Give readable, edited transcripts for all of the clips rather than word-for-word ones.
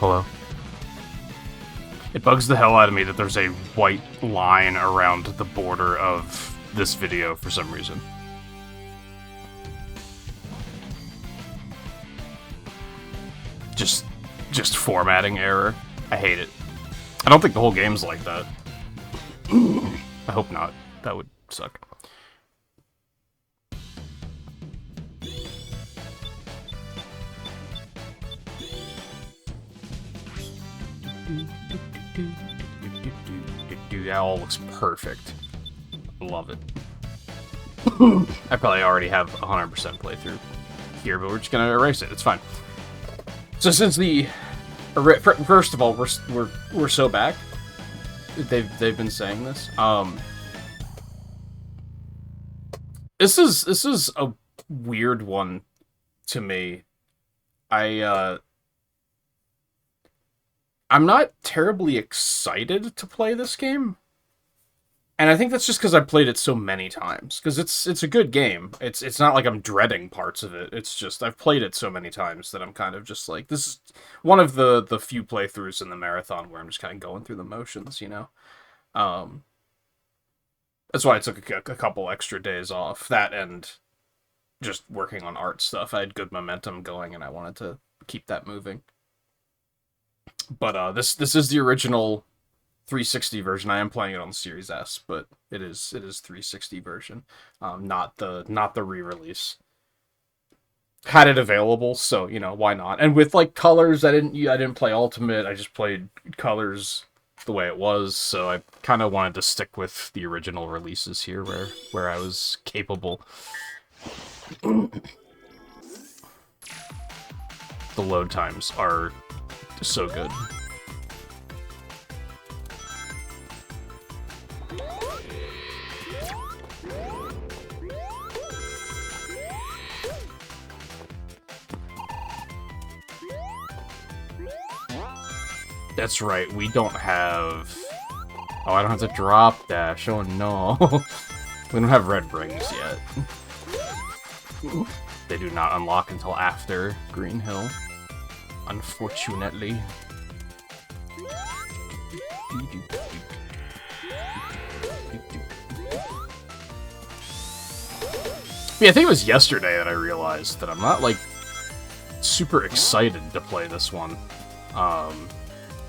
Hello? It bugs the hell out of me that there's a white line around the border of this video for some reason. Just formatting error. I hate it. I don't think the whole game's like that. I hope not. That would suck. That all looks perfect. Love it. I probably already have 100% playthrough here, but we're just gonna erase it. It's fine. So since the first of all, we're so back. They've been saying this. This is a weird one to me. I'm not terribly excited to play this game. And I think that's just because I've played it so many times. Because it's a good game. It's not like I'm dreading parts of it. It's just, I've played it so many times that I'm kind of just like, this is one of the few playthroughs in the marathon where I'm just kind of going through the motions, you know? That's why I took a couple extra days off. That and just working on art stuff. I had good momentum going and I wanted to keep that moving. But this is the original 360 version. I am playing it on the Series S, but it is 360 version, not the re-release. Had it available, so you know why not? And with like colors, I didn't play Ultimate. I just played colors the way it was. So I kind of wanted to stick with the original releases here, where I was capable. The load times are so good. That's right, we don't have... Oh, I don't have to drop dash. Oh no. We don't have red rings yet. They do not unlock until after Green Hill. Unfortunately. Yeah, I think it was yesterday that I realized that I'm not, like, super excited to play this one.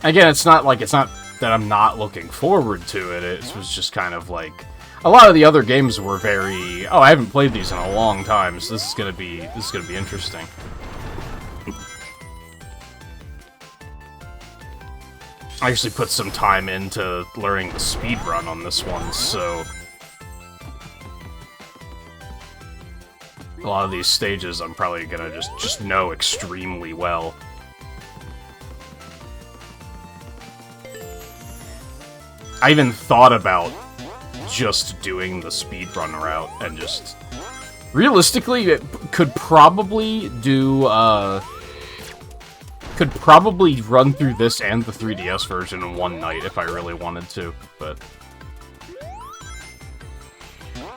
Again, it's not that I'm not looking forward to it. It was just kind of like... A lot of the other games were very... Oh, I haven't played these in a long time, so this is gonna be interesting. I actually put some time into learning the speedrun on this one, so... A lot of these stages I'm probably gonna just know extremely well. I even thought about just doing the speedrun route and just... Realistically, it could probably do, could probably run through this and the 3DS version in one night if I really wanted to, but...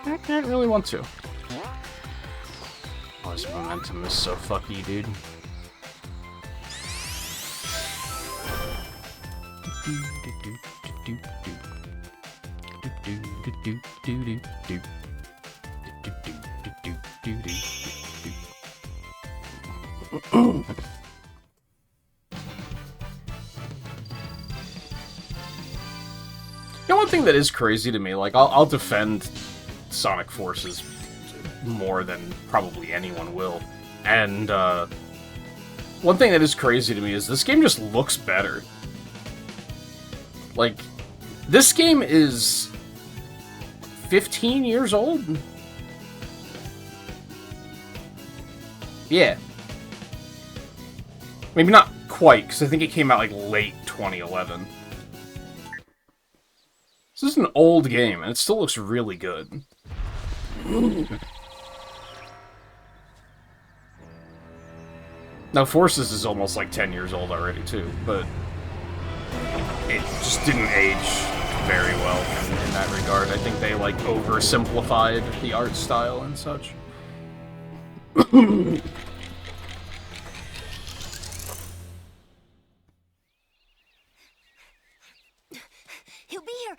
I can't really want to. Oh, this momentum is so fucky, dude. You know, one thing that is crazy to me, like, I'll defend Sonic Forces more than probably anyone will, and, one thing that is crazy to me is this game just looks better. Like, this game is 15 years old? Yeah. Maybe not quite, because I think it came out, like, late 2011. This is an old game, and it still looks really good. Now, Forces is almost, like, 10 years old already, too, but... It just didn't age very well in that regard. I think they, like, oversimplified the art style and such. be here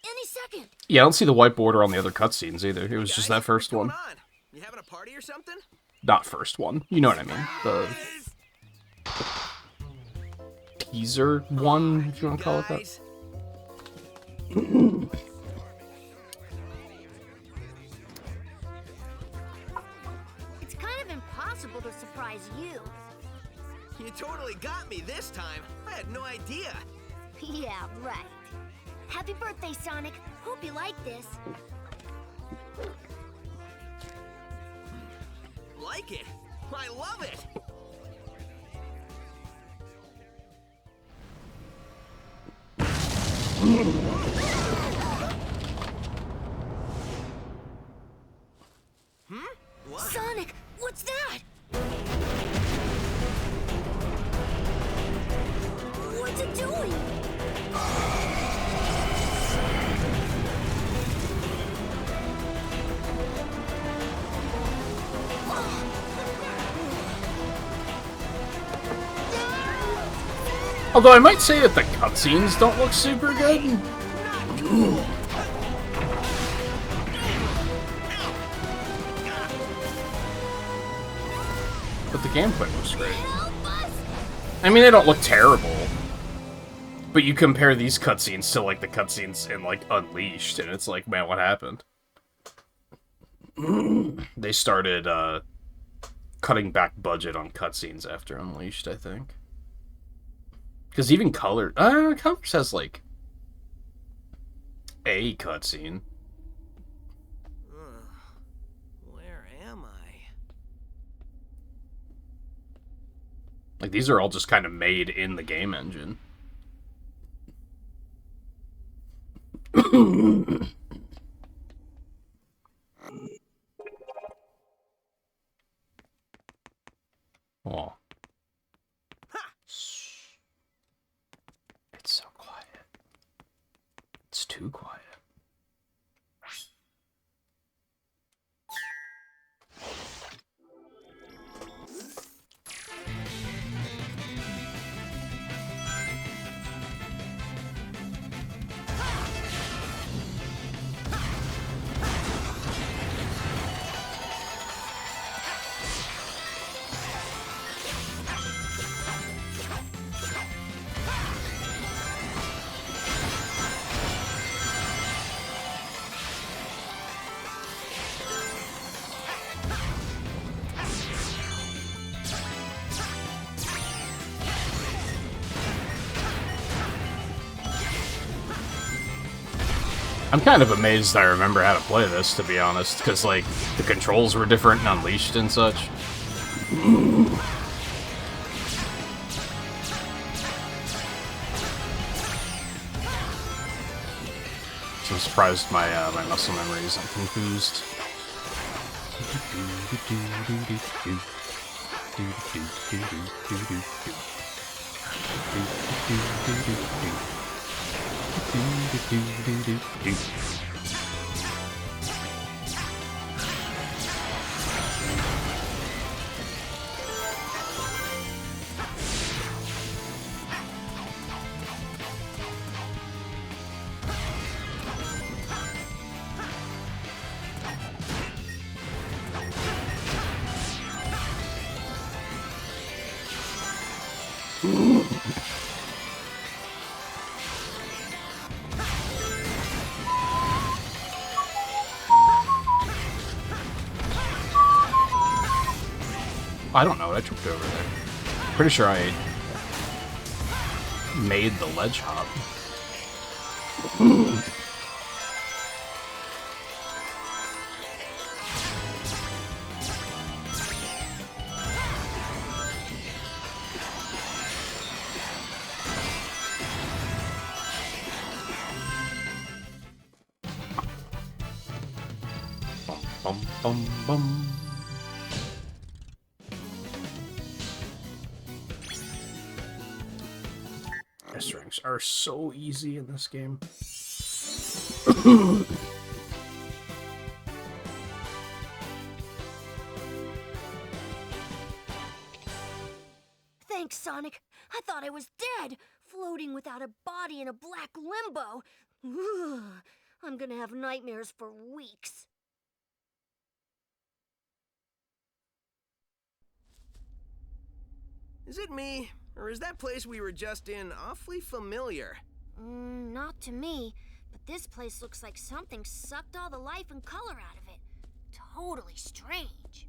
any second. Yeah, I don't see the white border on the other cutscenes either. It was just that first one. What's going on? You having a party or something? Not first one. You know what I mean. The teaser one, if you want to call it that. It's kind of impossible to surprise you. You totally got me this time. I had no idea. Yeah, right. Happy birthday, Sonic. Hope you like this. Like it? I love it. What? Sonic, what's that? What's it doing? Although I might say that the cutscenes don't look super good. But the gameplay looks great. I mean, they don't look terrible. But you compare these cutscenes to, like, the cutscenes in, like, Unleashed, and it's like, man, what happened? They started, cutting back budget on cutscenes after Unleashed, I think. Because even Colors has, like, a cutscene. Where am I? Like, these are all just kind of made in the game engine. Oh. It's so quiet. It's too quiet. I'm kind of amazed I remember how to play this, to be honest, because, like, the controls were different and Unleashed and such. So I'm surprised my my muscle memory isn't confused. I don't know, I tripped over there. Pretty sure I made the ledge hop. Bum, bum, bum. S-ranks are so easy in this game. Thanks, Sonic. I thought I was dead, floating without a body in a black limbo. I'm gonna have nightmares for weeks. Is it me, or is that place we were just in awfully familiar? Not to me, but this place looks like something sucked all the life and color out of it. Totally strange.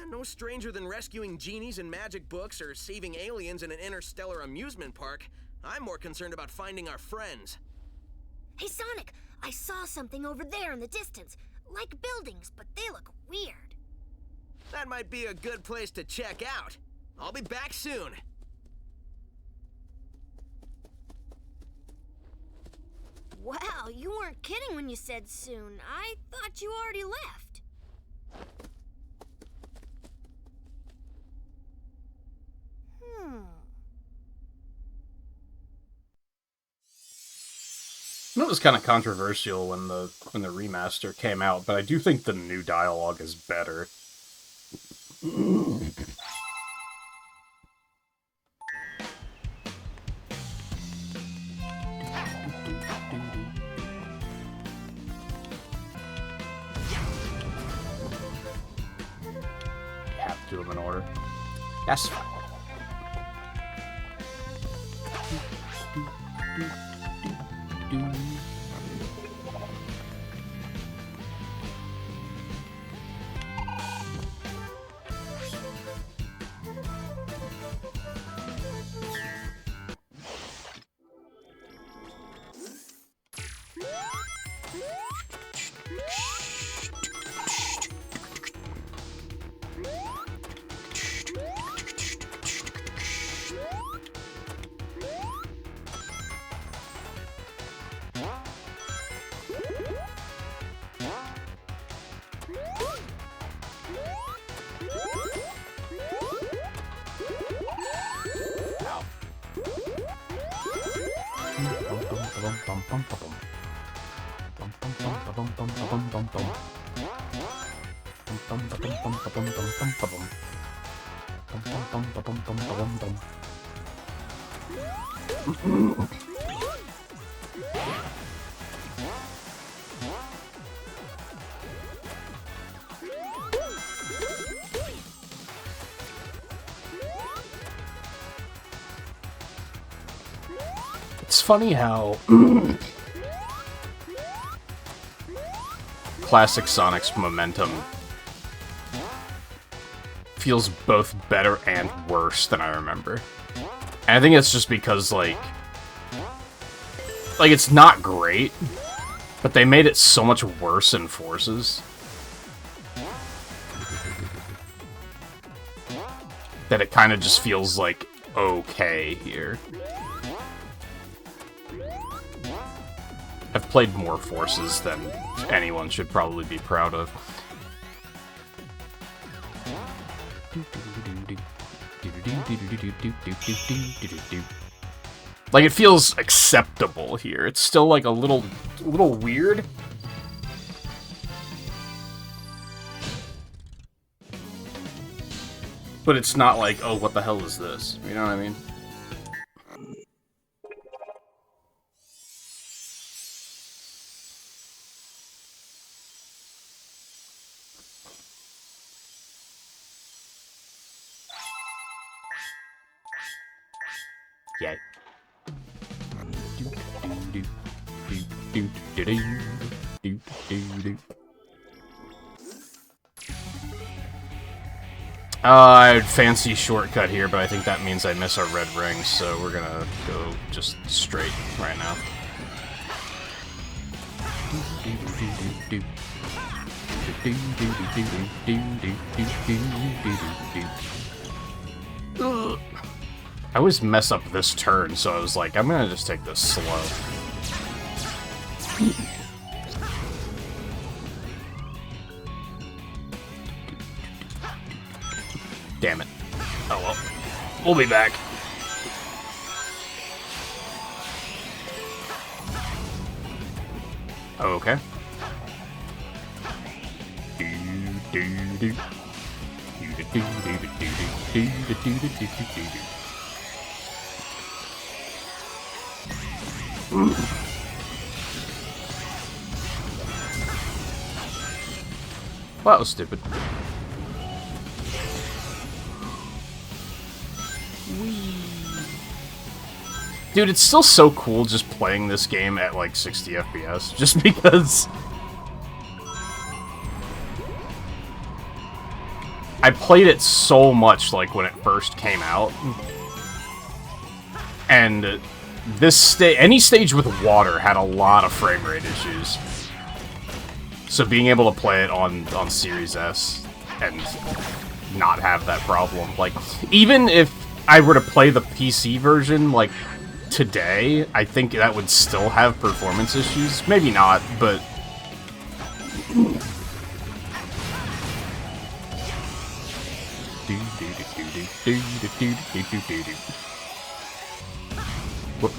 No stranger than rescuing genies in magic books or saving aliens in an interstellar amusement park. I'm more concerned about finding our friends. Hey, Sonic, I saw something over there in the distance. Like buildings, but they look weird. That might be a good place to check out. I'll be back soon. Wow, you weren't kidding when you said soon. I thought you already left. It was kind of controversial when the remaster came out, but I do think the new dialogue is better. Have to do them in order. That's fine. It's funny how classic Sonic's momentum feels both better and worse than I remember. And I think it's just because, like, it's not great, but they made it so much worse in Forces that it kind of just feels, like, okay here. I've played more Forces than anyone should probably be proud of. Like, it feels acceptable here. It's still, like, a little weird. But it's not like, oh, what the hell is this? You know what I mean? Yay. I'd fancy shortcut here, but I think that means I miss our red ring, so we're gonna go just straight right now. I always mess up this turn, so I was like, I'm gonna just take this slow. Damn it. Oh well. We'll be back. Okay. Well, that was stupid. Dude, it's still so cool just playing this game at like 60 FPS, just because I played it so much like when it first came out. And this any stage with water had a lot of frame rate issues. So being able to play it on Series S and not have that problem, like, even if I were to play the PC version, like, today, I think that would still have performance issues. Maybe not, but... Whoop.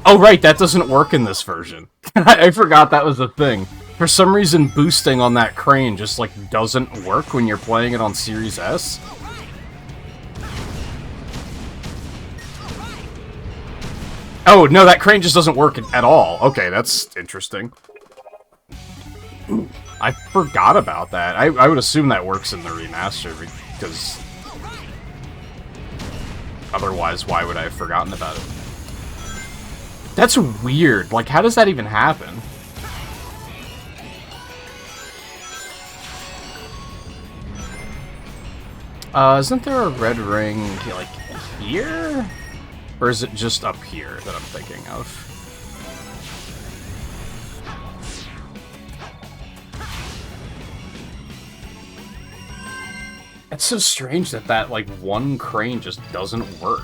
Oh right, that doesn't work in this version. I forgot that was a thing. For some reason, boosting on that crane just, like, doesn't work when you're playing it on Series S. Oh, no, that crane just doesn't work at all. Okay, that's interesting. I forgot about that. I would assume that works in the remaster, because... otherwise, why would I have forgotten about it? That's weird. Like, how does that even happen? Isn't there a red ring, like, here? Or is it just up here that I'm thinking of? It's so strange that that, like, one crane just doesn't work.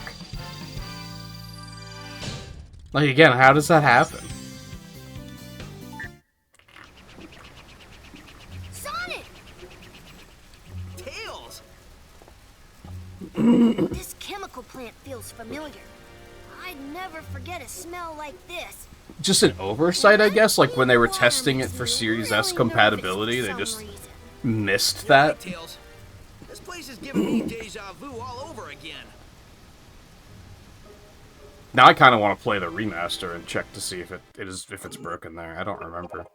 Like, again, how does that happen? Sonic! Tails! This chemical plant feels familiar. I'd never forget a smell like this. Just an oversight, I guess? Like, when they were testing it for Series S compatibility, they just missed that? Tails. This place is giving me deja vu all over again. Now I kind of want to play the remaster and check to see if it's broken there. I don't remember.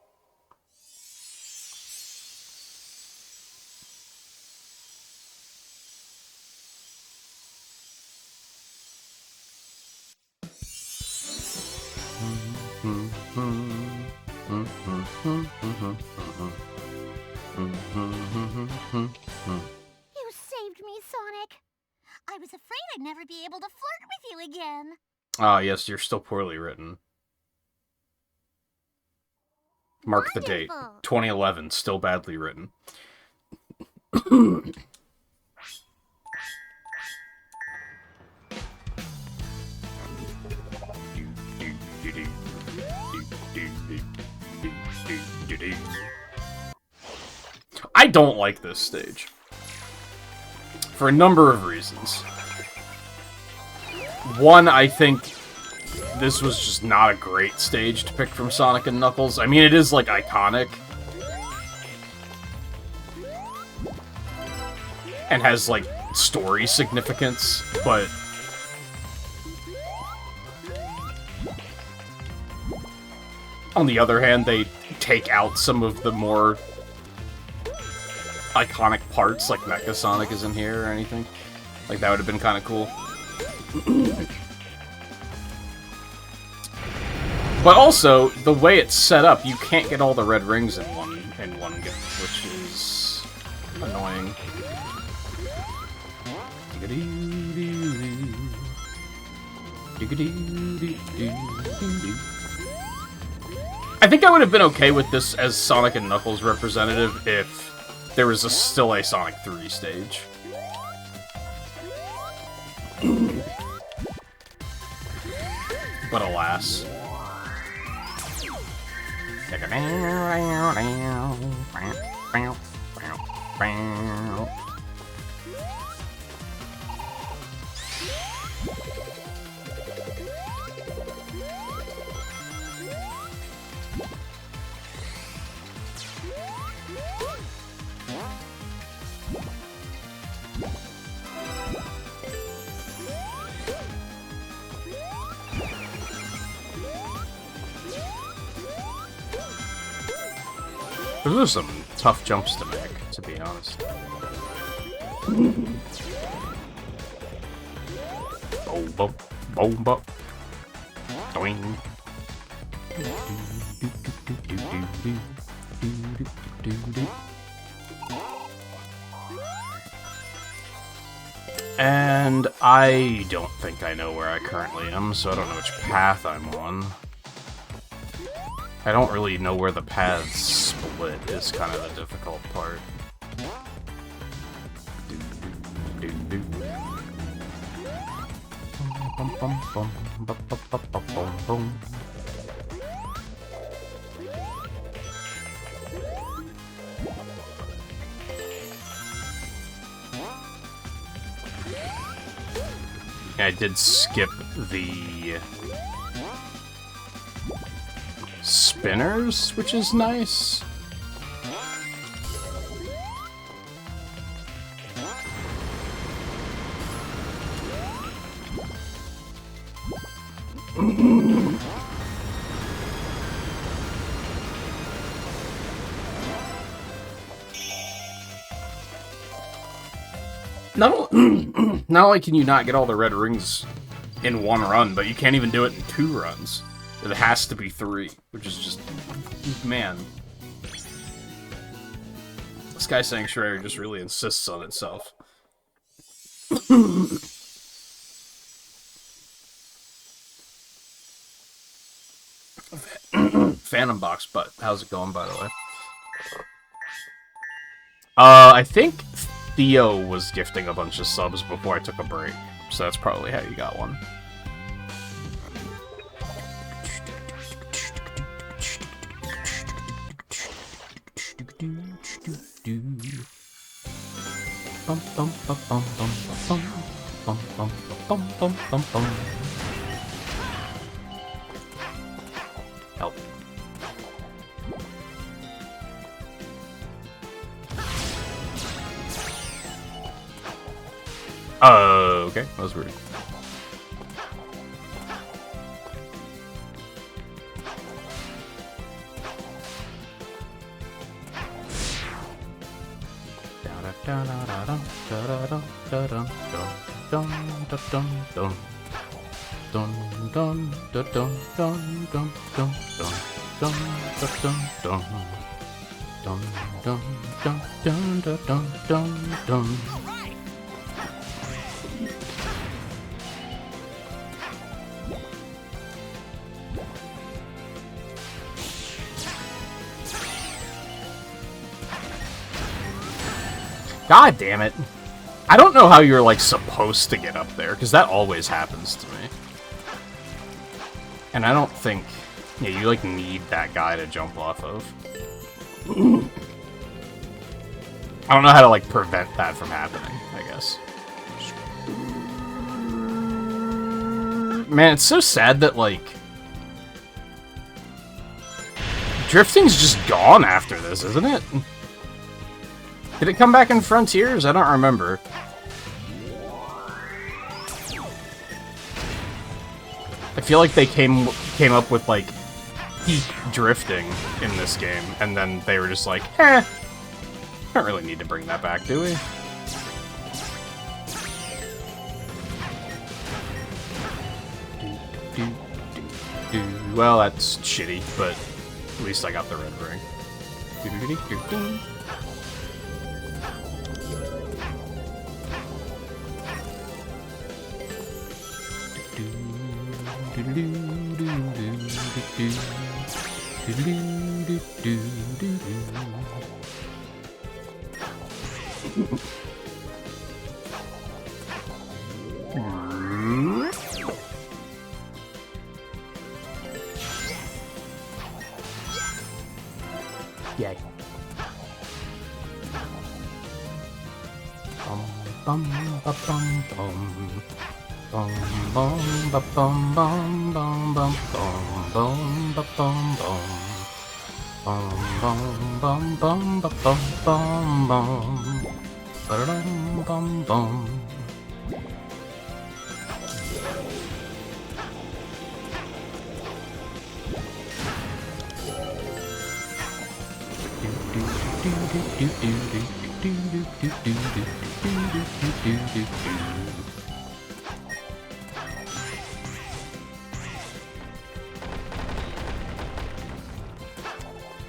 You saved me, Sonic. I was afraid I'd never be able to flirt with you again. Ah, yes, you're still poorly written. Mark the date. Wonderful. 2011, still badly written. I don't like this stage. For a number of reasons. One, I think this was just not a great stage to pick from Sonic and Knuckles. I mean, it is, like, iconic. And has, like, story significance, but... on the other hand, they take out some of the more iconic parts, like Mecha Sonic isn't here or anything. Like, that would have been kind of cool. But also, the way it's set up, you can't get all the red rings in one go, which is annoying. I think I would have been okay with this as Sonic and Knuckles representative if there was still a Sonic 3 stage. But alas. Those are some tough jumps to make, to be honest. Boom, boom, boom, boom. Doing. And I don't think I know where I currently am, so I don't know which path I'm on. I don't really know where the paths split, is kind of the difficult part. I did skip the spinners, which is nice. Not only can you not get all the red rings in one run, but you can't even do it in 2 runs. It has to be 3, which is just... man. Sky Sanctuary just really insists on itself. Phantom Box Butt. How's it going, by the way? I think Theo was gifting a bunch of subs before I took a break, so that's probably how you got one. Help. Okay, that was weird. God damn it. I don't know how you're, like, supposed to get up there, because that always happens to me. And I don't think... yeah, you, like, need that guy to jump off of. I don't know how to, like, prevent that from happening, I guess. Man, it's so sad that, like... drifting's just gone after this, isn't it? Did it come back in Frontiers? I don't remember. I feel like they came up with, like, peak drifting in this game, and then they were just like, eh, don't really need to bring that back, do we? Well, that's shitty, but at least I got the red ring. Yay. Bum ba bum bum. Bum bum ba bum bum bum bum bum ba bum bum. Bum bum bum bum ba bum bum bum. Ba-dum bum bum.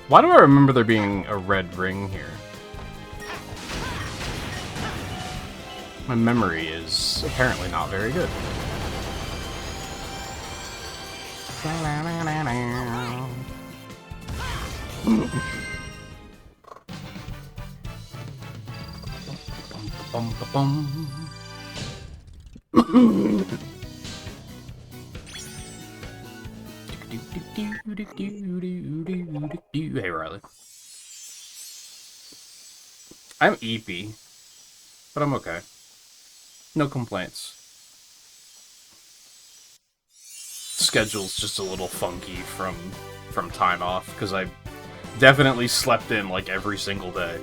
Why do I remember there being a red ring here? My memory is apparently not very good. Hey, Riley. I'm eepy, but I'm okay. No complaints. Schedule's just a little funky from time off, because I definitely slept in like every single day.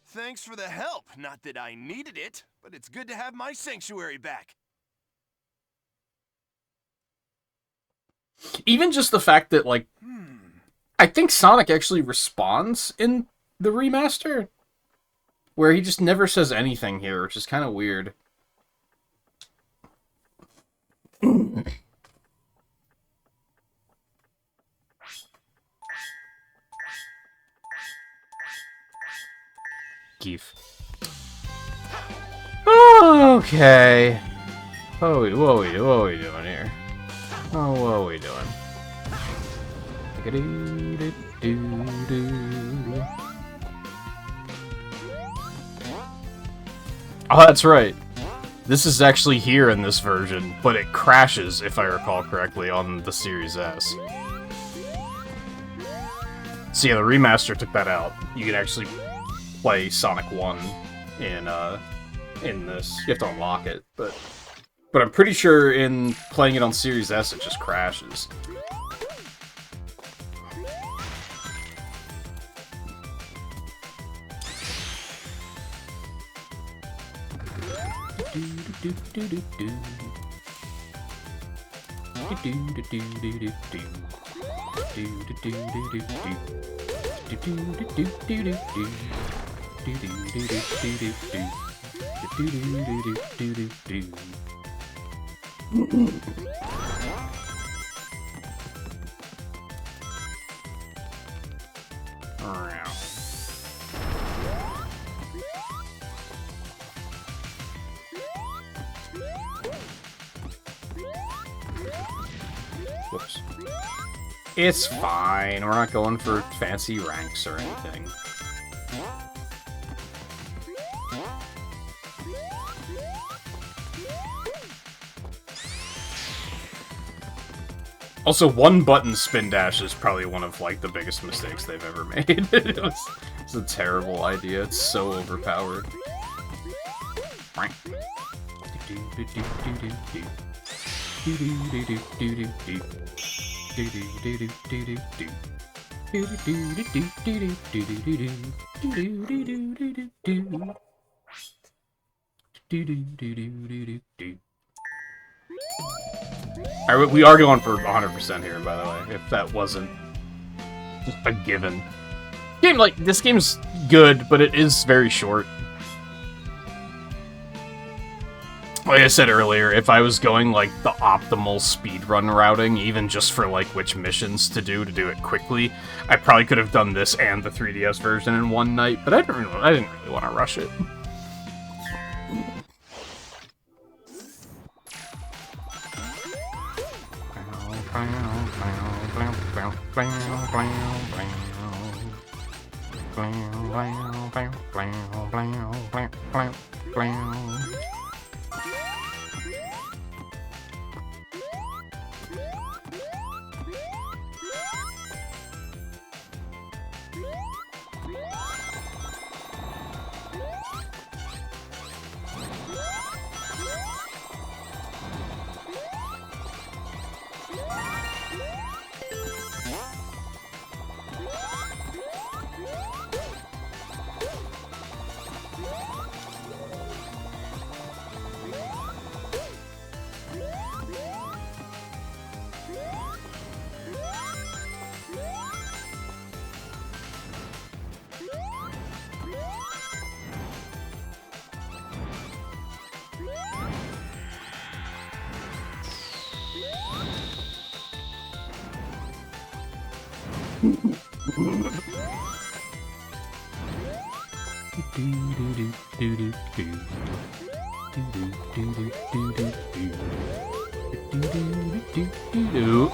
Thanks for the help. Not that I needed it, but it's good to have my sanctuary back. Even just the fact that, like, I think Sonic actually responds in the remaster, where he just never says anything here, which is kind of weird. Keith. Okay. What are we doing here? Oh, what are we doing? Oh, that's right. This is actually here in this version, but it crashes, if I recall correctly, on the Series S. So yeah, the remaster took that out. You can actually play Sonic 1 in this. You have to unlock it, but I'm pretty sure in playing it on Series S, it just crashes. Whoops. It's fine. We're not going for fancy ranks or anything. Also, one button spin dash is probably one of, like, the biggest mistakes they've ever made. It's a terrible idea. It's so overpowered. Alright, we are going for 100% here, by the way, if that wasn't just a given. This game's good, but it is very short. Like I said earlier, if I was going, like, the optimal speedrun routing, even just for, like, which missions to do it quickly, I probably could have done this and the 3DS version in one night, but I didn't really want to rush it.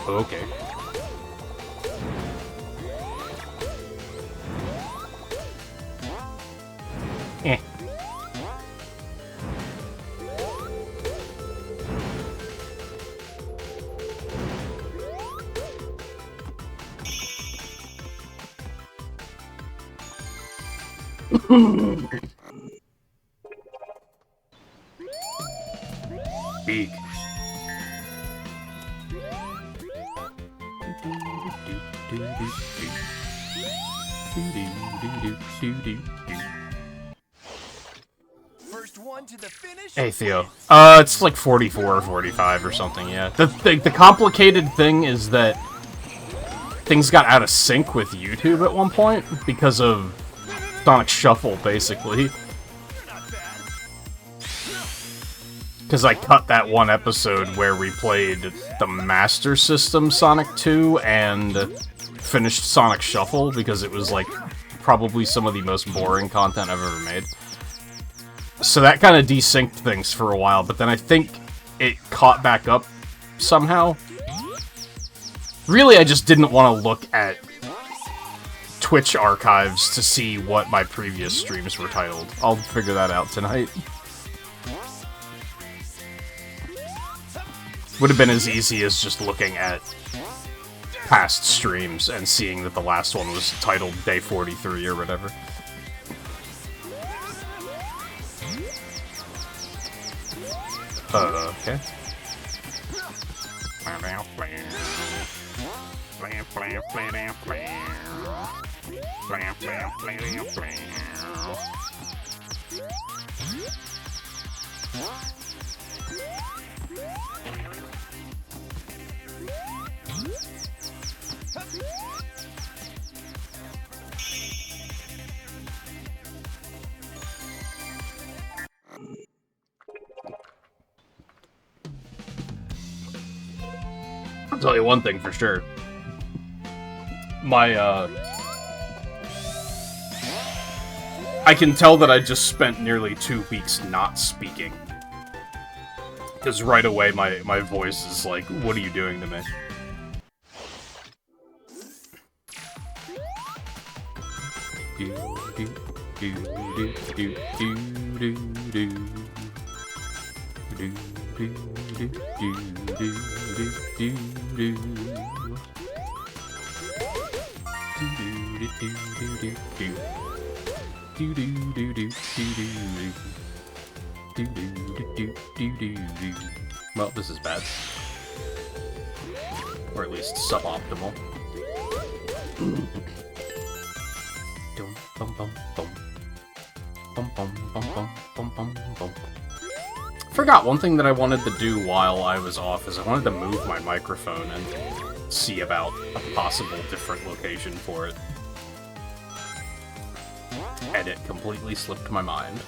Okay. Eh. Big. First one to the finish. Hey Theo, it's like 44 or 45 or something. Yeah. The complicated thing is that things got out of sync with YouTube at one point because of Sonic Shuffle, basically. Because I cut that one episode where we played the Master System Sonic 2 and finished Sonic Shuffle because it was, like, probably some of the most boring content I've ever made. So that kind of desynced things for a while, but then I think it caught back up somehow. Really, I just didn't want to look at Twitch archives to see what my previous streams were titled. I'll figure that out tonight. Would have been as easy as just looking at past streams and seeing that the last one was titled Day 43 or whatever. Okay. I'll tell you one thing for sure. I can tell that I just spent nearly 2 weeks not speaking. Because right away my voice is like, what are you doing to me? Well, this is bad. Or at least suboptimal. Forgot one thing that I wanted to do while I was off is I wanted to move my microphone and see about a possible different location for it. And it completely slipped my mind.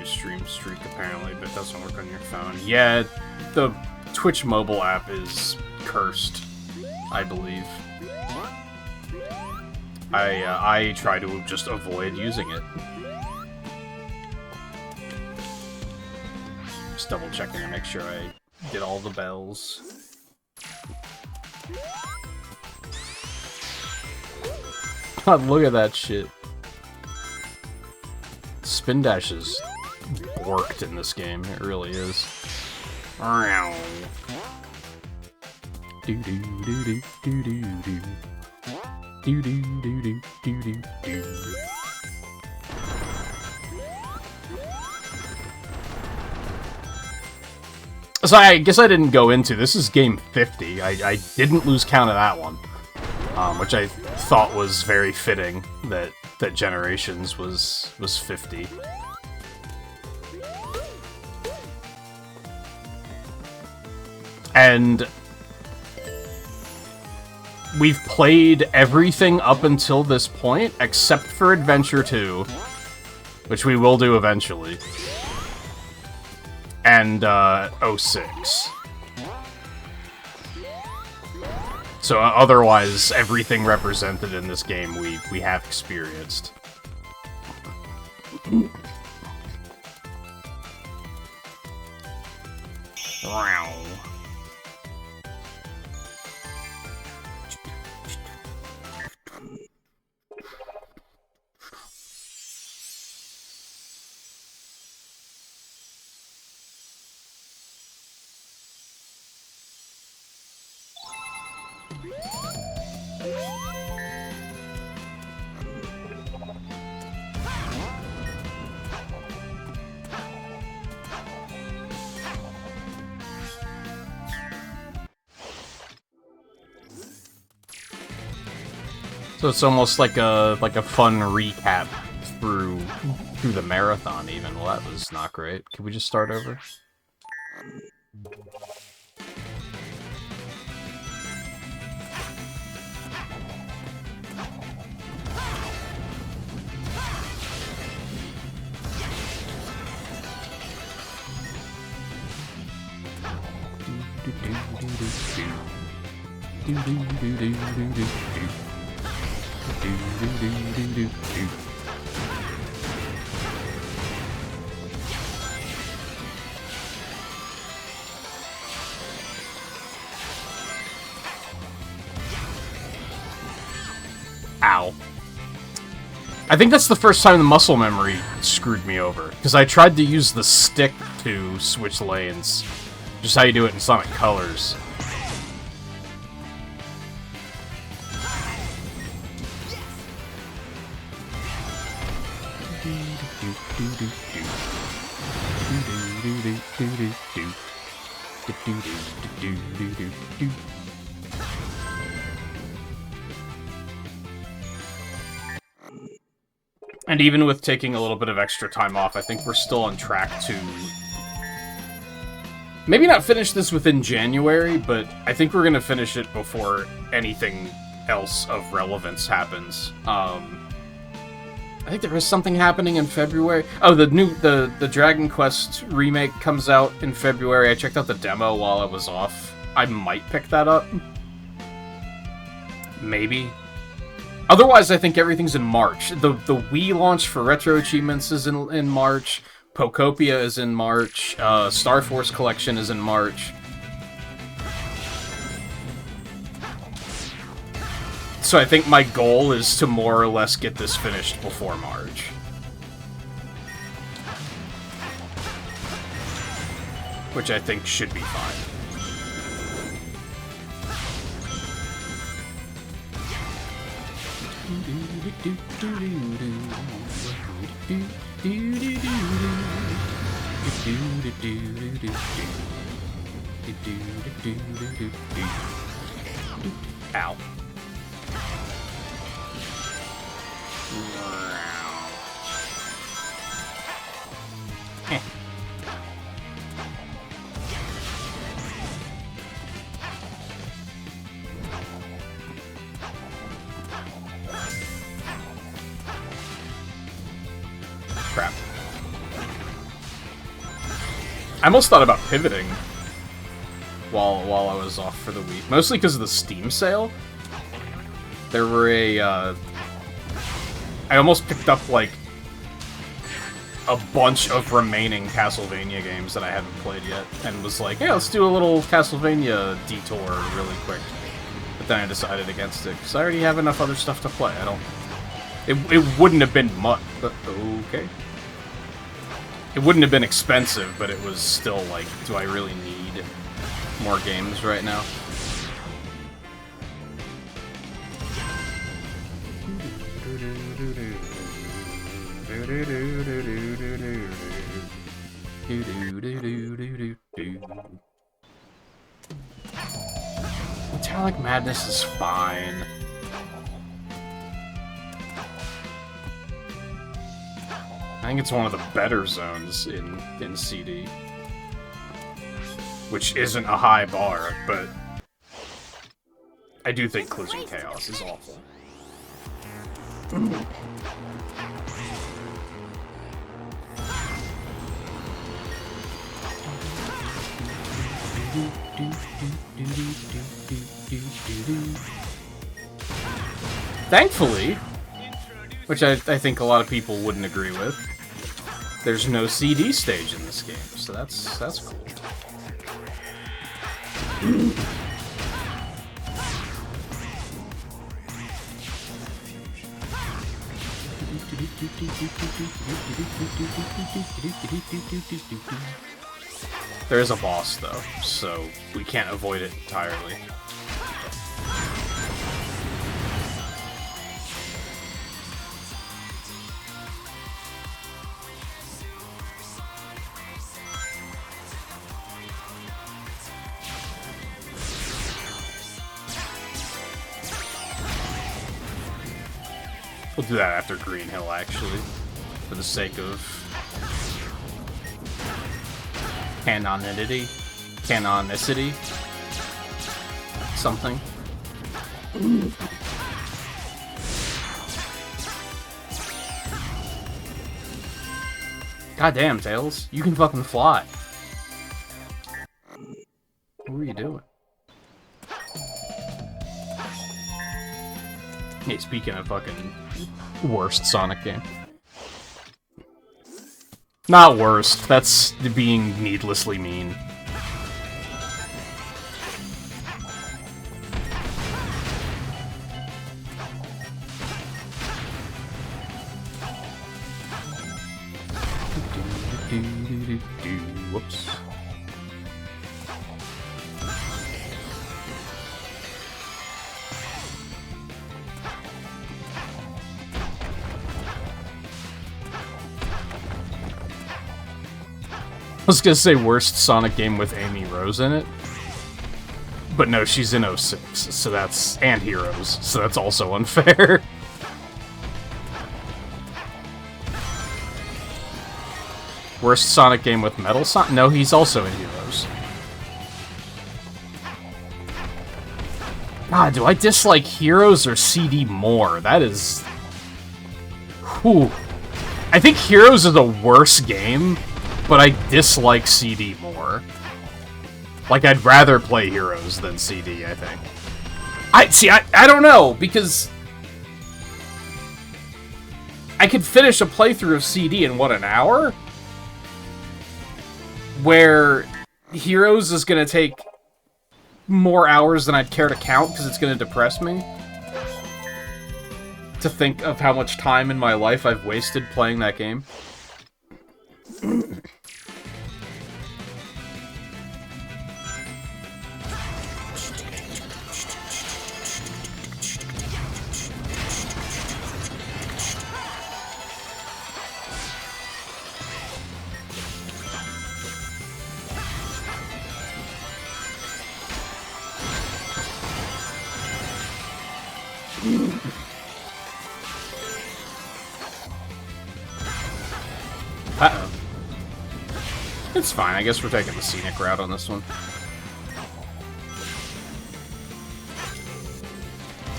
Stream streak apparently, but it doesn't work on your phone. Yeah, the Twitch mobile app is cursed, I believe. I try to just avoid using it. Just double checking to make sure I did all the bells. God, look at that shit. Spin dash is worked in this game. It really is. So I guess I didn't go into, this is game 50. I didn't lose count of that one. Which I thought was very fitting that Generations was 50. And we've played everything up until this point, except for Adventure 2, which we will do eventually, and 06. So otherwise, everything represented in this game we have experienced. Wow. So it's almost like a fun recap through the marathon even. Well, that was not great. Can we just start over? Ow. I think that's the first time the muscle memory screwed me over, because I tried to use the stick to switch lanes, just how you do it in Sonic Colors. And even with taking a little bit of extra time off, I think we're still on track to maybe not finish this within January, but I think we're gonna finish it before anything else of relevance happens. I think there is something happening in February. Oh, the Dragon Quest remake comes out in February. I checked out the demo while I was off. I might pick that up. Maybe. Otherwise, I think everything's in March. The Wii launch for Retro Achievements is in March. Pokopia is in March. Star Force Collection is in March. So I think my goal is to more or less get this finished before March. Which I think should be fine. Ow. Heh. Crap. I almost thought about pivoting while I was off for the week. Mostly because of the Steam sale. There were I almost picked up, like, a bunch of remaining Castlevania games that I haven't played yet, and was like, hey, let's do a little Castlevania detour really quick. But then I decided against it, because I already have enough other stuff to play. It wouldn't have been much, but okay. It wouldn't have been expensive, but it was still like, do I really need more games right now? Garlic Madness is fine. I think it's one of the better zones in CD. Which isn't a high bar, but I do think Collision Chaos is awful. Thankfully, which I think a lot of people wouldn't agree with, there's no CD stage in this game, so that's cool. There is a boss, though, so we can't avoid it entirely. We'll do that after Green Hill, actually, for the sake of canonicity, something. God damn, Tails, you can fucking fly. What were you doing? Hey, speaking of fucking worst Sonic game. Not worst, that's being needlessly mean. Whoops. I was gonna say worst Sonic game with Amy Rose in it. But no, she's in 06, so that's... and Heroes, so that's also unfair. Worst Sonic game with Metal Sonic? No, he's also in Heroes. God, do I dislike Heroes or CD more? That is... whew. I think Heroes is a worse game, but I dislike CD more. Like, I'd rather play Heroes than CD, I think. I don't know, because... I could finish a playthrough of CD in, what, an hour? Where Heroes is gonna take more hours than I'd care to count, because it's gonna depress me. To think of how much time in my life I've wasted playing that game. Uh-oh. It's fine, I guess we're taking the scenic route on this one.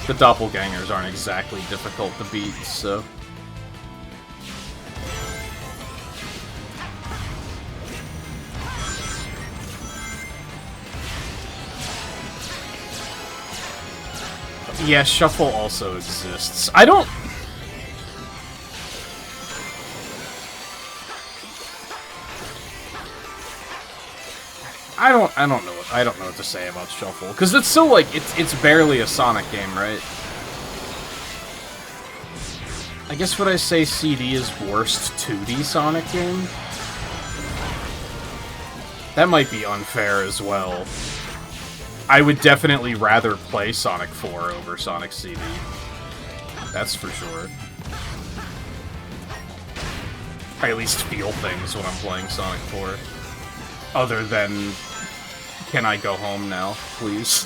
The doppelgangers aren't exactly difficult to beat, so... Yeah, Shuffle also exists. I don't know what to say about Shuffle, because it's still like it's barely a Sonic game, right? I guess would I say CD is worst 2D Sonic game? That might be unfair as well. I would definitely rather play Sonic 4 over Sonic CD. That's for sure. I at least feel things when I'm playing Sonic 4. Other than, can I go home now, please?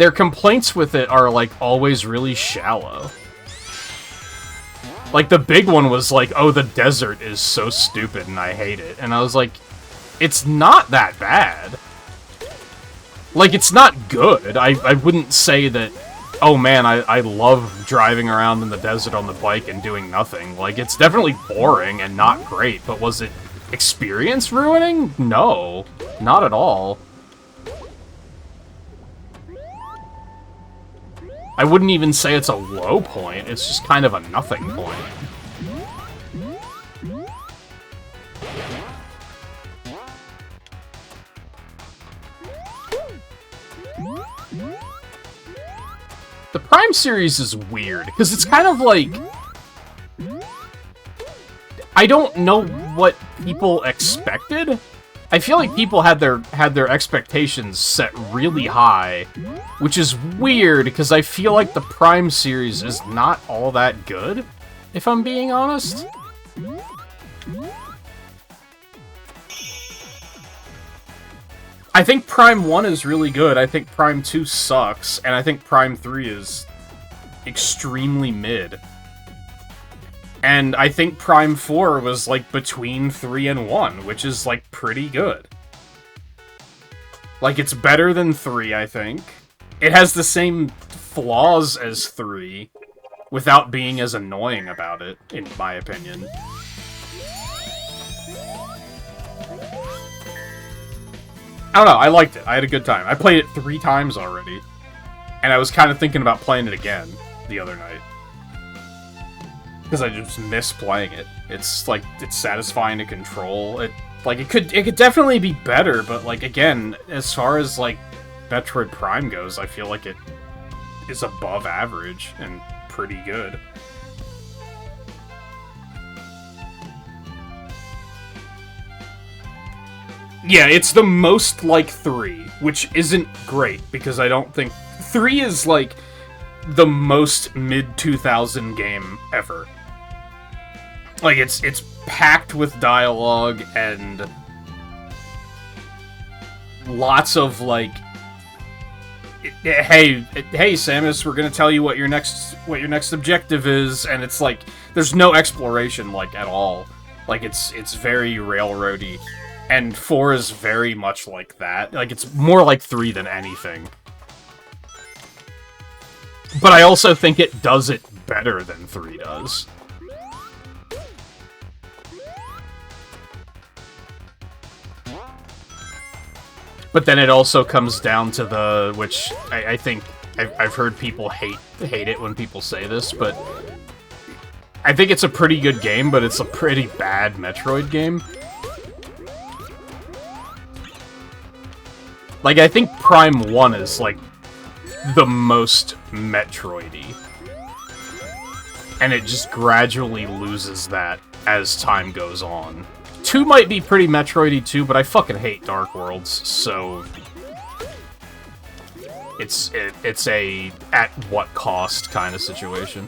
their complaints with it are, like, always really shallow. Like, the big one was like, oh, the desert is so stupid and I hate it. And I was like, it's not that bad. Like, it's not good. I wouldn't say that, oh man, I love driving around in the desert on the bike and doing nothing. Like, it's definitely boring and not great, but was it experience ruining? No, not at all. I wouldn't even say it's a low point, it's just kind of a nothing point. The Prime series is weird, because it's kind of like... I don't know what people expected. I feel like people had their expectations set really high, which is weird, because I feel like the Prime series is not all that good, if I'm being honest. I think Prime 1 is really good, I think Prime 2 sucks, and I think Prime 3 is extremely mid. And I think Prime 4 was, like, between 3 and 1, which is, like, pretty good. Like, it's better than 3, I think. It has the same flaws as 3, without being as annoying about it, in my opinion. I don't know, I liked it. I had a good time. I played it 3 times already. And I was kind of thinking about playing it again the other night. Because I just miss playing it. It's, like, it's satisfying to control. It could definitely be better, but, like, again, as far as, like, Metroid Prime goes, I feel like it is above average and pretty good. Yeah, it's the most like 3, which isn't great, because I don't think... 3 is, like, the most mid-2000 game ever. Like, it's packed with dialogue and lots of, like, hey Samus, we're gonna tell you what your next objective is, and it's like there's no exploration, like, at all. Like, it's very railroady, and 4 is very much like that. Like, it's more like 3 than anything. But I also think it does it better than 3 does. But then it also comes down to the, which I think I've heard people hate it when people say this, but I think it's a pretty good game, but it's a pretty bad Metroid game. Like, I think Prime 1 is, like, the most Metroid-y. And it just gradually loses that as time goes on. 2 might be pretty Metroid-y too, but I fucking hate Dark Worlds, so... It's a at what cost kind of situation.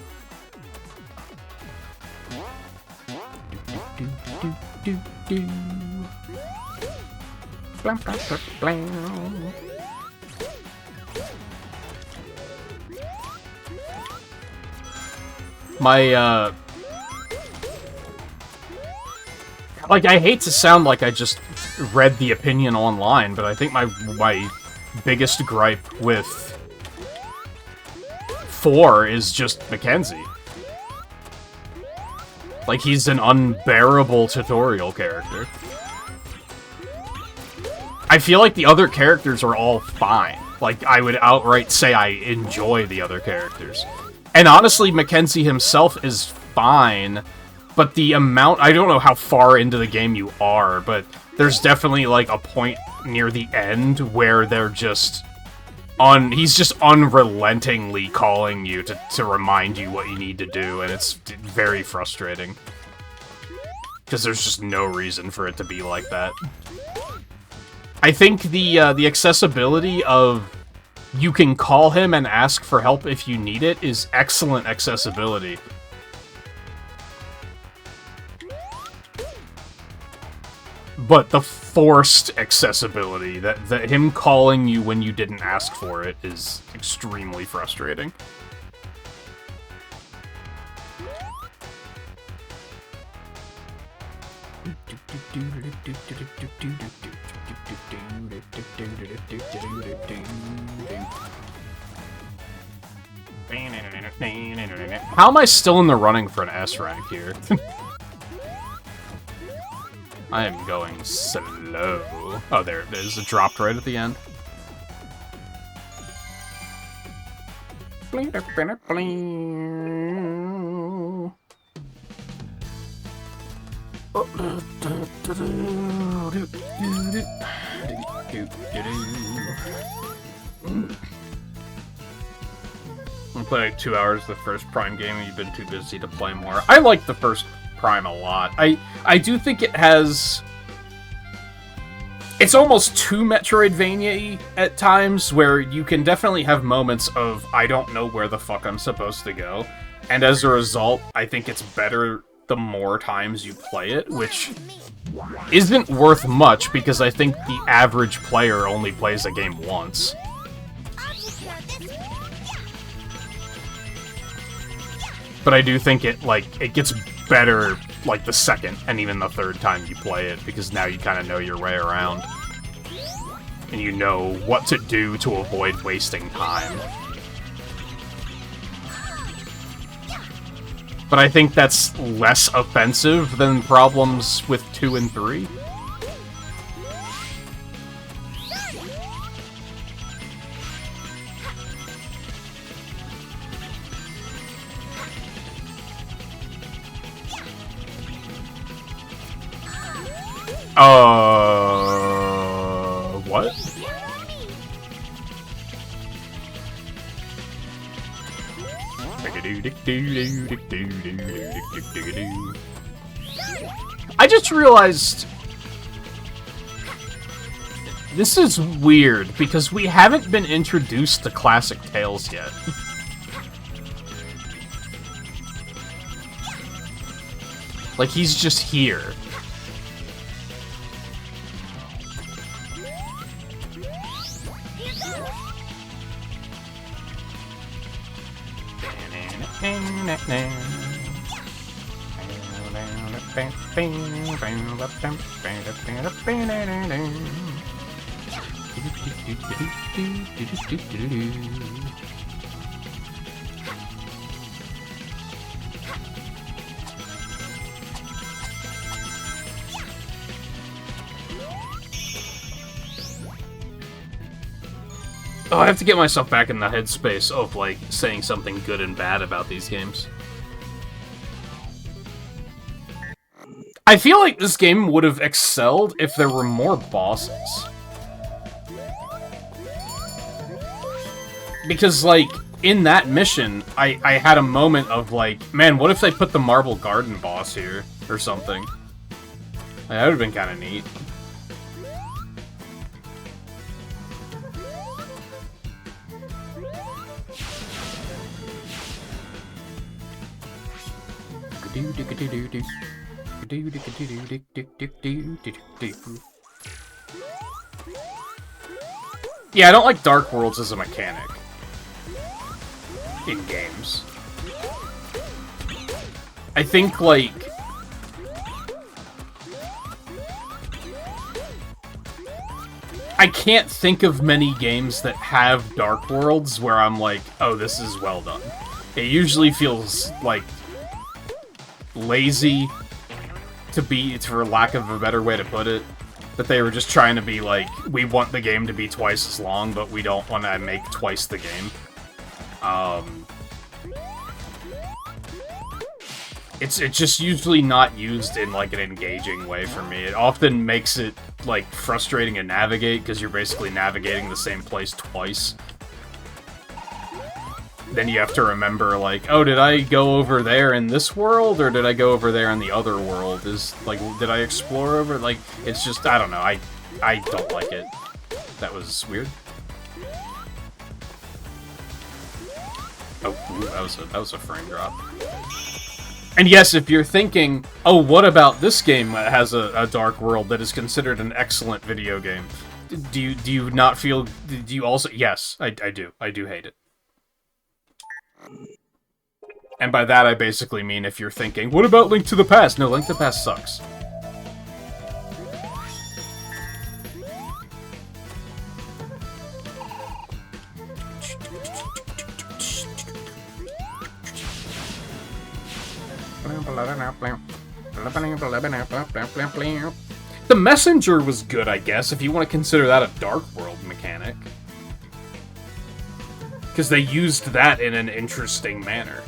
My, like, I hate to sound like I just read the opinion online, but I think my biggest gripe with 4 is just Mackenzie. Like, he's an unbearable tutorial character. I feel like the other characters are all fine. Like, I would outright say I enjoy the other characters. And honestly, Mackenzie himself is fine, but the amount... I don't know how far into the game you are, but there's definitely, like, a point near the end where they're just... he's just unrelentingly calling you to remind you what you need to do, and it's very frustrating. Because there's just no reason for it to be like that. I think the accessibility of you can call him and ask for help if you need it is excellent accessibility. but the forced accessibility, that him calling you when you didn't ask for it, is extremely frustrating. How am I still in the running for an S rank here? I am going slow. Oh, there it is. It dropped right at the end. I played like 2 hours the first Prime game and you've been too busy to play more. I like the first Prime a lot. I do think it has... It's almost too Metroidvania-y at times, where you can definitely have moments of, I don't know where the fuck I'm supposed to go. And as a result, I think it's better the more times you play it, which isn't worth much, because I think the average player only plays a game once. But I do think it gets better, like, the second and even the third time you play it, because now you kind of know your way around. And you know what to do to avoid wasting time. But I think that's less offensive than problems with 2 and 3. What? I just realized this is weird because we haven't been introduced to classic Tales yet. Like, he's just here. Oh, I have to get myself back in the headspace of, like, saying something good and bad about these games. I feel like this game would have excelled if there were more bosses. Because, like, in that mission, I had a moment of, like, man, what if they put the Marble Garden boss here, or something? Like, that would have been kind of neat. Yeah, I don't like Dark Worlds as a mechanic in games. I think, like, I can't think of many games that have Dark Worlds where I'm like, oh, this is well done. It usually feels like lazy, for lack of a better way to put it. That they were just trying to be like, we want the game to be twice as long, but we don't want to make twice the game. It's just usually not used in, like, an engaging way for me. It often makes it, like, frustrating to navigate, because you're basically navigating the same place twice. Then you have to remember, like, oh, did I go over there in this world, or did I go over there in the other world? Did I explore over? Like, it's just, I don't know, I don't like it. That was weird. Oh, ooh, that was a frame drop. And yes, if you're thinking, oh, what about this game that has a dark world that is considered an excellent video game? Do you not feel? Do you also? Yes, I do. I do hate it. And by that, I basically mean if you're thinking, what about Link to the Past? No, Link to the Past sucks. The Messenger was good, I guess, if you want to consider that a Dark World mechanic. Because they used that in an interesting manner.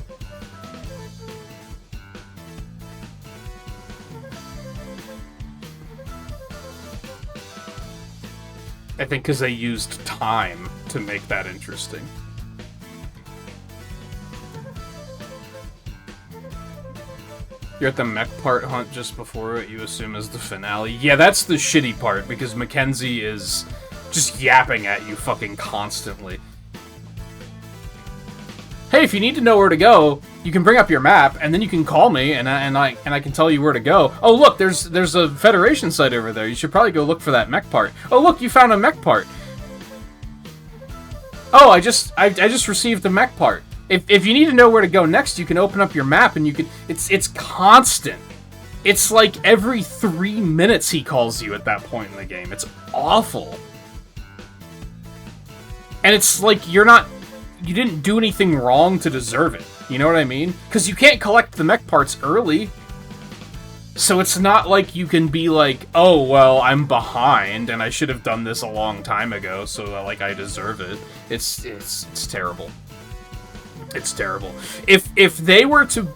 I think because they used time to make that interesting. You're at the mech part hunt just before what you assume is the finale. Yeah, that's the shitty part, because Mackenzie is just yapping at you fucking constantly. Hey, if you need to know where to go, you can bring up your map, and then you can call me, and I can tell you where to go. Oh, look, there's a Federation site over there. You should probably go look for that mech part. Oh, look, you found a mech part. Oh, I just received the mech part. If you need to know where to go next, you can open up your map, and you can. It's constant. It's like every 3 minutes he calls you at that point in the game. It's awful. And it's like you didn't do anything wrong to deserve it. You know what I mean? Because you can't collect the mech parts early. So it's not like you can be like, oh, well, I'm behind, and I should have done this a long time ago, so, like, I deserve it. It's terrible. It's terrible. If they were to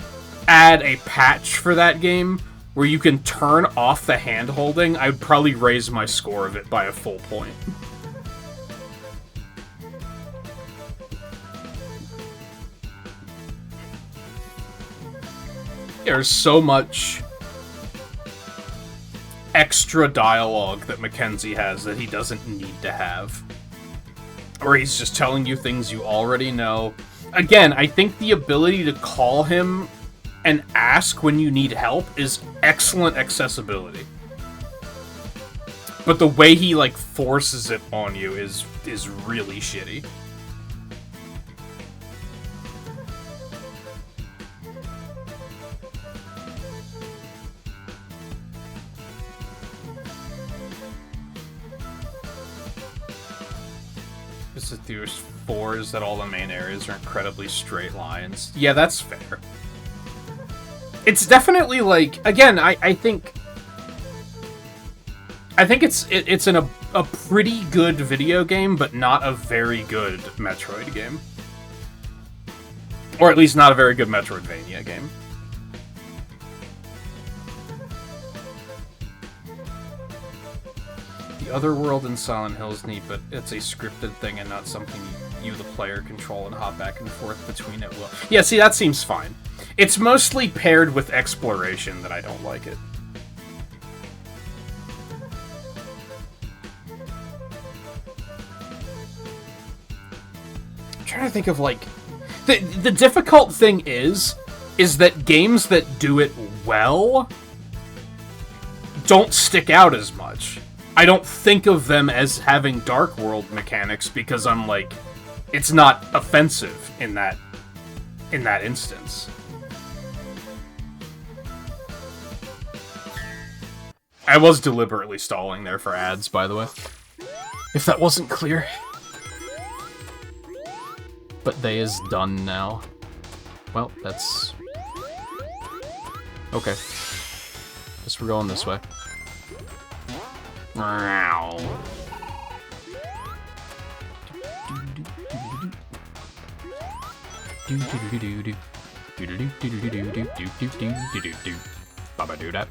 add a patch for that game, where you can turn off the hand-holding, I'd probably raise my score of it by a full point. There's so much extra dialogue that Mackenzie has that he doesn't need to have. Or he's just telling you things you already know. Again, I think the ability to call him and ask when you need help is excellent accessibility. But the way he, like, forces it on you is really shitty. There's 4 is that all the main areas are incredibly straight lines. Yeah, that's fair. It's definitely like, again, I think it's a pretty good video game, but not a very good Metroid game. Or at least not a very good Metroidvania game. The other world in Silent Hill is neat, but it's a scripted thing and not something you, the player, control and hop back and forth between it will. Yeah, see, that seems fine. It's mostly paired with exploration that I don't like it. I'm trying to think of, like... The difficult thing is that games that do it well don't stick out as much. I don't think of them as having Dark World mechanics because I'm like, it's not offensive in that instance. I was deliberately stalling there for ads, by the way. If that wasn't clear. But they is done now. Well, that's... okay. Guess we're going this way. Wow. Baba do that.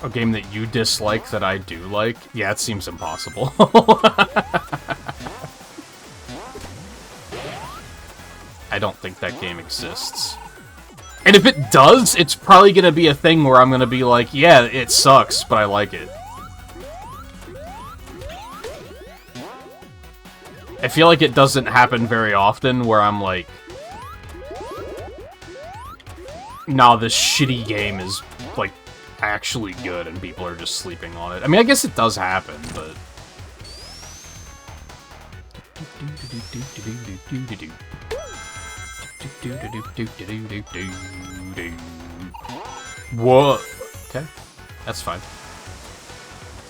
A game that you dislike that I do like? Yeah, it seems impossible. I don't think that game exists. And if it does, it's probably gonna be a thing where I'm gonna be like, yeah, it sucks, but I like it. I feel like it doesn't happen very often where I'm like, nah, this shitty game is, like, actually good and people are just sleeping on it. I mean, I guess it does happen, but... Whoa! Okay, that's fine.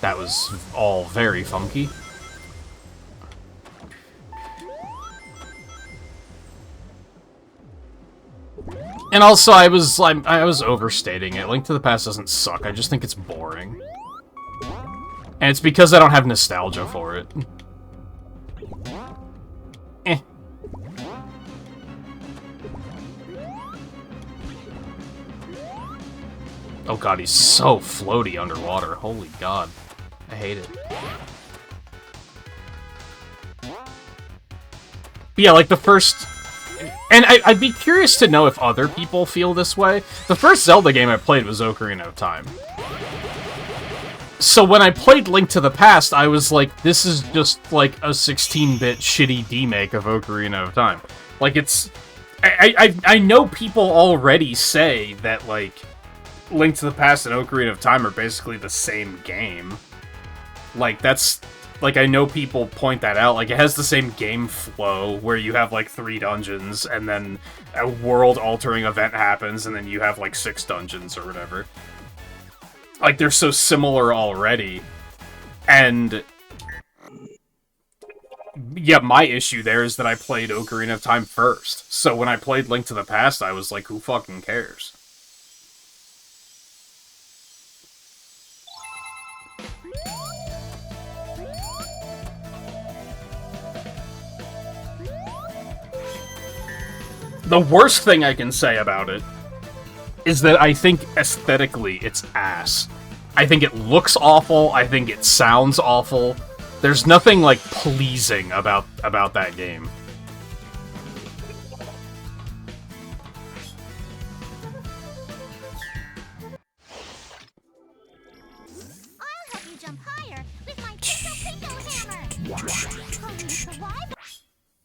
That was all very funky. And also, I was overstating it. Link to the Past doesn't suck. I just think it's boring. And it's because I don't have nostalgia for it. Eh. Oh god, he's so floaty underwater. Holy god. I hate it. But yeah, like the first... And I'd be curious to know if other people feel this way. The first Zelda game I played was Ocarina of Time. So when I played Link to the Past, I was like, this is just like a 16-bit shitty demake of Ocarina of Time. Like, it's... I know people already say that, like, Link to the Past and Ocarina of Time are basically the same game. Like, that's... Like, I know people point that out. Like, it has the same game flow, where you have, like, 3 dungeons, and then a world-altering event happens, and then you have, like, 6 dungeons or whatever. Like, they're so similar already. And... yeah, my issue there is that I played Ocarina of Time first. So when I played Link to the Past, I was like, who fucking cares? The worst thing I can say about it is that I think aesthetically it's ass. I think it looks awful, I think it sounds awful. There's nothing, like, pleasing about that game. I'll help you jump higher with my Pico hammer.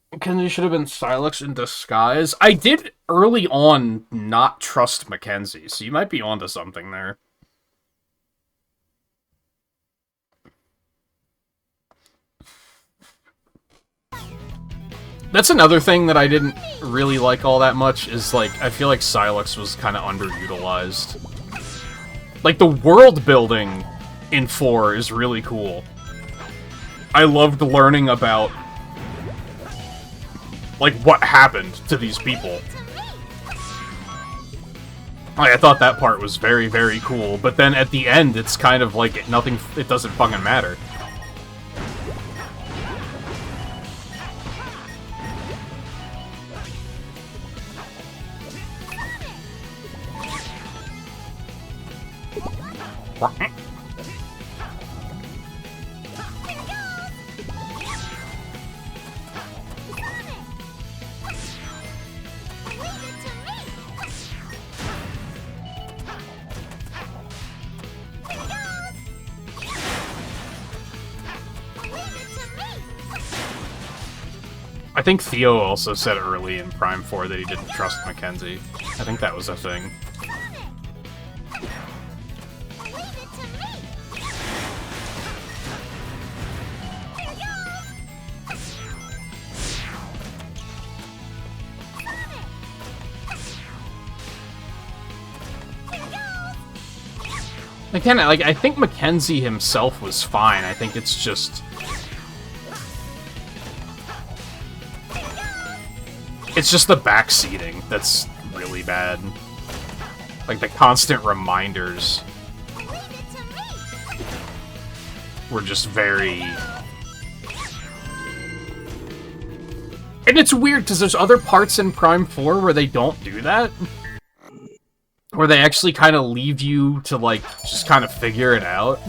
Mackenzie should have been Silex in disguise. I did early on not trust Mackenzie, so you might be onto something there. That's another thing that I didn't really like all that much, is, like, I feel like Silex was kind of underutilized. Like, the world building in 4 is really cool. I loved learning about, like, what happened to these people. Like, I thought that part was very, very cool, but then at the end, it's kind of like it doesn't fucking matter. I think Theo also said early in Prime 4 that he didn't trust Mackenzie. I think that was a thing. Again, like, I think Mackenzie himself was fine. I think it's just... it's just the backseating that's really bad. Like, the constant reminders were just very... And it's weird, because there's other parts in Prime 4 where they don't do that. Where they actually kind of leave you to, like, just kind of figure it out.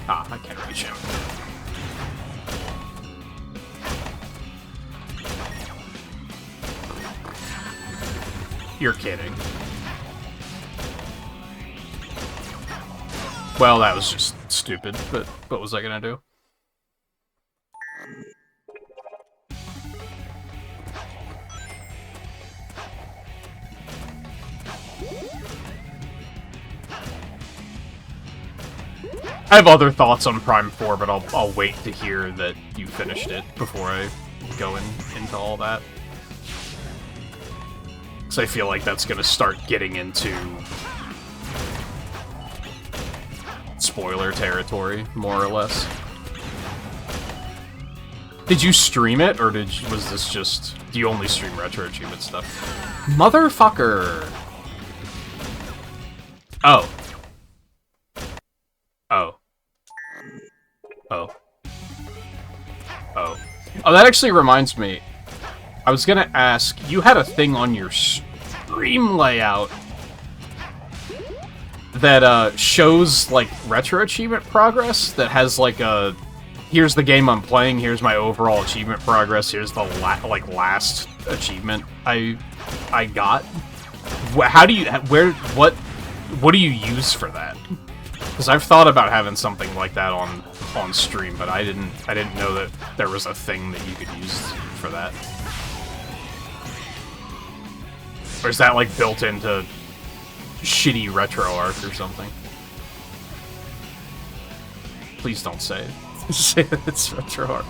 Ah, I can't reach him. You're kidding. Well, that was just stupid, but what was I gonna do? I have other thoughts on Prime 4, but I'll wait to hear that you finished it before I go into all that. Because I feel like that's gonna start getting into spoiler territory, more or less. Did you stream it, or was this just... Do you only stream Retro Achievement stuff? Motherfucker! Oh. Oh. Oh. Oh. Oh, that actually reminds me. I was gonna ask, you had a thing on your stream layout that shows, like, Retro Achievement progress, that has, like, a... Here's the game I'm playing, here's my overall achievement progress, here's the, last achievement I got. How do you... What do you use for that? Because I've thought about having something like that on stream, but I didn't know that there was a thing that you could use for that. Or is that, like, built into shitty RetroArch or something? Please don't say it. Say that it's RetroArch.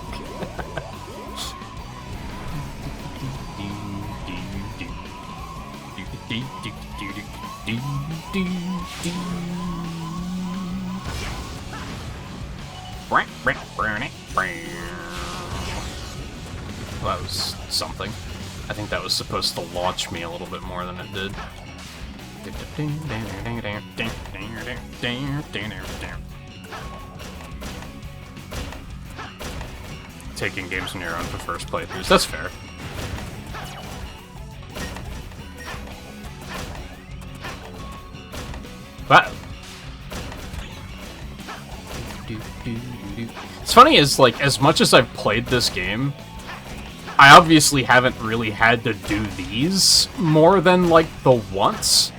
Well, that was something. I think that was supposed to launch me a little bit more than it did. Taking games on your own for first playthroughs. That's fair. But it's funny is, like, as much as I've played this game, I obviously haven't really had to do these more than, like, the once.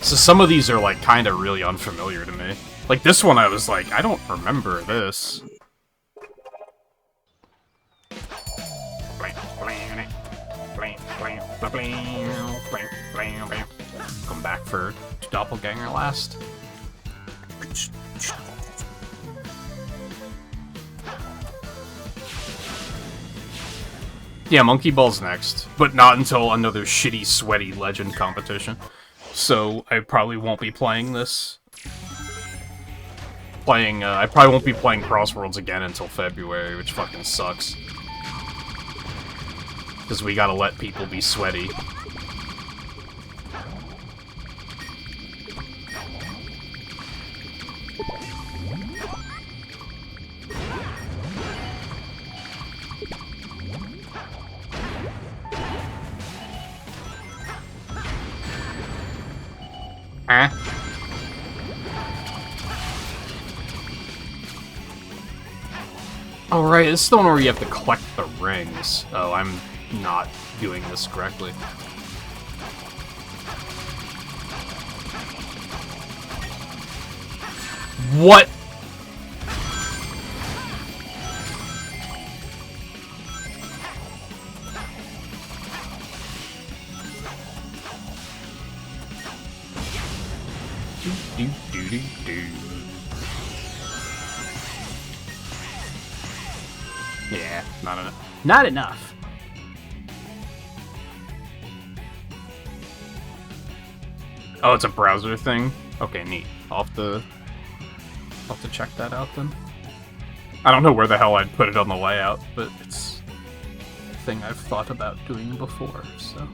So some of these are, like, kind of really unfamiliar to me. Like, this one I was like, I don't remember this. Come back for Doppelganger last. Yeah, Monkey Ball's next, but not until another shitty, sweaty Legend competition. So I probably won't be playing this. I probably won't be playing Crossworlds again until February, which fucking sucks. Because we gotta let people be sweaty. Huh? Oh, right, this is the one where you have to collect the rings. Oh, I'm not doing this correctly. What? Yeah, not enough. Not enough. Oh, it's a browser thing? Okay, neat. I'll have to I'll have to check that out then. I don't know where the hell I'd put it on the layout, but it's a thing I've thought about doing before, so...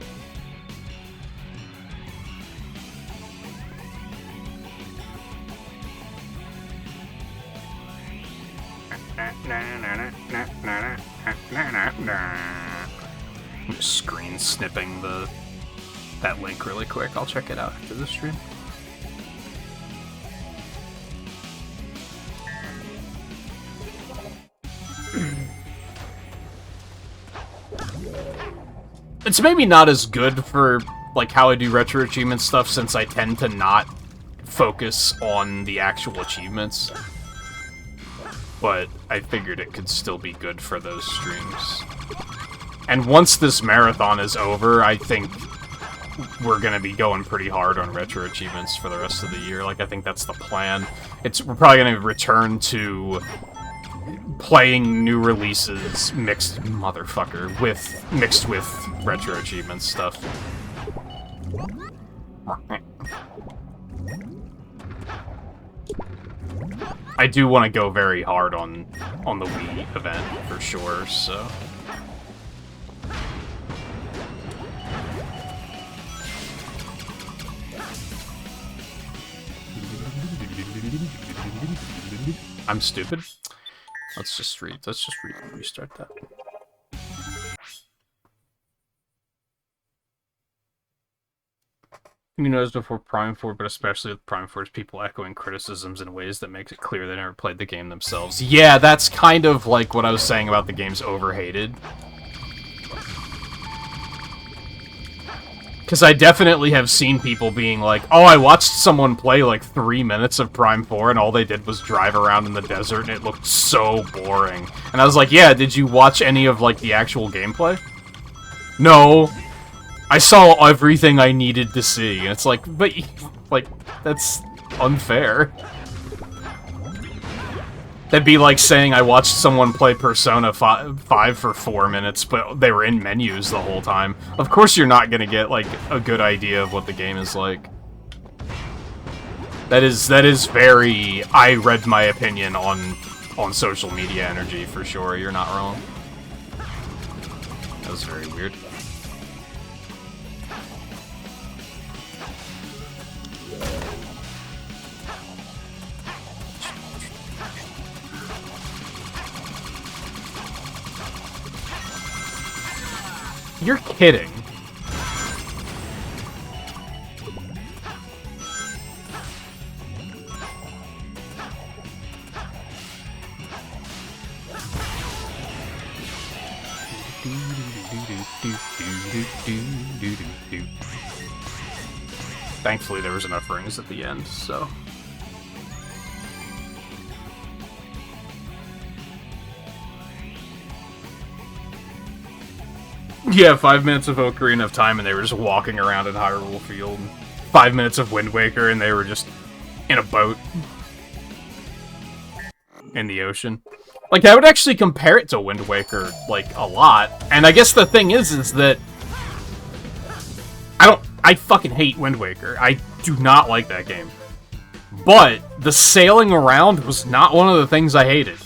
I'm just screen snipping that link really quick. I'll check it out after the stream. It's maybe not as good for like how I do retro achievement stuff, since I tend to not focus on the actual achievements. But I figured it could still be good for those streams. And once this marathon is over, I think we're gonna be going pretty hard on retro achievements for the rest of the year. Like, I think that's the plan. We're probably gonna return to playing new releases mixed with retro achievements stuff. I do want to go very hard on the Wii event for sure, so. I'm stupid. Let's just restart that. You noticed before Prime 4, but especially with Prime 4's people echoing criticisms in ways that makes it clear they never played the game themselves. Yeah, that's kind of like what I was saying about the game's overhated. Because I definitely have seen people being like, oh, I watched someone play like 3 minutes of Prime 4 and all they did was drive around in the desert and it looked so boring. And I was like, yeah, did you watch any of like the actual gameplay? No. I saw everything I needed to see. And it's like, but, like, that's unfair. That'd be like saying I watched someone play Persona 5 for 4 minutes, but they were in menus the whole time. Of course you're not gonna get, like, a good idea of what the game is like. That is very, I read my opinion on social media energy, for sure. You're not wrong. That was very weird. You're kidding. Thankfully, there was enough rings at the end, so... Yeah, 5 minutes of Ocarina of Time and they were just walking around in Hyrule Field. 5 minutes of Wind Waker and they were just in a boat. In the ocean. Like, I would actually compare it to Wind Waker, like, a lot. And I guess the thing is that... I fucking hate Wind Waker. I do not like that game. But the sailing around was not one of the things I hated.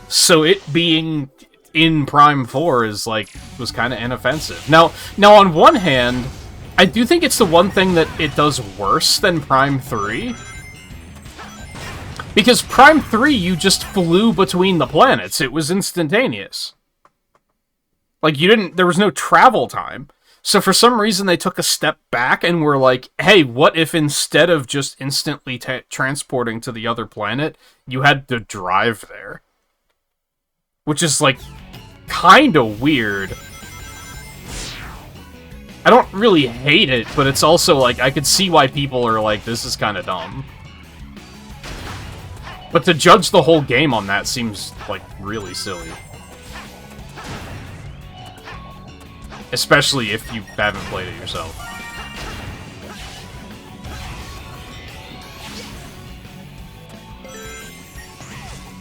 So it being in Prime 4 is, like, was kind of inoffensive. Now, on one hand, I do think it's the one thing that it does worse than Prime 3. Because Prime 3, you just flew between the planets. It was instantaneous. Like, there was no travel time. So for some reason, they took a step back and were like, hey, what if instead of just instantly transporting to the other planet, you had to drive there? Which is, like, kind of weird. I don't really hate it, but it's also, like, I could see why people are like, this is kind of dumb. But to judge the whole game on that seems, like, really silly. Especially if you haven't played it yourself.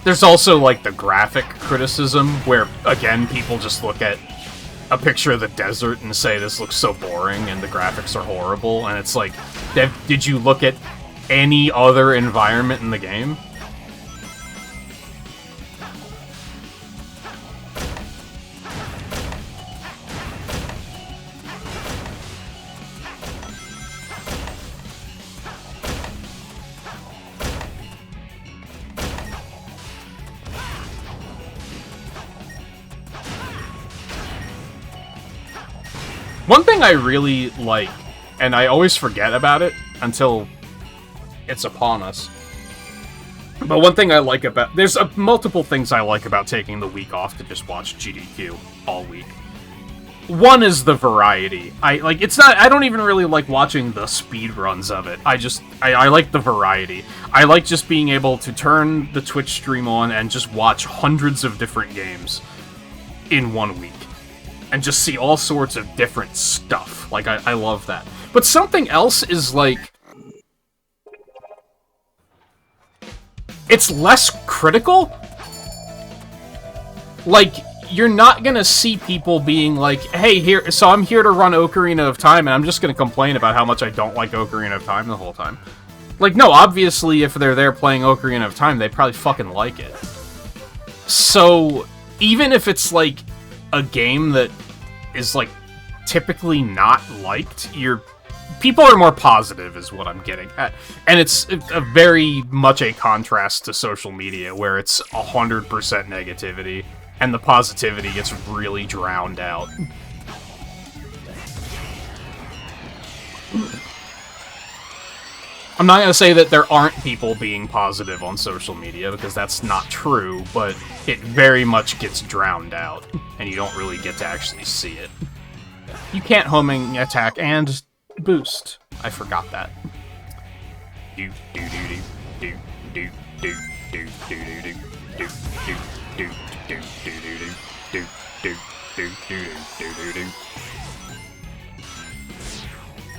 There's also, like, the graphic criticism, where, again, people just look at a picture of the desert and say, this looks so boring, and the graphics are horrible, and it's like, did you look at any other environment in the game. One thing I really like, and I always forget about it until it's upon us, but one thing I like about... There's multiple things I like about taking the week off to just watch GDQ all week. One is the variety. I don't even really like watching the speed runs of it. I like the variety. I like just being able to turn the Twitch stream on and just watch hundreds of different games in 1 week. And just see all sorts of different stuff. Like, I love that. But something else is, like... It's less critical? Like, you're not gonna see people being like, hey, so I'm here to run Ocarina of Time, and I'm just gonna complain about how much I don't like Ocarina of Time the whole time. Like, no, obviously, if they're there playing Ocarina of Time, they probably fucking like it. So, even if it's, like, a game that is, like, typically not liked, people are more positive is what I'm getting at. And it's a very much a contrast to social media, where it's 100% negativity, and the positivity gets really drowned out. I'm not going to say that there aren't people being positive on social media, because that's not true, but it very much gets drowned out, and you don't really get to actually see it. You can't homing attack and boost. I forgot that. Do do do do do do do do do do do do do do do do do do do do.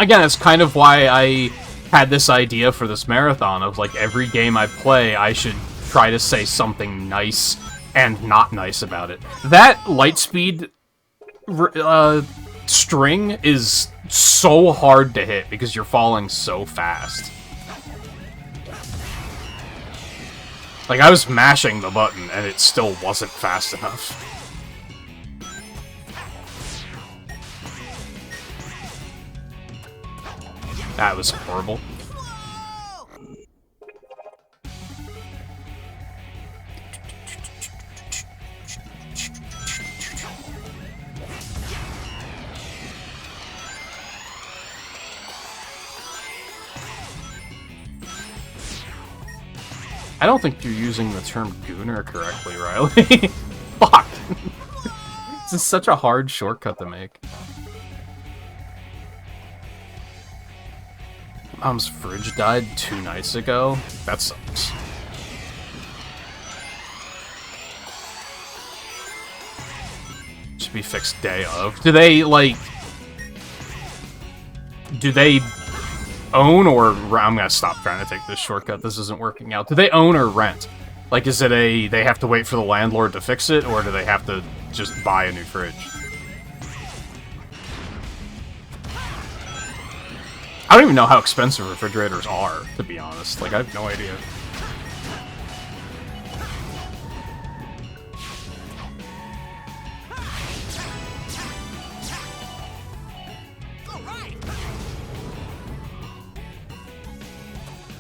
Again, that's kind of why I had this idea for this marathon of, like, every game I play, I should try to say something nice and not nice about it. That Lightspeed string is so hard to hit because you're falling so fast. Like, I was mashing the button and it still wasn't fast enough. That was horrible. I don't think you're using the term gooner correctly, Riley. Fuck! This is such a hard shortcut to make. Mom's fridge died 2 nights ago? That sucks. Should be fixed day of. Do they, like... Do they own or... I'm gonna stop trying to take this shortcut. This isn't working out. Do they own or rent? Like, is it a... They have to wait for the landlord to fix it, or do they have to just buy a new fridge? I don't even know how expensive refrigerators are, to be honest. Like, I have no idea.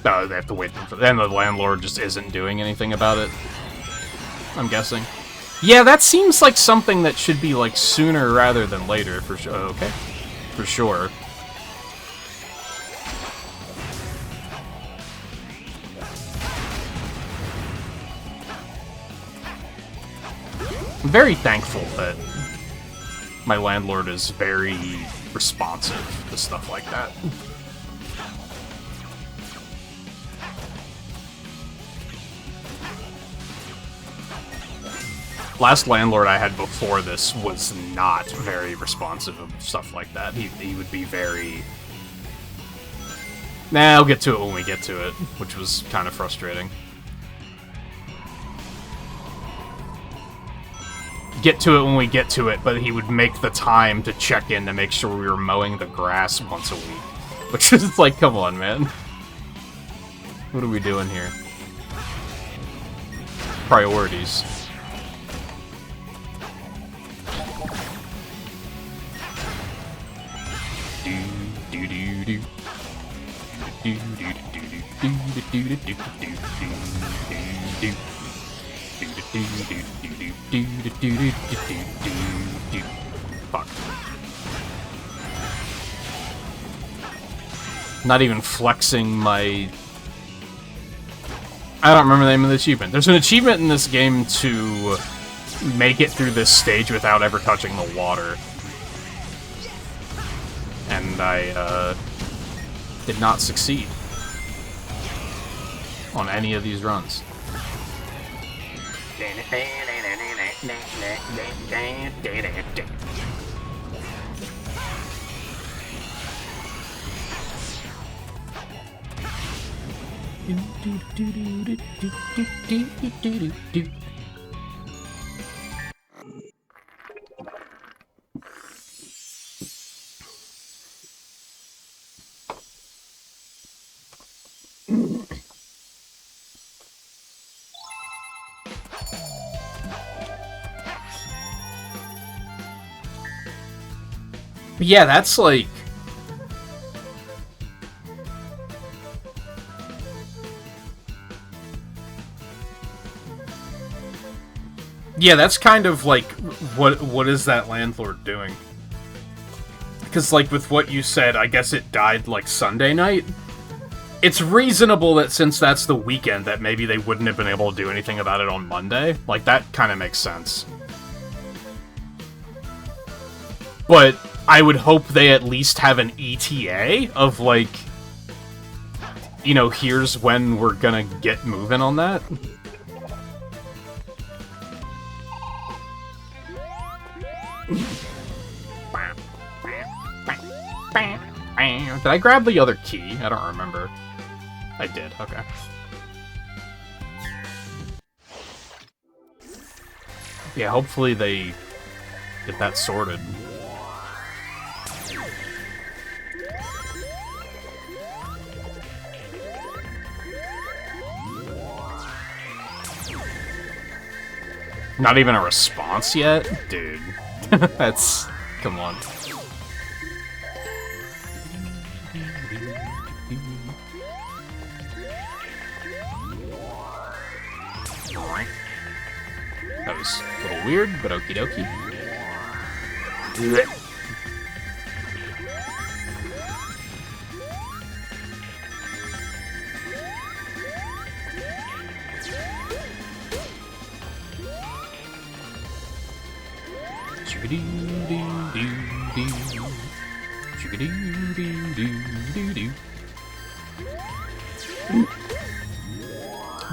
No, they have to wait for them. And the landlord just isn't doing anything about it, I'm guessing. Yeah, that seems like something that should be, like, sooner rather than later, for sure. Okay. For sure. I'm very thankful that my landlord is very responsive to stuff like that. Last landlord I had before this was not very responsive of stuff like that. He would be very... Nah, I'll get to it when we get to it, which was kind of frustrating. Get to it when we get to it, but he would make the time to check in to make sure we were mowing the grass once a week. Which is like, come on, man. What are we doing here? Priorities. Fuck. Not even flexing my... I don't remember the name of the achievement. There's an achievement in this game to make it through this stage without ever touching the water. And I, did not succeed on any of these runs. But yeah, that's like... Yeah, that's kind of like, what is that landlord doing? Because, like, with what you said, I guess it died, like, Sunday night? It's reasonable that since that's the weekend, that maybe they wouldn't have been able to do anything about it on Monday. Like, that kind of makes sense. But I would hope they at least have an ETA of, like, you know, here's when we're gonna get moving on that. Did I grab the other key? I don't remember. I did, okay. Yeah, hopefully they get that sorted. Not even a response yet? Dude. That's... come on. That was a little weird, but okie dokie.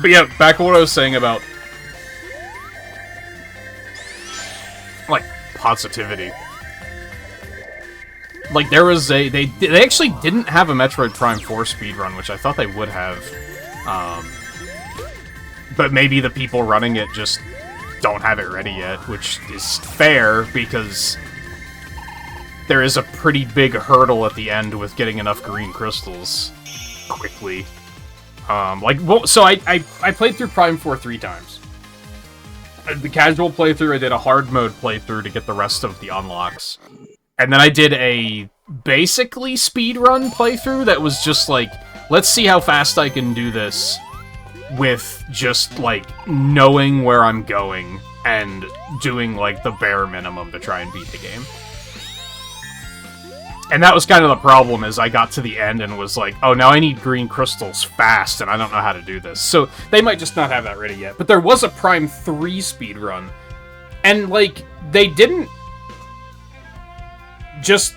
But yeah, back to what I was saying about, like, positivity. Like, there was a... They actually didn't have a Metroid Prime 4 speedrun, which I thought they would have. But maybe the people running it just don't have it ready yet, which is fair, because there is a pretty big hurdle at the end with getting enough green crystals quickly. So I played through Prime 4 3 times. The casual playthrough, I did a hard mode playthrough to get the rest of the unlocks. And then I did a basically speedrun playthrough that was just like, let's see how fast I can do this with just, like, knowing where I'm going and doing, like, the bare minimum to try and beat the game. And that was kind of the problem, is I got to the end and was like, oh, now I need green crystals fast, and I don't know how to do this. So they might just not have that ready yet. But there was a Prime 3 speedrun, and, like, they didn't just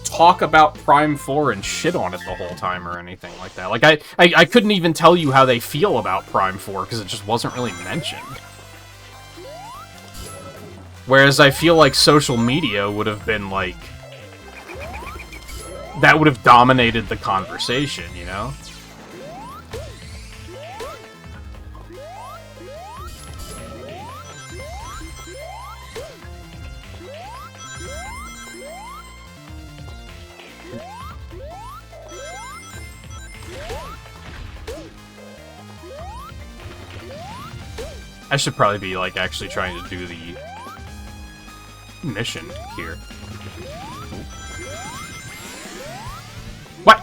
talk about Prime 4 and shit on it the whole time or anything like that. Like, I couldn't even tell you how they feel about Prime 4, because it just wasn't really mentioned. Whereas I feel like social media would have been, like... that would have dominated the conversation, you know? I should probably be, like, actually trying to do the mission here. What?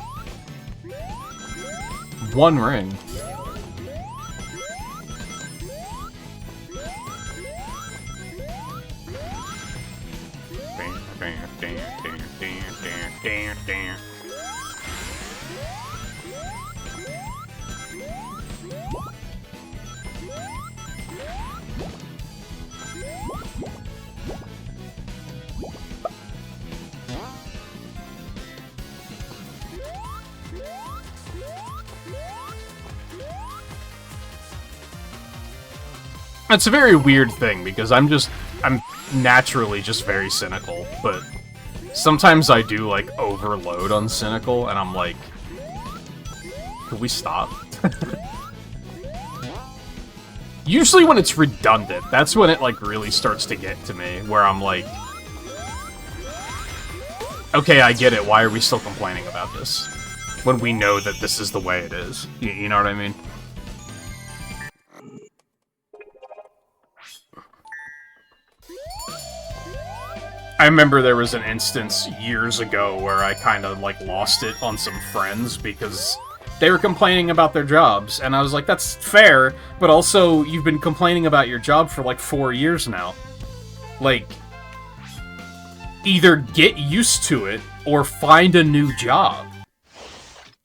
One ring. It's a very weird thing, because I'm naturally just very cynical, but sometimes I do, like, overload on cynical, and I'm like, could we stop? Usually when it's redundant, that's when it, like, really starts to get to me, where I'm like, okay, I get it, why are we still complaining about this? When we know that this is the way it is. You know what I mean? I remember there was an instance years ago where I kind of, like, lost it on some friends because they were complaining about their jobs, and I was like, that's fair, but also, you've been complaining about your job for, like, 4 years now. Like, either get used to it, or find a new job.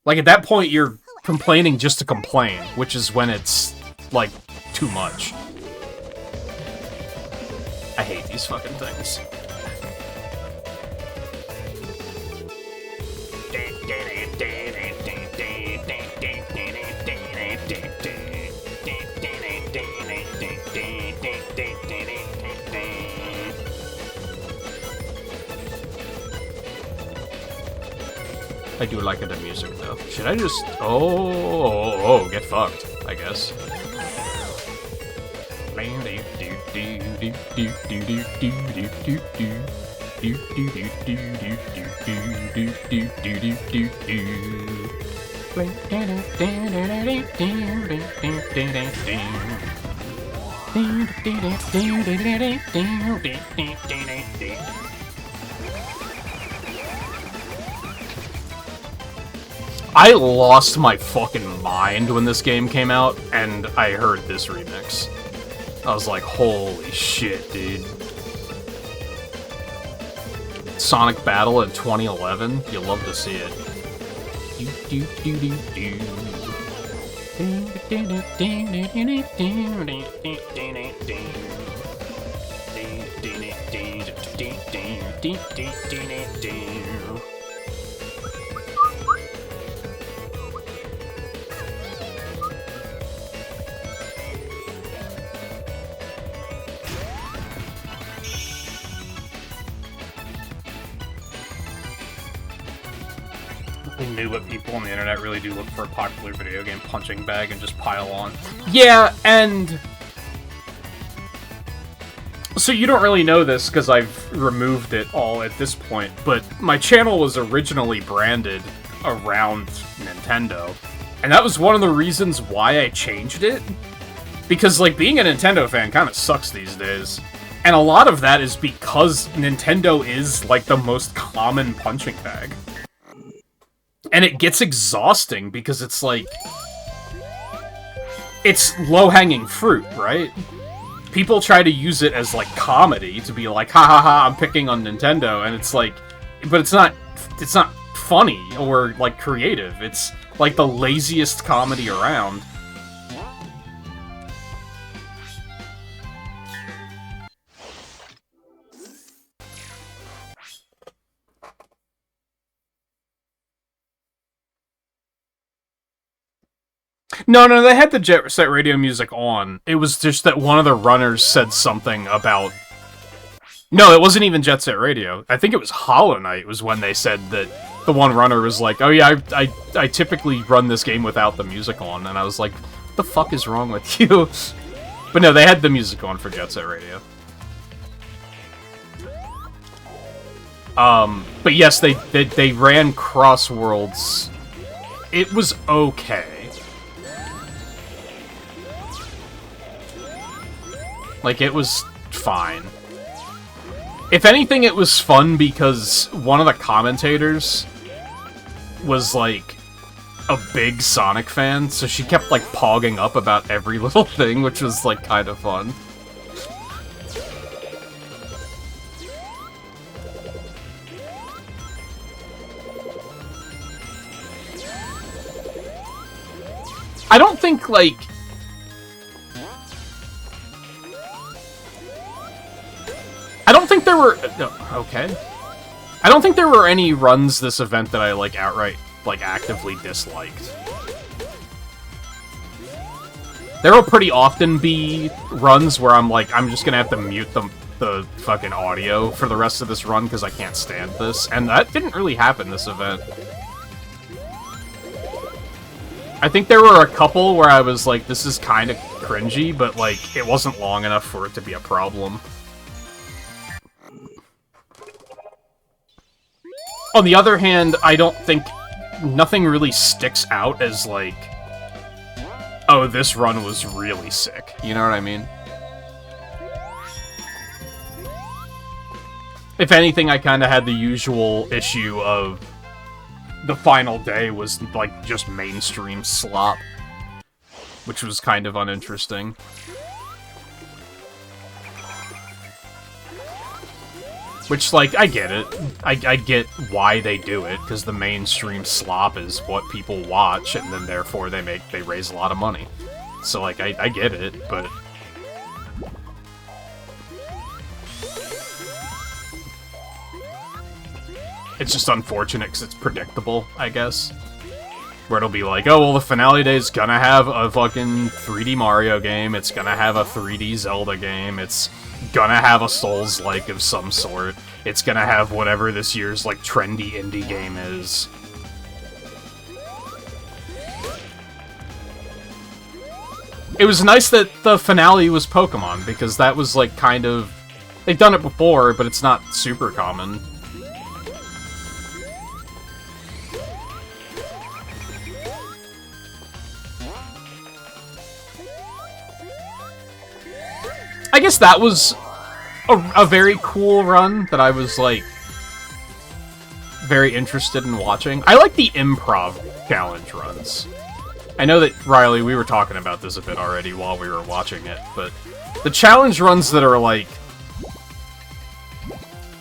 Like, at that point, you're complaining just to complain, which is when it's, like, too much. I hate these fucking things. I do like the music, though. Should I just... Oh, get fucked, I guess. I lost my fucking mind when this game came out, and I heard this remix. I was like, holy shit, dude. Sonic Battle in 2011? You love to see it. I knew what people on the internet really do look for a popular video game punching bag and just pile on. Yeah, and... So you don't really know this because I've removed it all at this point, but my channel was originally branded around Nintendo. And that was one of the reasons why I changed it. Because, like, being a Nintendo fan kind of sucks these days. And a lot of that is because Nintendo is, like, the most common punching bag. And it gets exhausting because it's like... It's low-hanging fruit, right? People try to use it as, like, comedy, to be like, ha ha ha, I'm picking on Nintendo, and it's like... But it's not funny or, like, creative. It's, like, the laziest comedy around. No, they had the Jet Set Radio music on. It was just that one of the runners said something about... No, it wasn't even Jet Set Radio. I think it was Hollow Knight was when they said that the one runner was like, oh yeah, I typically run this game without the music on. And I was like, what the fuck is wrong with you? But no, they had the music on for Jet Set Radio. But yes, they ran Cross Worlds. It was okay. Like, it was fine. If anything, it was fun because one of the commentators was, like, a big Sonic fan, so she kept, like, pogging up about every little thing, which was, like, kind of fun. I don't think, like... I don't think there were... Okay. I don't think there were any runs this event that I, like, outright, like, actively disliked. There will pretty often be runs where I'm like, I'm just gonna have to mute the fucking audio for the rest of this run because I can't stand this, and that didn't really happen this event. I think there were a couple where I was like, this is kind of cringy, but, like, it wasn't long enough for it to be a problem. On the other hand, I don't think... nothing really sticks out as, like... oh, this run was really sick. You know what I mean? If anything, I kind of had the usual issue of... the final day was, like, just mainstream slop. Which was kind of uninteresting. Which, like, I get it. I get why they do it, because the mainstream slop is what people watch, and then therefore they raise a lot of money. So, like, I get it, but... it's just unfortunate because it's predictable, I guess. Where it'll be like, oh, well, the finale day is gonna have a fucking 3D Mario game, it's gonna have a 3D Zelda game, it's gonna have a Souls-like of some sort, it's gonna have whatever this year's, like, trendy indie game is. It was nice that the finale was Pokemon, because that was, like, kind of... they've done it before, but it's not super common. I guess that was a very cool run that I was, like, very interested in watching. I like the improv challenge runs. I know that, Riley, we were talking about this a bit already while we were watching it, but the challenge runs that are, like,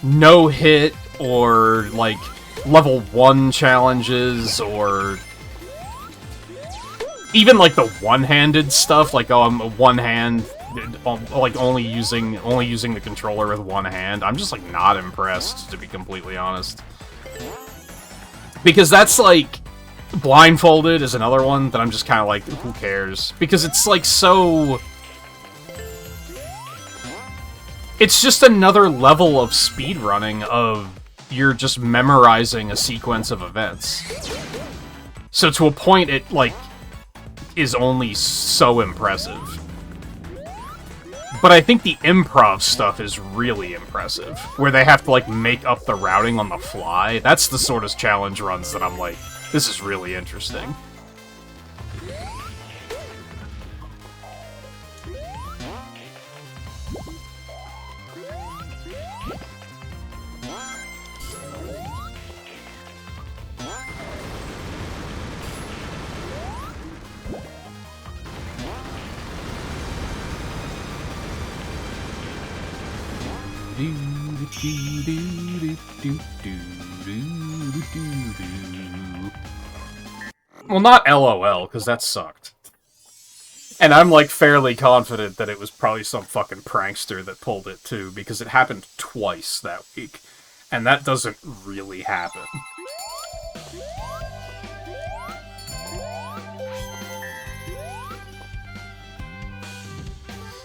no-hit, or, like, level 1 challenges, or even, like, the one-handed stuff, like, oh, I'm a one-hand... like, only using the controller with one hand. I'm just, like, not impressed, to be completely honest. Because that's, like... Blindfolded is another one that I'm just kind of like, who cares? Because it's, like, so... it's just another level of speedrunning of you're just memorizing a sequence of events. So to a point, it, like, is only so impressive. But I think the improv stuff is really impressive, where they have to, like, make up the routing on the fly. That's the sort of challenge runs that I'm like, this is really interesting. Well, not LOL, because that sucked. And I'm, like, fairly confident that it was probably some fucking prankster that pulled it, too, because it happened twice that week. And that doesn't really happen.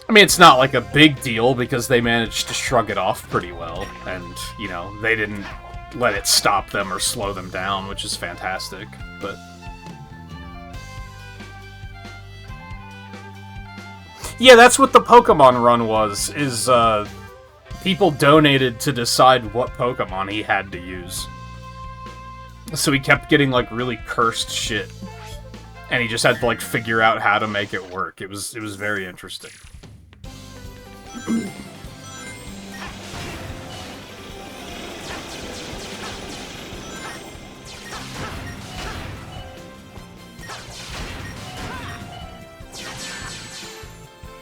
I mean, it's not, like, a big deal, because they managed to shrug it off pretty well. And, you know, they didn't let it stop them or slow them down, which is fantastic. But... yeah, that's what the Pokemon run was, is, people donated to decide what Pokemon he had to use. So he kept getting, like, really cursed shit. And he just had to, like, figure out how to make it work. It was very interesting.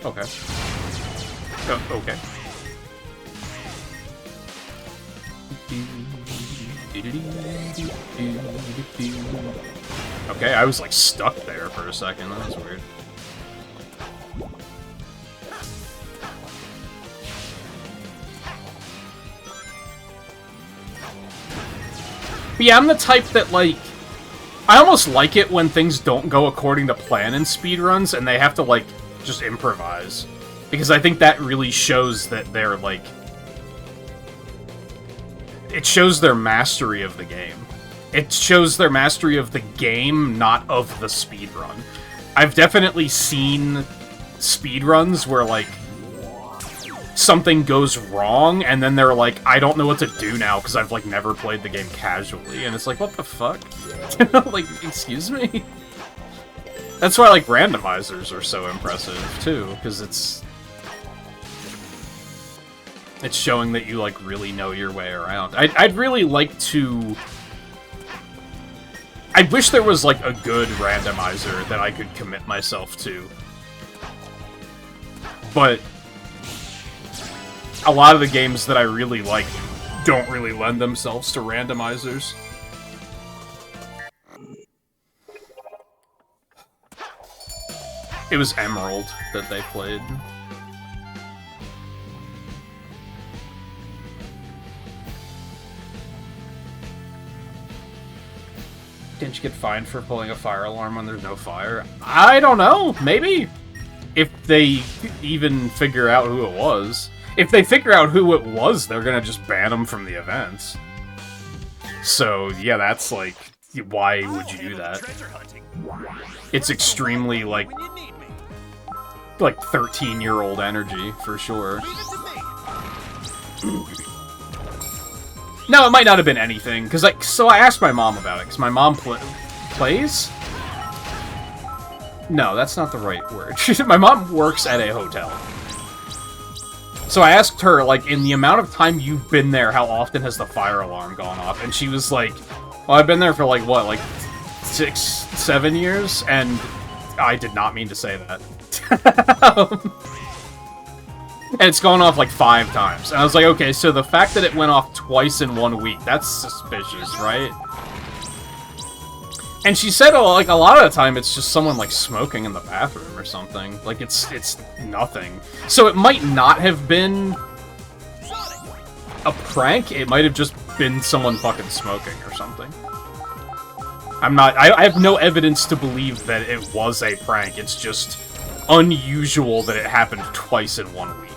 Okay. Oh, okay. Okay, I was like stuck there for a second. That was weird. But yeah, I'm the type that, like, I almost like it when things don't go according to plan in speedruns and they have to, like, just improvise. Because I think that really shows that they're, like... It shows their mastery of the game. It shows their mastery of the game, not of the speedrun. I've definitely seen speedruns where, like, something goes wrong, and then they're like, I don't know what to do now, because I've, like, never played the game casually. And it's like, what the fuck? Like, excuse me? That's why, like, randomizers are so impressive, too, because it's showing that you, like, really know your way around. I'd really like to... I wish there was, like, a good randomizer that I could commit myself to. But a lot of the games that I really like don't really lend themselves to randomizers. It was Emerald that they played. Didn't you get fined for pulling a fire alarm when there's no fire? I don't know, maybe. If they even figure out who it was. If they figure out who it was, they're gonna just ban them from the events. So, yeah, that's like, why would you do that? It's extremely, like 13-year-old energy, for sure. No, it might not have been anything, because, like, so I asked my mom about it, because my mom plays? No, that's not the right word. My mom works at a hotel. So I asked her, like, in the amount of time you've been there, how often has the fire alarm gone off? And she was like, well, I've been there for, like, what, like 6, 7 years? And I did not mean to say that. And it's gone off, like, 5 times. And I was like, okay, so the fact that it went off twice in 1 week, that's suspicious, right? And she said, oh, like, a lot of the time it's just someone, like, smoking in the bathroom or something. Like, it's nothing. So it might not have been a prank. It might have just been someone fucking smoking or something. I have no evidence to believe that it was a prank. It's just unusual that it happened twice in 1 week.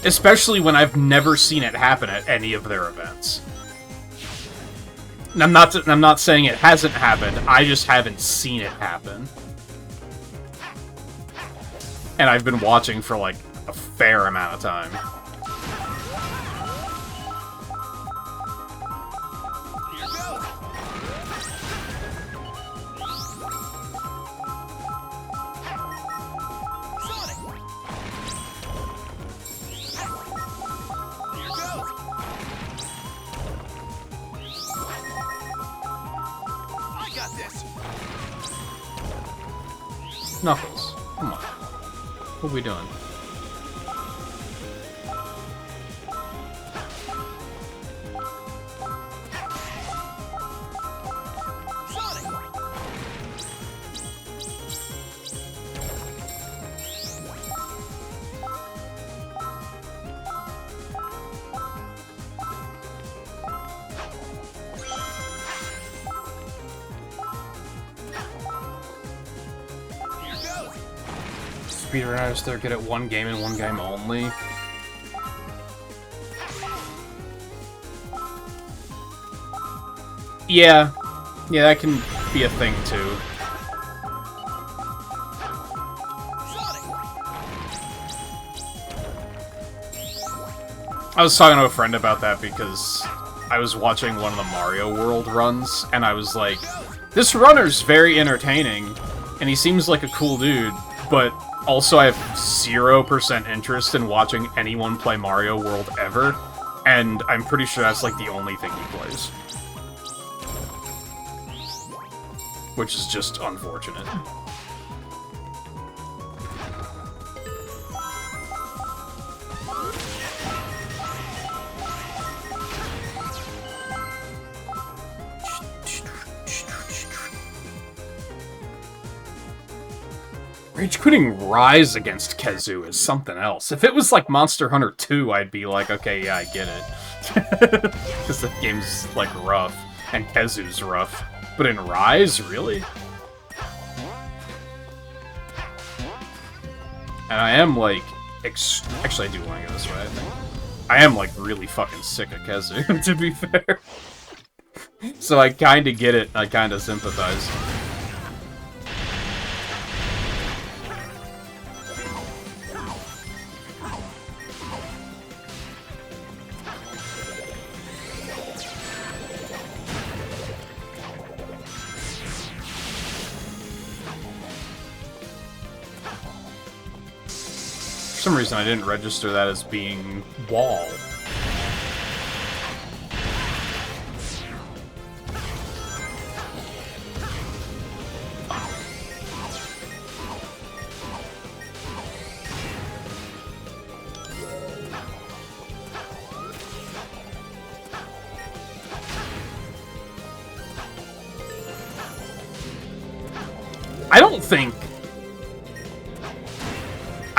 Especially when I've never seen it happen at any of their events. And I'm not saying it hasn't happened, I just haven't seen it happen. And I've been watching for, like, a fair amount of time. Knuckles, come on. What are we doing? Speedrunners, they're good at one game and one game only. Yeah. Yeah, that can be a thing, too. I was talking to a friend about that because I was watching one of the Mario World runs, and I was like, this runner's very entertaining, and he seems like a cool dude, but also I have 0% interest in watching anyone play Mario World ever, and I'm pretty sure that's like the only thing he plays. Which is just unfortunate. Rage quitting Rise against Khezu is something else. If it was like Monster Hunter 2, I'd be like, okay, yeah, I get it. Because the game's like rough, and Khezu's rough. But in Rise, really? And I am like, actually I do want to go this way, I think. I am like really fucking sick of Khezu, to be fair. So I kinda get it, I kinda sympathize. For some reason I didn't register that as being wall.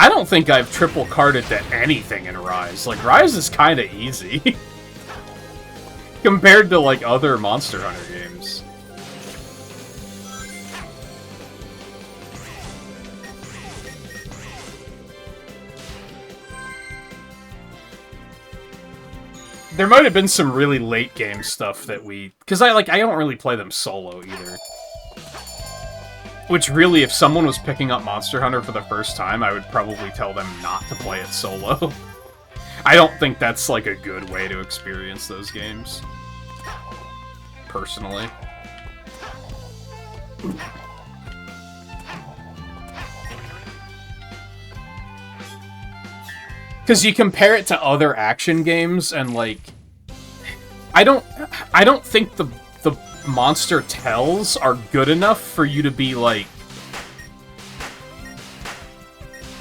I don't think I've triple carded to anything in Rise. Like, Rise is kinda easy. Compared to, like, other Monster Hunter games. There might have been some really late game stuff that we... Because I don't really play them solo, either. Which, really, if someone was picking up Monster Hunter for the first time, I would probably tell them not to play it solo. I don't think that's, like, a good way to experience those games. Personally. Because you compare it to other action games, and, like... I don't think the monster tells are good enough for you to be like...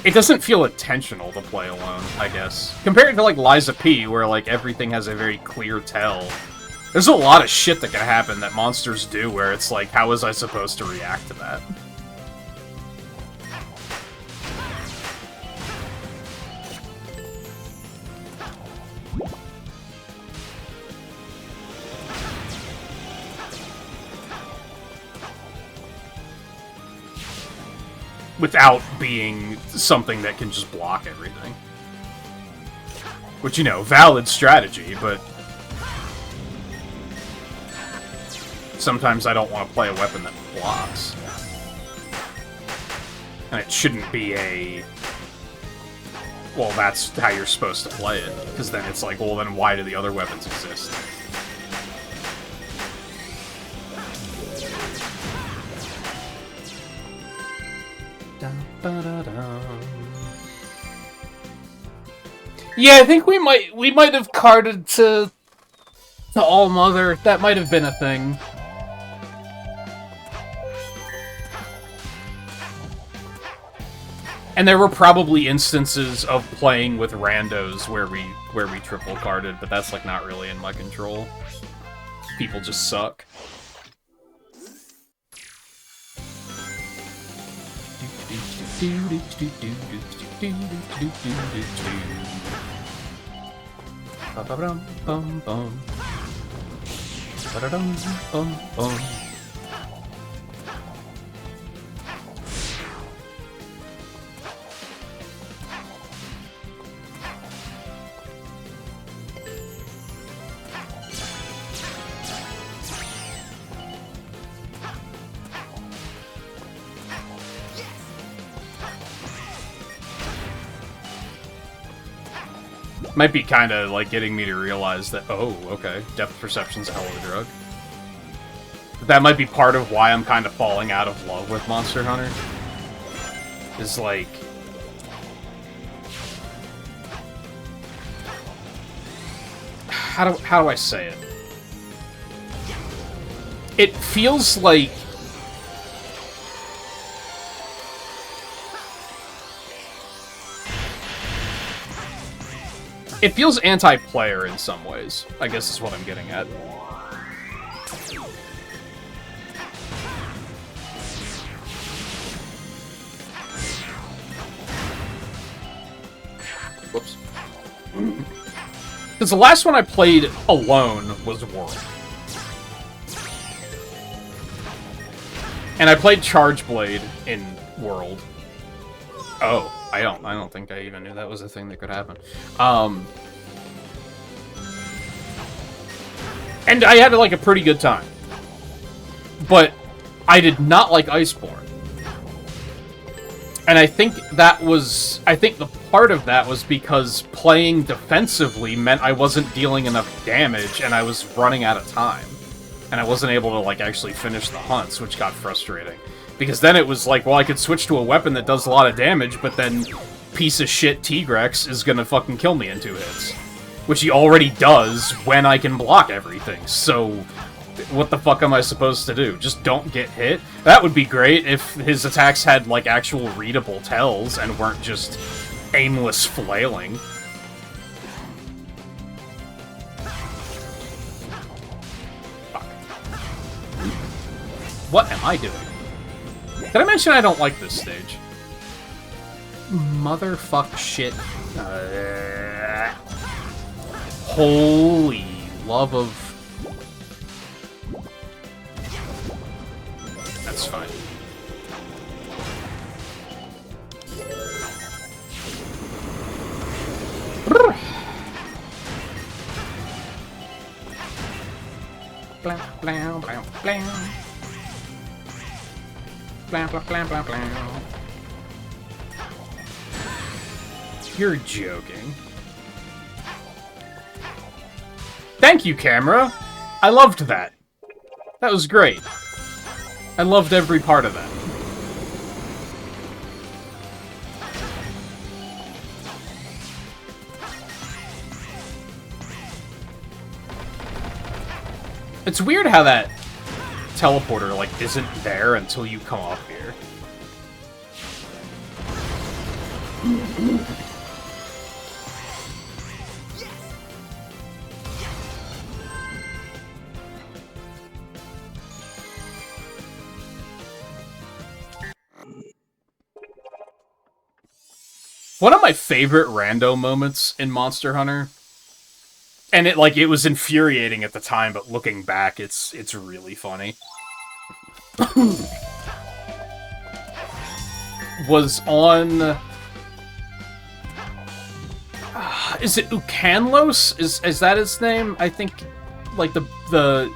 It doesn't feel intentional to play alone, I guess. Compared to like Liza P, where like everything has a very clear tell. There's a lot of shit that can happen that monsters do where it's like, how was I supposed to react to that? Without being something that can just block everything. Which, you know, valid strategy, but... sometimes I don't want to play a weapon that blocks. And it shouldn't be a... well, that's how you're supposed to play it. Because then it's like, well, then why do the other weapons exist? Yeah, I think we might have carded to All Mother. That might have been a thing. And there were probably instances of playing with randos where we triple carded, but that's like not really in my control. People just suck. Might be kind of like getting me to realize that, oh, okay, depth perception's a hell of a drug. That might be part of why I'm kind of falling out of love with Monster Hunter. Is like... How do I say it? It feels like... It feels anti-player in some ways, I guess is what I'm getting at. Whoops. Because the last one I played alone was World. And I played Charge Blade in World. Oh, I don't think I even knew that was a thing that could happen. And I had like a pretty good time. But I did not like Iceborne. And I think the part of that was because playing defensively meant I wasn't dealing enough damage and I was running out of time. And I wasn't able to, like, actually finish the hunts, which got frustrating. Because then it was like, well, I could switch to a weapon that does a lot of damage, but then piece of shit Tigrex is gonna fucking kill me in 2 hits. Which he already does when I can block everything, so... What the fuck am I supposed to do? Just don't get hit? That would be great if his attacks had, like, actual readable tells and weren't just aimless flailing. Fuck. What am I doing? Did I mention I don't like this stage? Motherfuck shit. Holy love of... That's fine. Blam, blam, blam, blam. Blam, blam, blam, blam, blam. You're joking. Thank you, camera! I loved that. That was great. I loved every part of that. It's weird how that teleporter, like, isn't there until you come up here. One of my favorite rando moments in Monster Hunter, and it was infuriating at the time, but looking back, it's really funny. Was on... is it Ukanlos? Is that his name? I think, like, the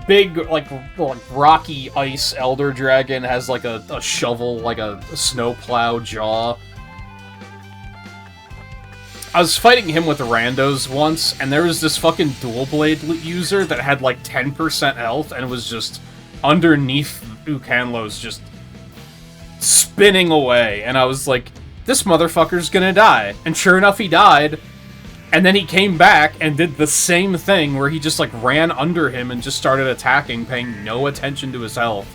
big, like rocky ice elder dragon has, like, a shovel, like a snowplow jaw. I was fighting him with randos once, and there was this fucking dual blade user that had like 10% health and was just underneath Ukanlos, just spinning away. And I was like, this motherfucker's gonna die. And sure enough, he died. And then he came back and did the same thing where he just like ran under him and just started attacking, paying no attention to his health.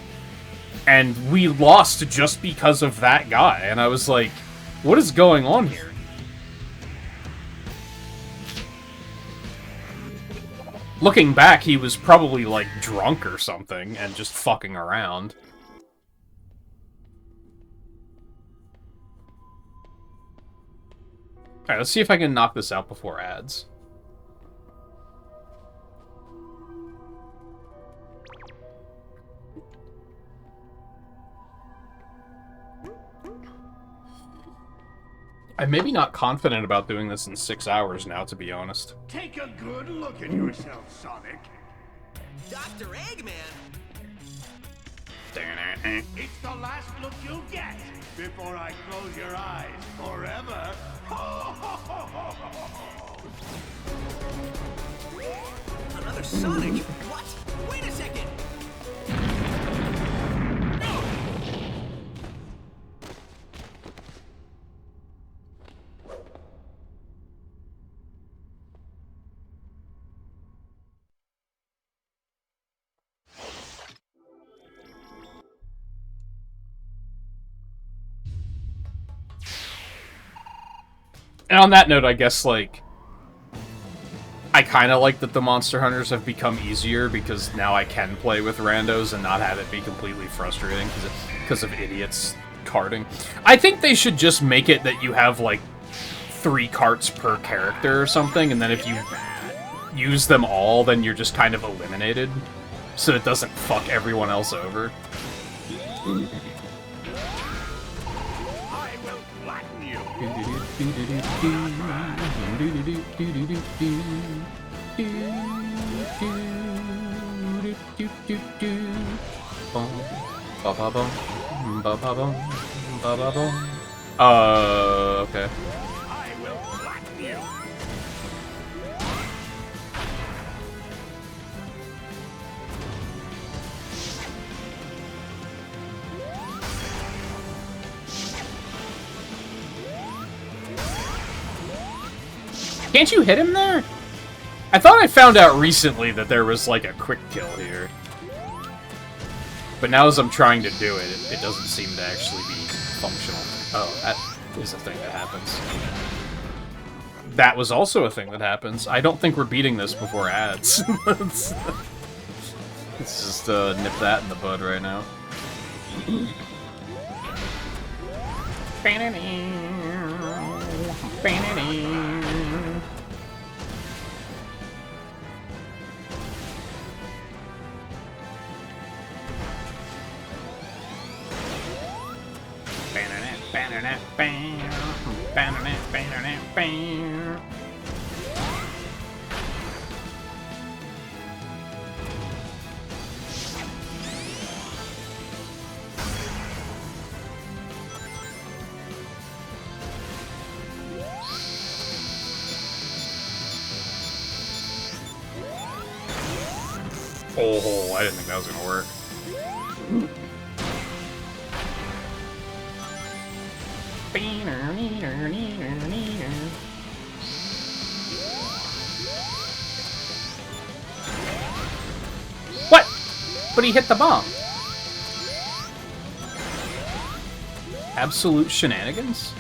And we lost just because of that guy. And I was like, what is going on here? Looking back, he was probably, like, drunk or something, and just fucking around. Alright, let's see if I can knock this out before ads. I'm maybe not confident about doing this in 6 hours now, to be honest. Take a good look at yourself, Sonic. Dr. Eggman? It's the last look you'll get before I close your eyes forever. Another Sonic? What? Wait a second! And on that note, I guess, like, I kind of like that the Monster Hunters have become easier because now I can play with randos and not have it be completely frustrating because of idiots carting. I think they should just make it that you have, like, 3 carts per character or something, and then if you use them all, then you're just kind of eliminated, so it doesn't fuck everyone else over. I will flatten you. Okay. I will flatten you. Can't you hit him there? I thought I found out recently that there was, like, a quick kill here. But now as I'm trying to do it, it doesn't seem to actually be functional. Oh, that is a thing that happens. That was also a thing that happens. I don't think we're beating this before ads. Let's just nip that in the bud right now. Oh, I didn't think that was gonna work. What? But he hit the bomb. Absolute shenanigans?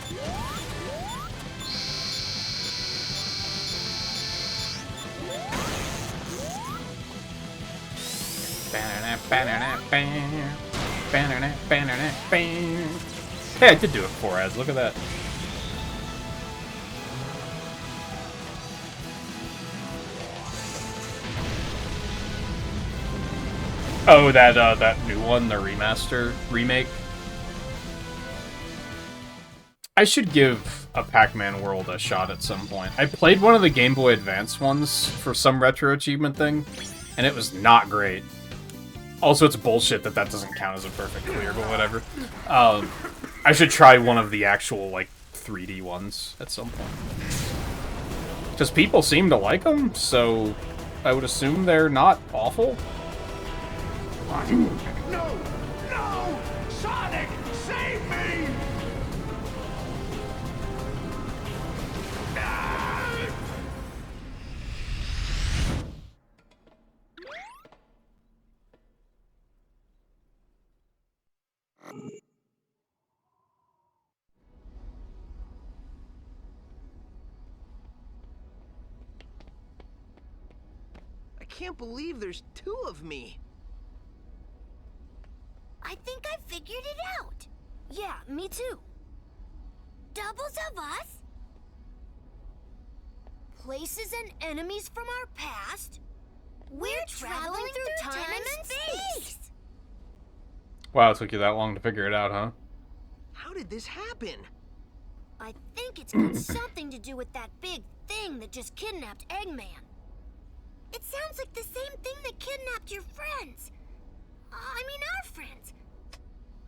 Hey, I did do it before ads. Look at that. Oh, that new one, the remake. I should give a Pac-Man World a shot at some point. I played one of the Game Boy Advance ones for some retro achievement thing, and it was not great. Also, it's bullshit that doesn't count as a perfect clear, but whatever. I should try one of the actual, like, 3D ones at some point. Because people seem to like them, so I would assume they're not awful. No! No! Sonic, save me! Ah! I can't believe there's 2 of me. I think I figured it out. Yeah, me too. Doubles of us? Places and enemies from our past? We're traveling through time and space! Wow, it took you that long to figure it out, huh? How did this happen? I think it's got something to do with that big thing that just kidnapped Eggman. It sounds like the same thing that kidnapped your friends. I mean our friends.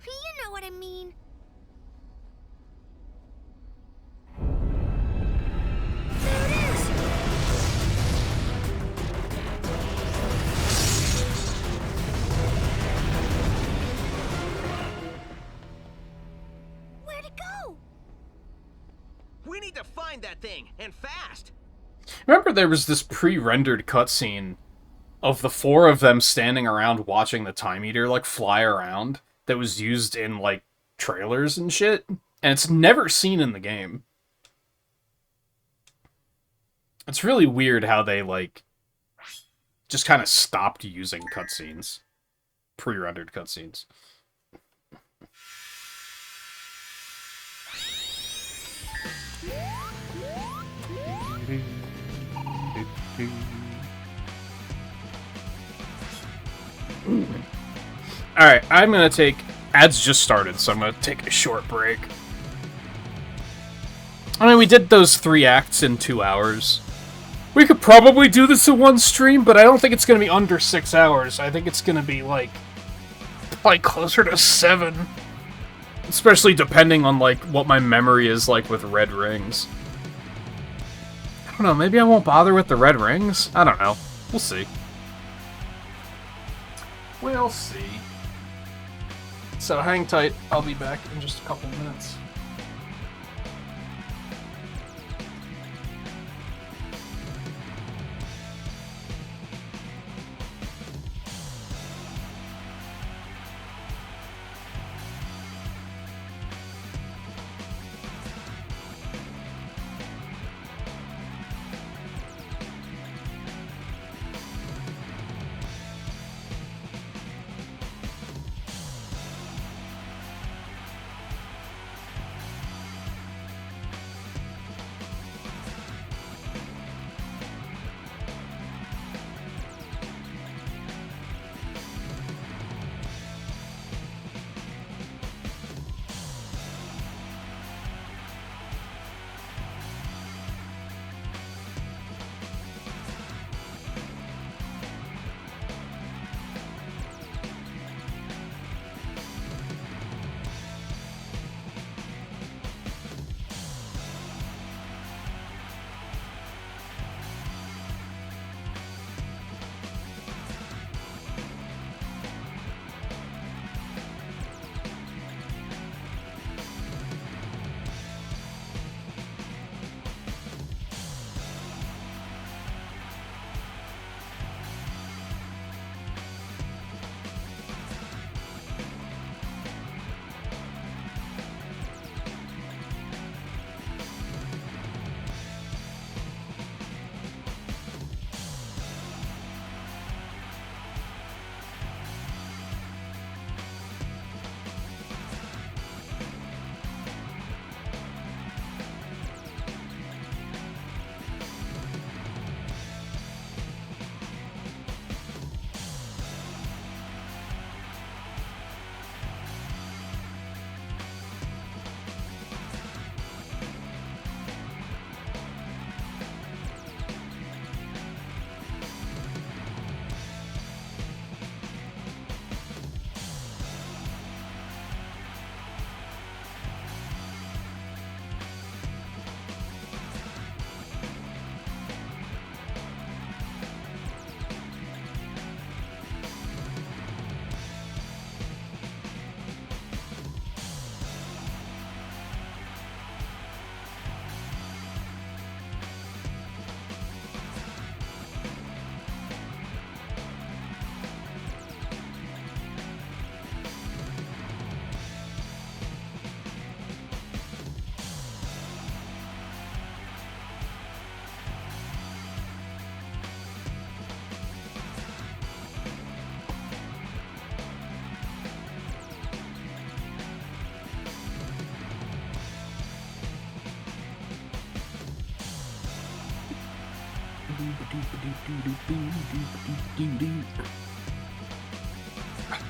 You know what I mean. There it is! Where'd it go? We need to find that thing, and fast! Remember there was this pre-rendered cutscene of the four of them standing around watching the Time Eater, like, fly around that was used in, like, trailers and shit? And it's never seen in the game. It's really weird how they, like, just kind of stopped using cutscenes. Pre-rendered cutscenes. Alright, I'm gonna take... Ads just started, so I'm gonna take a short break. I mean, we did those 3 acts in 2 hours. We could probably do this in one stream, but I don't think it's gonna be under 6 hours. I think it's gonna be, like closer to 7. Especially depending on, like, what my memory is like with red rings. I don't know, maybe I won't bother with the red rings? I don't know. We'll see. We'll see. So hang tight, I'll be back in just a couple minutes.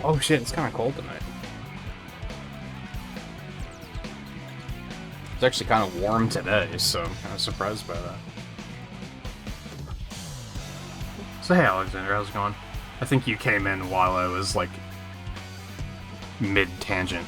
Oh shit, it's kind of cold tonight. It's actually kind of warm today, so I'm kind of surprised by that. So hey Alexander, how's it going? I think you came in while I was, like, mid-tangent.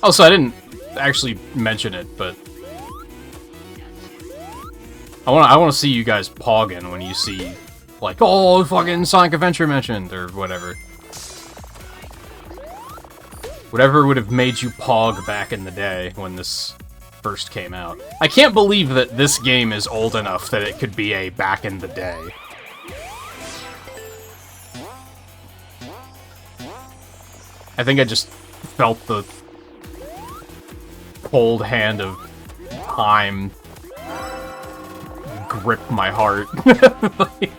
Also, I didn't actually mention it, but I want to see you guys pogging when you see, like, oh, fucking Sonic Adventure mentioned, or whatever. Whatever would have made you pog back in the day when this first came out. I can't believe that this game is old enough that it could be a back in the day. I think I just felt the cold hand of time grip my heart. Like,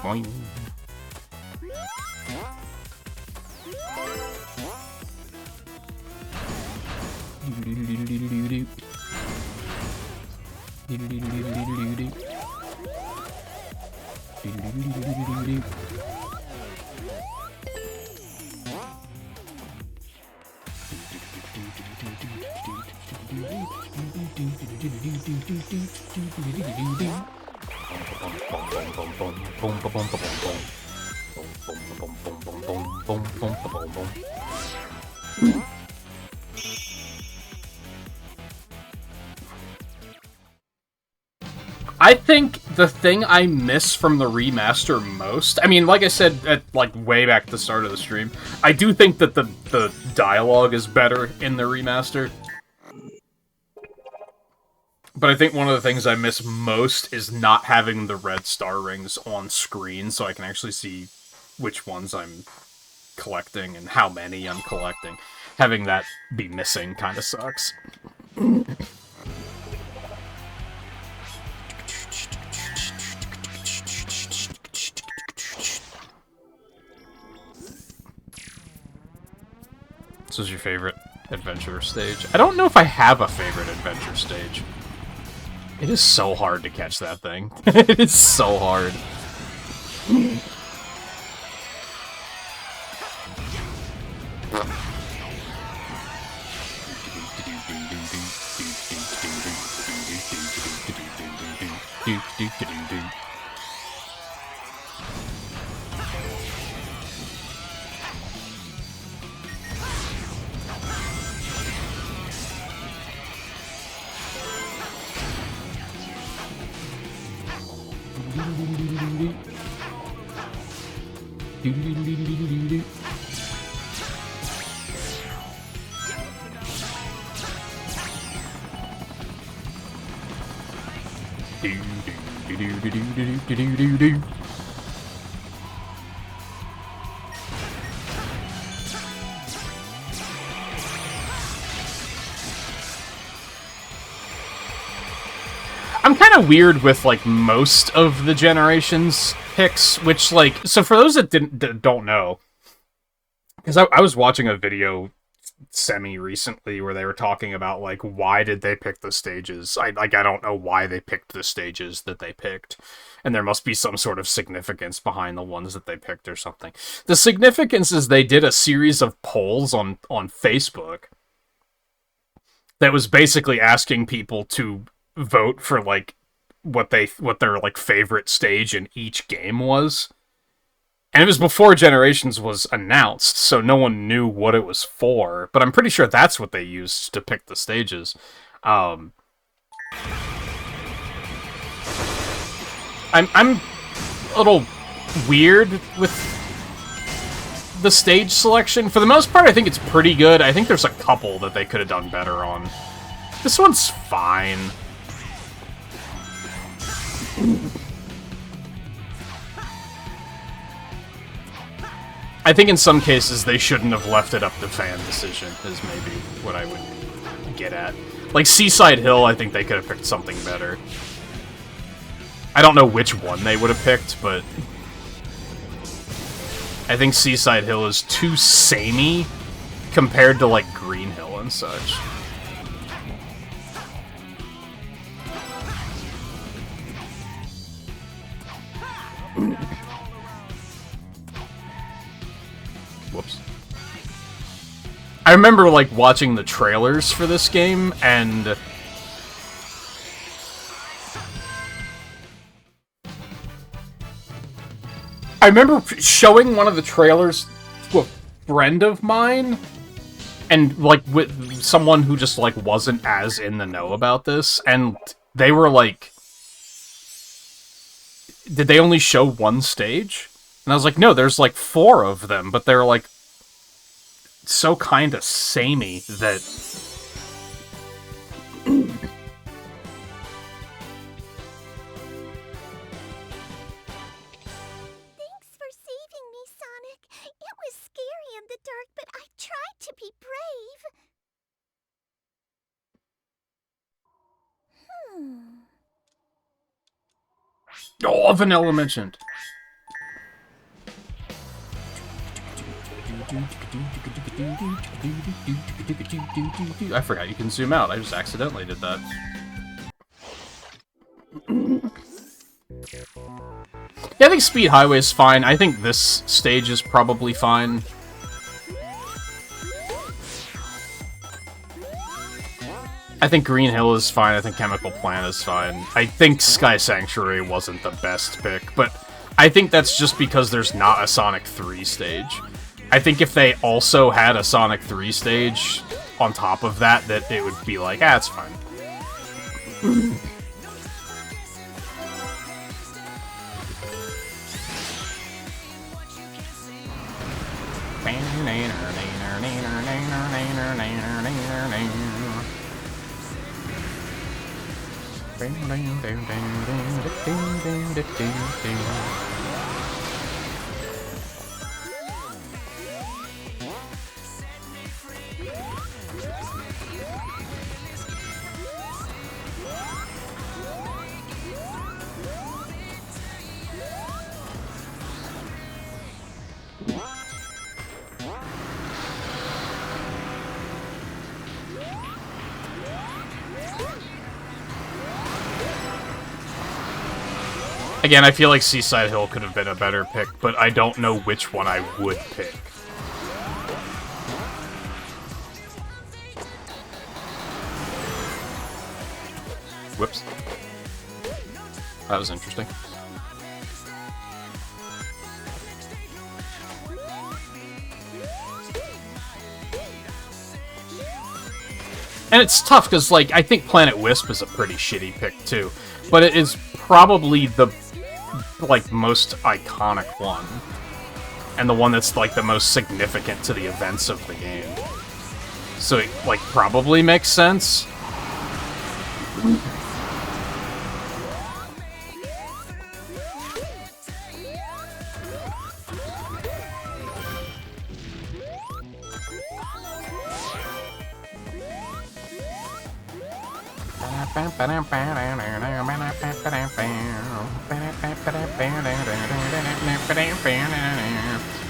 boing. I think the thing I miss from the remaster most, I mean, like I said at like way back at the start of the stream, I do think that the dialogue is better in the remaster. But I think one of the things I miss most is not having the red star rings on screen so I can actually see which ones I'm collecting and how many I'm collecting. Having that be missing kind of sucks. This was your favorite adventure stage? I don't know if I have a favorite adventure stage. It is so hard to catch that thing. It is so hard. I'm kind of weird with, like, most of the Generations picks, which, like, so for those that don't know, because I was watching a video semi-recently where they were talking about, like, why did they pick the stages? I don't know why they picked the stages that they picked, and there must be some sort of significance behind the ones that they picked or something. The significance is they did a series of polls on Facebook that was basically asking people to vote for, like, what their, like, favorite stage in each game was. And it was before Generations was announced, so no one knew what it was for, but I'm pretty sure that's what they used to pick the stages. I'm a little weird with the stage selection. For the most part, I think it's pretty good. I think there's a couple that they could have done better on. This one's fine. I think in some cases they shouldn't have left it up to fan decision, is maybe what I would get at. Like Seaside Hill, I think they could have picked something better. I don't know which one they would have picked, but I think Seaside Hill is too samey compared to, like, Green Hill and such. Whoops. I remember, like, watching the trailers for this game, and I remember showing one of the trailers to a friend of mine, and, like, with someone who just, like, wasn't as in the know about this, and they were like, did they only show one stage? And I was like, no, there's, like, 4 of them, but they're, like, so kinda samey that... Thanks for saving me, Sonic. It was scary in the dark, but I tried to be brave. Oh, Vanilla mentioned! I forgot you can zoom out. I just accidentally did that. Yeah, I think Speed Highway is fine. I think this stage is probably fine. I think Green Hill is fine. I think Chemical Plant is fine. I think Sky Sanctuary wasn't the best pick, but I think that's just because there's not a Sonic 3 stage. I think if they also had a Sonic 3 stage on top of that, that it would be like, ah, it's fine. Again, I feel like Seaside Hill could have been a better pick, but I don't know which one I would pick. Whoops. That was interesting. And it's tough, because, like, I think Planet Wisp is a pretty shitty pick, too. But it is probably the, like, most iconic one. And the one that's, like, the most significant to the events of the game. So it, like, probably makes sense.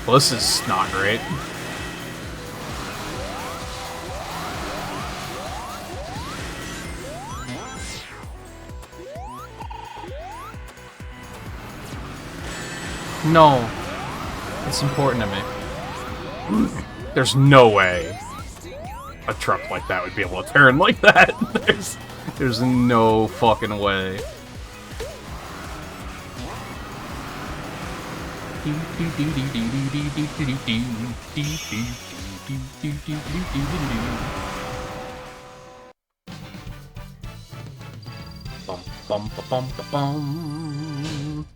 Well, this is not great. No. It's important to me. There's no way a truck like that would be able to turn like that. There's no fucking way. Bum, bum, bum, bum, bum.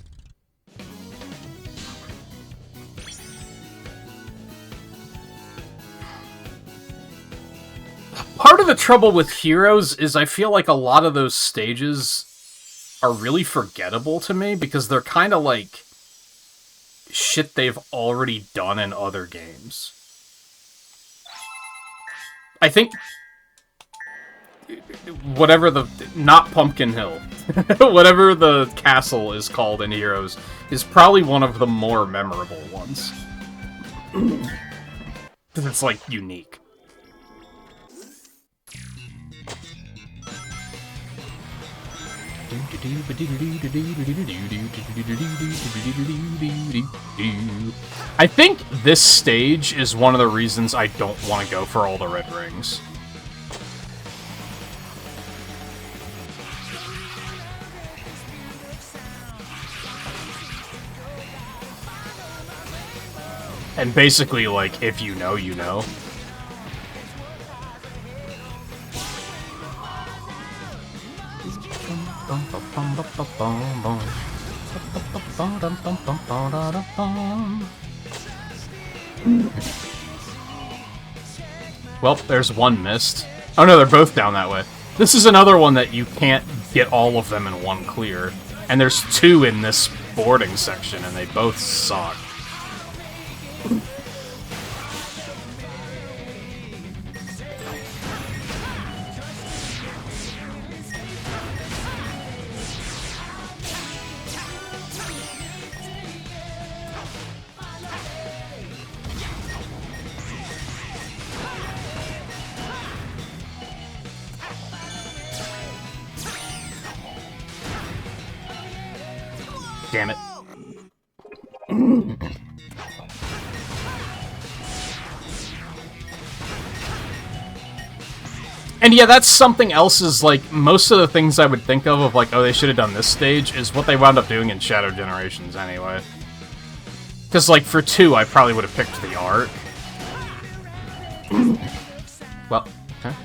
Part of the trouble with Heroes is I feel like a lot of those stages are really forgettable to me because they're kind of like shit they've already done in other games. I think whatever the... not Pumpkin Hill. Whatever the castle is called in Heroes is probably one of the more memorable ones. Because it's, like, unique. I think this stage is one of the reasons I don't want to go for all the red rings. And basically, like, if you know, you know. Well, there's one missed. Oh no, they're both down that way. This is another one that you can't get all of them in one clear. And there's two in this boarding section, and they both suck. Damn it. And yeah, that's something else is, like, most of the things I would think of like, oh, they should have done this stage, is what they wound up doing in Shadow Generations anyway. Because, like, for 2, I probably would have picked the art. Well, okay.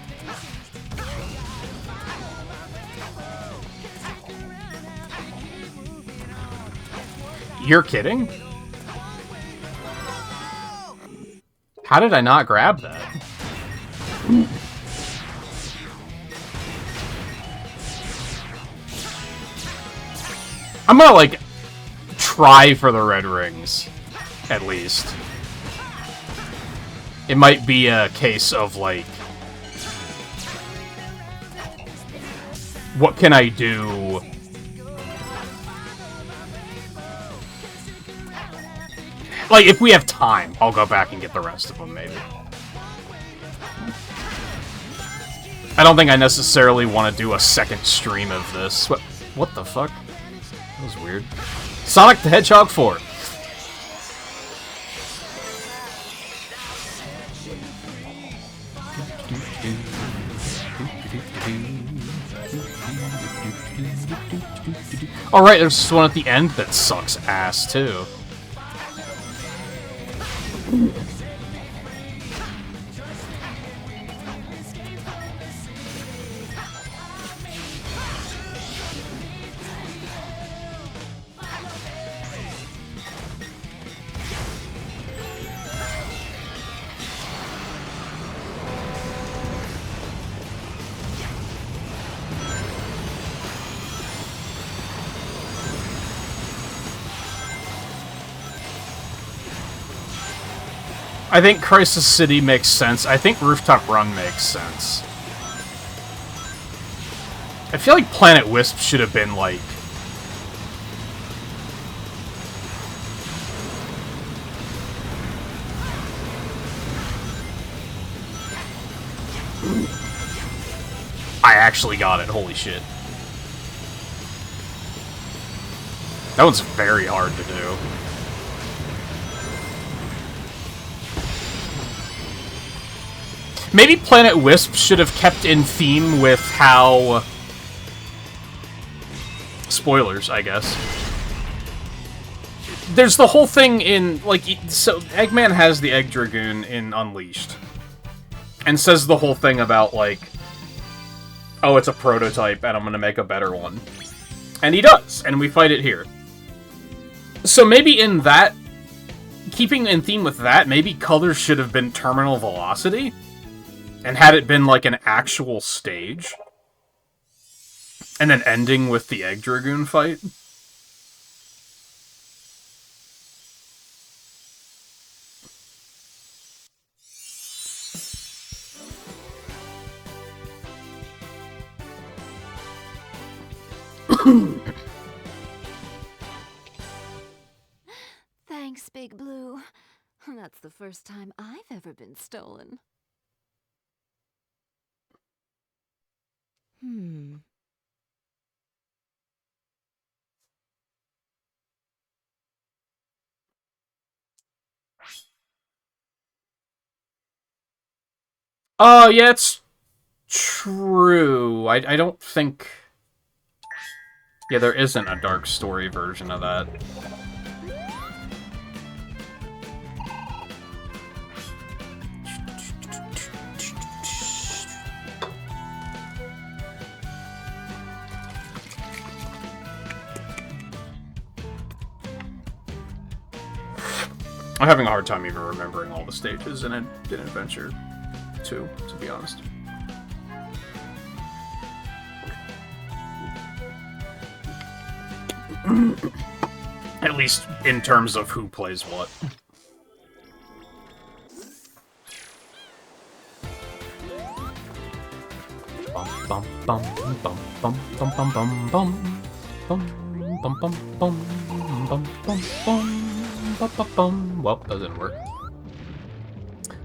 You're kidding? How did I not grab that? I'm gonna, like, try for the red rings, at least. It might be a case of, like, what can I do? Like, if we have time, I'll go back and get the rest of them, maybe. I don't think I necessarily want to do a second stream of this. What the fuck? That was weird. Sonic the Hedgehog 4. Alright, there's this one at the end that sucks ass, too. I think Crisis City makes sense. I think Rooftop Run makes sense. I feel like Planet Wisp should have been, like... I actually got it, holy shit. That one's very hard to do. Maybe Planet Wisp should have kept in theme with how... Spoilers, I guess. There's the whole thing in, like, so Eggman has the Egg Dragoon in Unleashed. And says the whole thing about, like, oh, it's a prototype and I'm gonna make a better one. And he does, and we fight it here. So maybe in that, keeping in theme with that, maybe colors should have been terminal velocity? And had it been like an actual stage, and then ending with the Egg Dragoon fight, Thanks, Big Blue. That's the first time I've ever been stolen. yeah, it's true. I don't think... Yeah, there isn't a Dark Story version of that. I'm having a hard time even remembering all the stages in Adventure 2, to be honest. At least in terms of who plays what. Bum bum bum bum bum bum bum bum bum bum bum bum bum bum bum. Well, that didn't work.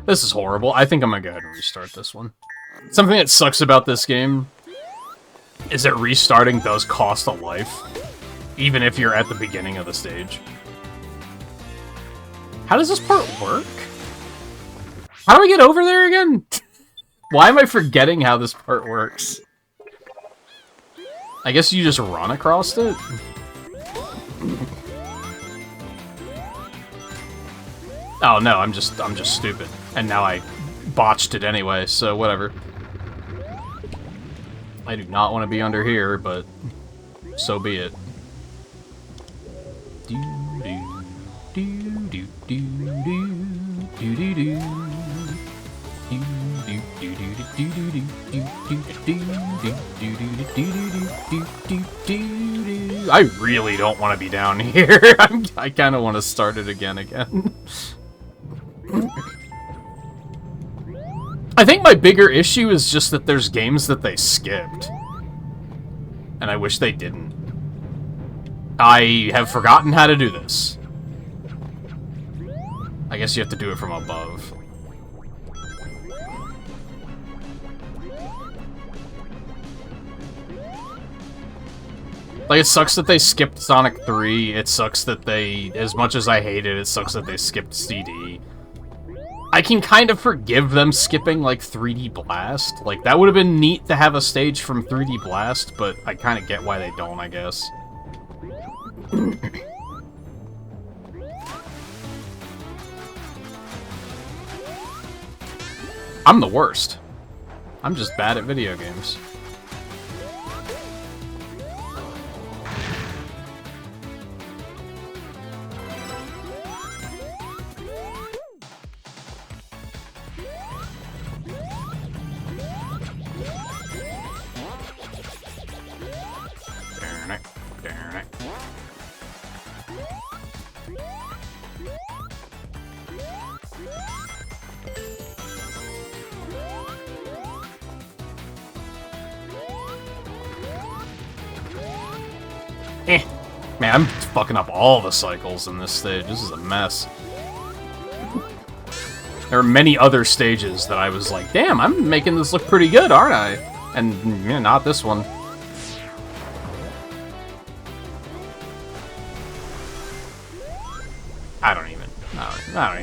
This is horrible. I think I'm gonna go ahead and restart this one. Something that sucks about this game is that restarting does cost a life, even if you're at the beginning of the stage. How does this part work? How do I get over there again? Why am I forgetting how this part works? I guess you just run across it? Oh no, I'm just stupid. And now I botched it anyway, so whatever. I do not want to be under here, but so be it. Do do do do do do do do. I really don't want to be down here. I kind of want to start it again. I think my bigger issue is just that there's games that they skipped. And I wish they didn't. I have forgotten how to do this. I guess you have to do it from above. Like, it sucks that they skipped Sonic 3. It sucks that they, as much as I hate it, it sucks that they skipped CD. I can kind of forgive them skipping, like, 3D Blast. Like, that would have been neat to have a stage from 3D Blast, but I kind of get why they don't, I guess. I'm the worst. I'm just bad at video games. Man, I'm fucking up all the cycles in this stage. This is a mess. There are many other stages that I was like, damn, I'm making this look pretty good, aren't I? And, yeah, not this one. I don't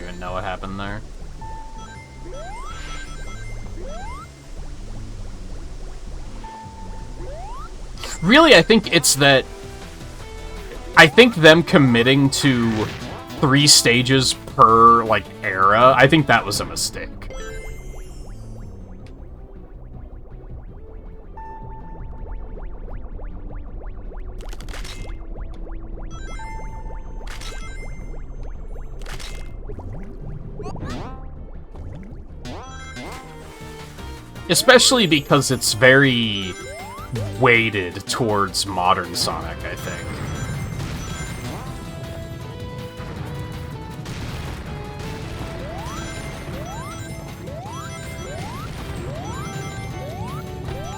even know what happened there. Really, I think it's that... I think them committing to 3 stages per, like, era, I think that was a mistake. Especially because it's very weighted towards modern Sonic, I think.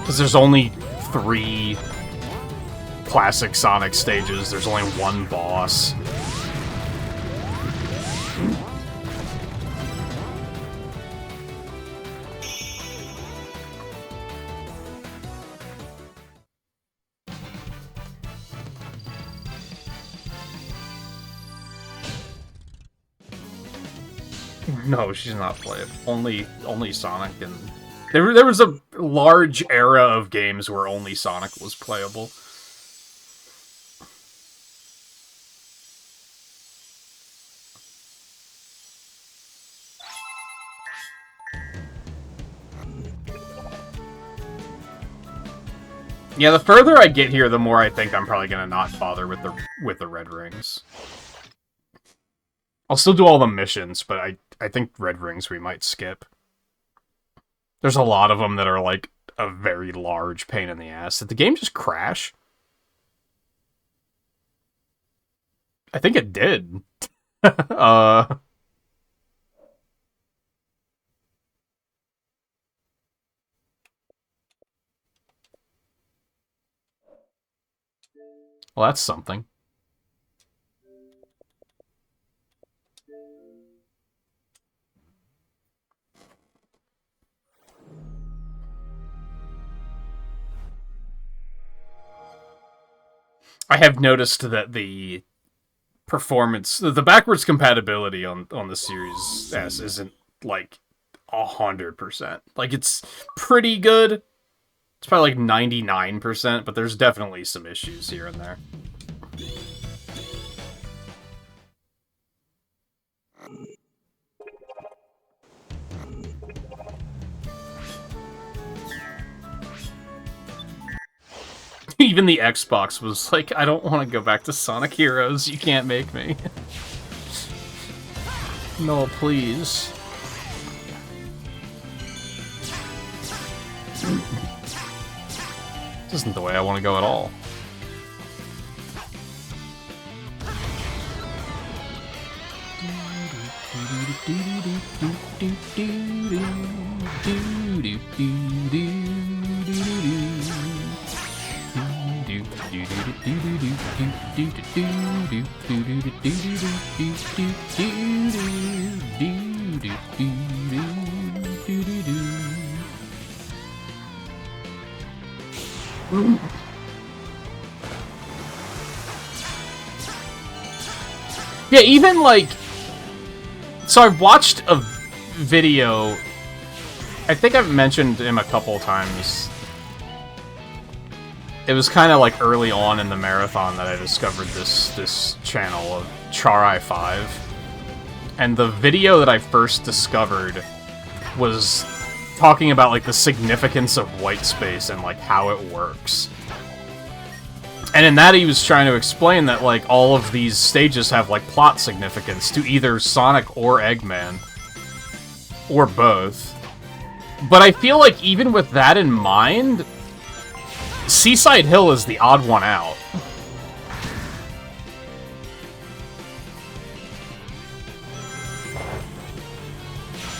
Because there's only 3 classic Sonic stages, there's only 1 boss. No, she's not playable. Only Sonic, and there was a large era of games where only Sonic was playable. Yeah, the further I get here, the more I think I'm probably gonna not bother with the red rings. I'll still do all the missions, but I think red rings we might skip. There's a lot of them that are like a very large pain in the ass. Did the game just crash? I think it did. Well, that's something. I have noticed that the performance, the backwards compatibility on the Series S isn't like 100%. Like, it's pretty good. It's probably like 99%, but there's definitely some issues here and there. Even the Xbox was like, I don't want to go back to Sonic Heroes. You can't make me. No, please. This isn't the way I want to go at all. Yeah, even like, so I've watched a video, I think I've mentioned him a couple times. It was kind of like early on in the marathon that I discovered this channel of Charai5. And the video that I first discovered was talking about like the significance of white space and like how it works. And in that he was trying to explain that like all of these stages have like plot significance to either Sonic or Eggman. Or both. But I feel like even with that in mind, Seaside Hill is the odd one out.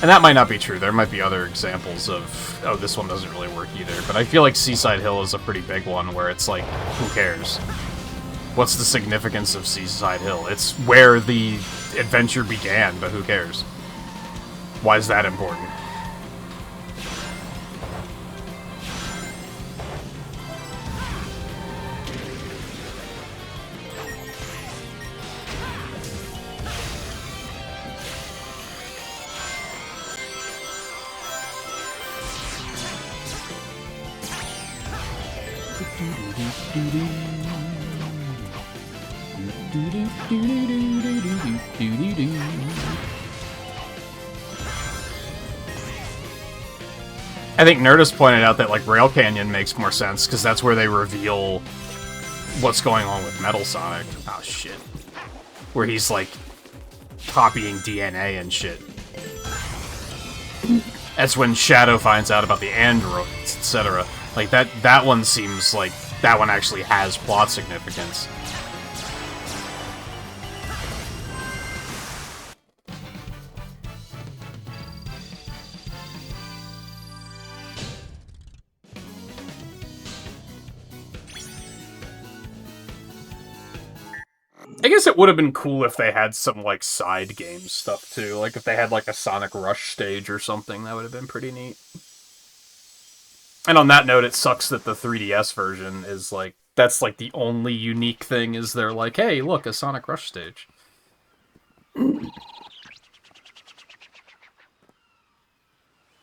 And that might not be true. There might be other examples of, oh, this one doesn't really work either. But I feel like Seaside Hill is a pretty big one where it's like, who cares? What's the significance of Seaside Hill? It's where the adventure began, but who cares? Why is that important? I think Nerdist pointed out that like Rail Canyon makes more sense because that's where they reveal what's going on with Metal Sonic. Oh shit. Where he's like copying DNA and shit. That's when Shadow finds out about the androids, etc. Like, that one seems like that one actually has plot significance. I guess it would have been cool if they had some, like, side game stuff, too. Like, if they had, like, a Sonic Rush stage or something, that would have been pretty neat. And on that note, it sucks that the 3DS version is, like, that's, like, the only unique thing is they're like, hey, look, a Sonic Rush stage.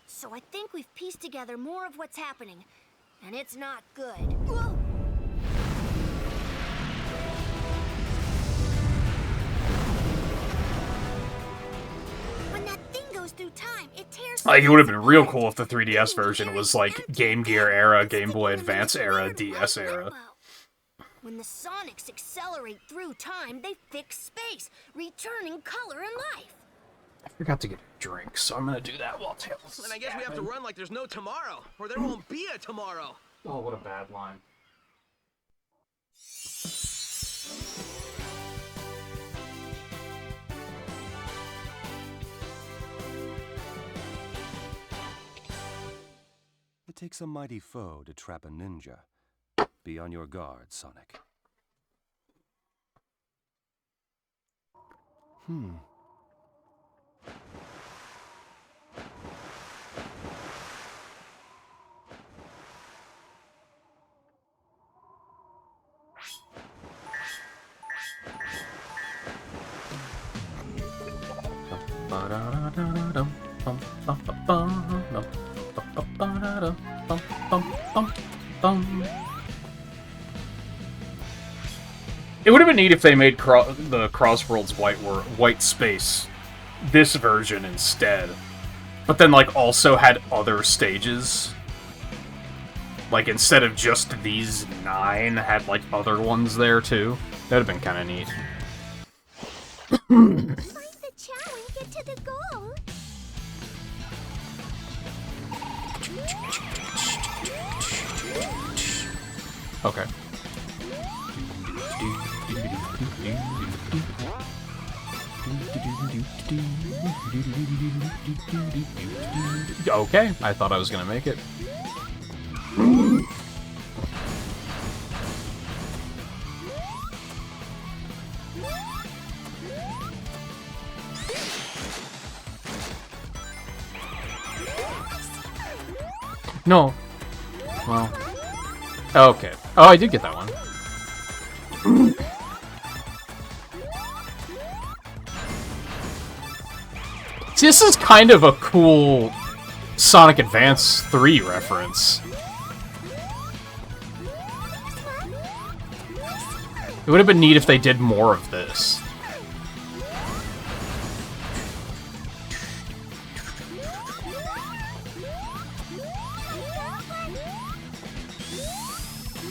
So I think we've pieced together more of what's happening, and it's not good. Whoa! When that thing goes through time, it tears. Like, it would have been real cool if the 3DS version was, like, Game Gear era, Game Boy Advance era, DS era. When the Sonics accelerate through time, they fix space, returning color and life. I forgot to get a drink, so I'm gonna do that while Tails. And I guess we have to run like there's no tomorrow, or there won't be a tomorrow. Oh, what a bad line. It takes a mighty foe to trap a ninja. Be on your guard, Sonic. It would have been neat if they made the Crossworld's White Space this version instead. But then, like, also had other stages. Like, instead of just these 9, had, like, other ones there, too. That would have been kind of neat. Find the chow and get to the goal. Okay. Okay, I thought I was gonna make it. No. Well. Okay. Oh, I did get that one. See, this is kind of a cool Sonic Advance 3 reference. It would have been neat if they did more of this.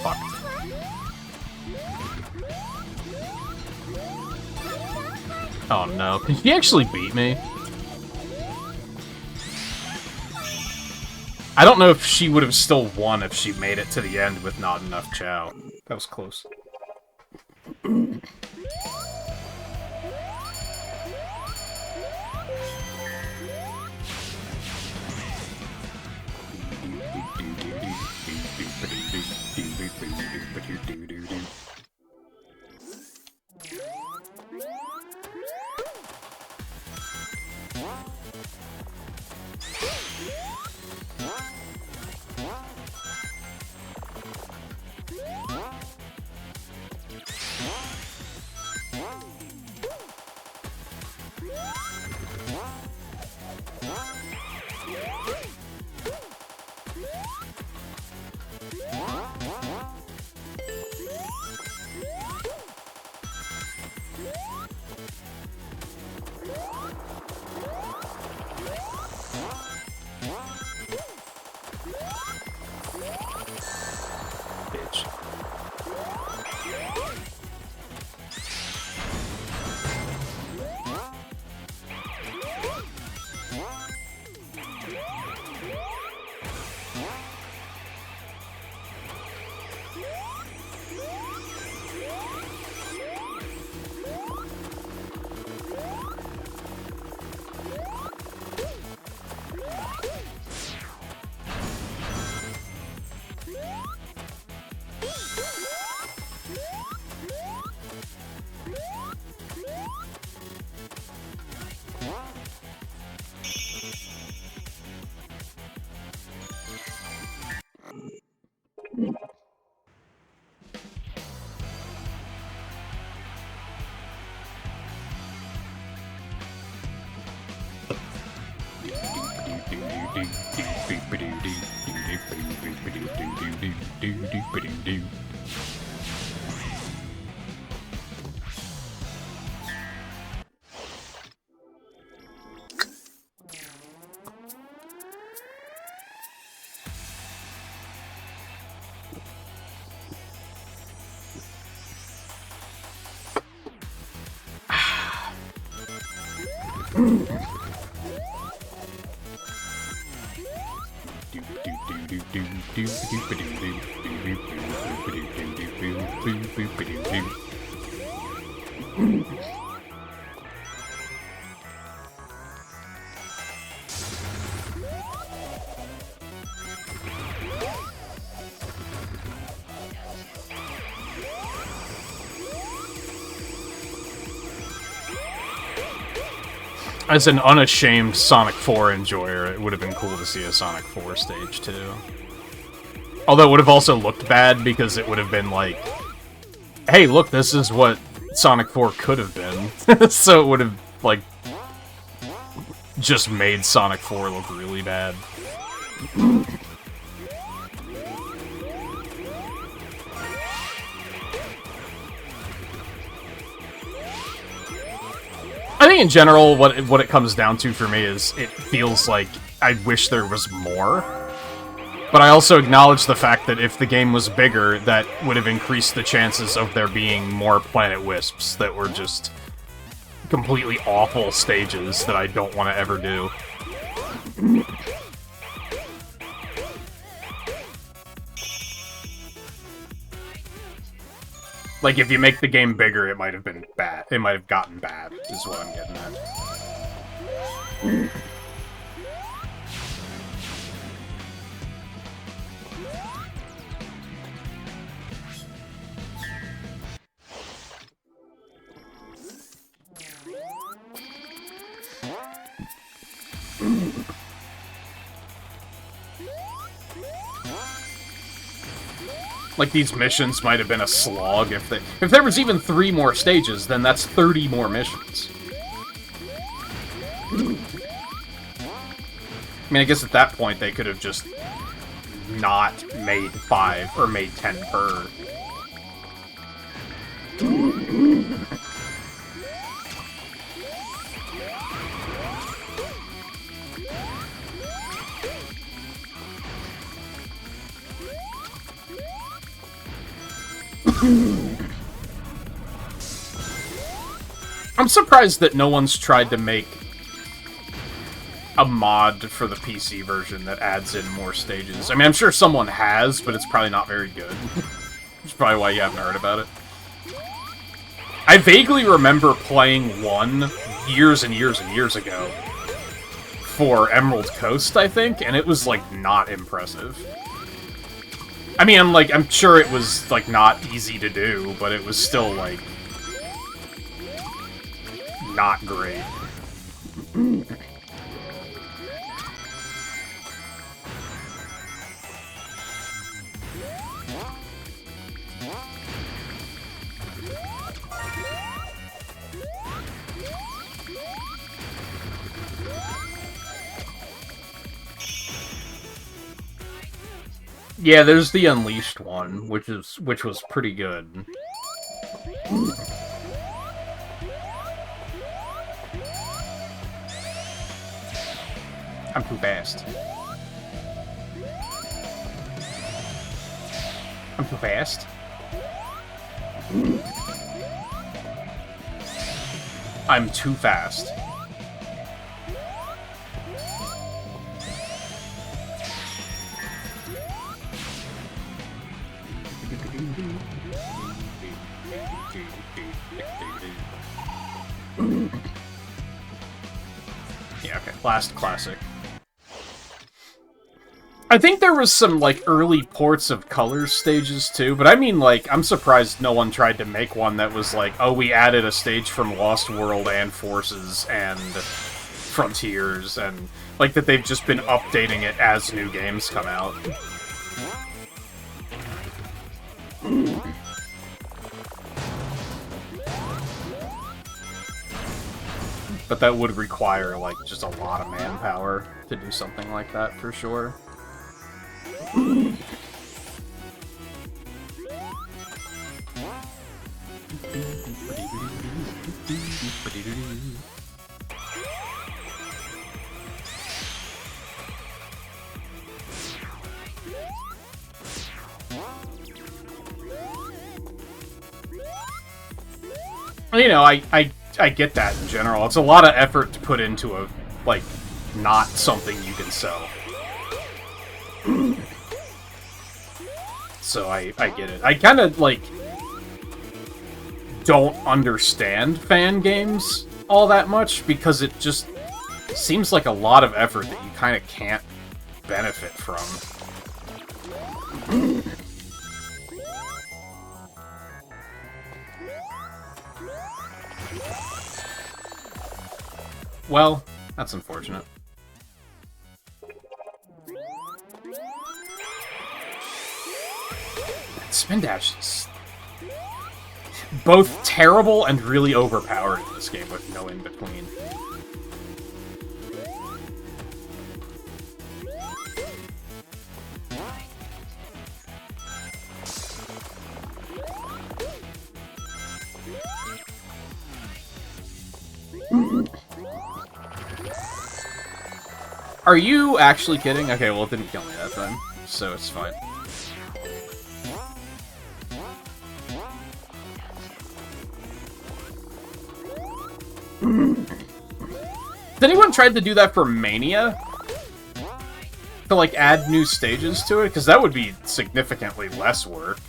Fuck. Oh no, can she actually beat me? I don't know if she would have still won if she made it to the end with not enough chow. That was close. Bitch. As an unashamed Sonic 4 enjoyer, it would have been cool to see a Sonic 4 stage, too. Although it would have also looked bad, because it would have been like, hey, look, this is what Sonic 4 could have been. So it would have, like, just made Sonic 4 look really bad. I think in general, what it comes down to for me is it feels like I wish there was more. But I also acknowledge the fact that if the game was bigger, that would have increased the chances of there being more Planet Wisps that were just completely awful stages that I don't want to ever do. Like, if you make the game bigger, it might have been bad. It might have gotten bad, is what I'm getting at. Like, these missions might have been a slog if there was even 3 more stages, then that's 30 more missions. I mean, I guess at that point they could have just not made 5 or made 10 per. I'm surprised that no one's tried to make a mod for the PC version that adds in more stages. I mean, I'm sure someone has, but it's probably not very good. Which is probably why you haven't heard about it. I vaguely remember playing one years and years and years ago for Emerald Coast, I think, and it was, like, not impressive. I mean, I'm sure it was, like, not easy to do, but it was still, like, not great. Yeah, there's the Unleashed one, which was pretty good. I'm too fast. I'm too fast. I'm too fast. Yeah, okay. Last classic. I think there was some, like, early ports of Colors stages, too, but I mean, like, I'm surprised no one tried to make one that was like, oh, we added a stage from Lost World and Forces and Frontiers, and, like, that they've just been updating it as new games come out. But that would require, like, just a lot of manpower to do something like that, for sure. You know, I get that in general. It's a lot of effort to put into a, like, not something you can sell. So I get it. I kind of, like, don't understand fan games all that much, because it just seems like a lot of effort that you kind of can't benefit from. Well, that's unfortunate. Spin dash is both terrible and really overpowered in this game with no in-between. Are you actually kidding? Okay, well, it didn't kill me that time, so it's fine. Did anyone try to do that for Mania? To, like, add new stages to it? Because that would be significantly less work.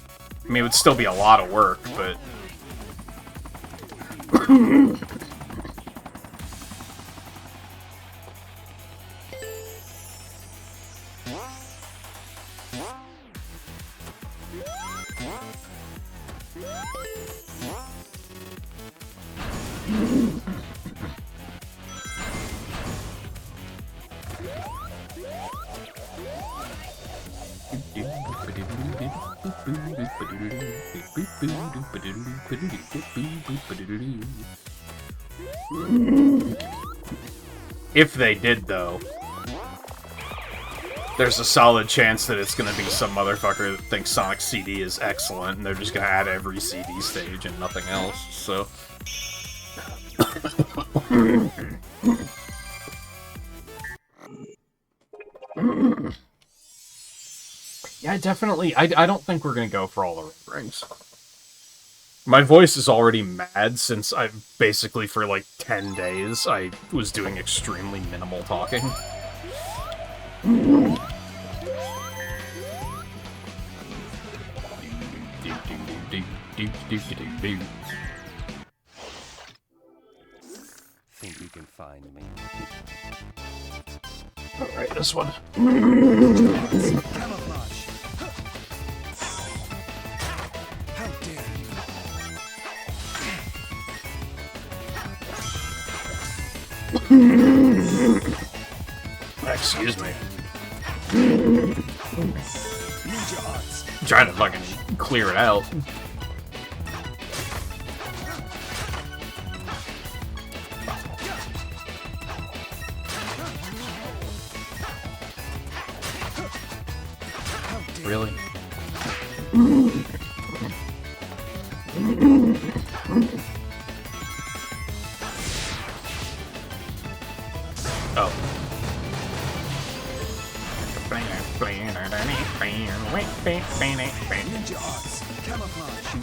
I mean, it would still be a lot of work, but... If they did, though, there's a solid chance that it's gonna be some motherfucker that thinks Sonic CD is excellent, and they're just gonna add every CD stage and nothing else, so... Yeah, definitely. I don't think we're gonna go for all the rings. My voice is already mad since I basically for like 10 days I was doing extremely minimal talking. Think you can find me? Alright, this one. Camouflage. How dare you? Excuse me. Ninja arts. I'm trying to fucking clear it out. Really? Oh. Ninja arts. Camouflage.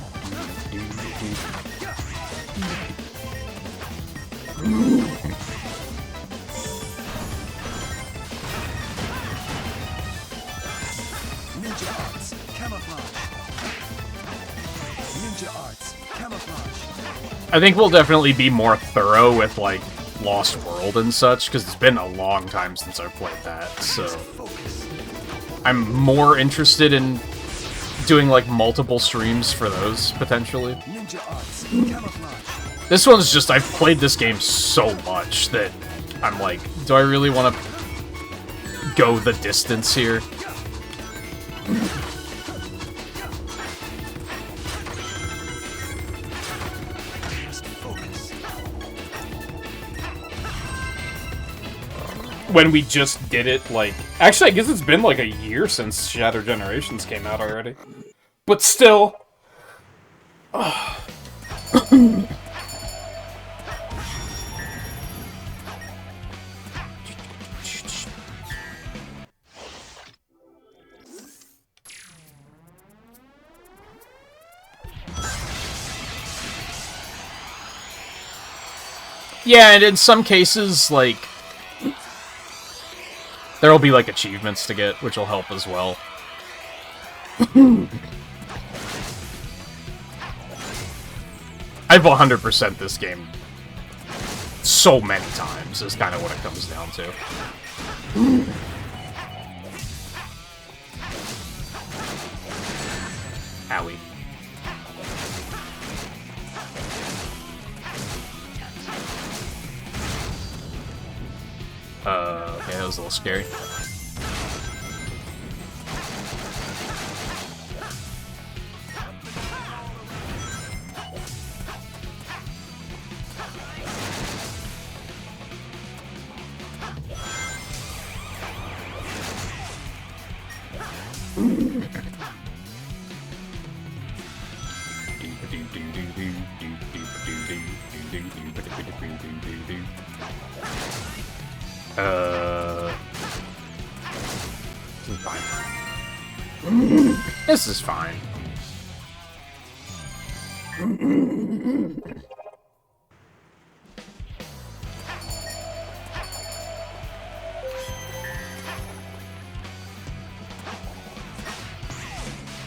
Ninja arts. Camouflage. Ninja arts. Camouflage. I think we'll definitely be more thorough with, like, Lost World and such, because it's been a long time since I've played that, so... I'm more interested in doing, like, multiple streams for those, potentially. Ninja arts. Camouflage. This one's just, I've played this game so much that I'm like, do I really want to go the distance here? when we just did it, like... Actually, I guess it's been like a year since Shattered Generations came out already. But still... Yeah, and in some cases, like... There'll be, like, achievements to get, which will help as well. I've 100% this game so many times, is kind of what it comes down to. Owie. Okay, that was a little scary. This is fine.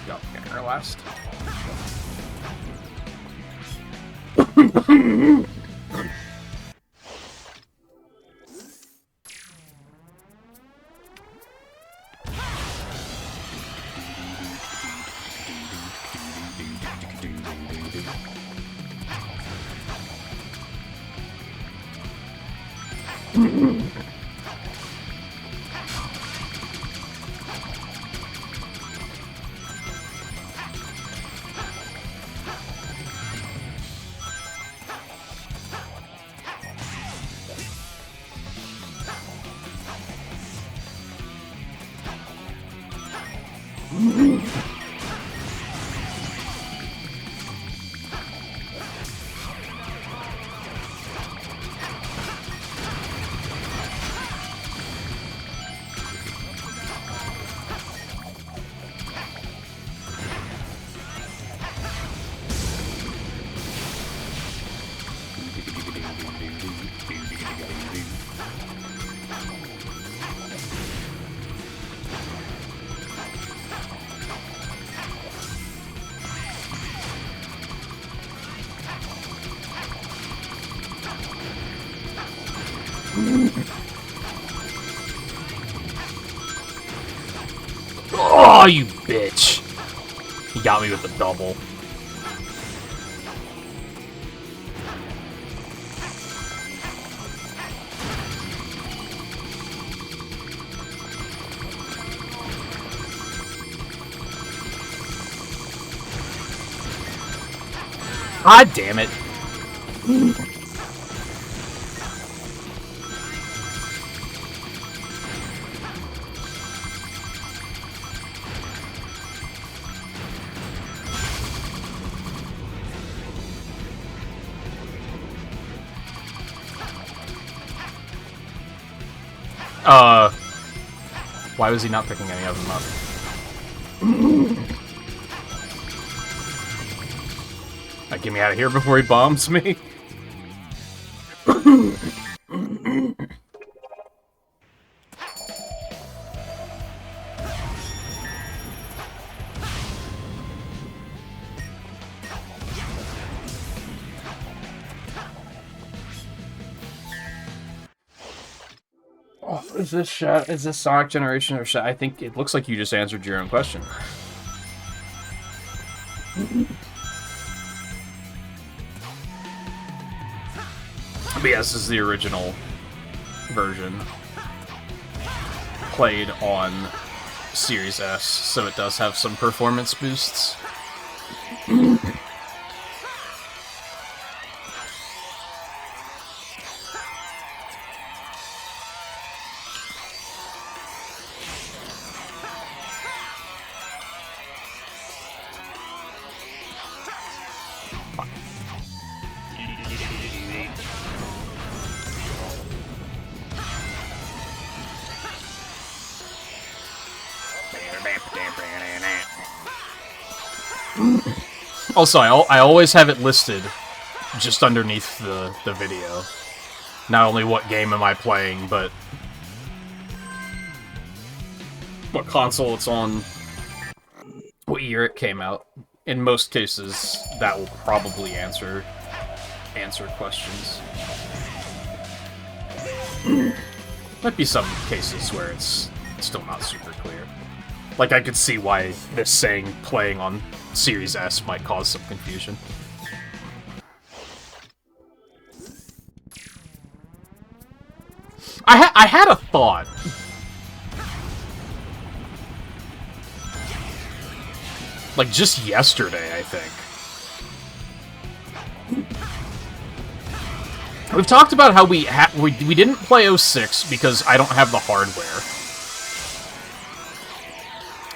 Yup, getting her last. Oh, you bitch! He got me with the double. God damn it. Why was he not picking any of them up? Get me out of here before he bombs me. Oh, is this Sonic Generation or I think it looks like you just answered your own question. But yes, this is the original version played on Series S, so it does have some performance boosts. Also, I always have it listed just underneath the video. Not only what game am I playing, but what console it's on, what year it came out. In most cases, that will probably answer questions. Might be some cases where it's still not super clear. Like, I could see why this saying playing on Series S might cause some confusion. I had a thought. Like, just yesterday, I think. We've talked about how we didn't play 06 because I don't have the hardware.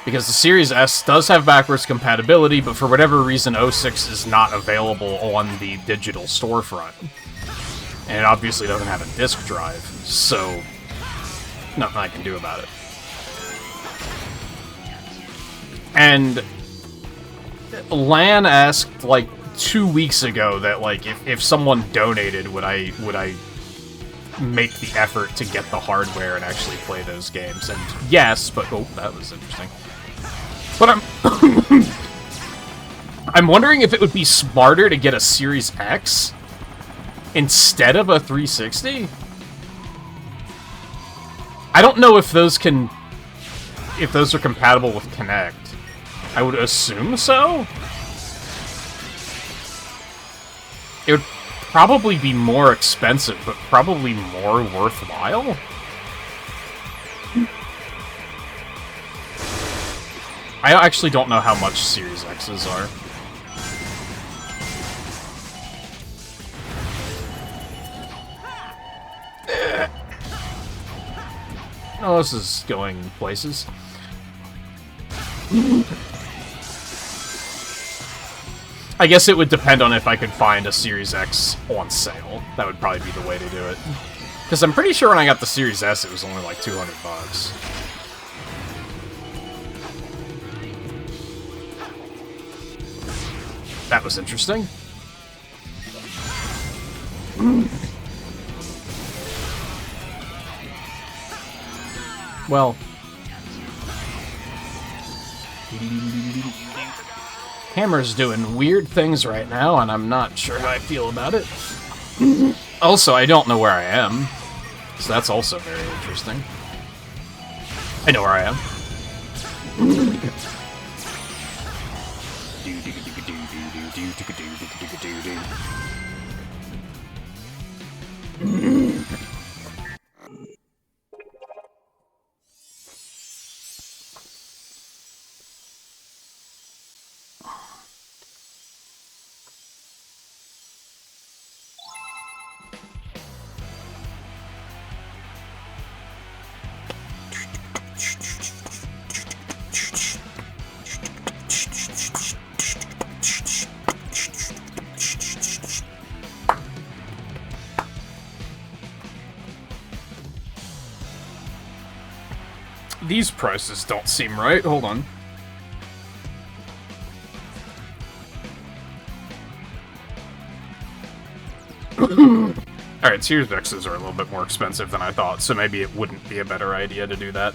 Because the Series S does have backwards compatibility, but for whatever reason, 06 is not available on the digital storefront. And it obviously doesn't have a disk drive, so nothing I can do about it. And Lan asked, like, 2 weeks ago that, like, if someone donated, would I make the effort to get the hardware and actually play those games? And yes, but oh, that was interesting. But I'm wondering if it would be smarter to get a Series X instead of a 360. I don't know if those are compatible with Kinect. I would assume so. It would probably be more expensive, but probably more worthwhile. I actually don't know how much Series X's are. Oh, this is going places. I guess it would depend on if I could find a Series X on sale. That would probably be the way to do it. Because I'm pretty sure when I got the Series S, it was only like $200. That was interesting. Well. Hammer's doing weird things right now, and I'm not sure how I feel about it. Also, I don't know where I am, so that's also very interesting. I know where I am. These prices don't seem right. Hold on. Alright, Series X's are a little bit more expensive than I thought, so maybe it wouldn't be a better idea to do that.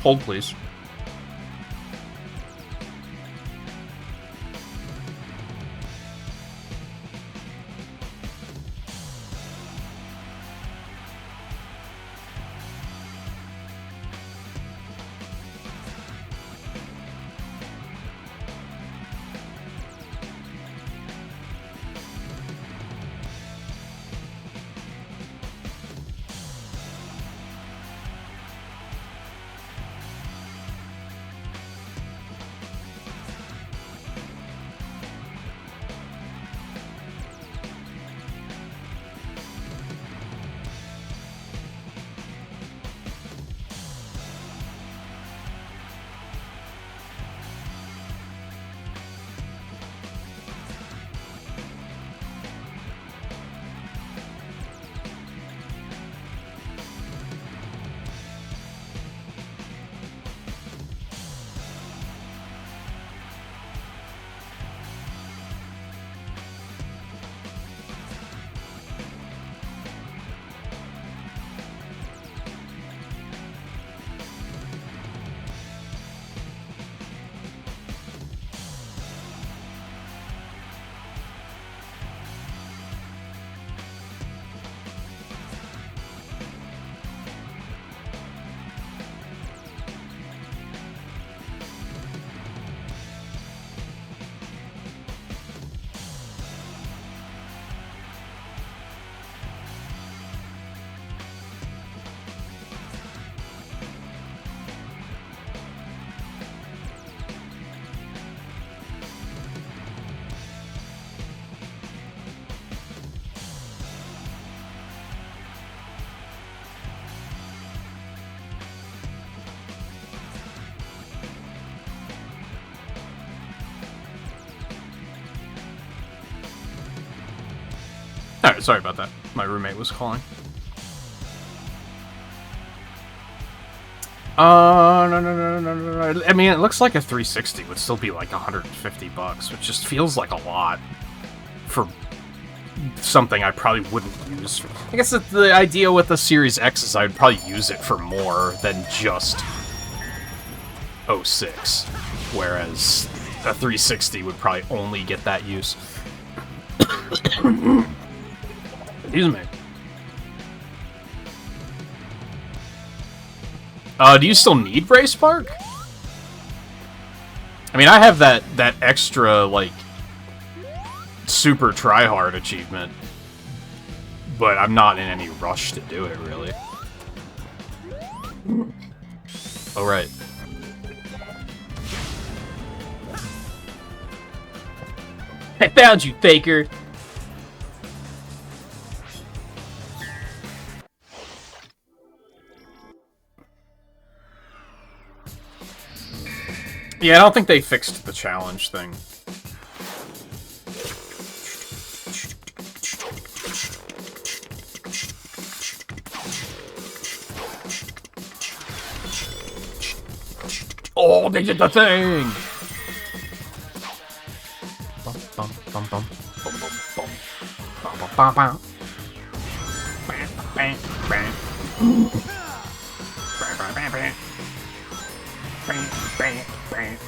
Hold, please. Alright, sorry about that. My roommate was calling. No. I mean, it looks like a 360 would still be like $150, which just feels like a lot for something I probably wouldn't use. I guess the idea with the Series X is I'd probably use it for more than just 06, whereas a 360 would probably only get that use. Excuse me. Do you still need Brace Park? I mean, I have that extra, like, super tryhard achievement, but I'm not in any rush to do it, really. Oh, right. I found you, faker! Yeah, I don't think they fixed the challenge thing. Oh, they did the thing! Bum, bum, bum, bum. Bum, bum, bum. Bum, bum, bum, bum. Bam, bam, bam. Bam, bam, bam, bam. Bam, bam, bam.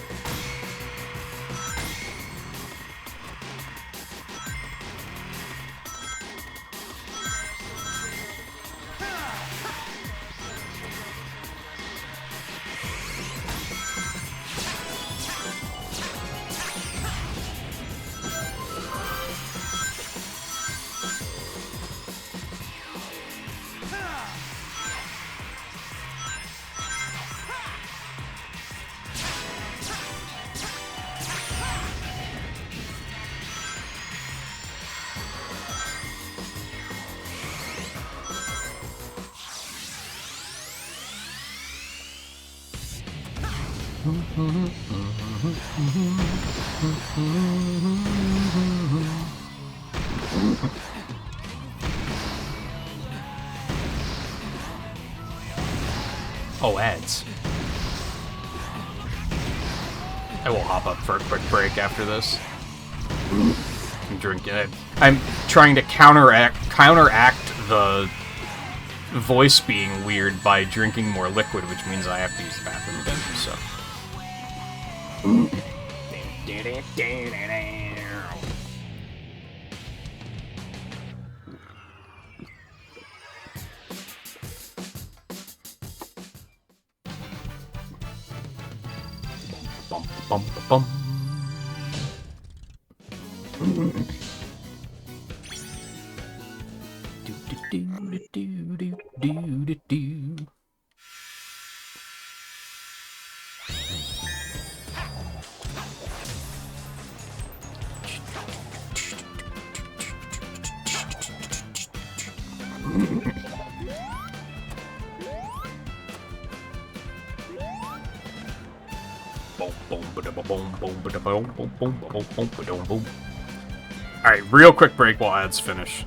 Oh, ads. I will hop up for a quick break after this. I'm drinking it. I'm trying to counteract the voice being weird by drinking more liquid, which means I have to use the bathroom again, so. Bum, bum, bum. Do. Alright, real quick break while ads finish.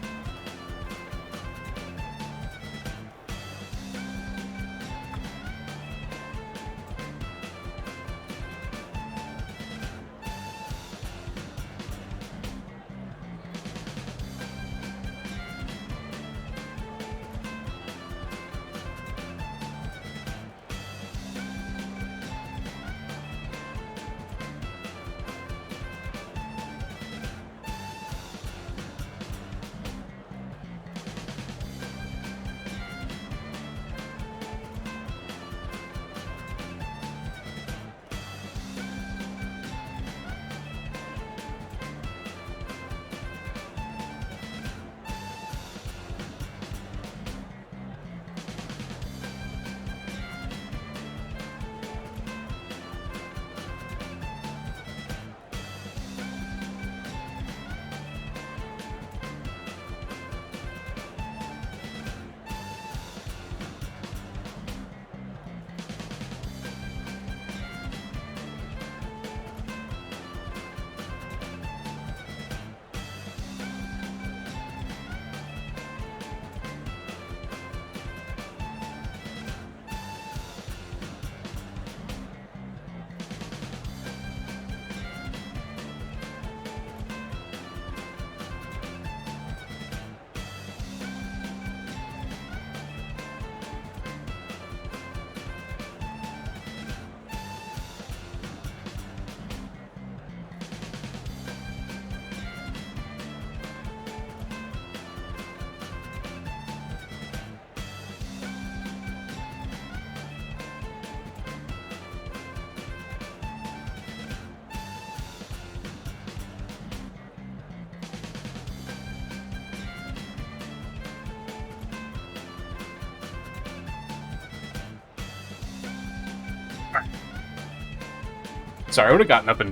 Sorry, I would have gotten up and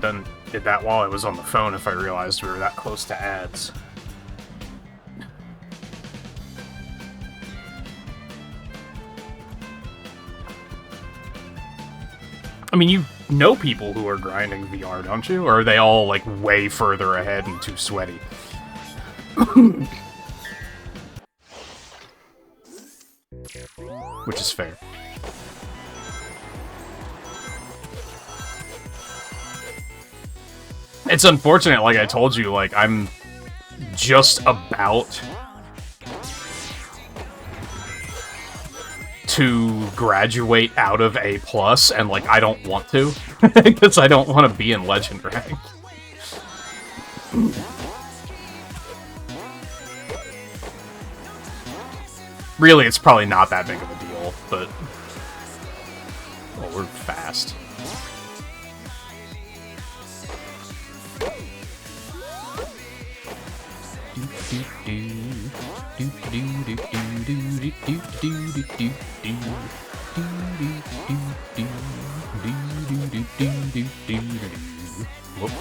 did that while I was on the phone if I realized we were that close to ads. I mean, you know people who are grinding VR, don't you? Or are they all, like, way further ahead and too sweaty? Which is fair. It's unfortunate, like I told you, like, I'm just about to graduate out of A+, and, like, I don't want to, because I don't want to be in Legend rank. Really, it's probably not that big of a deal, but... Oh, we're fast. Whoop.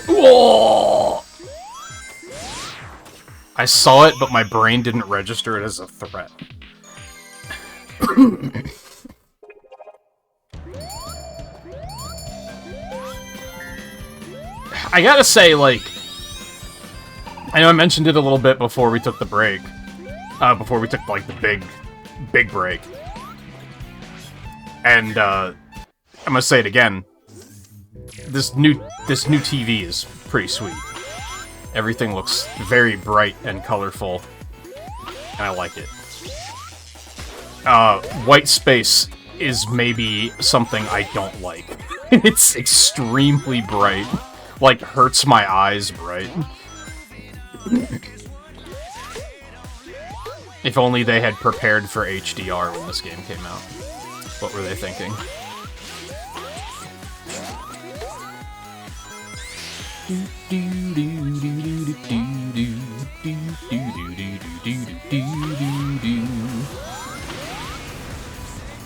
Whoa! I saw it, but my brain didn't register it as a threat. I gotta say, like, I know I mentioned it a little bit before we took the break. Before we took, like, the big break. And, I'm gonna say it again. This new TV is pretty sweet. Everything looks very bright and colorful, and I like it. White space is maybe something I don't like. It's extremely bright. Like, hurts my eyes bright. If only they had prepared for HDR when this game came out. What were they thinking?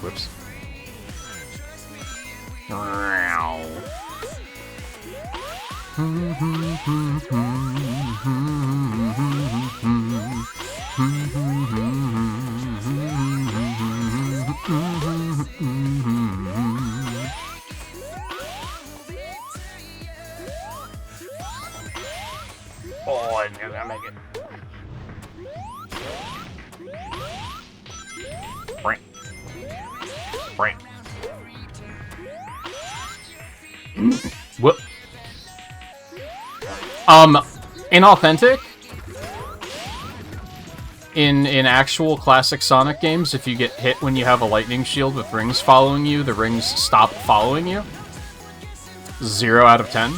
Whoops. Oh, I knew that make it. Brant. Brant. Whoop. Inauthentic? In actual classic Sonic games, if you get hit when you have a lightning shield with rings following you, the rings stop following you. 0 out of 10.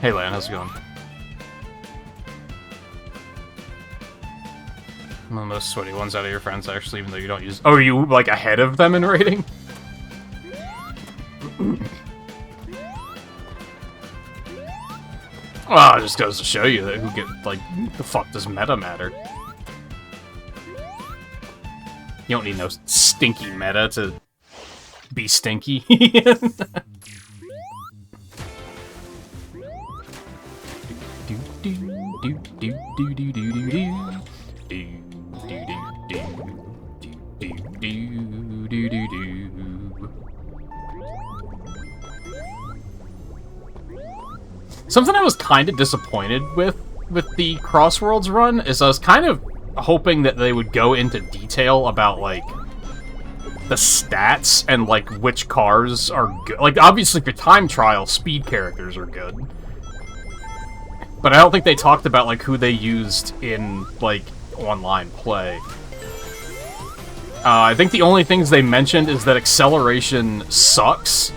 Hey Lan, how's it going? One of the most sweaty ones out of your friends, actually, even though you don't use... Oh, are you, like, ahead of them in rating? Well, it just goes to show you that who get, like, the fuck does meta matter? You don't need no stinky meta to be stinky. Something I was kind of disappointed with the Crossworlds run is I was kind of hoping that they would go into detail about, like, the stats and, like, which cars are good. Like, obviously for time trial, speed characters are good. But I don't think they talked about, like, who they used in, like, online play. I think the only things they mentioned is that acceleration sucks.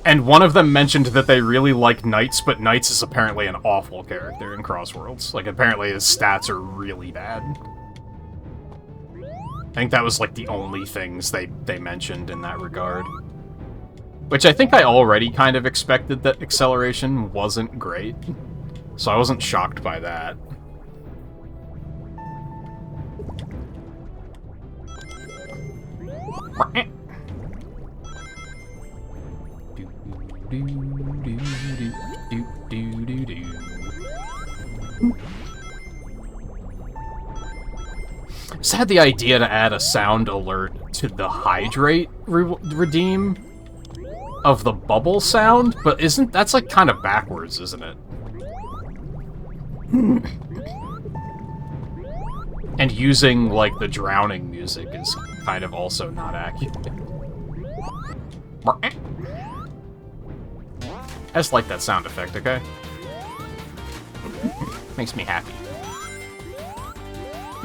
And one of them mentioned that they really like Knights, but Knights is apparently an awful character in Crossworlds. Like, apparently his stats are really bad. I think that was, like, the only things they mentioned in that regard. Which I think I already kind of expected that acceleration wasn't great. So I wasn't shocked by that. I just had the idea to add a sound alert to the hydrate redeem of the bubble sound, but that's like kind of backwards, isn't it? And using like the drowning music is kind of also not accurate. I just like that sound effect, okay? Makes me happy.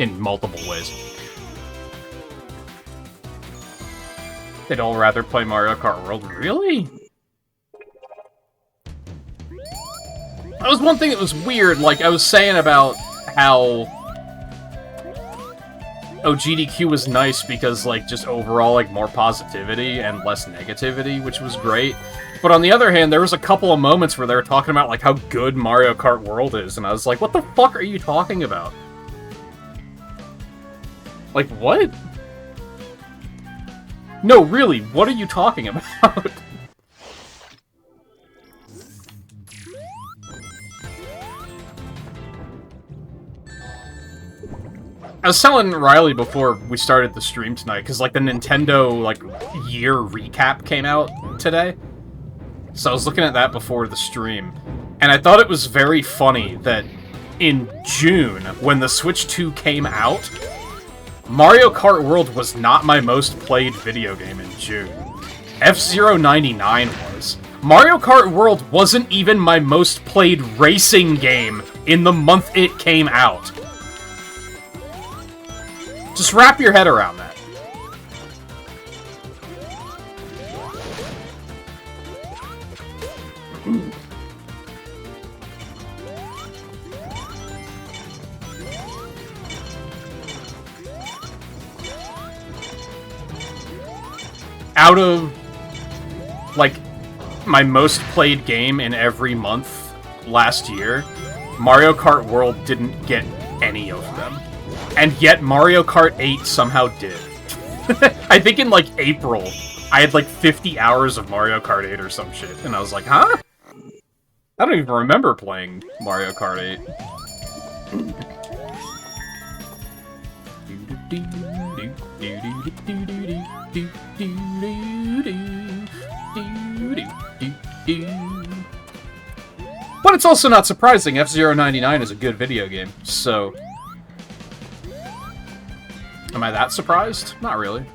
In multiple ways. They'd all rather play Mario Kart World. Really? That was one thing that was weird, like I was saying about how GDQ was nice because, like, just overall, like, more positivity and less negativity, which was great. But on the other hand, there was a couple of moments where they were talking about, like, how good Mario Kart World is, and I was like, what the fuck are you talking about? Like, what? No, really, what are you talking about? I was telling Riley before we started the stream tonight, because, like, the Nintendo, like, year recap came out today. So I was looking at that before the stream, and I thought it was very funny that in June, when the Switch 2 came out, Mario Kart World was not my most played video game in June. F-Zero 99 was. Mario Kart World wasn't even my most played racing game in the month it came out. Just wrap your head around that. Out of, like, my most played game in every month last year, Mario Kart World didn't get any of them. And yet Mario Kart 8 somehow did. I think in, like, April, I had, like, 50 hours of Mario Kart 8 or some shit. And I was like, huh? I don't even remember playing Mario Kart 8. But it's also not surprising. F-Zero 99 is a good video game, so... Am I that surprised? Not really.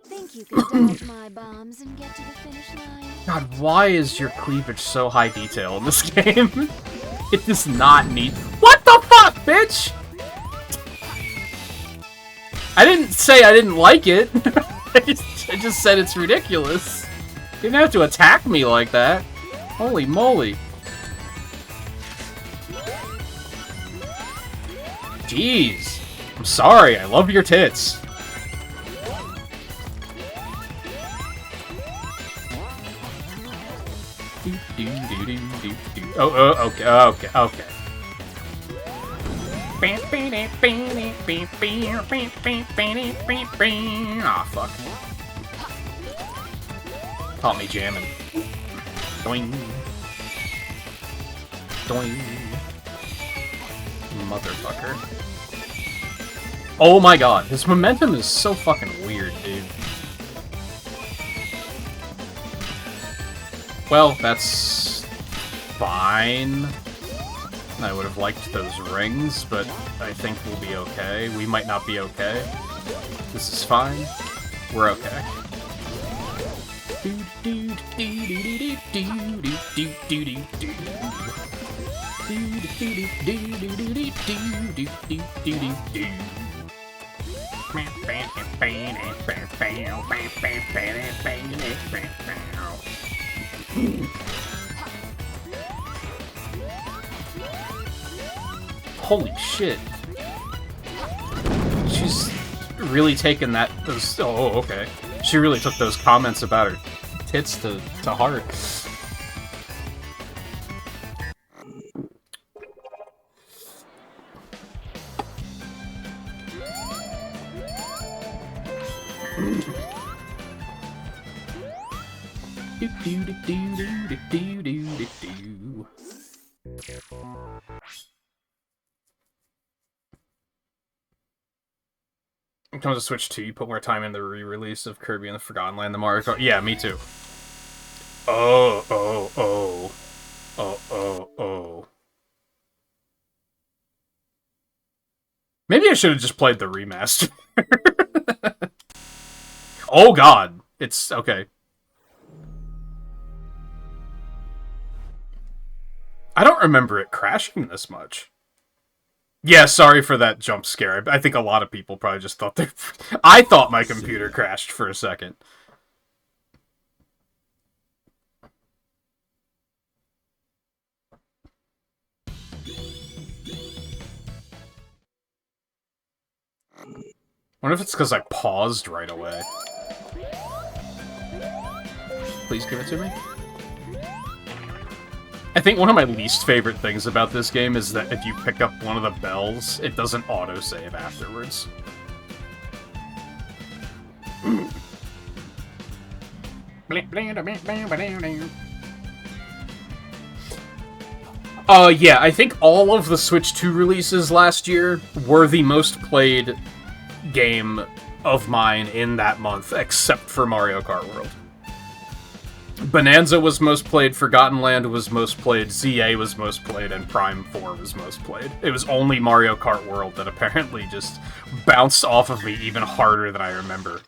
Think you can dodge my bombs and get to the finish line? God, why is your cleavage so high detail in this game? It does not need... What the fuck, bitch?! I didn't say I didn't like it. I just said it's ridiculous. You didn't have to attack me like that. Holy moly. Jeez. I'm sorry, I love your tits. Oh, okay. Aw, fuck. Caught me jamming. Doing. Doing. Motherfucker. Oh my god, his momentum is so fucking weird, dude. Well, that's fine. I would have liked those rings, but I think we'll be okay. We might not be okay. This is fine. We're okay. Holy shit. She's really taken those. Oh, okay. She really took those comments about her tits to heart. It comes to Switch 2, you put more time in the re-release of Kirby and the Forgotten Land, the Mario Kart. Yeah, me too. Oh. Maybe I should have just played the remaster. Oh god. It's okay. I don't remember it crashing this much. Yeah, sorry for that jump scare. I think a lot of people probably just thought they... I thought my computer crashed for a second. I wonder if it's because I paused right away. Please give it to me. I think one of my least favorite things about this game is that if you pick up one of the bells, it doesn't autosave afterwards. Yeah, I think all of the Switch 2 releases last year were the most played game of mine in that month, except for Mario Kart World. Bonanza was most played, Forgotten Land was most played, ZA was most played, and Prime 4 was most played. It was only Mario Kart World that apparently just bounced off of me even harder than I remember.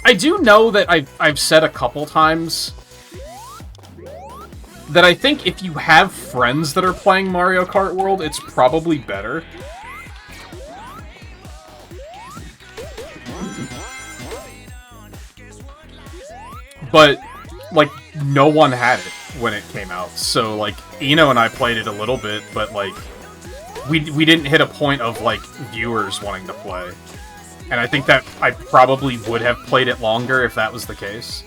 I do know that I've said a couple times that I think if you have friends that are playing Mario Kart World, it's probably better. But, like, no one had it when it came out. So, like, Eno and I played it a little bit, but, like, we didn't hit a point of, like, viewers wanting to play. And I think that I probably would have played it longer if that was the case.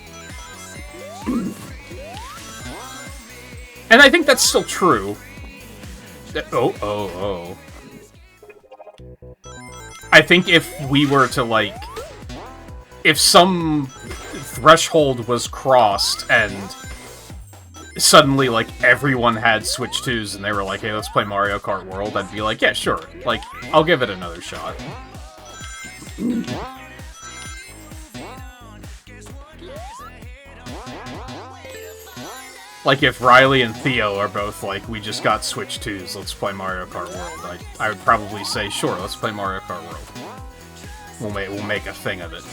And I think that's still true. Oh. I think if we were to, like... If some threshold was crossed and suddenly, like, everyone had Switch 2s and they were like, hey, let's play Mario Kart World, I'd be like, yeah, sure. Like, I'll give it another shot. Like, if Riley and Theo are both like, we just got Switch 2s, let's play Mario Kart World, I would probably say, sure, let's play Mario Kart World. We'll make a thing of it.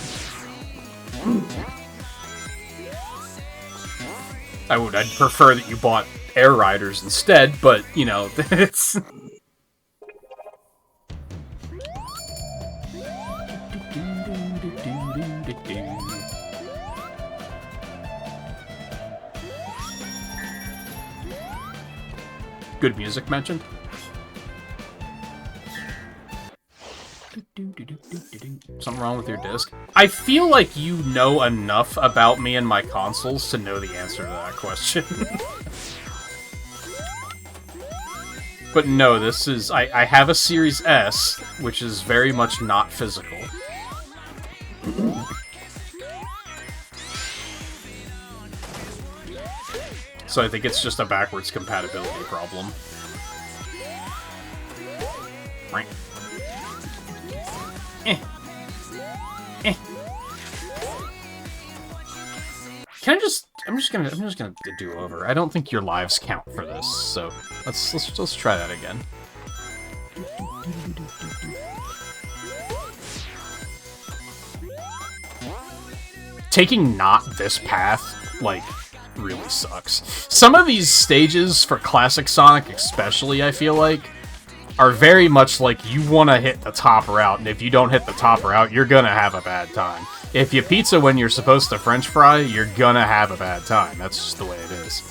I'd prefer that you bought Air Riders instead, but, you know, it's... Good music mentioned. Something wrong with your disc? I feel like you know enough about me and my consoles to know the answer to that question. But no, this is... I have a Series S, which is very much not physical. So I think it's just a backwards compatibility problem. Right. Can I just... I'm just gonna do over. I don't think your lives count for this, so let's try that again. Taking not this path like, really sucks. Some of these stages for classic Sonic especially, I feel like, are very much like you want to hit the top route, and if you don't hit the top route, you're gonna have a bad time. If you pizza when you're supposed to French fry, you're gonna have a bad time. That's just the way it is.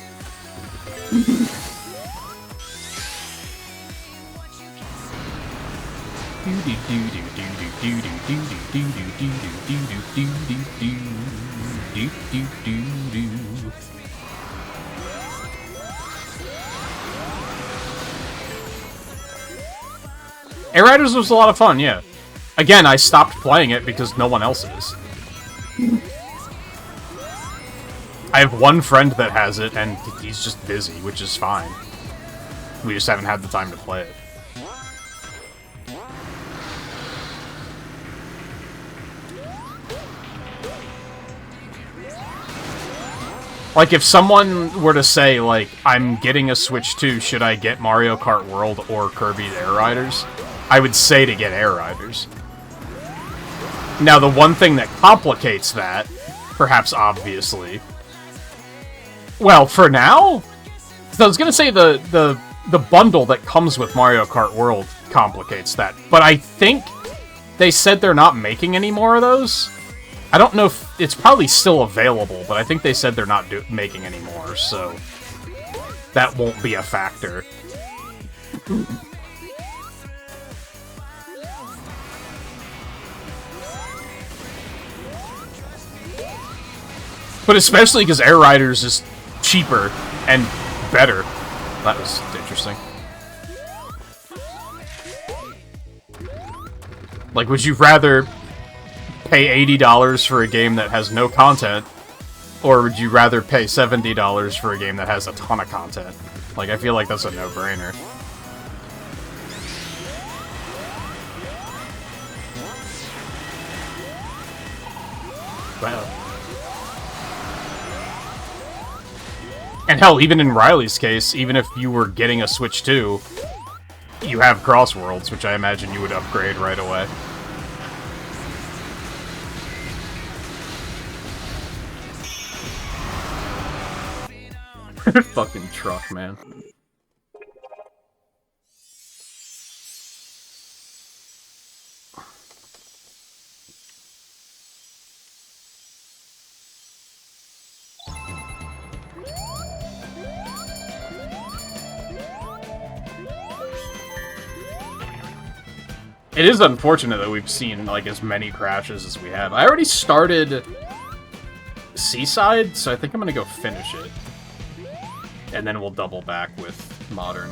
Air Riders was a lot of fun, yeah. Again, I stopped playing it because no one else is. I have one friend that has it, and he's just busy, which is fine. We just haven't had the time to play it. Like, if someone were to say, like, I'm getting a Switch 2, should I get Mario Kart World or Kirby's Air Riders? I would say to get Air Riders. Now, the one thing that complicates that, perhaps obviously... Well, for now? So I was gonna say the bundle that comes with Mario Kart World complicates that, but I think they said they're not making any more of those. I don't know if... It's probably still available, but I think they said they're not making any more, so... That won't be a factor. But especially because Air Riders is cheaper and better. That was interesting. Like, would you rather pay $80 for a game that has no content, or would you rather pay $70 for a game that has a ton of content? Like, I feel like that's a no-brainer. Wow. And hell, even in Riley's case, even if you were getting a Switch 2, you have Cross Worlds, which I imagine you would upgrade right away. Fucking truck, man. It is unfortunate that we've seen, like, as many crashes as we have. I already started Seaside, so I think I'm gonna go finish it. And then we'll double back with Modern.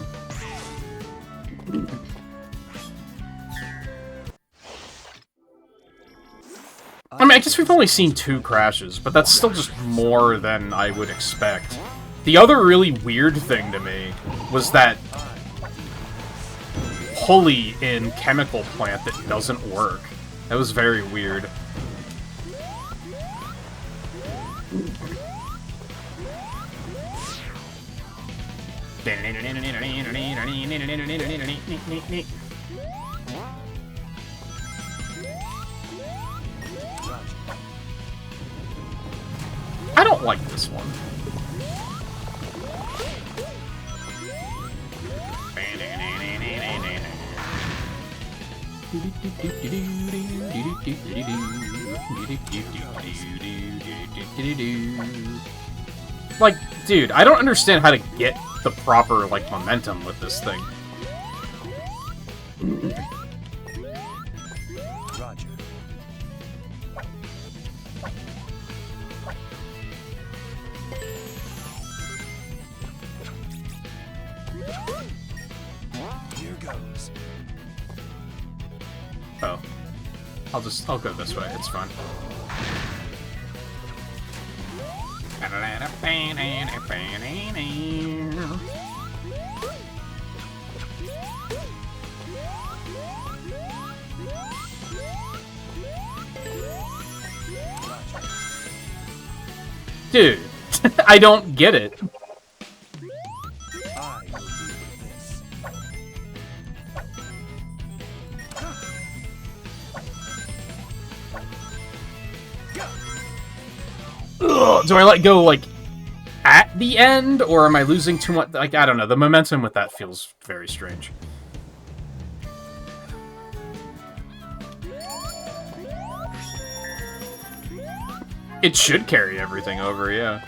I mean, I guess we've only seen 2 crashes, but that's still just more than I would expect. The other really weird thing to me was that pulley in Chemical Plant that doesn't work. That was very weird. I don't like this one. Like, dude, I don't understand how to get the proper, like, momentum with this thing. Roger. Here goes. Oh. I'll go this way, it's fine. Dude, I don't get it. I will deal with this. Ugh. do I let go, like, at the end, or am I losing too much? Like, I don't know. The momentum with that feels very strange. It should carry everything over, yeah.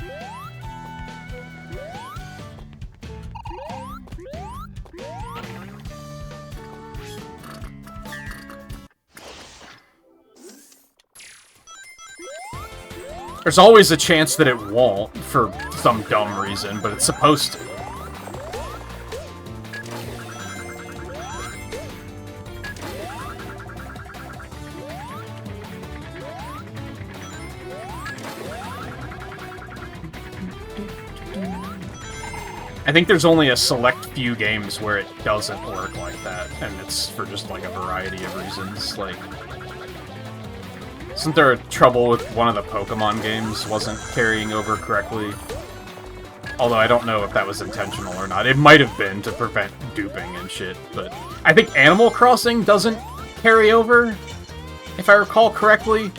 There's always a chance that it won't, for some dumb reason, but it's supposed to. I think there's only a select few games where it doesn't work like that, and it's for just, like, a variety of reasons, like... Isn't there a trouble with one of the Pokemon games wasn't carrying over correctly? Although I don't know if that was intentional or not. It might have been to prevent duping and shit, but... I think Animal Crossing doesn't carry over, if I recall correctly.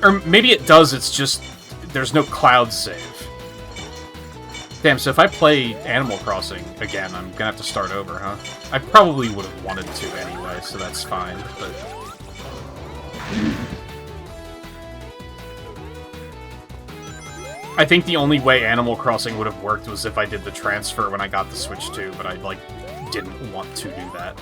Or maybe it does, it's just... there's no cloud save. Damn, so if I play Animal Crossing again, I'm gonna have to start over, huh? I probably would have wanted to anyway, so that's fine, but... I think the only way Animal Crossing would have worked was if I did the transfer when I got the Switch 2, but I, like, didn't want to do that.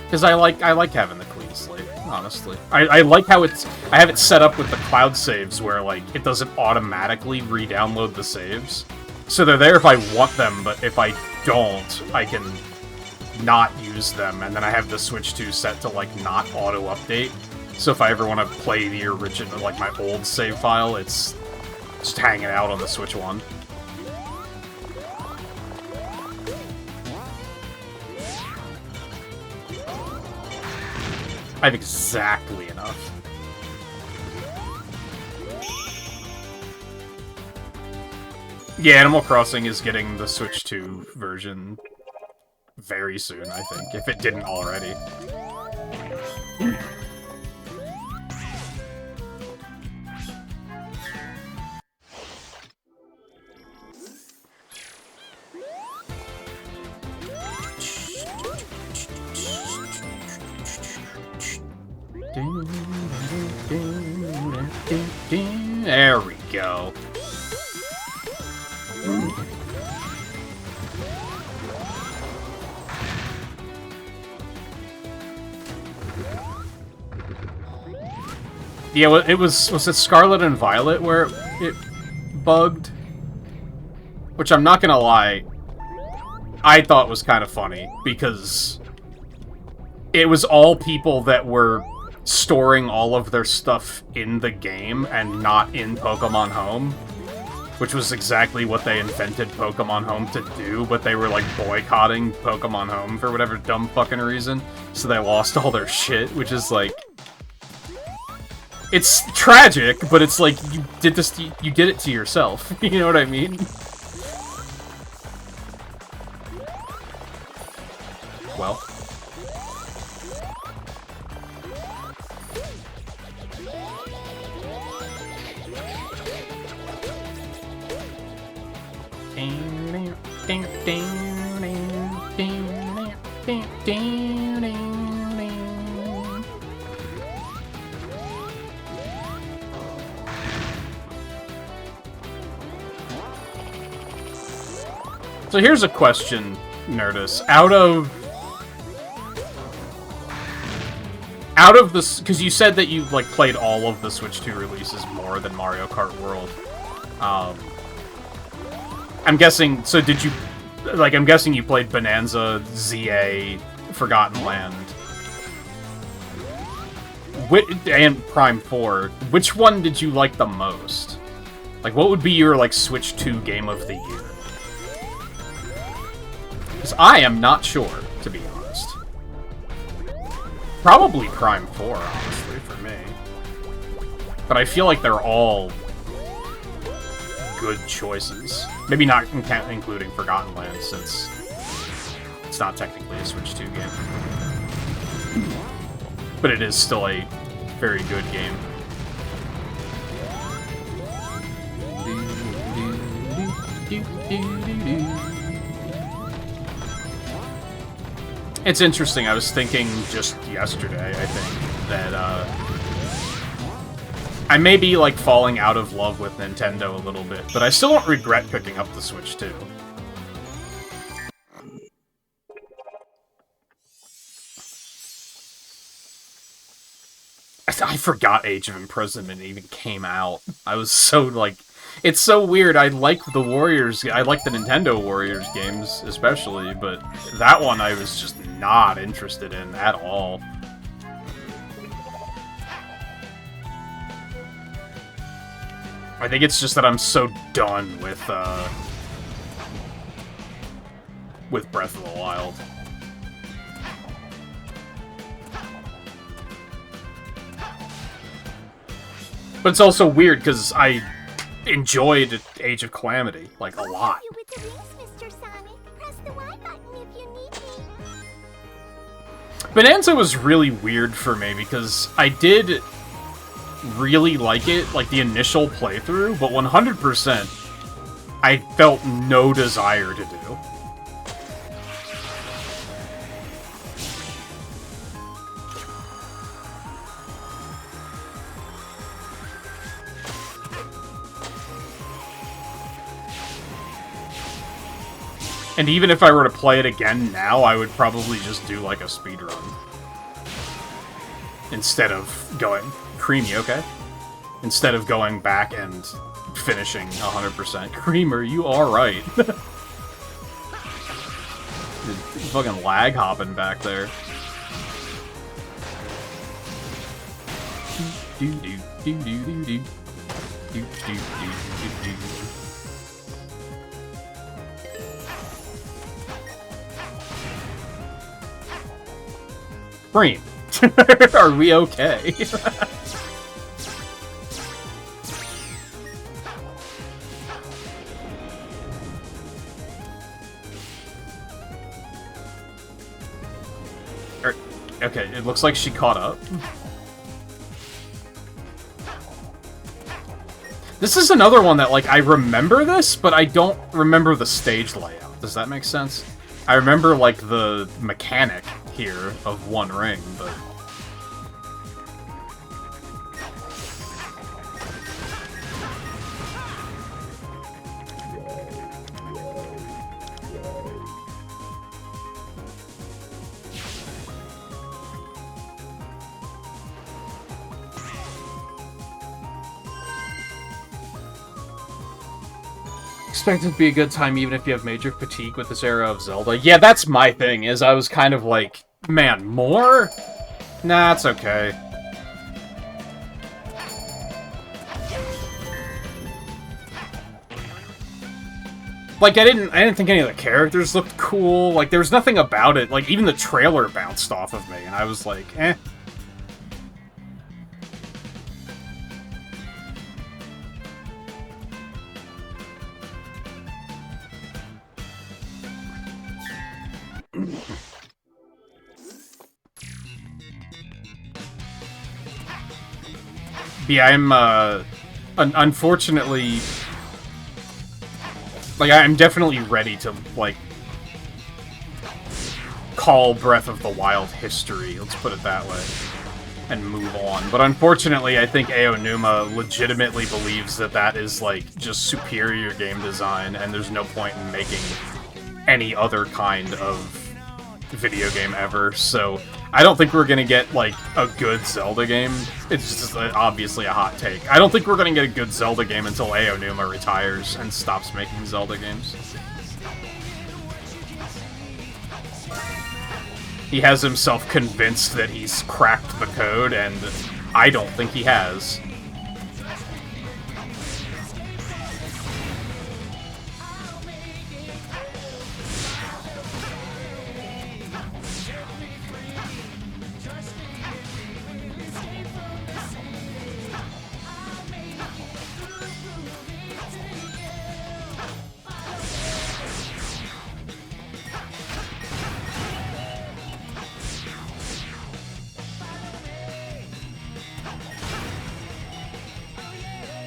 Because I like having the clean slate, honestly. I like how I have it set up with the cloud saves where, like, it doesn't automatically re-download the saves. So they're there if I want them, but if I don't, I can not use them, and then I have the Switch 2 set to, like, not auto-update. So if I ever want to play the original, like, my old save file, it's just hanging out on the Switch 1. I have exactly enough. Yeah, Animal Crossing is getting the Switch 2 version very soon, I think, if it didn't already. There we go. Yeah, it was it Scarlet and Violet where it bugged? Which I'm not gonna lie, I thought was kind of funny, because it was all people that were storing all of their stuff in the game and not in Pokemon Home, which was exactly what they invented Pokemon Home to do, but they were, like, boycotting Pokemon Home for whatever dumb fucking reason, so they lost all their shit, which is, like... It's tragic, but it's like, you did it to yourself, you know what I mean? Well... So here's a question, Nerdus. Out of this, because you said that you, like, played all of the Switch 2 releases more than Mario Kart World. I'm guessing, so did you, like, I'm guessing you played Bonanza, ZA, Forgotten Land, and Prime 4. Which one did you like the most? Like, what would be your, like, Switch 2 game of the year? Because I am not sure, to be honest. Probably Prime 4, honestly, for me. But I feel like they're all good choices. Maybe not including Forgotten Land, since it's not technically a Switch 2 game. but it is still a very good game. It's interesting, I was thinking just yesterday, I think, that, I may be, like, falling out of love with Nintendo a little bit, but I still don't regret picking up the Switch 2. I forgot Age of Imprisonment even came out. I was so, like... It's so weird, I like the Warriors... I like the Nintendo Warriors games, especially, but that one I was just not interested in at all. I think it's just that I'm so done with Breath of the Wild. But it's also weird, because I enjoyed Age of Calamity, like, a lot. You with the rings, Mr. Sonic. Press the Y button if you need me. Bonanza was really weird for me, because I did really like it, like, the initial playthrough, but 100% I felt no desire to do. And even if I were to play it again now, I would probably just do, like, a speedrun. Instead of going... Creamy, okay? Instead of going back and finishing 100%. Creamer, you are right. Fucking lag hopping back there. Do do do do do do do do do do. Bream, are we okay? Okay, it looks like she caught up. This is another one that, like, I remember this, but I don't remember the stage layout. Does that make sense? I remember, like, the mechanic here of One Ring, but... Expect it to be a good time even if you have major fatigue with this era of Zelda. Yeah, that's my thing, is I was kind of like, man, more? Nah, it's okay. Like, I didn't think any of the characters looked cool. Like, there was nothing about it. Like, even the trailer bounced off of me, and I was like, eh. Yeah, I'm, unfortunately... Like, I'm definitely ready to, like, call Breath of the Wild history, let's put it that way, and move on. But unfortunately, I think Aonuma legitimately believes that that is, like, just superior game design, and there's no point in making any other kind of video game ever, so I don't think we're gonna get, like, a good Zelda game. It's just obviously a hot take. I don't think we're gonna get a good Zelda game until Aonuma retires and stops making Zelda games. He has himself convinced that he's cracked the code, and I don't think he has.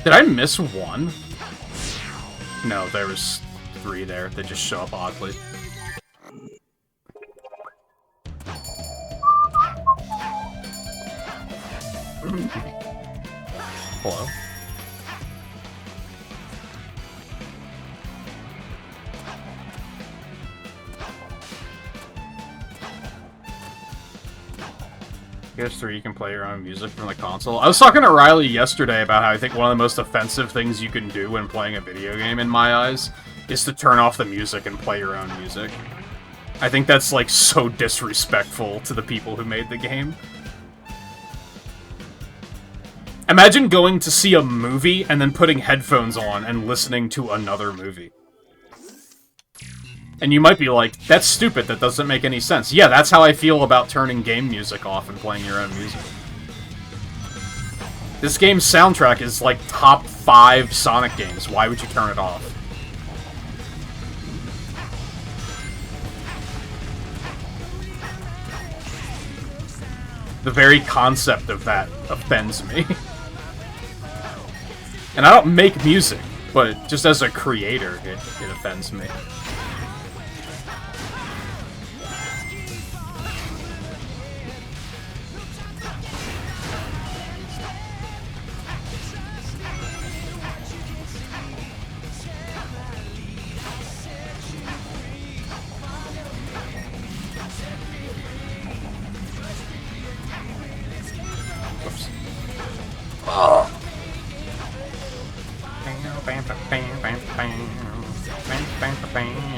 Did I miss one? No, there was 3 there. They just show up oddly. Hello? PS3, you can play your own music from the console. I was talking to Riley yesterday about how I think one of the most offensive things you can do when playing a video game, in my eyes, is to turn off the music and play your own music. I think that's, like, so disrespectful to the people who made the game. Imagine going to see a movie and then putting headphones on and listening to another movie. And you might be like, that's stupid, that doesn't make any sense. Yeah, that's how I feel about turning game music off and playing your own music. This game's soundtrack is like top 5 Sonic games. Why would you turn it off? The very concept of that offends me. And I don't make music, but just as a creator, it offends me.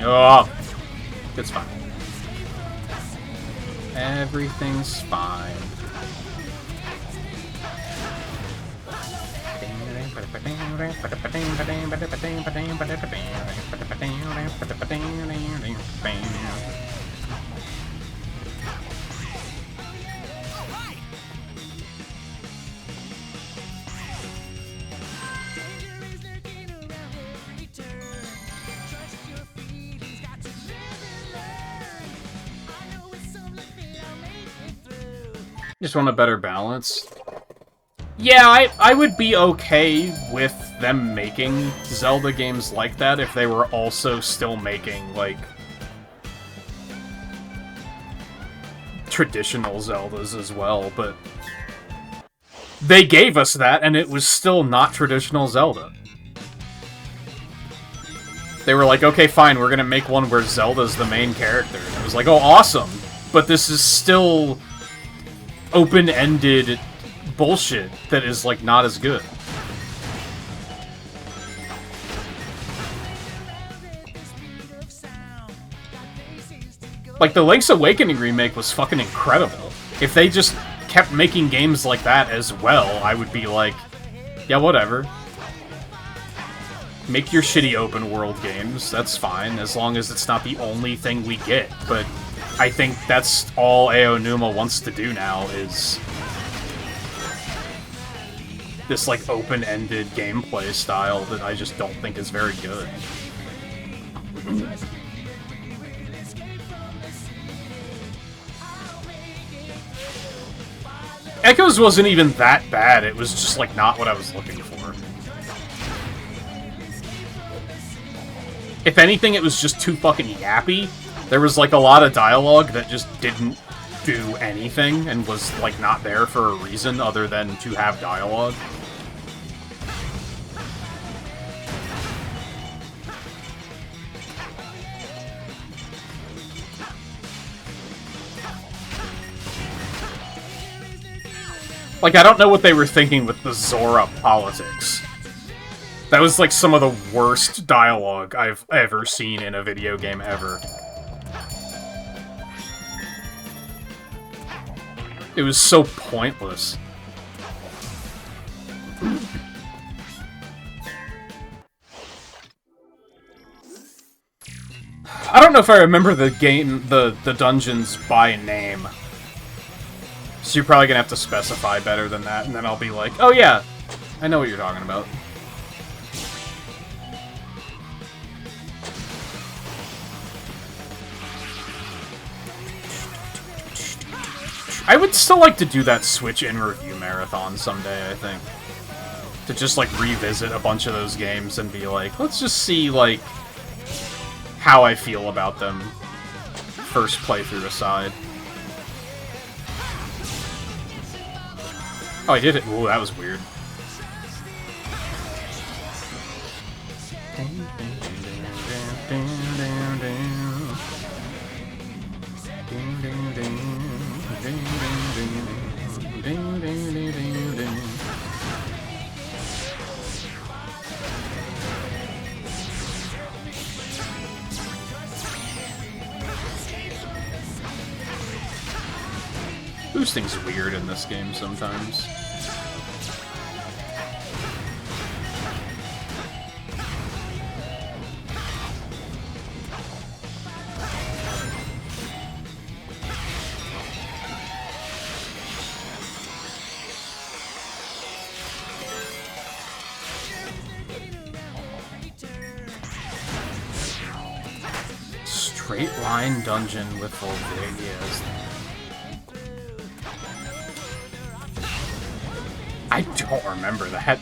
Oh, it's fine. Everything's fine. Just want a better balance. Yeah, I would be okay with them making Zelda games like that if they were also still making, like, traditional Zeldas as well, but they gave us that, and it was still not traditional Zelda. They were like, okay, fine, we're gonna make one where Zelda's the main character. And it was like, oh, awesome, but this is still open-ended bullshit that is, like, not as good. Like, the Link's Awakening remake was fucking incredible. If they just kept making games like that as well, I would be like, yeah, whatever. Make your shitty open-world games, that's fine, as long as it's not the only thing we get, but I think that's all Aonuma wants to do now, is this, like, open-ended gameplay style that I just don't think is very good. Echoes wasn't even that bad, it was just, like, not what I was looking for. If anything, it was just too fucking yappy. There was, like, a lot of dialogue that just didn't do anything and was, like, not there for a reason other than to have dialogue. Like, I don't know what they were thinking with the Zora politics. That was, like, some of the worst dialogue I've ever seen in a video game ever. It was so pointless. I don't know if I remember the game, the dungeons by name. So you're probably gonna have to specify better than that, and then I'll be like, oh yeah, I know what you're talking about. I would still like to do that Switch in review marathon someday, I think. to just, like, revisit a bunch of those games and be like, let's just see, like, how I feel about them, first playthrough aside. Oh, I did it. Ooh, that was weird. Boosting's weird in this game sometimes. Straight line dungeon with Volvigias. I don't remember that.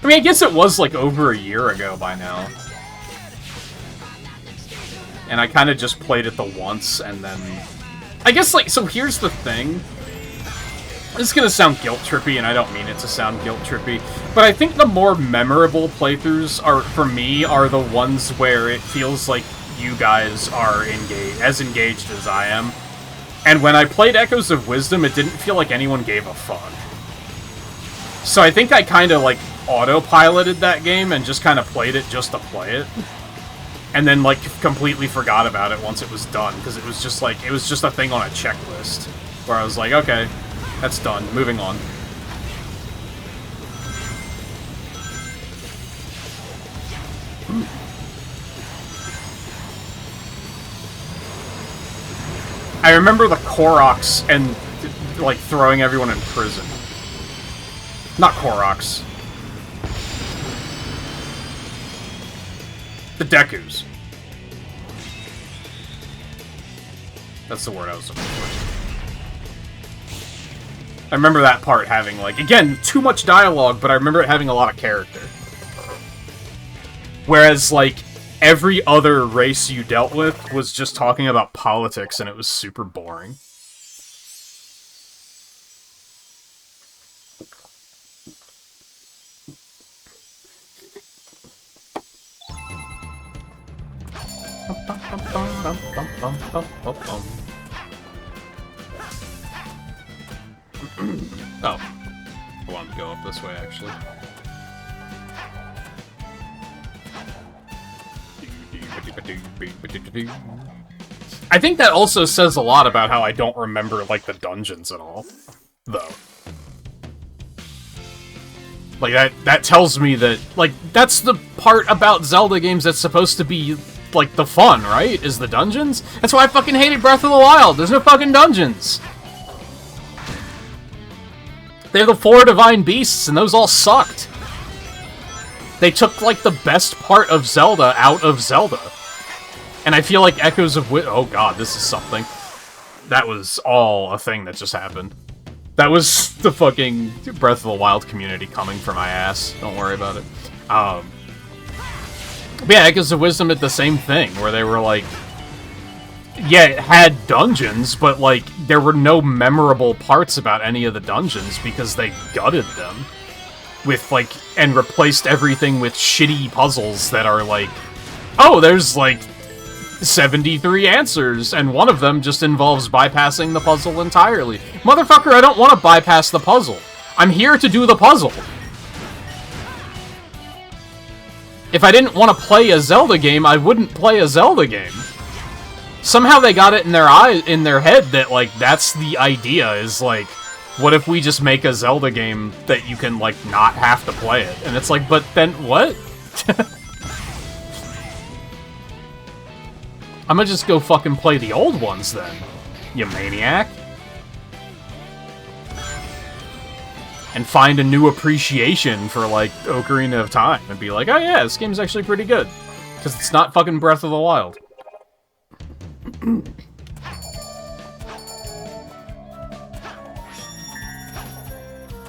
I mean, I guess it was like over a year ago by now. And I kind of just played it the once and then... I guess, like, so here's the thing. This is gonna sound guilt-trippy, and I don't mean it to sound guilt-trippy, but I think the more memorable playthroughs are, for me, are the ones where it feels like you guys are as engaged as I am. And when I played Echoes of Wisdom, it didn't feel like anyone gave a fuck. So I think I kind of, like, autopiloted that game and just kind of played it just to play it. And then, like, completely forgot about it once it was done, because it was just, like, it was just a thing on a checklist. Where I was like, okay, that's done, moving on. I remember the Koroks and, like, throwing everyone in prison. Not Koroks. The Dekus. That's the word I was looking for. I remember that part having, like, again, too much dialogue, but I remember it having a lot of character. Whereas, like, every other race you dealt with was just talking about politics, and it was super boring. Oh. I wanted to go up this way, actually. I think that also says a lot about how I don't remember, like, the dungeons at all, though. Like, that tells me that, like, that's the part about Zelda games that's supposed to be, like, the fun, right? Is the dungeons? That's why I fucking hated Breath of the Wild. There's no fucking dungeons. They're the 4 divine beasts, and those all sucked. They took, like, the best part of Zelda out of Zelda. And I feel like Echoes of oh god, this is something. That was all a thing that just happened. That was the fucking Breath of the Wild community coming for my ass. Don't worry about it. But yeah, Echoes of Wisdom did the same thing, where they were like... Yeah, it had dungeons, but, like, there were no memorable parts about any of the dungeons because they gutted them. With, like, and replaced everything with shitty puzzles that are, like... Oh, there's, like, 73 answers, and one of them just involves bypassing the puzzle entirely. Motherfucker, I don't want to bypass the puzzle. I'm here to do the puzzle. If I didn't want to play a Zelda game, I wouldn't play a Zelda game. Somehow they got it in their head that, like, that's the idea, is, like, what if we just make a Zelda game that you can, like, not have to play it? And it's like, but then, what? I'm gonna just go fucking play the old ones then, you maniac. And find a new appreciation for, like, Ocarina of Time, and be like, oh yeah, this game's actually pretty good. Because it's not fucking Breath of the Wild.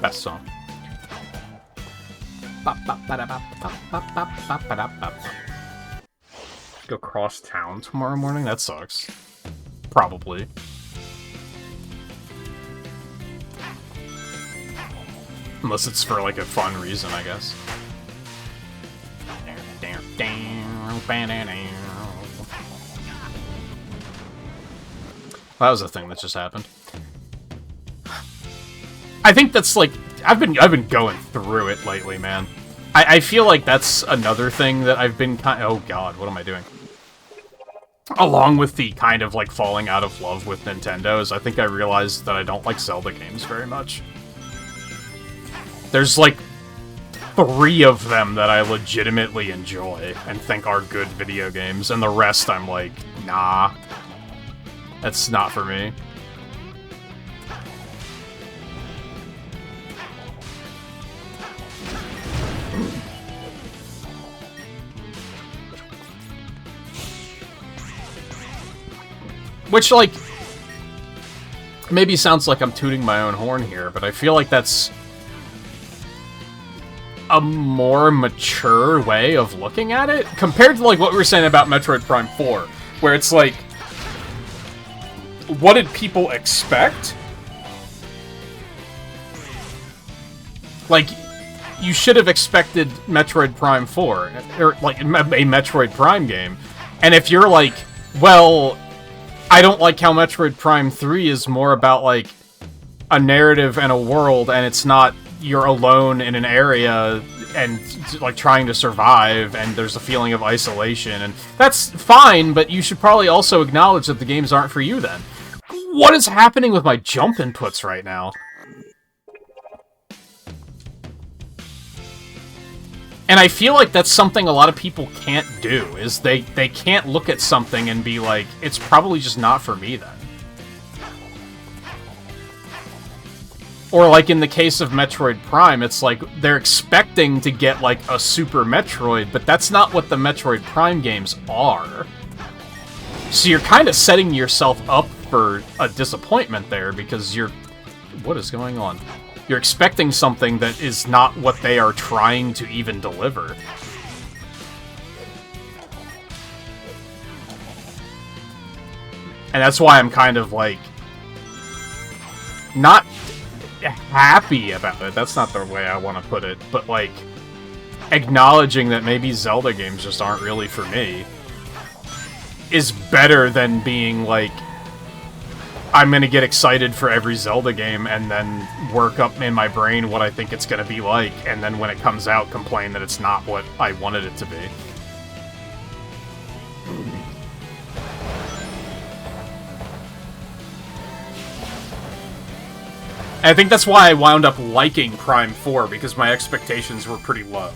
Best song. Go cross town tomorrow morning? That sucks. Probably. Unless it's for, like, a fun reason, I guess. That was a thing that just happened. I think that's, like... I've been going through it lately, man. I feel like that's another thing that I've been oh god, what am I doing? Along with the kind of, like, falling out of love with Nintendo, is I think I realized that I don't like Zelda games very much. There's, like, 3 of them that I legitimately enjoy and think are good video games, and the rest I'm like, nah. That's not for me. Which, like, maybe sounds like I'm tooting my own horn here, but I feel like that's a more mature way of looking at it, compared to, like, what we were saying about Metroid Prime 4, where it's like, what did people expect? Like, you should have expected Metroid Prime 4, or, like, a Metroid Prime game, and if you're like, well... I don't like how Metroid Prime 3 is more about, like, a narrative and a world, and it's not you're alone in an area and, like, trying to survive, and there's a feeling of isolation, and that's fine, but you should probably also acknowledge that the games aren't for you then. What is happening with my jump inputs right now? And I feel like that's something a lot of people can't do, is they can't look at something and be like, it's probably just not for me then. Or like in the case of Metroid Prime, it's like they're expecting to get like a Super Metroid, but that's not what the Metroid Prime games are. So you're kind of setting yourself up for a disappointment there, because you're... What is going on? You're expecting something that is not what they are trying to even deliver. And that's why I'm kind of, like, not happy about it. That's not the way I want to put it. But, like, acknowledging that maybe Zelda games just aren't really for me is better than being, like, I'm gonna get excited for every Zelda game and then work up in my brain what I think it's gonna be like, and then when it comes out, complain that it's not what I wanted it to be. And I think that's why I wound up liking Prime 4, because my expectations were pretty low.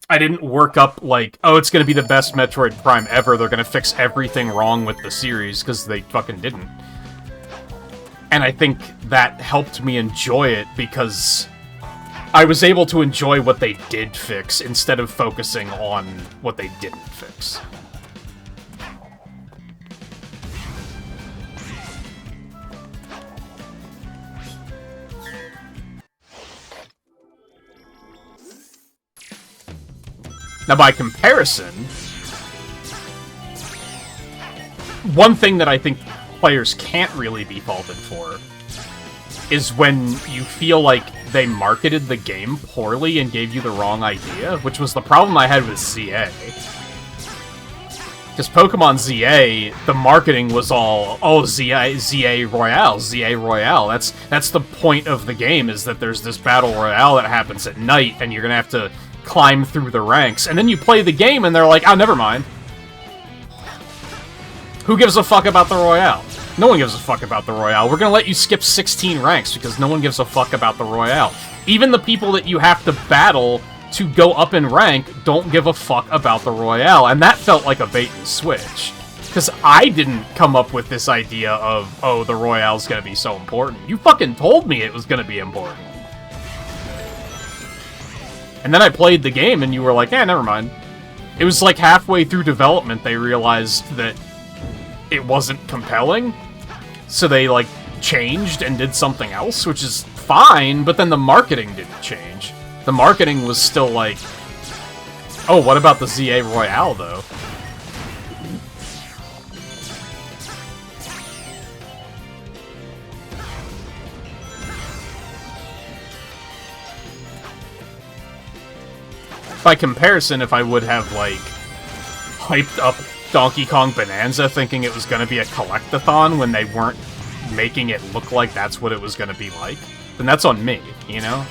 I didn't work up like, oh, it's gonna be the best Metroid Prime ever, they're gonna fix everything wrong with the series, because they fucking didn't. And I think that helped me enjoy it, because I was able to enjoy what they did fix, instead of focusing on what they didn't fix. Now, by comparison, one thing that I think players can't really be faulted for is when you feel like they marketed the game poorly and gave you the wrong idea, which was the problem I had with ZA. Because Pokemon ZA, the marketing was all, oh, ZA Royale, ZA Royale. That's the point of the game, is that there's this battle royale that happens at night, and you're gonna have to climb through the ranks. And then you play the game and they're like, oh, never mind. Who gives a fuck about the Royale? No one gives a fuck about the Royale. We're gonna let you skip 16 ranks because no one gives a fuck about the Royale. Even the people that you have to battle to go up in rank don't give a fuck about the Royale. And that felt like a bait and switch. Because I didn't come up with this idea of, oh, the Royale's gonna be so important. You fucking told me it was gonna be important. And then I played the game, and you were like, eh, never mind. It was like halfway through development, they realized that it wasn't compelling. So they, like, changed and did something else, which is fine, but then the marketing didn't change. The marketing was still like, oh, what about the ZA Royale, though? By comparison, if I would have, like, hyped up Donkey Kong Bonanza thinking it was going to be a collectathon when they weren't making it look like that's what it was going to be like, then that's on me, you know?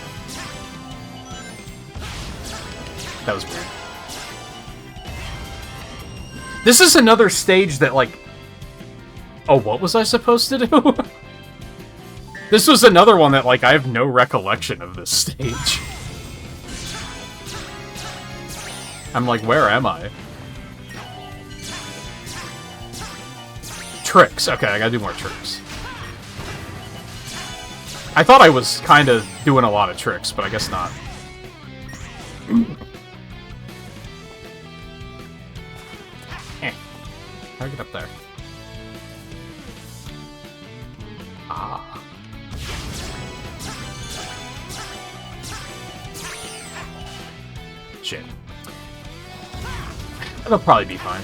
That was weird. This is another stage that, like... Oh, what was I supposed to do? This was another one that, like, I have no recollection of this stage. I'm like, where am I? Tricks. Okay, I gotta do more tricks. I thought I was kind of doing a lot of tricks, but I guess not. How do I get up there? Ah. Shit. That'll probably be fine.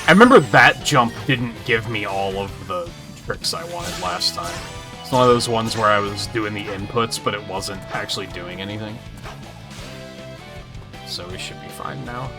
I remember that jump didn't give me all of the tricks I wanted last time. It's one of those ones where I was doing the inputs, but it wasn't actually doing anything. So we should be fine now.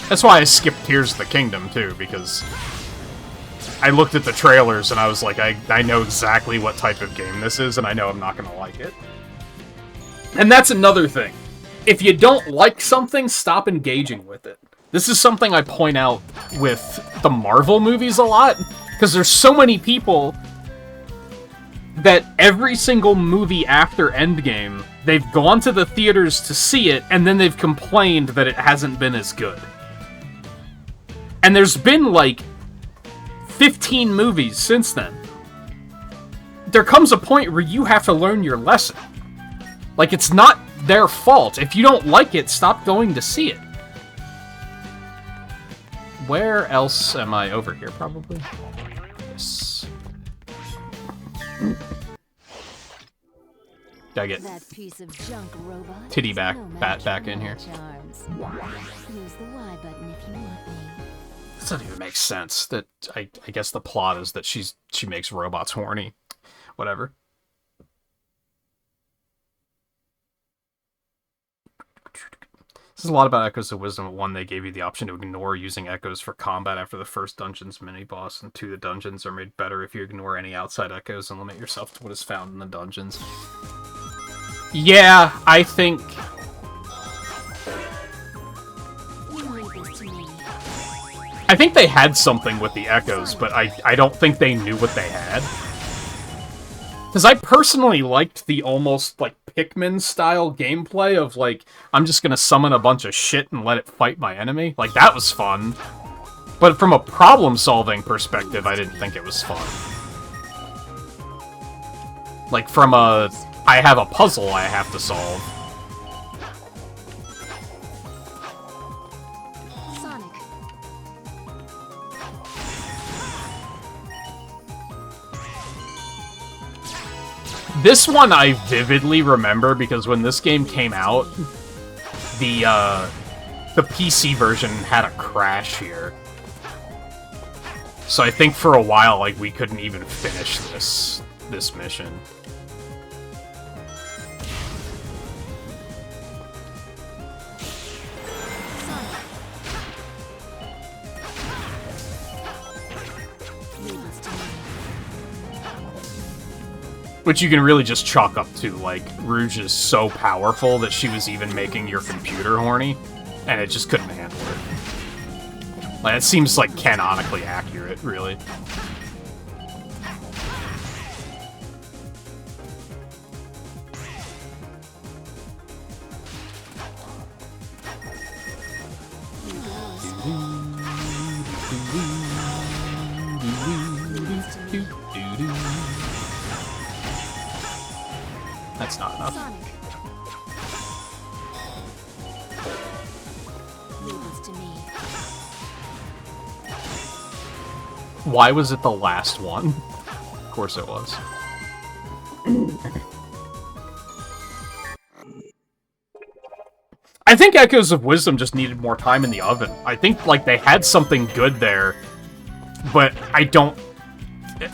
That's why I skipped Tears of the Kingdom, too, because I looked at the trailers and I was like, I know exactly what type of game this is, and I know I'm not going to like it. And that's another thing. If you don't like something, stop engaging with it. This is something I point out with the Marvel movies a lot, because there's so many people that every single movie after Endgame, they've gone to the theaters to see it, and then they've complained that it hasn't been as good. And there's been, like, 15 movies since then. There comes a point where you have to learn your lesson. Like, it's not their fault. If you don't like it, stop going to see it. Where else am I? Over here, probably? Yes. Gotta get That piece of junk robot titty is back, no bat match back for in my here. charms. Use the Y button if you want me. This doesn't even make sense. That I guess the plot is that she makes robots horny. Whatever. This is a lot about Echoes of Wisdom. 1, they gave you the option to ignore using echoes for combat after the first dungeon's mini-boss, and 2, the dungeons are made better if you ignore any outside echoes and limit yourself to what is found in the dungeons. Yeah, I think... I think they had something with the echoes, but I don't think they knew what they had. Because I personally liked the almost, like, Pikmin-style gameplay of, like, I'm just gonna summon a bunch of shit and let it fight my enemy. Like, that was fun. But from a problem-solving perspective, I didn't think it was fun. Like, from a... I have a puzzle I have to solve. This one I vividly remember because when this game came out, the PC version had a crash here. So I think for a while, like, we couldn't even finish this mission. Which you can really just chalk up to, like, Rouge is so powerful that she was even making your computer horny, and it just couldn't handle it. Like, it seems, like, canonically accurate, really. That's not enough. Sonic. Leave this to me. Why was it the last one? Of course it was. I think Echoes of Wisdom just needed more time in the oven. I think, like, they had something good there, but I don't...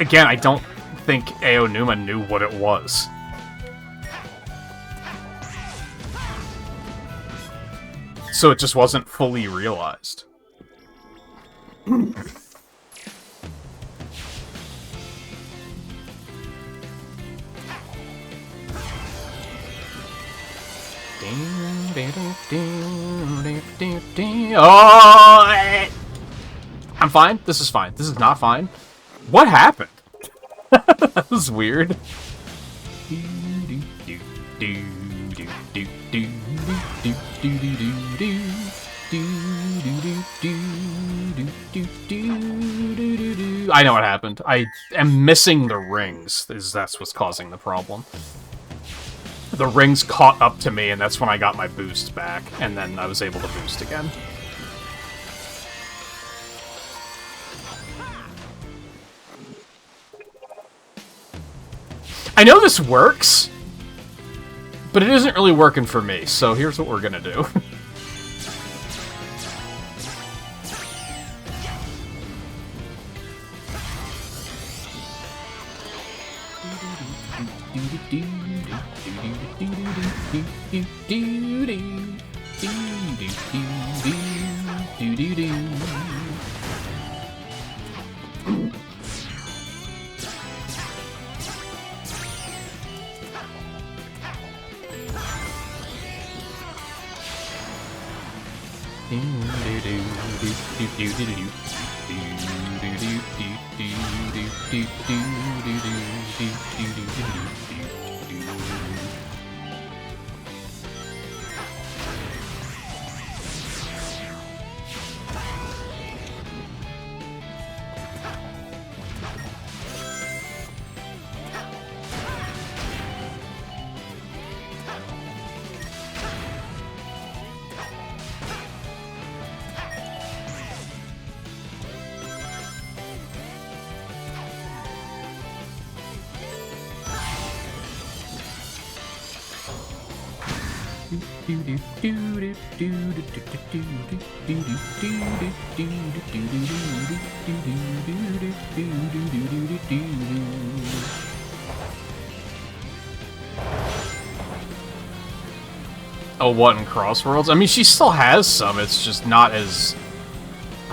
Again, I don't think Aonuma knew what it was. So it just wasn't fully realized. Oh! I'm fine. This is fine. This is not fine. What happened? That was weird. I know what happened. I am missing the rings. That's what's causing the problem. The rings caught up to me, and that's when I got my boost back, and then I was able to boost again. I know this works, but it isn't really working for me, so here's what we're gonna do. Oh, what, in Crossworlds? I mean, she still has some, it's just not as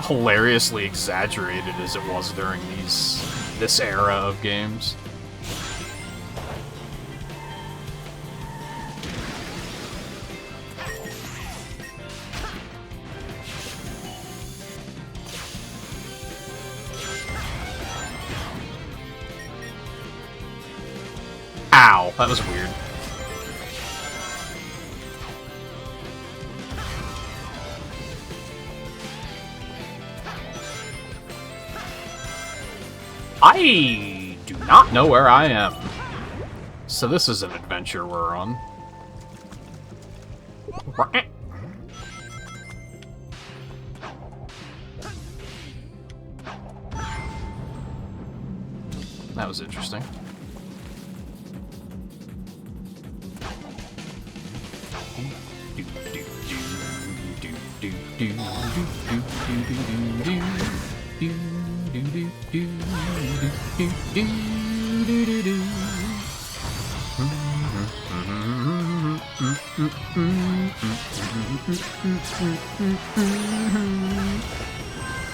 hilariously exaggerated as it was during this era of games. Ow, that was weird. I do not know where I am. So this is an adventure we're on. That was interesting.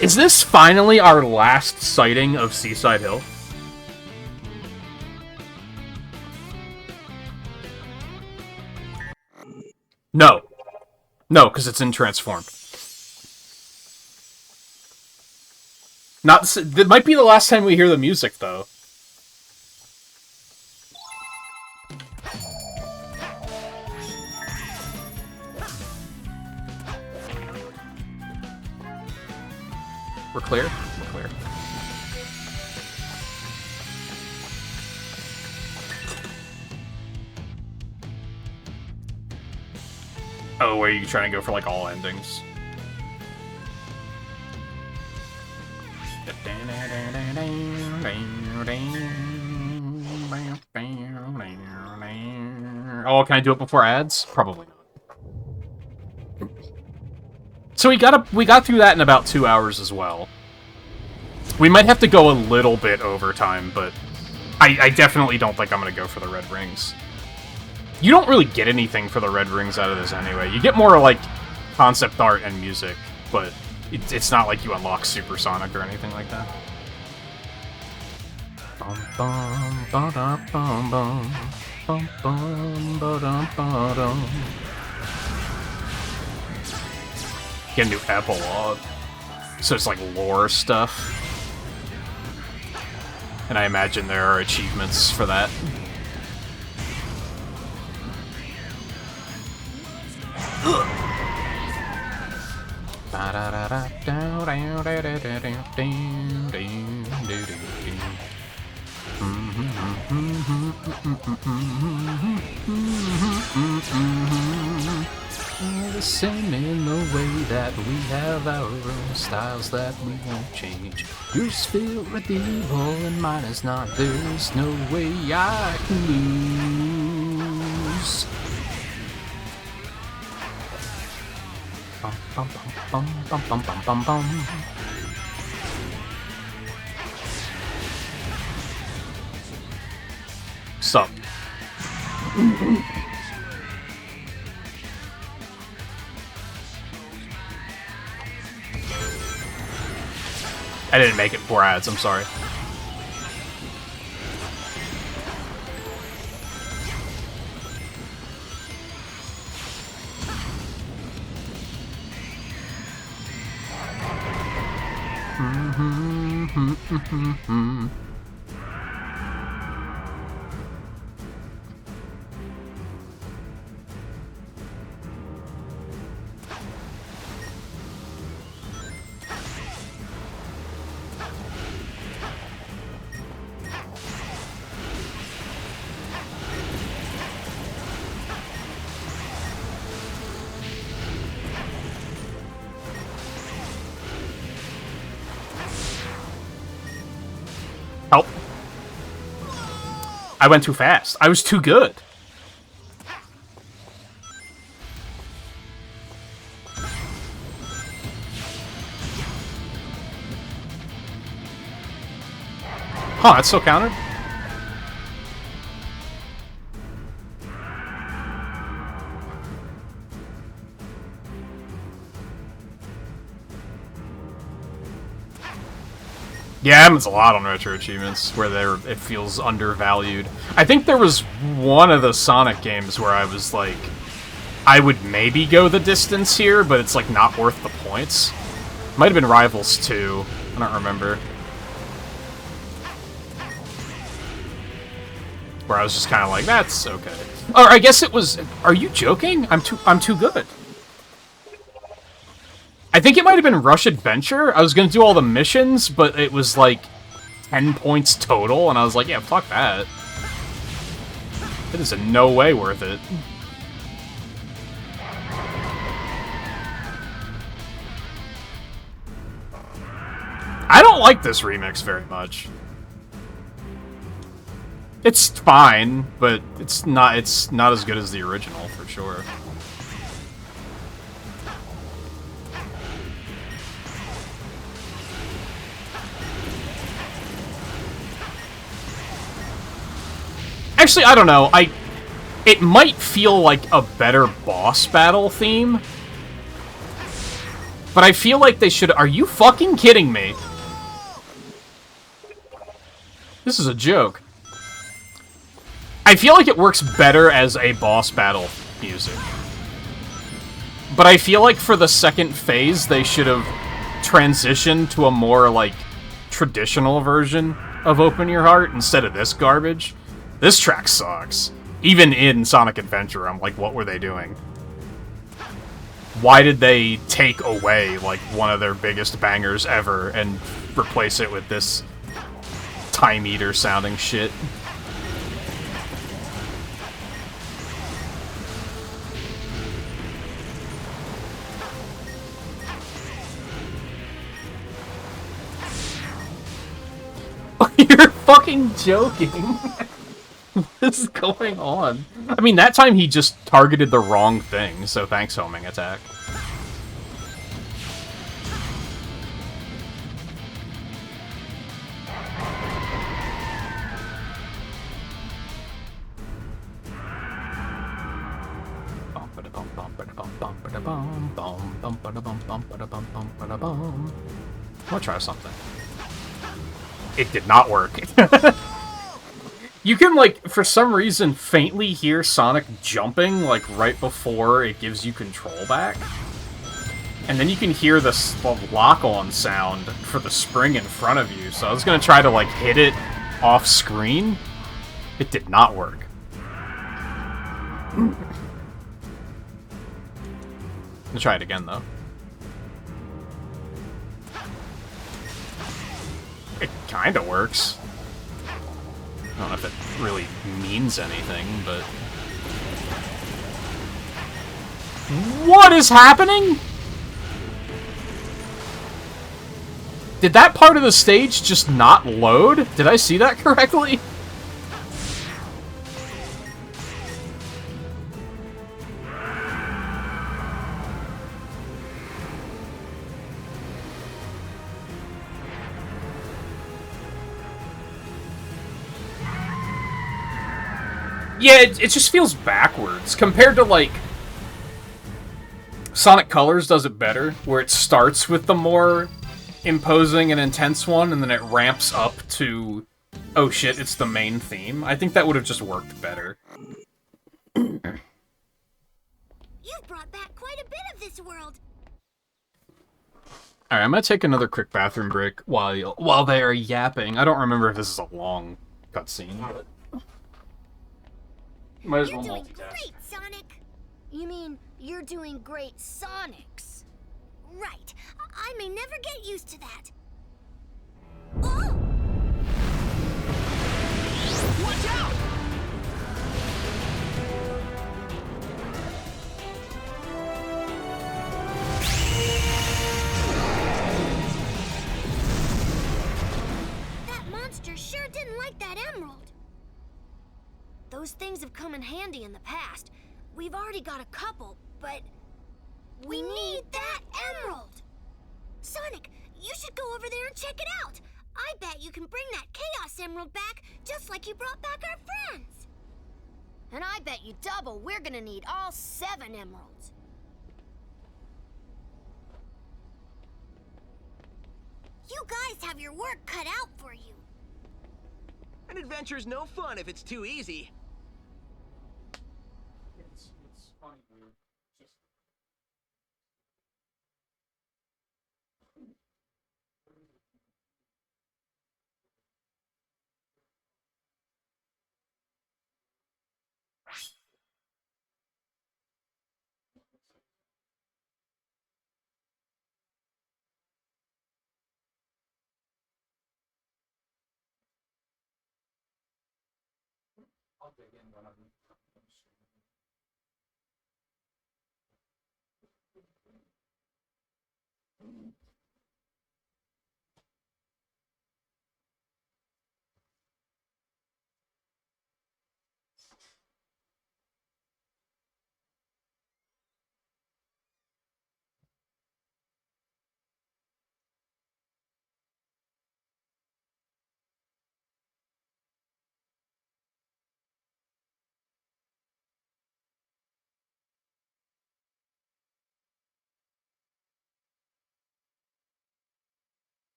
Is this finally our last sighting of Seaside Hill? No. No, because it's in Transformed. It might be the last time we hear the music, though. We're clear? We're clear. Oh, where are you trying to go for, like, all endings? Oh, can I do it before ads? Probably not. So we got through that in about 2 hours as well. We might have to go a little bit overtime, but I definitely don't think I'm gonna go for the red rings. You don't really get anything for the red rings out of this anyway. You get more, like, concept art and music, but it's not like you unlock Supersonic or anything like that. Bum, bum, ba-dum, bum, bum. Bum, bum, ba-dum, ba-dum. Get a new epilogue. So it's like lore stuff. And I imagine there are achievements for that. The same in the way that we have our own styles that we won't change. Yours filled with evil and mine is not. There's no way I can lose. Bum, bum, bum, bum, bum, bum, bum, bum. Sup? I didn't make it 4 ads, I'm sorry. Help. I went too fast. I was too good. Huh, that's still countered? Yeah, it happens a lot on retro achievements where it feels undervalued. I think there was one of the Sonic games where I was like, I would maybe go the distance here, but it's like not worth the points. Might have been Rivals 2. I don't remember. Where I was just kind of like, that's okay. Or I guess it was. Are you joking? I'm too good. I think it might have been Rush Adventure. I was gonna do all the missions, but it was like 10 points total, and I was like, yeah, fuck that. It is in no way worth it. I don't like this remix very much. It's fine, but it's not as good as the original, for sure. Actually, I don't know. It might feel like a better boss battle theme. But I feel like they should... Are you fucking kidding me? This is a joke. I feel like it works better as a boss battle music. But I feel like for the second phase, they should have transitioned to a more, like, traditional version of Open Your Heart instead of this garbage. This track sucks. Even in Sonic Adventure, I'm like, what were they doing? Why did they take away, like, one of their biggest bangers ever and replace it with this Time Eater sounding shit? You're fucking joking. What is going on? I mean, that time he just targeted the wrong thing, so thanks, homing attack. I'm gonna try something. It did not work. You can, like, for some reason, faintly hear Sonic jumping, like, right before it gives you control back. And then you can hear the lock-on sound for the spring in front of you. So I was gonna try to, like, hit it off-screen. It did not work. I'm gonna try it again, though. It kinda works. I don't know if it really means anything, but... What is happening? Did that part of the stage just not load? Did I see that correctly? Yeah, it just feels backwards, compared to, like... Sonic Colors does it better, where it starts with the more imposing and intense one, and then it ramps up to, oh shit, it's the main theme. I think that would have just worked better. You've brought back quite a bit of this world. Alright, I'm gonna take another quick bathroom break while they are yapping. I don't remember if this is a long cutscene, but... Might as well You're doing multitask. great, Sonic. You mean you're doing great, Sonics? Right. I may never get used to that. Oh! Watch out! That monster sure didn't like that emerald. Those things have come in handy in the past. We've already got a couple, but we need that emerald. Sonic, you should go over there and check it out. I bet you can bring that Chaos Emerald back just like you brought back our friends. And I bet you double we're gonna need all 7 emeralds. You guys have your work cut out for you. An adventure's no fun if it's too easy. It's funny, weird. Just... I'll dig in when I'm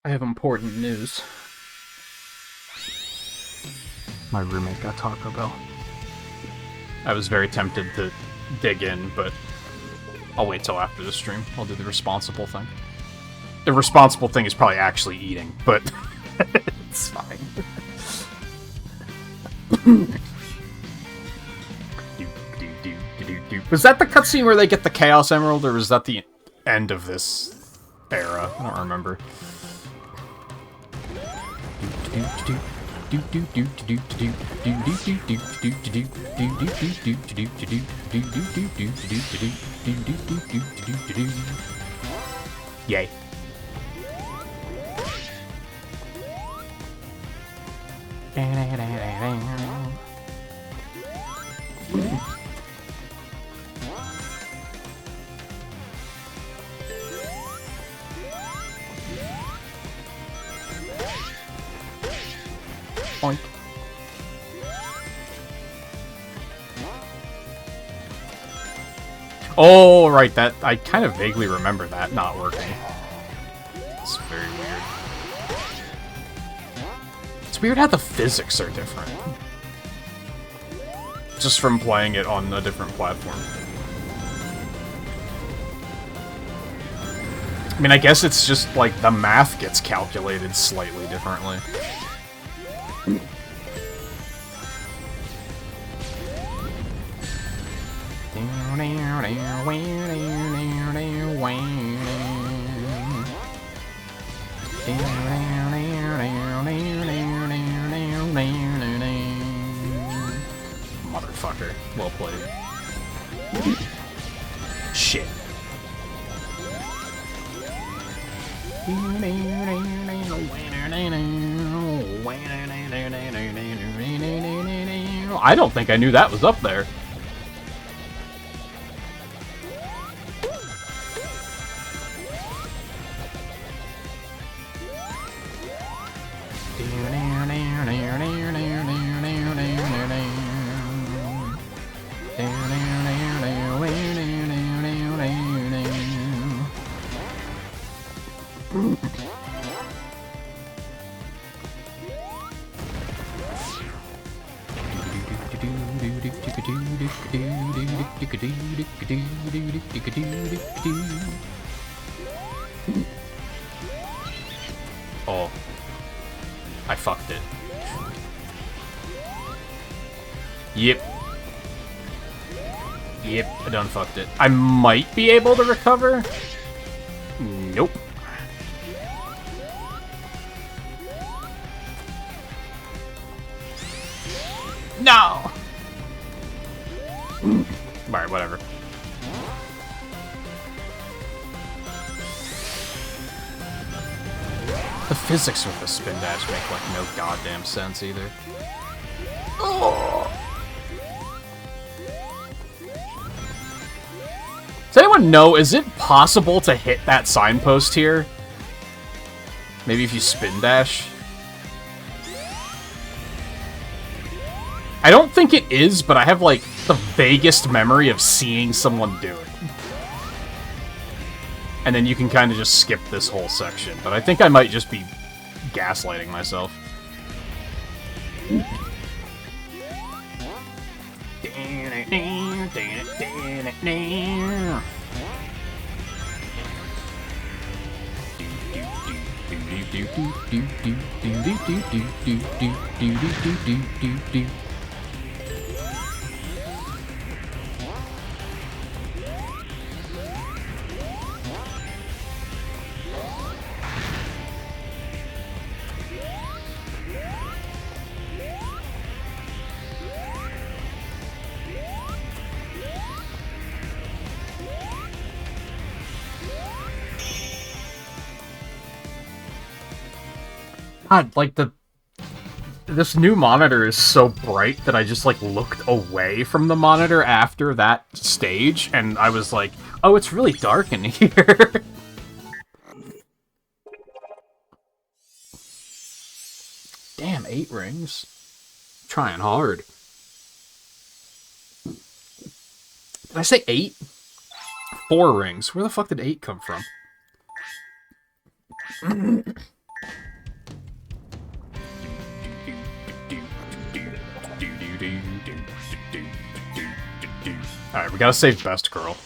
I have important news. My roommate got Taco Bell. I was very tempted to dig in, but I'll wait till after the stream. I'll do the responsible thing. The responsible thing is probably actually eating, but it's fine. Was that the cutscene where they get the Chaos Emerald, or was that the end of this era? I don't remember. Yay. Oink. Oh, right, that I kind of vaguely remember that not working. It's very weird. It's weird how the physics are different. Just from playing it on a different platform. I mean, I guess it's just like the math gets calculated slightly differently. Motherfucker. Well played. Shit. I don't think I knew that was up there. Oh. I fucked it. Yep. Yep, I done fucked it. I might be able to recover? Nope. No! Alright, whatever. The physics with the spin dash make, like, no goddamn sense either. Oh. Does anyone know, is it possible to hit that signpost here? Maybe if you spin dash? I don't think it is, but I have, like, the vaguest memory of seeing someone do it. And then you can kind of just skip this whole section. But I think I might just be gaslighting myself. God, like this new monitor is so bright that I just like looked away from the monitor after that stage, and I was like, oh, it's really dark in here. Damn, 8 rings. Trying hard. Did I say 8? 4 rings. Where the fuck did 8 come from? Alright, we gotta save Best Girl.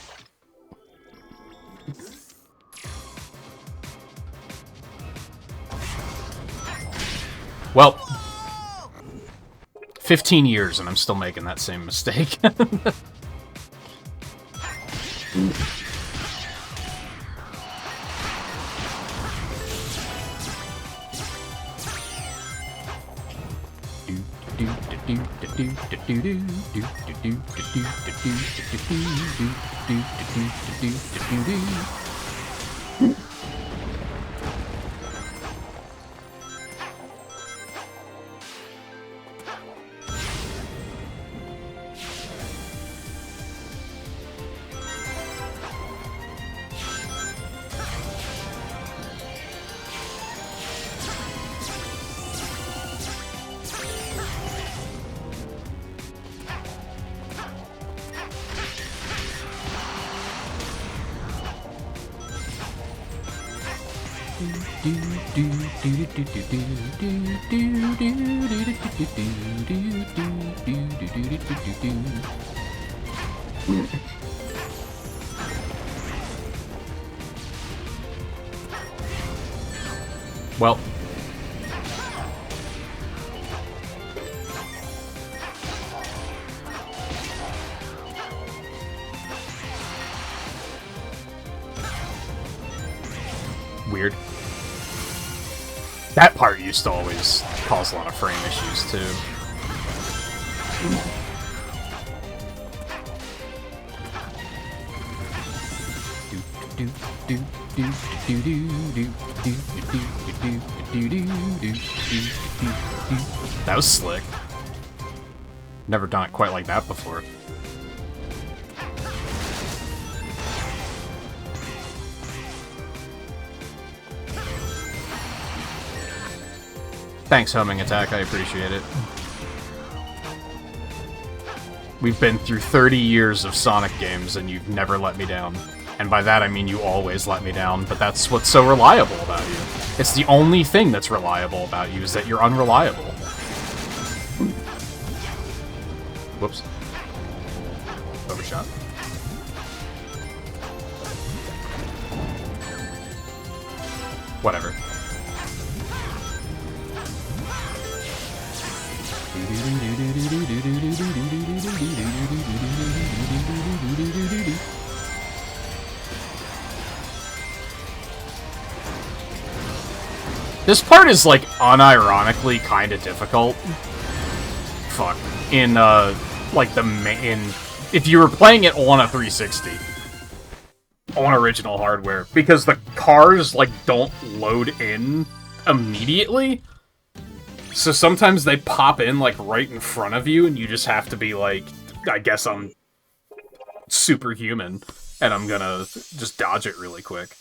Well, 15 years and I'm still making that same mistake. Well, weird. That part used to always cause a lot of frame issues, too. That was slick. Never done it quite like that before. Thanks, Homing Attack, I appreciate it. We've been through 30 years of Sonic games and you've never let me down. And by that I mean you always let me down, but that's what's so reliable about you. It's the only thing that's reliable about you, is that you're unreliable. Whoops. Overshot. Whatever. This part is, like, unironically kind of difficult. Fuck. In, like, if you were playing it on a 360, on original hardware, because the cars, like, don't load in immediately. So sometimes they pop in, like, right in front of you, and you just have to be like, I guess I'm superhuman, and I'm gonna just dodge it really quick.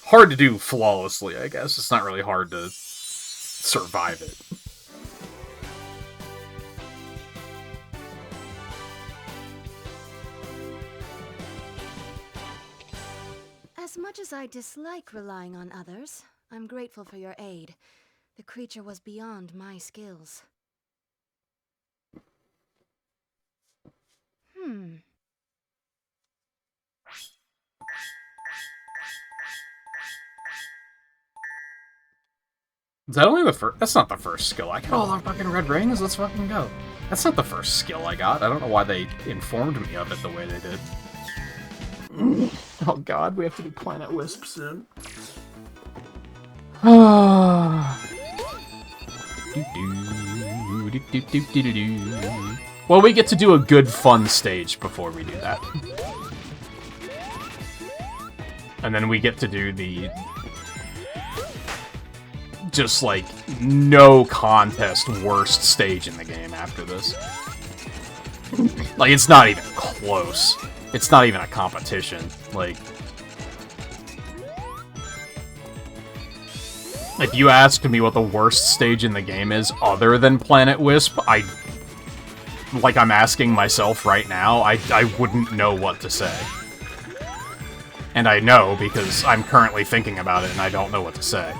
Hard to do flawlessly, I guess. It's not really hard to survive it. As much as I dislike relying on others, I'm grateful for your aid. The creature was beyond my skills. Is that only the first? That's not the first skill. I got all the fucking red rings. Let's fucking go. That's not the first skill I got. I don't know why they informed me of it the way they did. Oh god, we have to do Planet Wisp soon. Well, we get to do a good fun stage before we do that. And then we get to do the just, like, no contest worst stage in the game after this. Like, it's not even close. It's not even a competition. Like, if you asked me what the worst stage in the game is other than Planet Wisp, like I'm asking myself right now, I wouldn't know what to say. And I know because I'm currently thinking about it and I don't know what to say.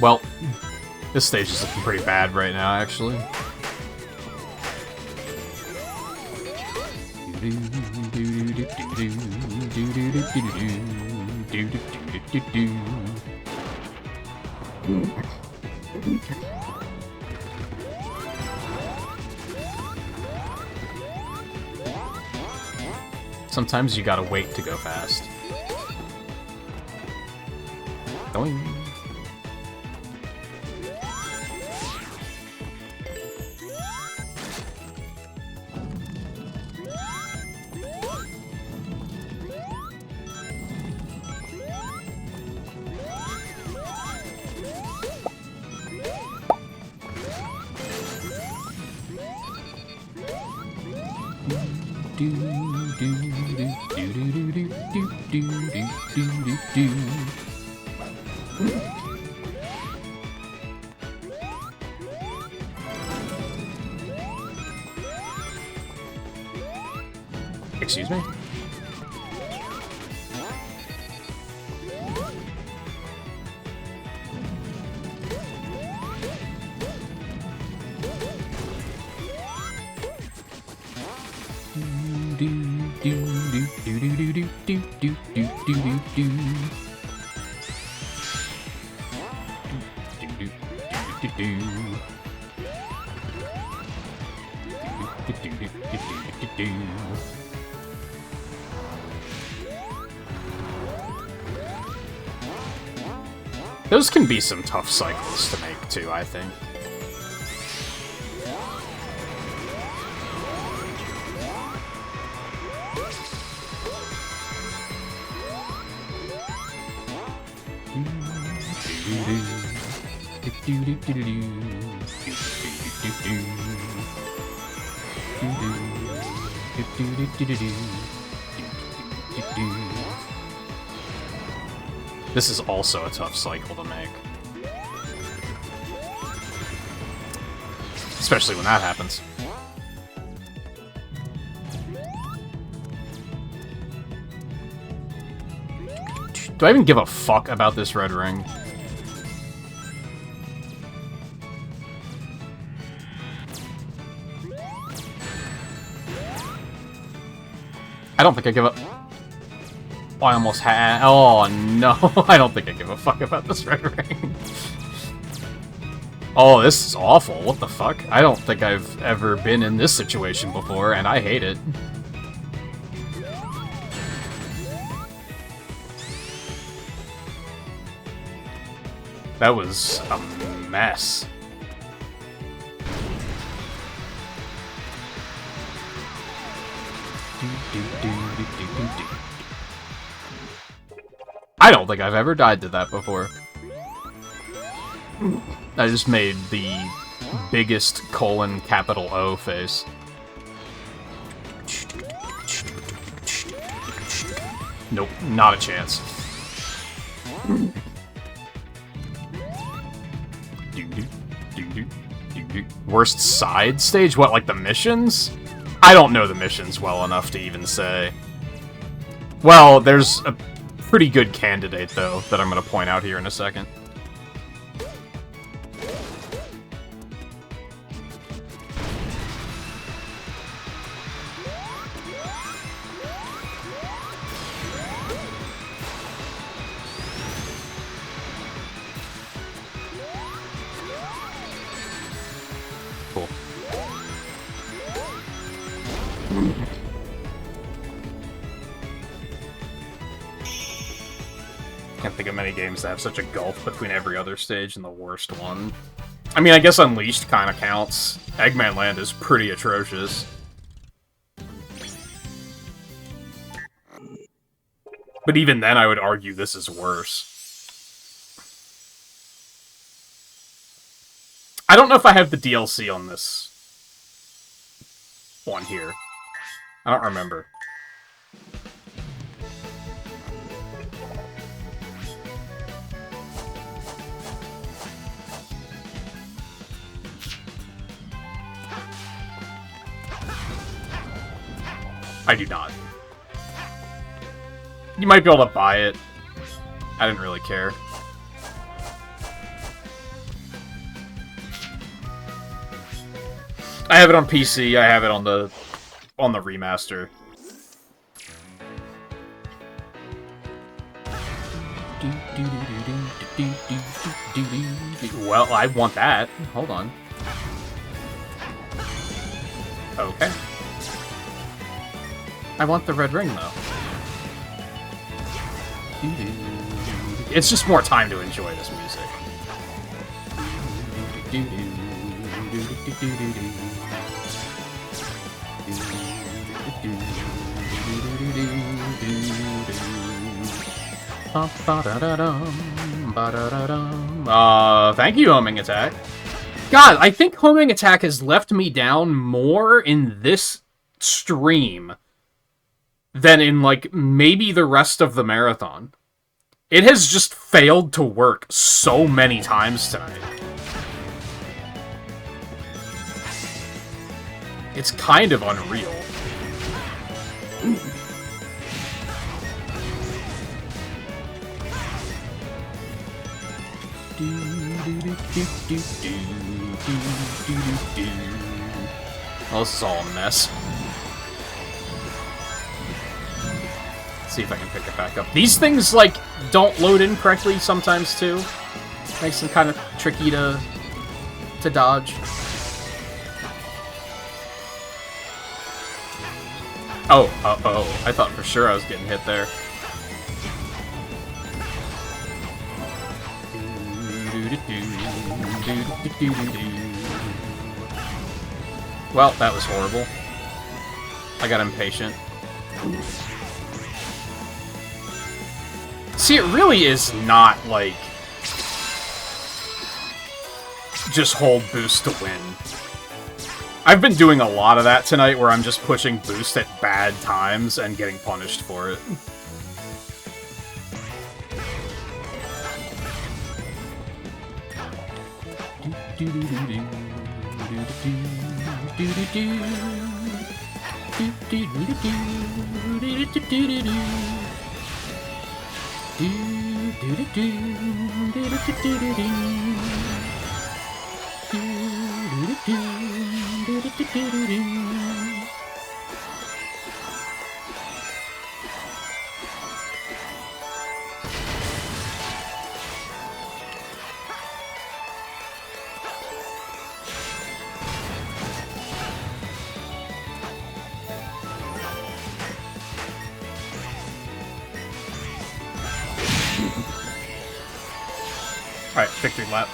Well, this stage is looking pretty bad right now, actually. Sometimes you gotta wait to go fast. Doing. Excuse me? Those can be some tough cycles to make, too, I think. This is also a tough cycle to make. Especially when that happens. Do I even give a fuck about this red ring? I don't think I give a... Oh, I almost had... Oh, no. I don't think I give a fuck about this red ring. Oh, this is awful. What the fuck? I don't think I've ever been in this situation before, and I hate it. That was a mess. I don't think I've ever died to that before. I just made the biggest capital O face. Nope, not a chance. Worst side stage? What, like the missions? I don't know the missions well enough to even say. Well, there's a pretty good candidate, though, that I'm going to point out here in a second. Cool. Can't think of many games that have such a gulf between every other stage and the worst one. I mean, I guess Unleashed kind of counts. Eggman Land is pretty atrocious. But even then, I would argue this is worse. I don't know if I have the DLC on this one here. I don't remember. I do not. You might be able to buy it. I didn't really care. I have it on PC. I have it on the remaster. Well, I want that. Hold on. Okay. I want the red ring, though. It's just more time to enjoy this music. Thank you, Homing Attack. God, I think Homing Attack has left me down more in this stream than in, like, maybe the rest of the marathon. It has just failed to work so many times tonight. It's kind of unreal. Well, this is all a mess. Let's see if I can pick it back up. These things, like, don't load in correctly sometimes, too. Makes them kind of tricky to dodge. Oh, I thought for sure I was getting hit there. Well, that was horrible. I got impatient. See, it really is not, like, just hold boost to win. I've been doing a lot of that tonight where I'm just pushing boost at bad times and getting punished for it. Alright, victory lap.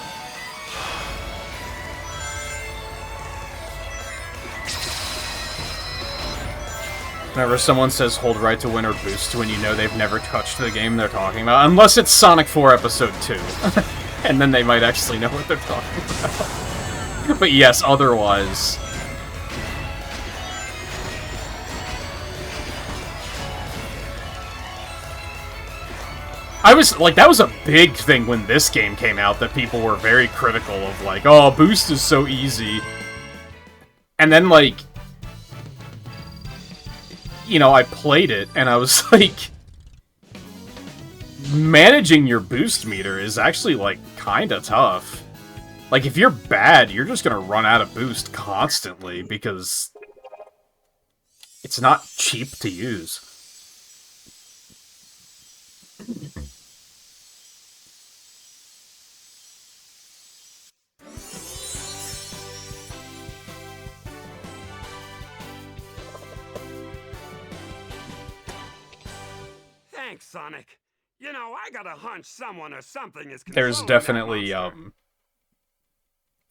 Whenever someone says hold right to win or boost when you know they've never touched the game they're talking about, unless it's Sonic 4 Episode 2. And then they might actually know what they're talking about. But yes, otherwise... I was, like, that was a big thing when this game came out, that people were very critical of, like, oh, boost is so easy. And then, like, you know, I played it, and I was like, managing your boost meter is actually, like, kinda tough. Like, if you're bad, you're just gonna run out of boost constantly, because it's not cheap to use. Thanks, Sonic. You know, I got a hunch someone or something is There's controlling definitely, that monster.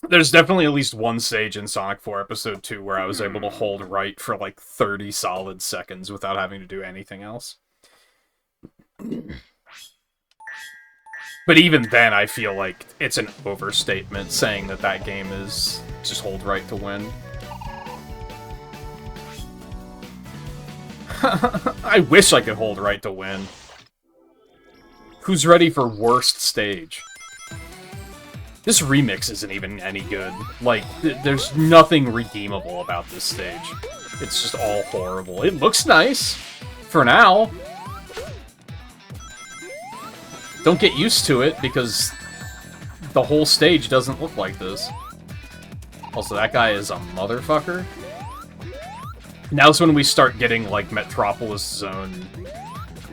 there's definitely at least one stage in Sonic 4 Episode 2 where I was able to hold right for, like, 30 solid seconds without having to do anything else. But even then, I feel like it's an overstatement saying that that game is just hold right to win. I wish I could hold right to win. Who's ready for worst stage? This remix isn't even any good. Like, there's nothing redeemable about this stage. It's just all horrible. It looks nice, for now. Don't get used to it, because the whole stage doesn't look like this. Also, that guy is a motherfucker. Now's when we start getting, like, Metropolis Zone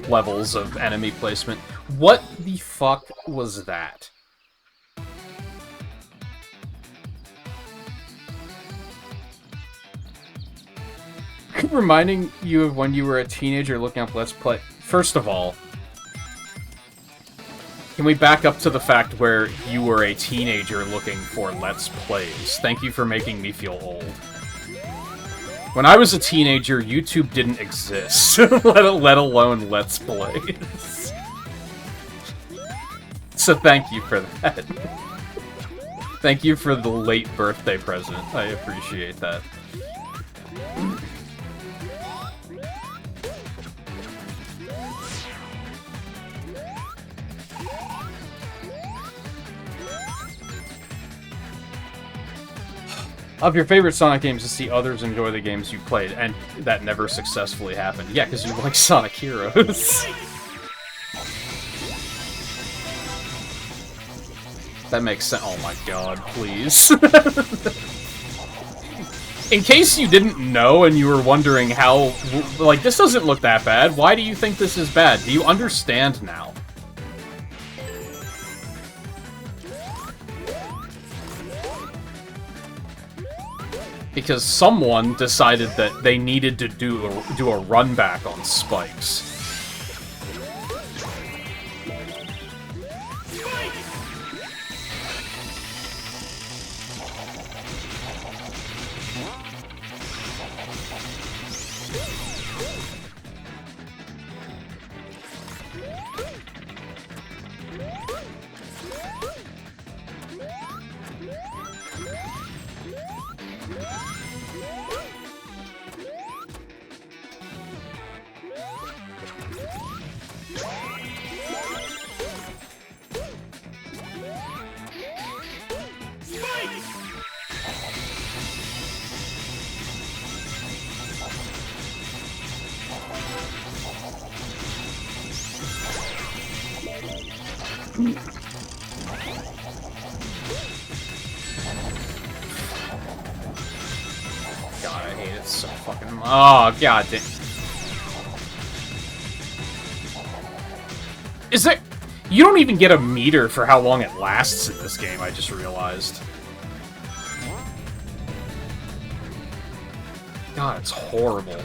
levels of enemy placement. What the fuck was that? Reminding you of when you were a teenager looking up Let's Play. First of all, can we back up to the fact where you were a teenager looking for Let's Plays? Thank you for making me feel old. When I was a teenager, YouTube didn't exist, let alone Let's Plays. So thank you for that. Thank you for the late birthday present. I appreciate that. Of your favorite Sonic games to see others enjoy the games you played, and that never successfully happened. Yeah, because you like Sonic Heroes. That makes sense. Oh my god, please. In case you didn't know and you were wondering how... Like, this doesn't look that bad. Why do you think this is bad? Do you understand now? Because someone decided that they needed to do a run back on spikes. God, I hate it so fucking much. Oh, god damn. Is there... You don't even get a meter for how long it lasts in this game, I just realized. God, it's horrible.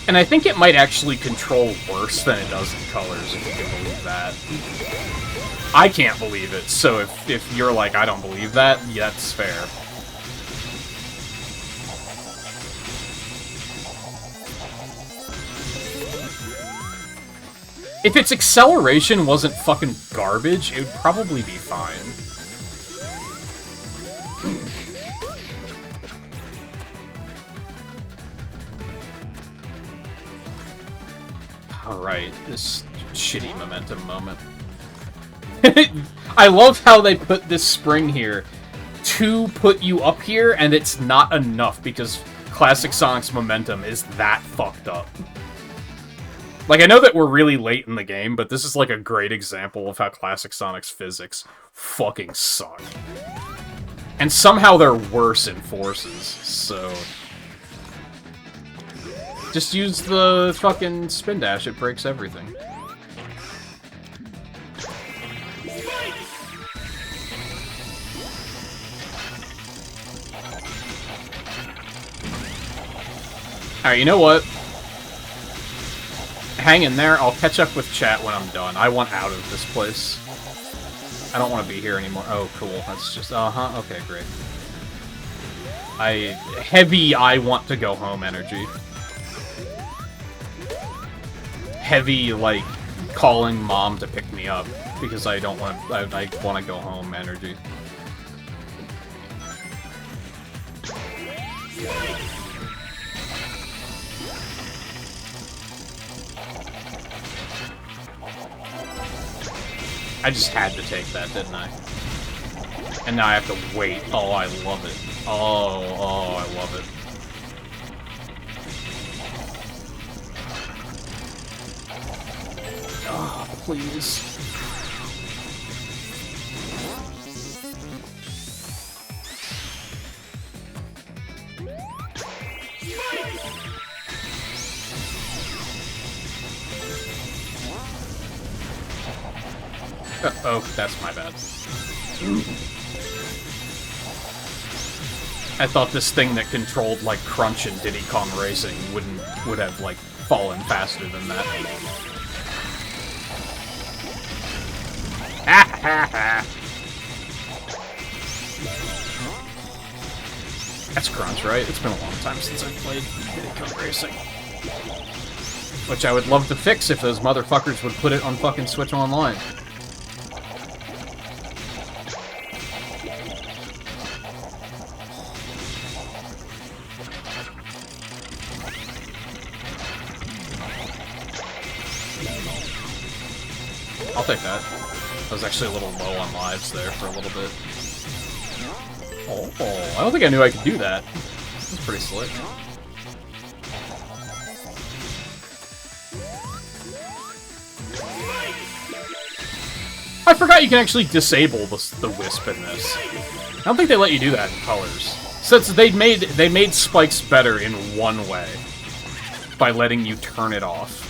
And I think it might actually control worse than it does in colors, if you can believe that. I can't believe it, so if you're like, I don't believe that, yeah, that's fair. If its acceleration wasn't fucking garbage, it would probably be fine. Alright, this shitty momentum moment. I love how they put this spring here to put you up here, and it's not enough because Classic Sonic's momentum is that fucked up. Like, I know that we're really late in the game, but this is like a great example of how Classic Sonic's physics fucking suck. And somehow they're worse in Forces, so... Just use the fucking spin dash, it breaks everything. Alright, you know what? Hang in there, I'll catch up with chat when I'm done. I want out of this place. I don't want to be here anymore. Oh, cool. That's just... Uh-huh. Okay, great. Heavy I want to go home energy. Heavy, like, calling mom to pick me up because I don't want to... I want to go home energy. I just had to take that, didn't I? And now I have to wait. Oh, I love it. Oh, I love it. please. Oh, that's my bad. I thought this thing that controlled, like, Crunch and Diddy Kong Racing would have, like, fallen faster than that. That's Crunch, right? It's been a long time since I've played Diddy Kong Racing. Which I would love to fix if those motherfuckers would put it on fucking Switch Online. I'll take that. I was actually a little low on lives there for a little bit. Oh, I don't think I knew I could do that. That's pretty slick. I forgot you can actually disable the Wisp in this. I don't think they let you do that in Colors. Since they made spikes better in one way. By letting you turn it off.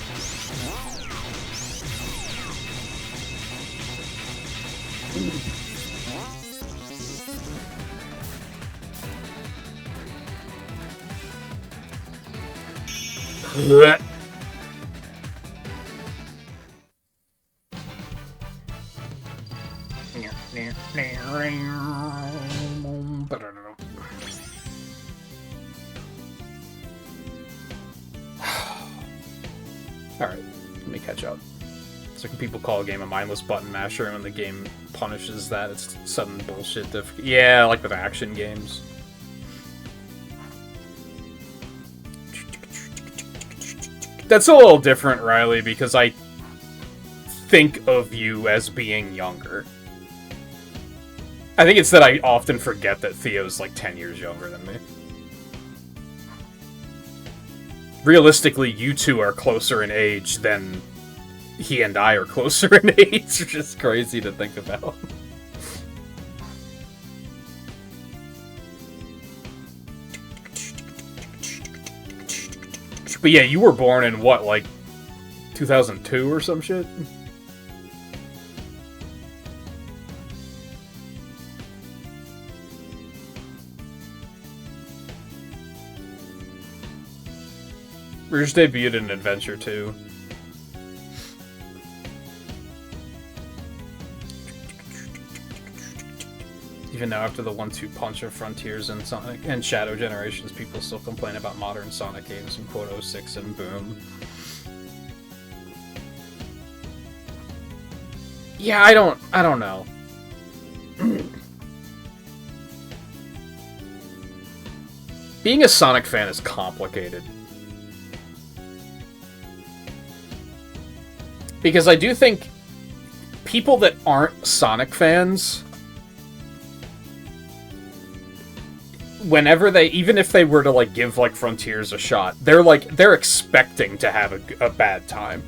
Alright, let me catch up. So can people call a game a mindless button masher, and when the game punishes that, it's sudden bullshit. Yeah, like with action games. That's a little different, Riley, because I think of you as being younger. I think it's that I often forget that Theo's like 10 years younger than me. Realistically, you two are closer in age than he and I are closer in age, which is crazy to think about. But yeah, you were born in what, like 2002 or some shit? Rouge debuted in Adventure 2. Even now, after the 1-2 punch of Frontiers and Sonic and Shadow Generations, people still complain about modern Sonic games in quote 06 and boom. Yeah, I don't know. Being a Sonic fan is complicated. Because I do think people that aren't Sonic fans, whenever they, even if they were to like give like Frontiers a shot, they're expecting to have a bad time.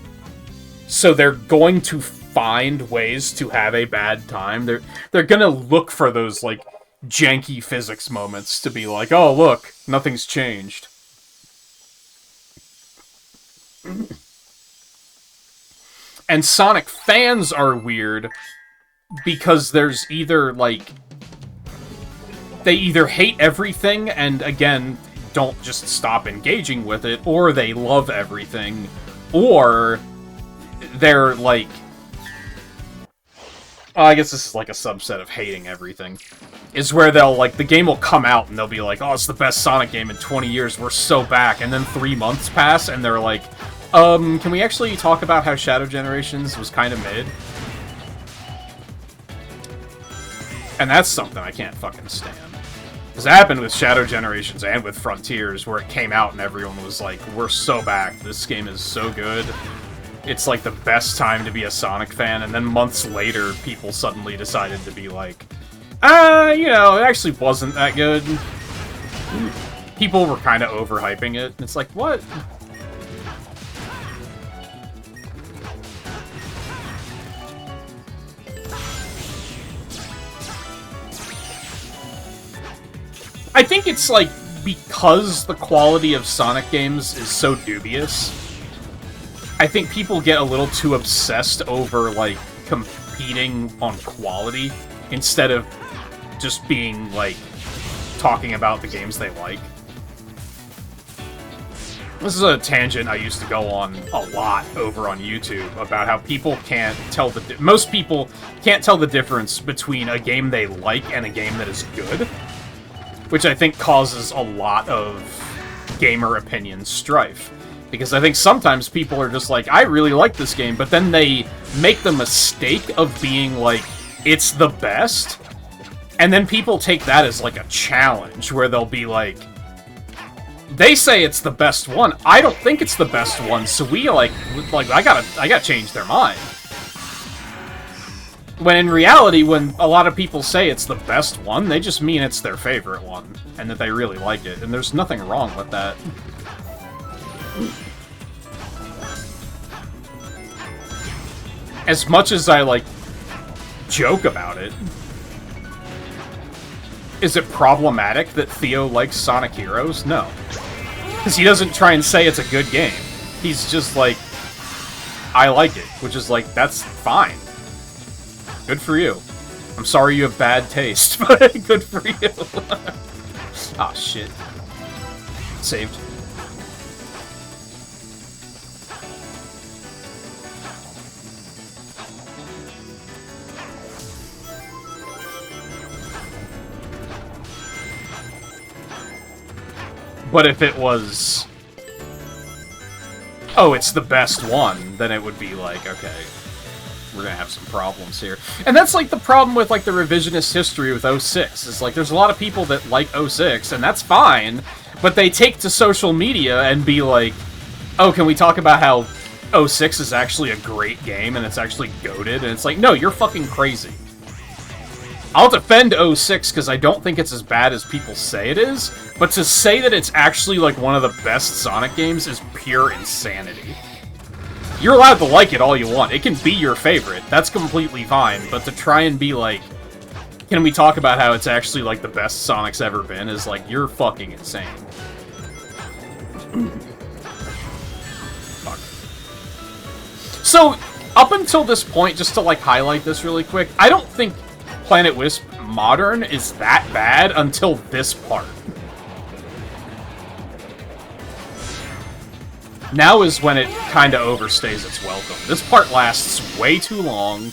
So they're going to find ways to have a bad time. They're gonna look for those like janky physics moments to be like, oh look, nothing's changed. And Sonic fans are weird because there's either, like, they either hate everything and, again, don't just stop engaging with it, or they love everything, or they're, like... I guess this is, like, a subset of hating everything. Is where they'll, like, the game will come out and they'll be like, oh, it's the best Sonic game in 20 years, we're so back, and then 3 months pass and they're like... can we actually talk about how Shadow Generations was kind of mid? And that's something I can't fucking stand. This happened with Shadow Generations and with Frontiers, where it came out and everyone was like, we're so back, this game is so good. It's like the best time to be a Sonic fan, and then months later, people suddenly decided to be like, you know, it actually wasn't that good. People were kind of overhyping it. It's like, what? I think it's like because the quality of Sonic games is so dubious, I think people get a little too obsessed over like competing on quality instead of just being like talking about the games they like. This is a tangent I used to go on a lot over on YouTube about how people can't tell most people can't tell the difference between a game they like and a game that is good, which I think causes a lot of gamer opinion strife. Because I think sometimes people are just like, I really like this game, but then they make the mistake of being like, it's the best, and then people take that as like a challenge, where they'll be like, they say it's the best one, I don't think it's the best one, so we I gotta change their mind. When in reality, when a lot of people say it's the best one, they just mean it's their favorite one, and that they really like it, and there's nothing wrong with that. As much as I, like, joke about it, is it problematic that Theo likes Sonic Heroes? No. Because he doesn't try and say it's a good game. He's just like, I like it, which is like, that's fine. Good for you. I'm sorry you have bad taste, but good for you. Ah, shit. Saved. But if it was, oh, it's the best one, then it would be like, okay, we're gonna have some problems here. And that's like the problem with like the revisionist history with 06. Is like there's a lot of people that like 06, and that's fine, but they take to social media and be like, oh, can we talk about how 06 is actually a great game and it's actually goated? And it's like, no, you're fucking crazy. I'll defend 06 because I don't think it's as bad as people say it is, but to say that it's actually like one of the best Sonic games is pure insanity. You're allowed to like it all you want. It can be your favorite. That's completely fine, but to try and be like, can we talk about how it's actually like the best Sonic's ever been is like, you're fucking insane. Fuck. So, up until this point, just to like highlight this really quick, I don't think Planet Wisp Modern is that bad until this part. Now is when it kind of overstays its welcome. This part lasts way too long.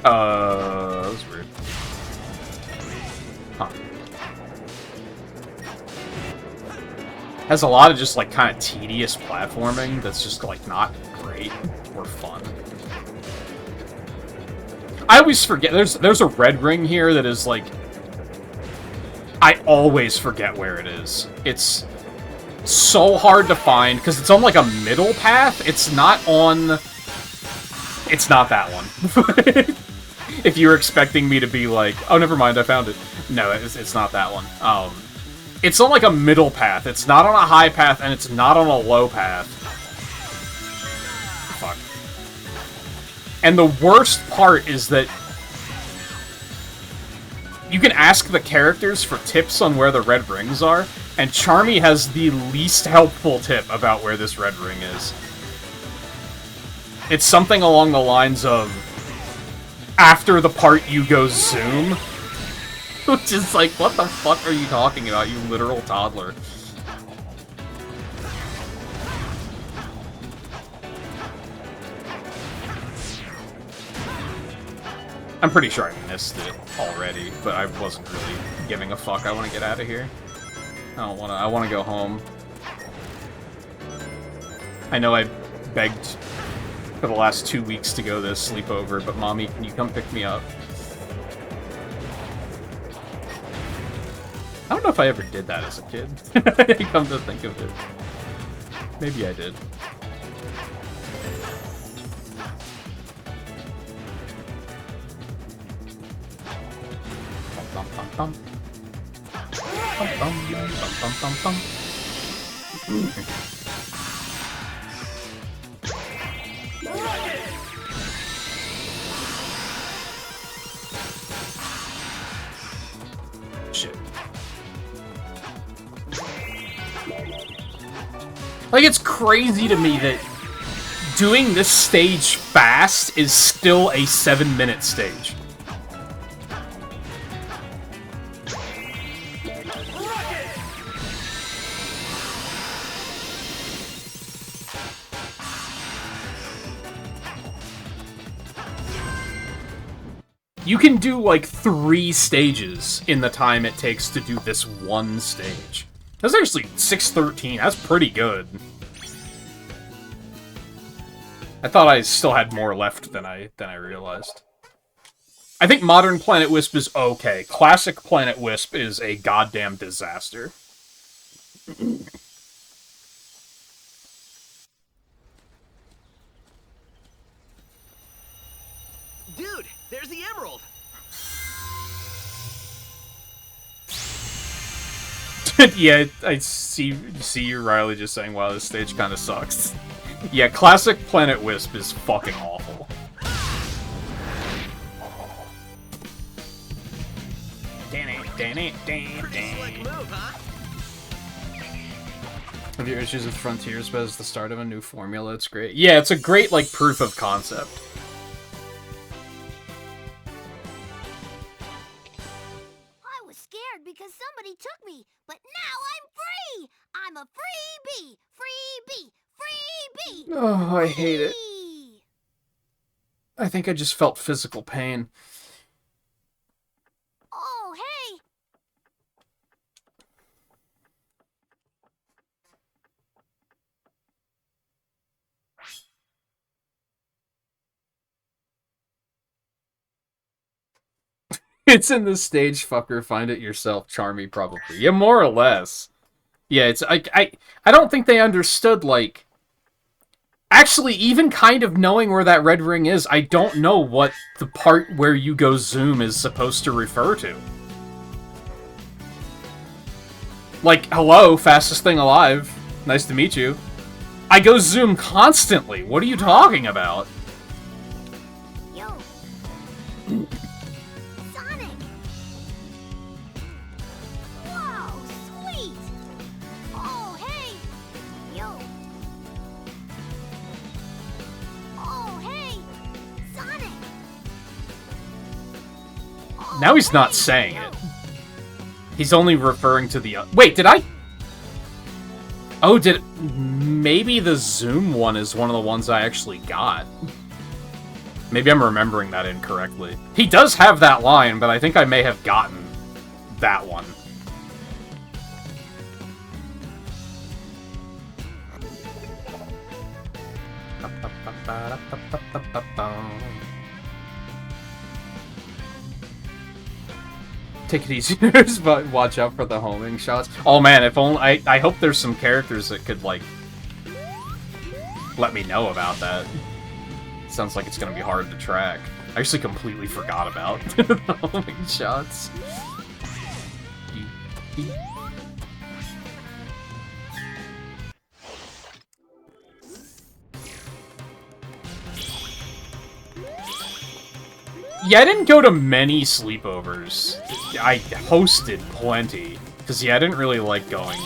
That was weird. Huh. Has a lot of just, like, kind of tedious platforming that's just, like, not great or fun. I always forget, there's a red ring here that is, like, I always forget where it is. It's so hard to find, because it's on, like, a middle path. It's not that one. If you were expecting me to be like, oh, never mind, I found it. No, it's not that one. It's on, like, a middle path. It's not on a high path, and it's not on a low path. Fuck. And the worst part is that you can ask the characters for tips on where the red rings are, and Charmy has the least helpful tip about where this red ring is. It's something along the lines of, after the part you go zoom, which is like, what the fuck are you talking about, you literal toddler? I'm pretty sure I missed it already, but I wasn't really giving a fuck. I want to get out of here. I want to go home. I know I begged for the last 2 weeks to go this sleepover, but Mommy, can you come pick me up? I don't know if I ever did that as a kid. Come to think of it. Maybe I did. Bum, bum, bum. Bum, bum, bum, bum, bum, bum. Shit. Like, it's crazy to me that doing this stage fast is still a 7-minute stage. You can do, like, 3 stages in the time it takes to do this one stage. That's actually 6:13. That's pretty good. I thought I still had more left than I realized. I think Modern Planet Wisp is okay. Classic Planet Wisp is a goddamn disaster. Dude, there's the emerald. Yeah, I see you, Riley, just saying, wow, this stage kind of sucks. Yeah, Classic Planet Wisp is fucking awful. Pretty slick move, huh? Have your issues with Frontiers, but it's the start of a new formula. It's great. Yeah, it's a great, like, proof of concept. I was scared because somebody took me, but now I'm free! I'm a freebie! Freebie! Freebie! Oh, I hate it. Free! I think I just felt physical pain. Oh, hey! It's in the stage, fucker. Find it yourself, Charmy, probably. Yeah, more or less. Yeah, it's I don't think they understood, like... Actually, even kind of knowing where that red ring is, I don't know what the part where you go zoom is supposed to refer to. Like, hello, fastest thing alive. Nice to meet you. I go zoom constantly. What are you talking about? Yo! Sonic! Whoa, sweet! Oh, hey! Yo! Oh, hey! Sonic! Oh, Now he's not hey, saying yo. it. He's only referring to the... Wait, did I... Oh, did... Maybe the Zoom one is one of the ones I actually got. Maybe I'm remembering that incorrectly. He does have that line, but I think I may have gotten that one. Take it easy, but watch out for the homing shots. Oh man, if only I hope there's some characters that could like let me know about that. Sounds like it's gonna be hard to track. I actually completely forgot about the homing shots. Yeah, I didn't go to many sleepovers. I hosted plenty. Because, yeah, I didn't really like going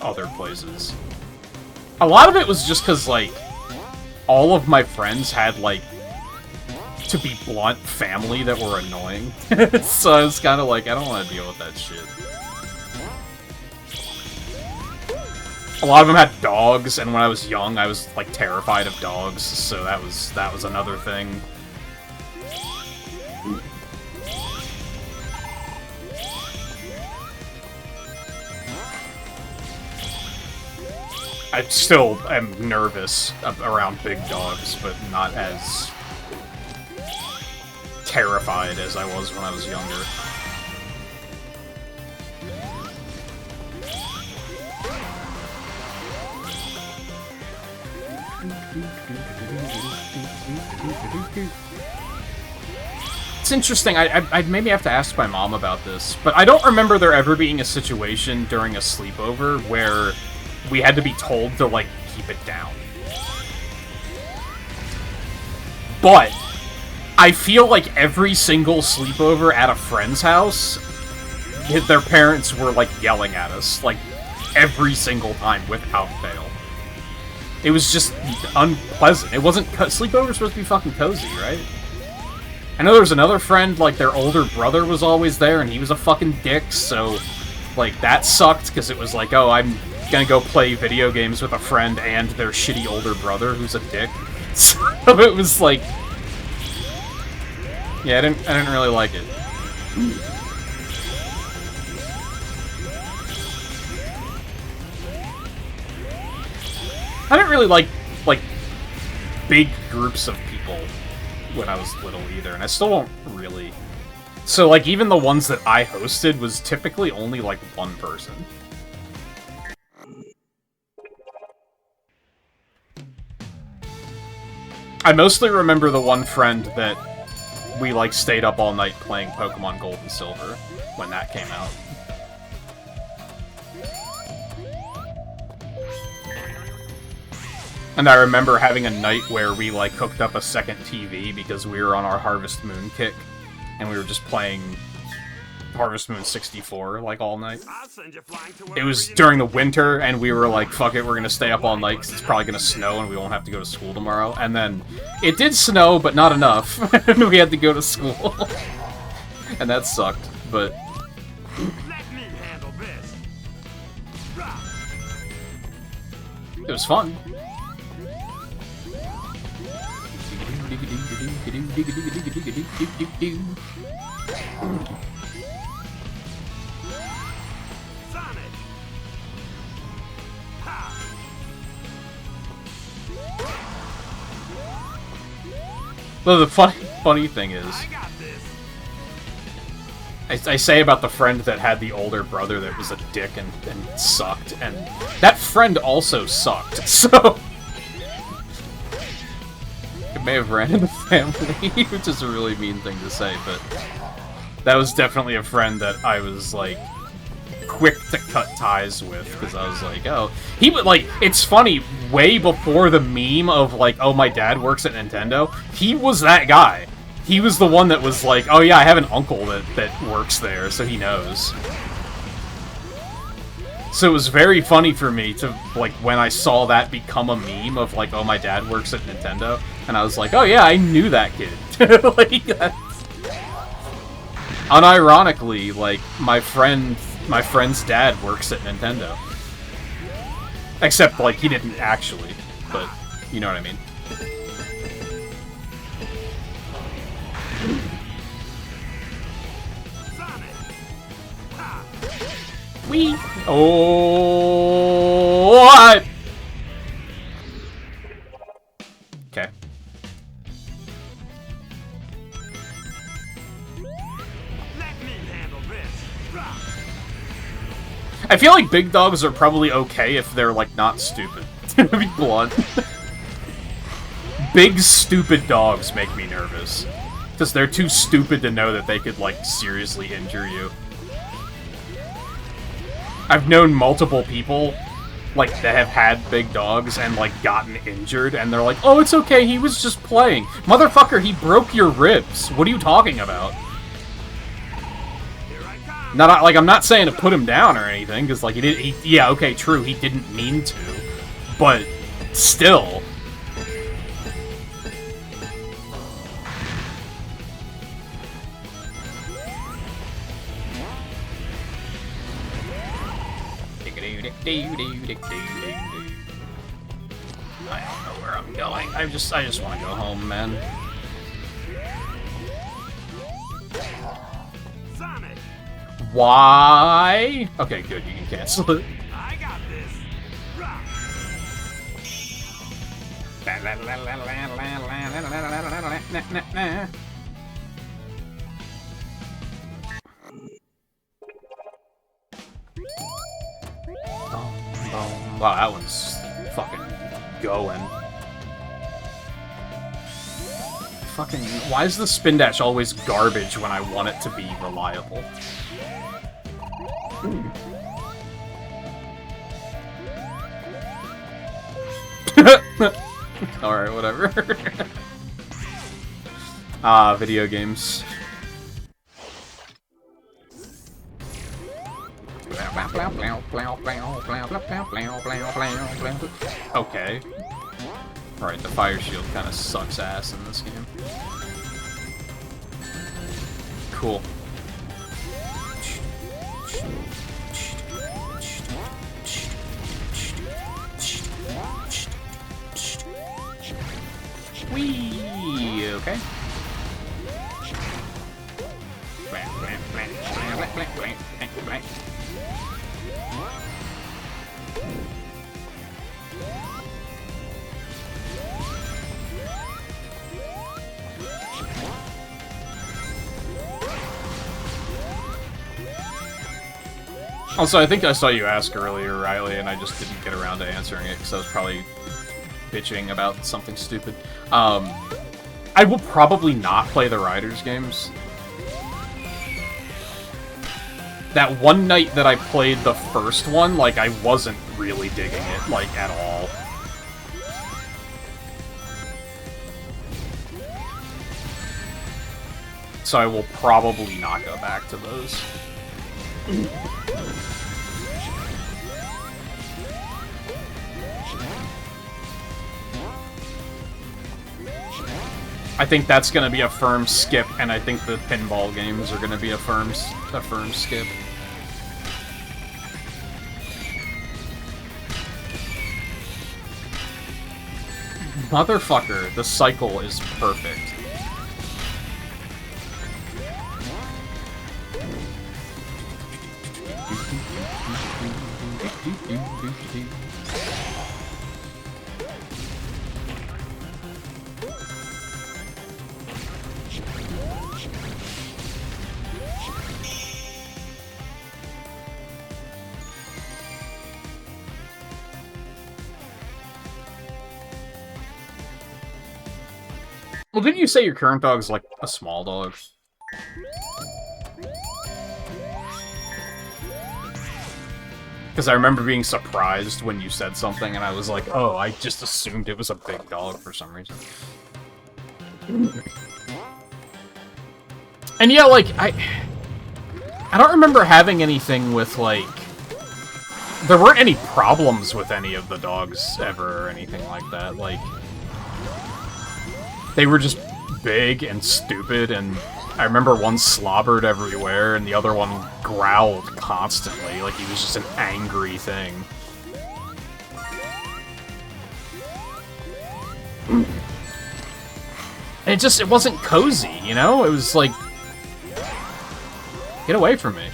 other places. A lot of it was just because, like, all of my friends had, like, to be blunt, family that were annoying. So I was kind of like, I don't want to deal with that shit. A lot of them had dogs, and when I was young, I was, like, terrified of dogs. So that was another thing. I still am nervous around big dogs, but not as terrified as I was when I was younger. It's interesting, I'd maybe have to ask my mom about this, but I don't remember there ever being a situation during a sleepover where we had to be told to, like, keep it down. But I feel like every single sleepover at a friend's house their parents were, like, yelling at us, like, every single time without fail. It was just unpleasant. It wasn't... Sleepover supposed to be fucking cozy, right? I know there was another friend, like, their older brother was always there, and he was a fucking dick, so, like, that sucked, because it was like, oh, I'm gonna go play video games with a friend and their shitty older brother who's a dick. So it was like... Yeah, I didn't really like it. I didn't really like big groups of people when I was little either, and I still don't really. So, like, even the ones that I hosted was typically only, like, one person. I mostly remember the one friend that we, like, stayed up all night playing Pokemon Gold and Silver when that came out. And I remember having a night where we, like, hooked up a second TV because we were on our Harvest Moon kick, and we were just playing Harvest Moon 64, like, all night. It was during the winter, and we were like, fuck it, we're gonna stay up all night because it's probably gonna snow and we won't have to go to school tomorrow. And then, it did snow, but not enough, and we had to go to school. And that sucked, but... It was fun. Well, the funny thing is, I say about the friend that had the older brother that was a dick and sucked, and that friend also sucked, so... It may have ran in the family, which is a really mean thing to say, but that was definitely a friend that I was, like, quick to cut ties with, because I was like, oh... He would, like, it's funny, way before the meme of, like, oh, my dad works at Nintendo, he was that guy. He was the one that was like, oh yeah, I have an uncle that works there, so he knows. So it was very funny for me to, like, when I saw that become a meme of, like, oh, my dad works at Nintendo, and I was like, oh yeah, I knew that kid. Like, that's... Unironically, like, my friend's dad works at Nintendo. Except, like, he didn't actually, but you know what I mean. Wee! Oh, what? Okay. I feel like big dogs are probably okay if they're, like, not stupid. To be blunt. Big, stupid dogs make me nervous. Because they're too stupid to know that they could, like, seriously injure you. I've known multiple people, like, that have had big dogs and, like, gotten injured, and they're like, oh, it's okay, he was just playing. Motherfucker, he broke your ribs. What are you talking about? Not, like, I'm not saying to put him down or anything, because, like, yeah, okay, true, he didn't mean to, but still. I don't know where I'm going. I just want to go home, man. Sonic. Why? Okay, good. You can cancel it. I got this. Wow, that one's fucking going. Fucking, why is the spin dash always garbage when I want it to be reliable? Alright, whatever. Video games. Okay. Alright, the fire shield kind of sucks ass in this game. Cool. Whee! Okay. Also, I think I saw you ask earlier, Riley, and I just didn't get around to answering it because I was probably bitching about something stupid. I will probably not play the Riders games. That one night that I played the first one, like, I wasn't really digging it, like, at all. So I will probably not go back to those. I think that's going to be a firm skip, and I think the pinball games are going to be a firm skip. Motherfucker, the cycle is perfect. Well, didn't you say your current dog's like a small dog? Because I remember being surprised when you said something, and I was like, oh, I just assumed it was a big dog for some reason. And yeah, like, I don't remember having anything with, like... There weren't any problems with any of the dogs ever or anything like that. Like, they were just big and stupid, and I remember one slobbered everywhere, and the other one growled constantly, like he was just an angry thing. And it wasn't cozy, you know? It was like, get away from me.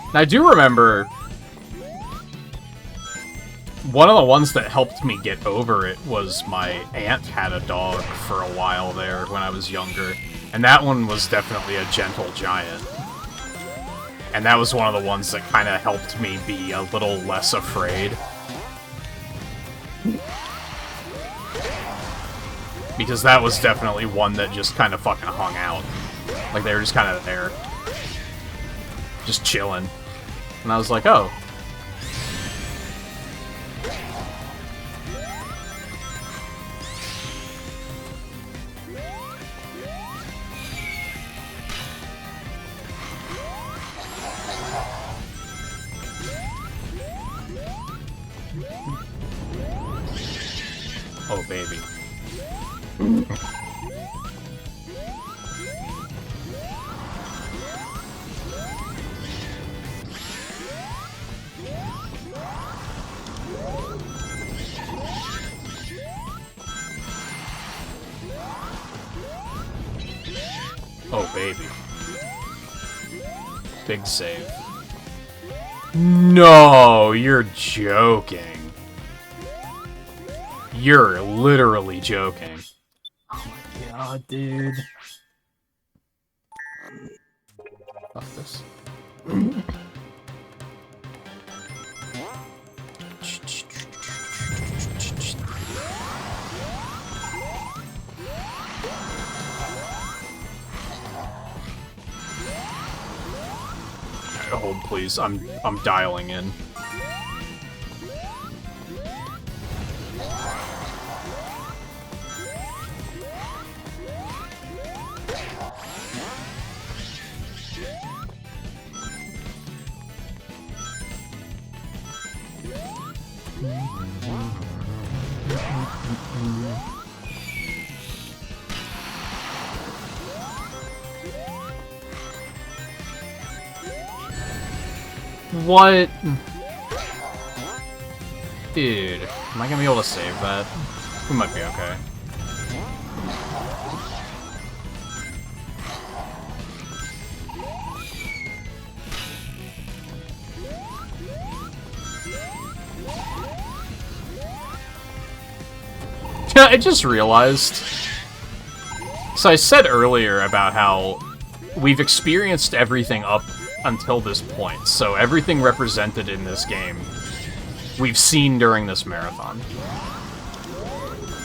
And I do remember one of the ones that helped me get over it was my aunt had a dog for a while there when I was younger. And that one was definitely a gentle giant. And that was one of the ones that kind of helped me be a little less afraid. Because that was definitely one that just kind of fucking hung out. Like, they were just kind of there. Just chilling. And I was like, oh. Oh, baby. Oh, baby. Big save. No, you're joking. You're literally joking. Oh my god, dude. Fuck this. Hold, please. I'm dialing in. What? Dude, am I gonna be able to save that? We might be okay. I just realized. So I said earlier about how we've experienced everything up until this point. So everything represented in this game we've seen during this marathon.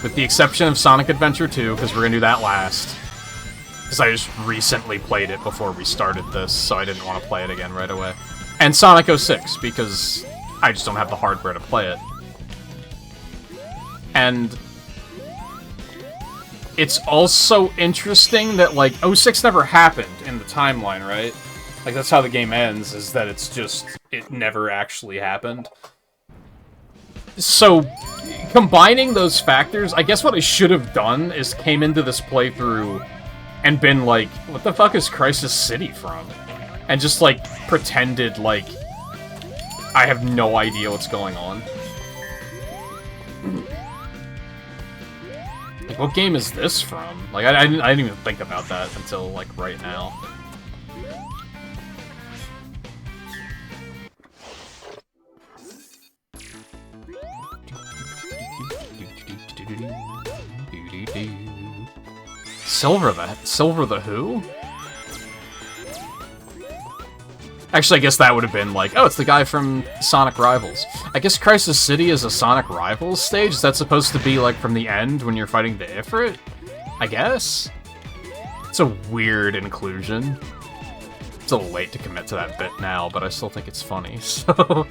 With the exception of Sonic Adventure 2, because we're going to do that last. Because I just recently played it before we started this, so I didn't want to play it again right away. And Sonic 06, because I just don't have the hardware to play it. And it's also interesting that, like, 06 never happened in the timeline, right? Like, that's how the game ends, is that it's just, it never actually happened. So, combining those factors, I guess what I should have done is came into this playthrough and been like, what the fuck is Crisis City from? And just, like, pretended like I have no idea what's going on. Like, what game is this from? Like, I didn't even think about that until, like, right now. Silver the who? Actually, I guess that would have been like, oh, it's the guy from Sonic Rivals. I guess Crisis City is a Sonic Rivals stage? Is that supposed to be, like, from the end when you're fighting the Ifrit? I guess? It's a weird inclusion. It's a little late to commit to that bit now, but I still think it's funny, so...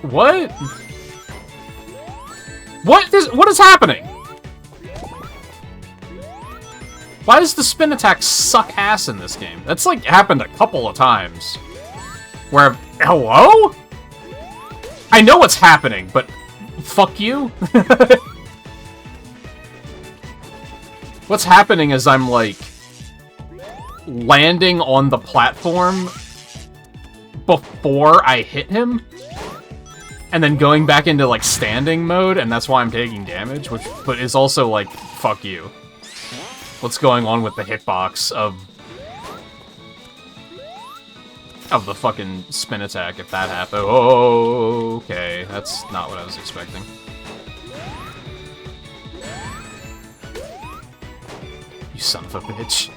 What? What is happening? Why does the spin attack suck ass in this game? That's, like, happened a couple of times. Where... Hello? I know what's happening, but... Fuck you? What's happening is I'm, like... landing on the platform... before I hit him? And then going back into, like, standing mode, and that's why I'm taking damage, but is also, like, fuck you. What's going on with the hitbox of the fucking spin attack if that happened? Oh, okay. That's not what I was expecting. You son of a bitch.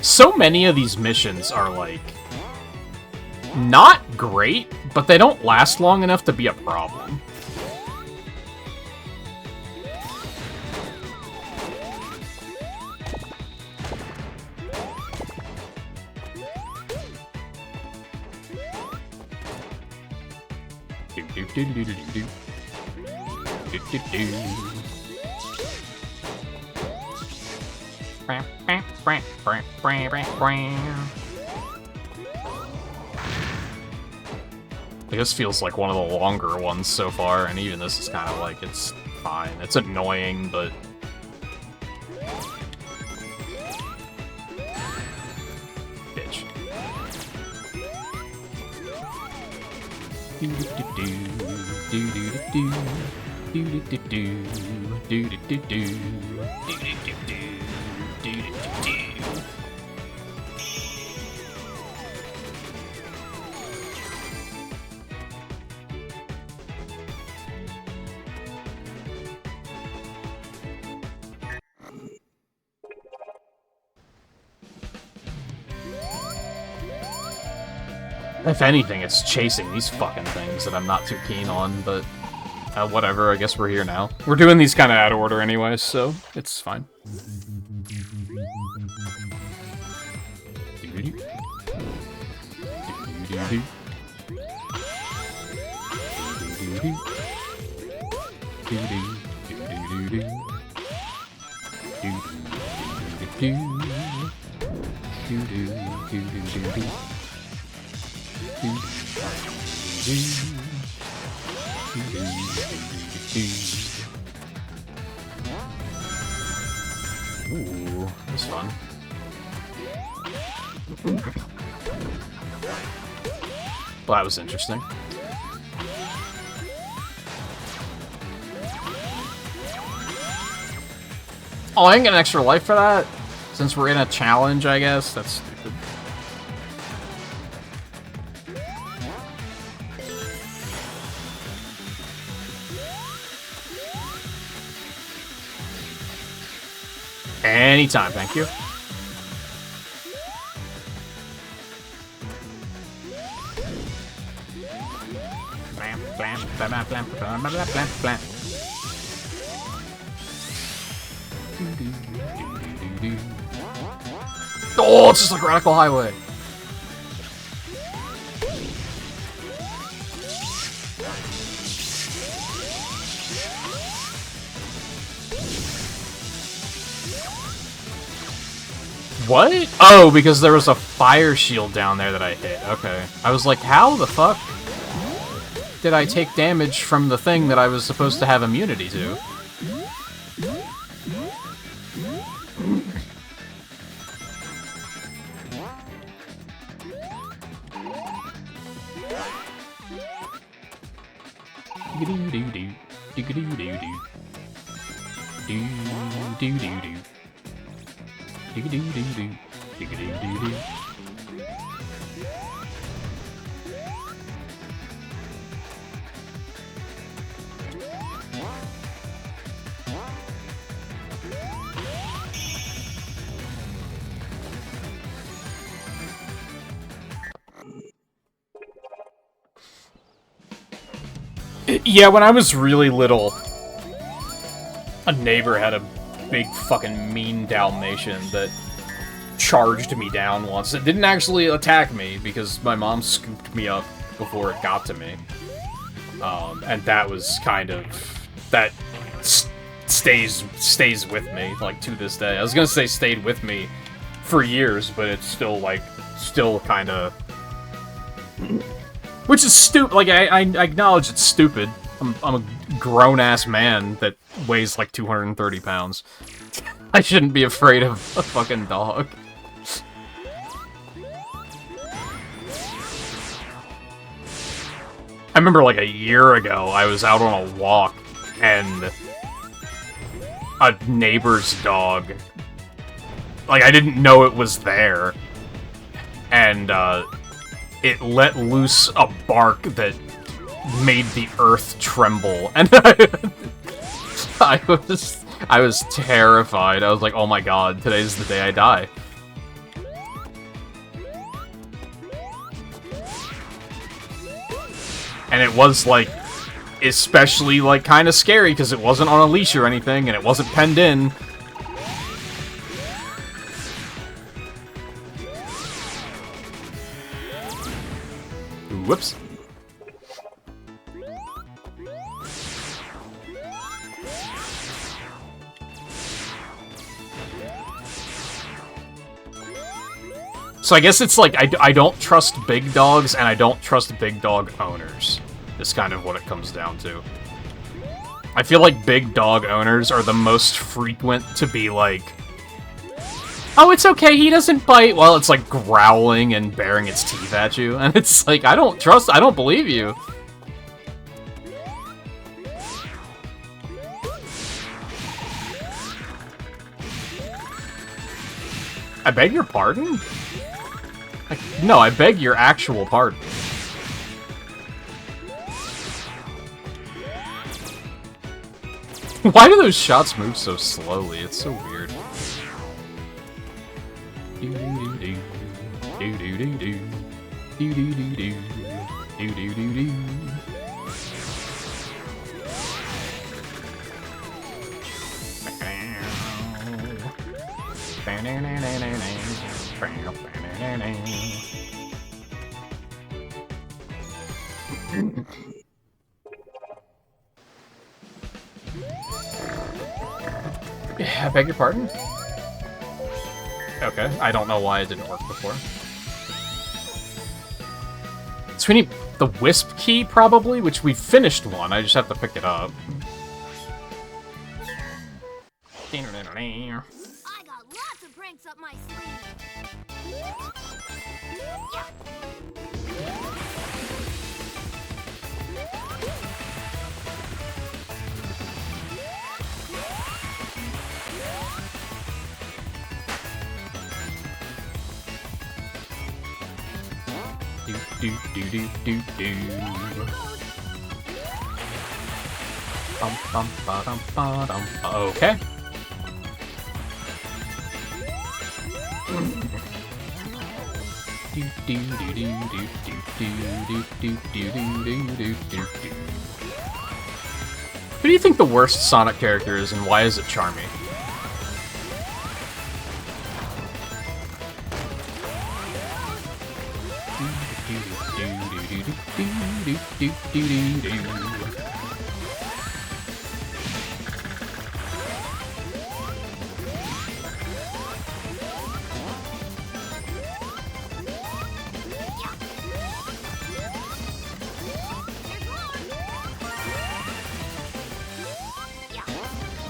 So many of these missions are, like, not great, but they don't last long enough to be a problem. This feels like one of the longer ones so far, and even this is kind of like, it's fine. It's annoying, but... Bitch. If anything, it's chasing these fucking things that I'm not too keen on, but whatever, I guess we're here now. We're doing these kind of out of order anyways, so it's fine. Ooh, that's fun. Well, that was interesting. Oh, I didn't get an extra life for that? Since we're in a challenge, I guess? That's stupid. Anytime, thank you. Blam, blam, blam, blam, blam, blam, blam, blam, blam. Oh, it's just like Radical Highway. What? Oh, because there was a fire shield down there that I hit. Okay. I was like, how the fuck did I take damage from the thing that I was supposed to have immunity to? Yeah, when I was really little, a neighbor had a big fucking mean Dalmatian that charged me down once. It didn't actually attack me because my mom scooped me up before it got to me. And that was kind of... that stays with me, like, to this day. I was gonna say stayed with me for years, but it's still, like, still kind of... Which is stupid. Like, I acknowledge it's stupid. I'm a grown-ass man that weighs, like, 230 pounds. I shouldn't be afraid of a fucking dog. I remember, like, a year ago, I was out on a walk, and a neighbor's dog... Like, I didn't know it was there. And, it let loose a bark that made the earth tremble, and I was terrified. I was like, oh my god, today's the day I die. And it was, like, especially, like, kind of scary, because it wasn't on a leash or anything, and it wasn't penned in. Whoops. So I guess it's like, I don't trust big dogs, and I don't trust big dog owners. Is kind of what it comes down to. I feel like big dog owners are the most frequent to be like, oh, it's okay, he doesn't bite, while it's like growling and baring its teeth at you. And it's like, I don't believe you. I beg your pardon? No, I beg your actual pardon. Why do those shots move so slowly? It's so weird. Do do do do. Do do do do. I beg your pardon? Okay, I don't know why it didn't work before. So we need the Wisp key, probably, which we finished one. I just have to pick it up. I got lots of pranks up my sleeve. Yeah. Do do do do do do. Bum bum ba dum ba dum. Okay. Do do do do do do do do do do do do do. Who do you think the worst Sonic character is, and why is it Charmy?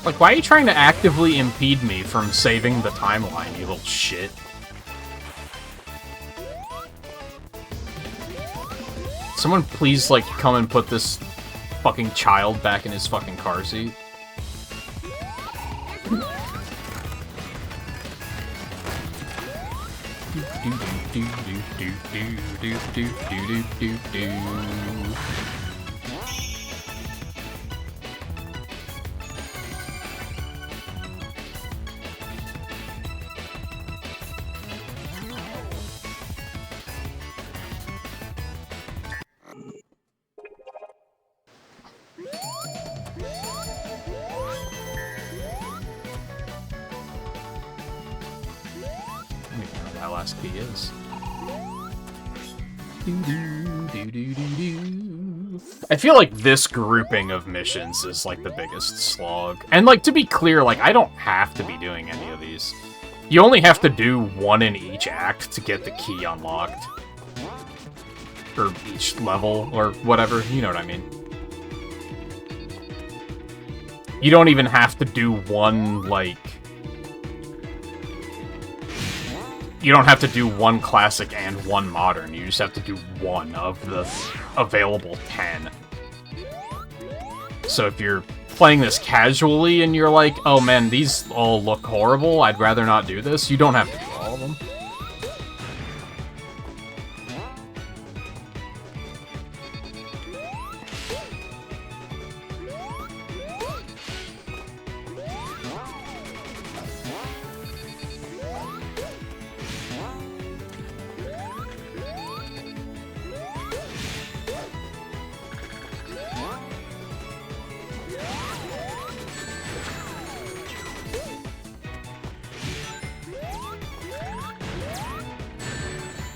Like, why are you trying to actively impede me from saving the timeline, you little shit? Someone please, like, come and put this fucking child back in his fucking car seat. That last key is. I feel like this grouping of missions is like the biggest slog. And like, to be clear, like, I don't have to be doing any of these. You only have to do one in each act to get the key unlocked. Or each level, or whatever, you know what I mean. You don't even have to do one, like... You don't have to do one classic and one modern. You just have to do one of the available 10. So if you're playing this casually and you're like, oh man, these all look horrible, I'd rather not do this, you don't have to do all of them.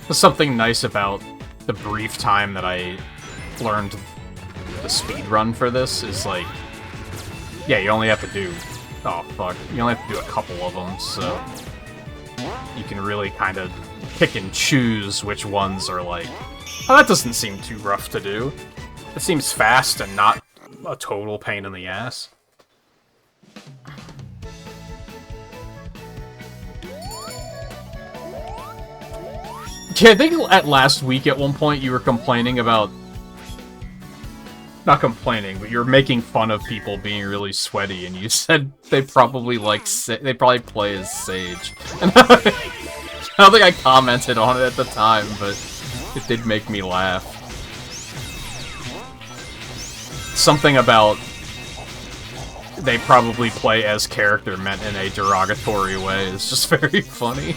Something nice about the brief time that I learned the speedrun for this is like, yeah, you only have to do, oh fuck, you only have to do a couple of them, so you can really kind of pick and choose which ones are like, oh, that doesn't seem too rough to do. It seems fast and not a total pain in the ass. Yeah, I think at last week at one point you were complaining about... Not complaining, but you were making fun of people being really sweaty, and you said they probably like they probably play as Sage. And I don't think I commented on it at the time, but it did make me laugh. Something about they probably play as character meant in a derogatory way is just very funny.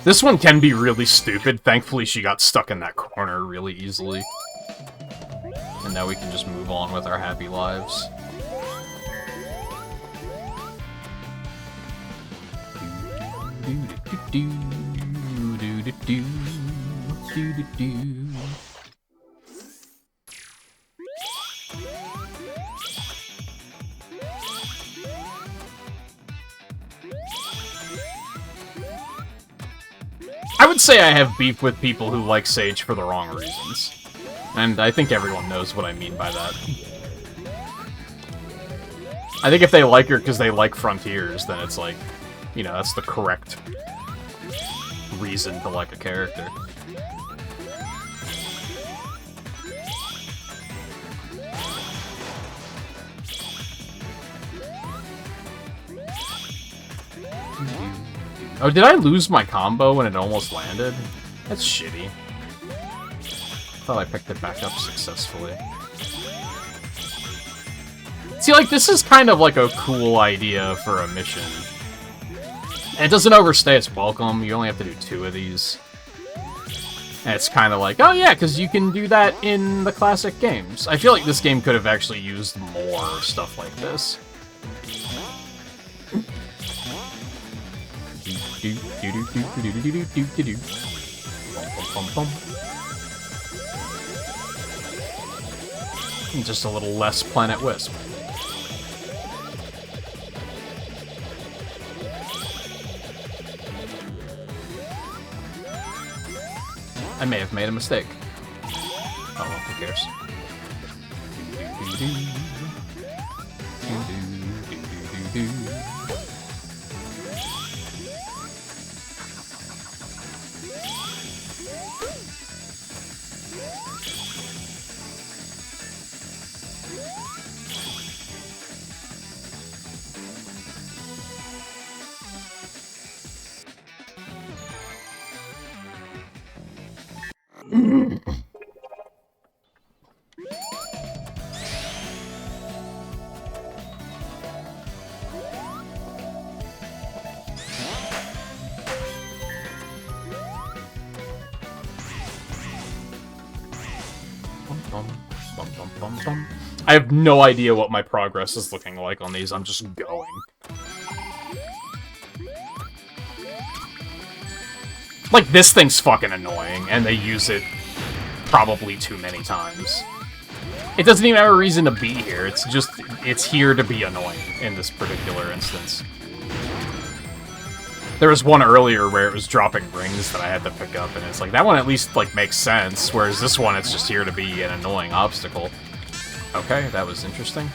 This one can be really stupid. Thankfully, she got stuck in that corner really easily. And now we can just move on with our happy lives. I would say I have beef with people who like Sage for the wrong reasons. And I think everyone knows what I mean by that. I think if they like her because they like Frontiers, then it's like, you know, that's the correct reason to like a character. Oh, did I lose my combo when it almost landed? That's shitty. Thought I picked it back up successfully. See, like, this is kind of like a cool idea for a mission. And it doesn't overstay its welcome. You only have to do 2 of these. And it's kind of like, oh yeah, because you can do that in the classic games. I feel like this game could have actually used more stuff like this. Just a little less Planet Wisp. I may have made a mistake. Oh well, who cares? I have no idea what my progress is looking like on these. I'm just going. Like, this thing's fucking annoying, and they use it probably too many times. It doesn't even have a reason to be here. It's just, it's here to be annoying in this particular instance. There was one earlier where it was dropping rings that I had to pick up, and it's like, that one at least, like, makes sense, whereas this one, it's just here to be an annoying obstacle. Okay, that was interesting.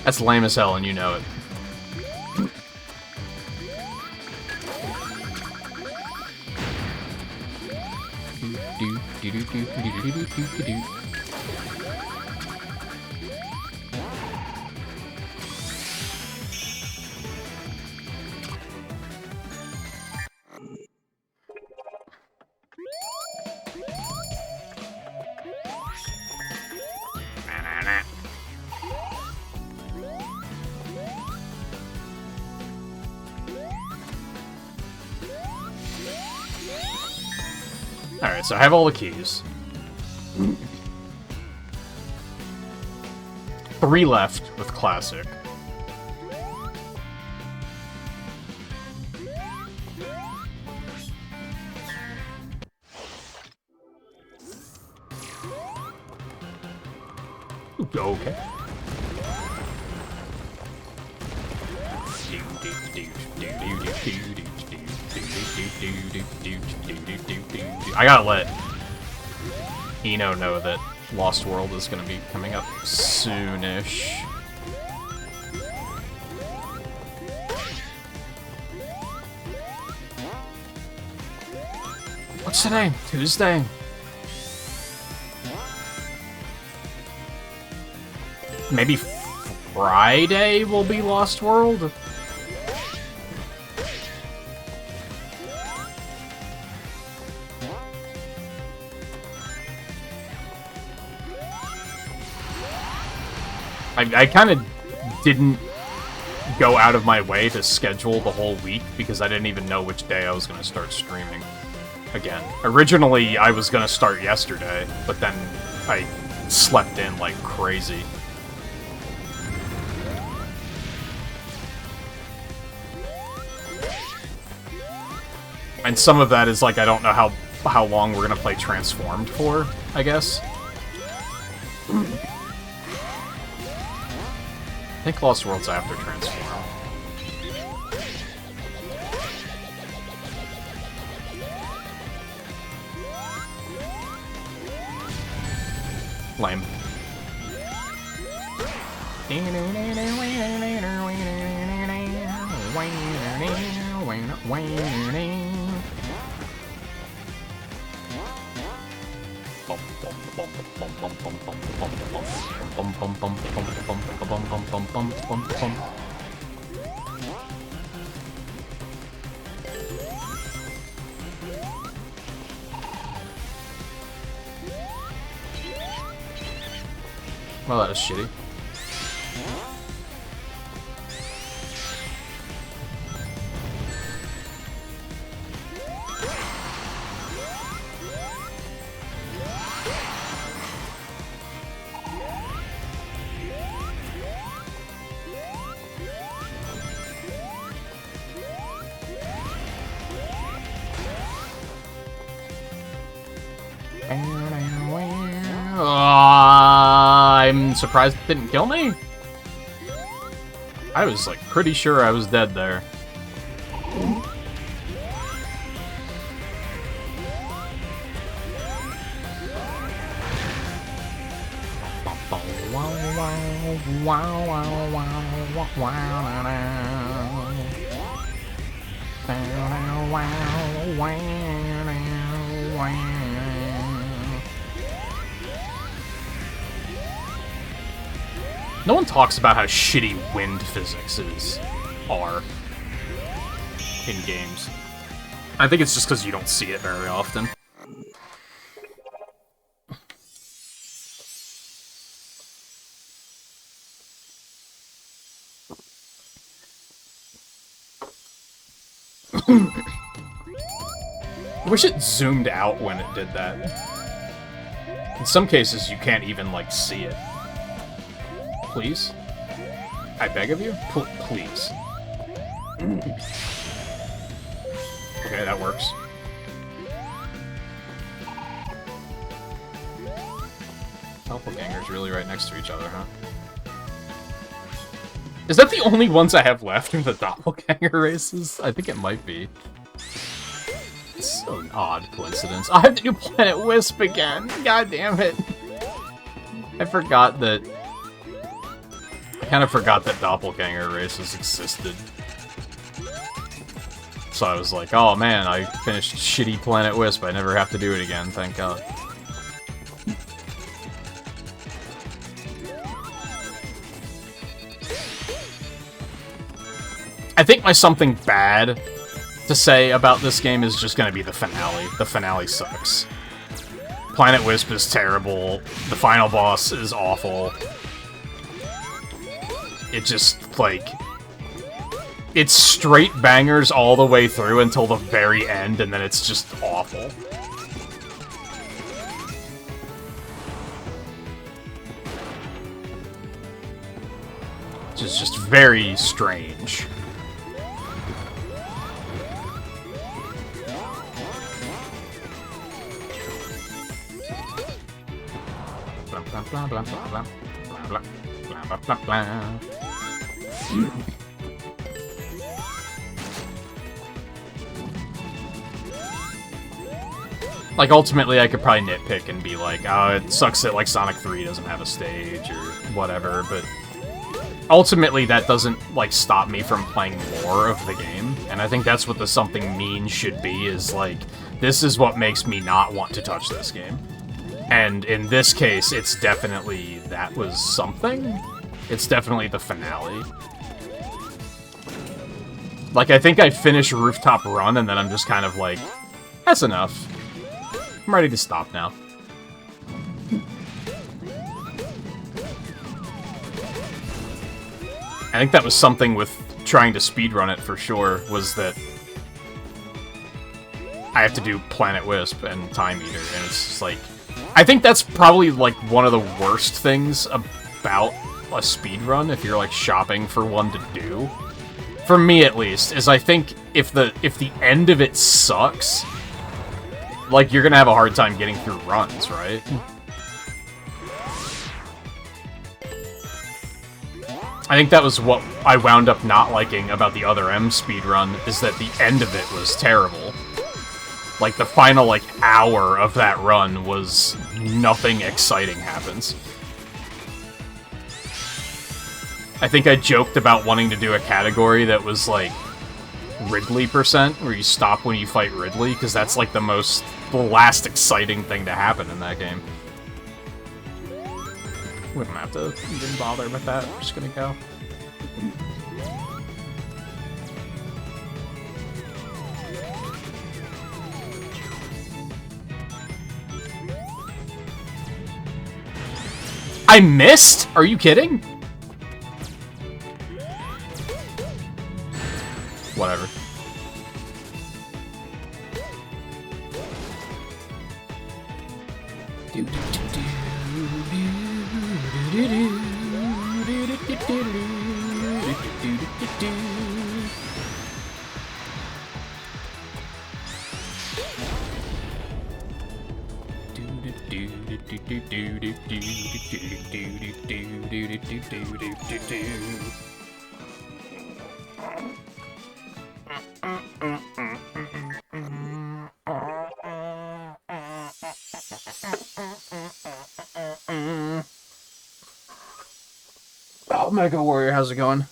That's lame as hell, and you know it. Alright, so I have all the keys. 3 left with Classic. Okay. I gotta let Eno know that Lost World is gonna be coming up soonish. What's today? Tuesday. Maybe Friday will be Lost World? I kind of didn't go out of my way to schedule the whole week because I didn't even know which day I was going to start streaming again. Originally, I was going to start yesterday, but then I slept in like crazy. And some of that is like I don't know how long we're going to play Transformed for, I guess. I think Lost World's after Transform. Lame. Well, that was shitty. I'm surprised it didn't kill me. I was like pretty sure I was dead there. No one talks about how shitty wind physics are in games. I think it's just because you don't see it very often. I wish it zoomed out when it did that. In some cases, you can't even, like, see it. Please? I beg of you? Please. Okay, that works. Doppelgangers really right next to each other, huh? Is that the only ones I have left in the doppelganger races? I think it might be. It's so an odd coincidence. I have to do Planet Wisp again! God damn it! I forgot that... I kind of forgot that doppelganger races existed. So I was like, oh man, I finished shitty Planet Wisp. I never have to do it again, thank God. I think my something bad to say about this game is just gonna be the finale. The finale sucks. Planet Wisp is terrible. The final boss is awful. It just, like... It's straight bangers all the way through until the very end, and then it's just awful. Which is just very strange. Blah, blah, blah, blah, blah, blah. blah, blah, blah, blah. Like, ultimately, I could probably nitpick and be like, oh, it sucks that, like, Sonic 3 doesn't have a stage, or whatever, but ultimately, that doesn't, like, stop me from playing more of the game, and I think that's what the something mean should be, is, like, this is what makes me not want to touch this game. And in this case, it's definitely, that was something. It's definitely the finale. Like, I think I finish Rooftop Run, and then I'm just kind of like, that's enough. I'm ready to stop now. I think that was something with trying to speedrun it for sure, was that I have to do Planet Wisp and Time Eater, and it's just like, I think that's probably like one of the worst things about a speedrun, if you're like shopping for one to do. For me at least, is I think if the end of it sucks, like, you're gonna have a hard time getting through runs, right? I think that was what I wound up not liking about the Other M speedrun, is that the end of it was terrible. Like, the final, like, hour of that run was nothing exciting happens. I think I joked about wanting to do a category that was, like, Ridley %, where you stop when you fight Ridley, because that's, like, the last exciting thing to happen in that game. We don't have to even bother with that, we're just gonna go. I missed? Are you kidding? Whatever. Oh, Mega Warrior, how's it going?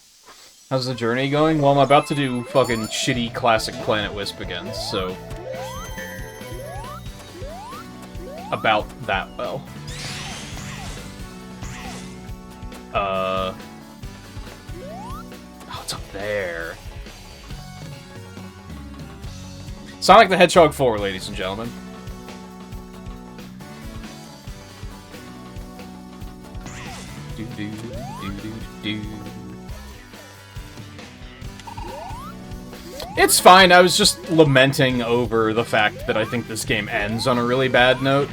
How's the journey going? Well, I'm about to do fucking shitty classic Planet Wisp again, so... About that well. Oh, it's up there. Sonic the Hedgehog 4, ladies and gentlemen. It's fine, I was just lamenting over the fact that I think this game ends on a really bad note.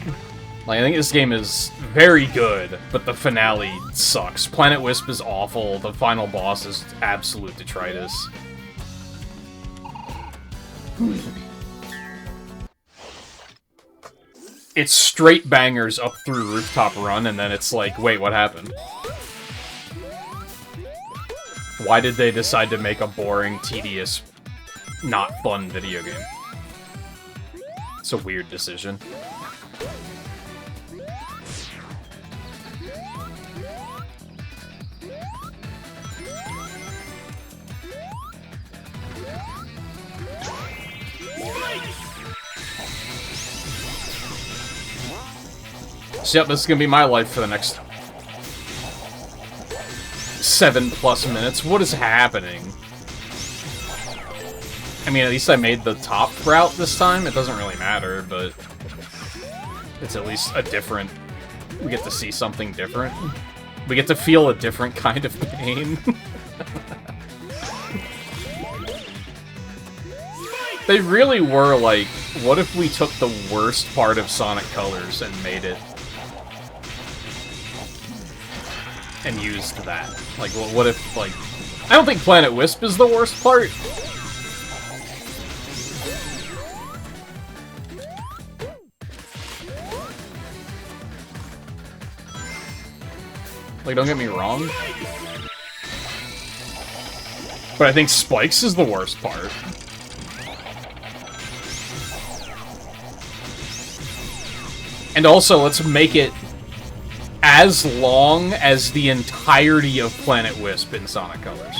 Like, I think this game is very good, but the finale sucks. Planet Wisp is awful, the final boss is absolute detritus. It's straight bangers up through Rooftop Run, and then it's like, wait, what happened? Why did they decide to make a boring, tedious, not fun video game? It's a weird decision. So, yep, this is gonna be my life for the next 7+ minutes. What is happening? I mean, at least I made the top route this time. It doesn't really matter, but it's at least a different... We get to see something different. We get to feel a different kind of pain. They really were like, what if we took the worst part of Sonic Colors and made it... and used that? Like, what if, like... I don't think Planet Wisp is the worst part. Like, don't get me wrong. But I think Spikes is the worst part. And also, let's make it as long as the entirety of Planet Wisp in Sonic Colors.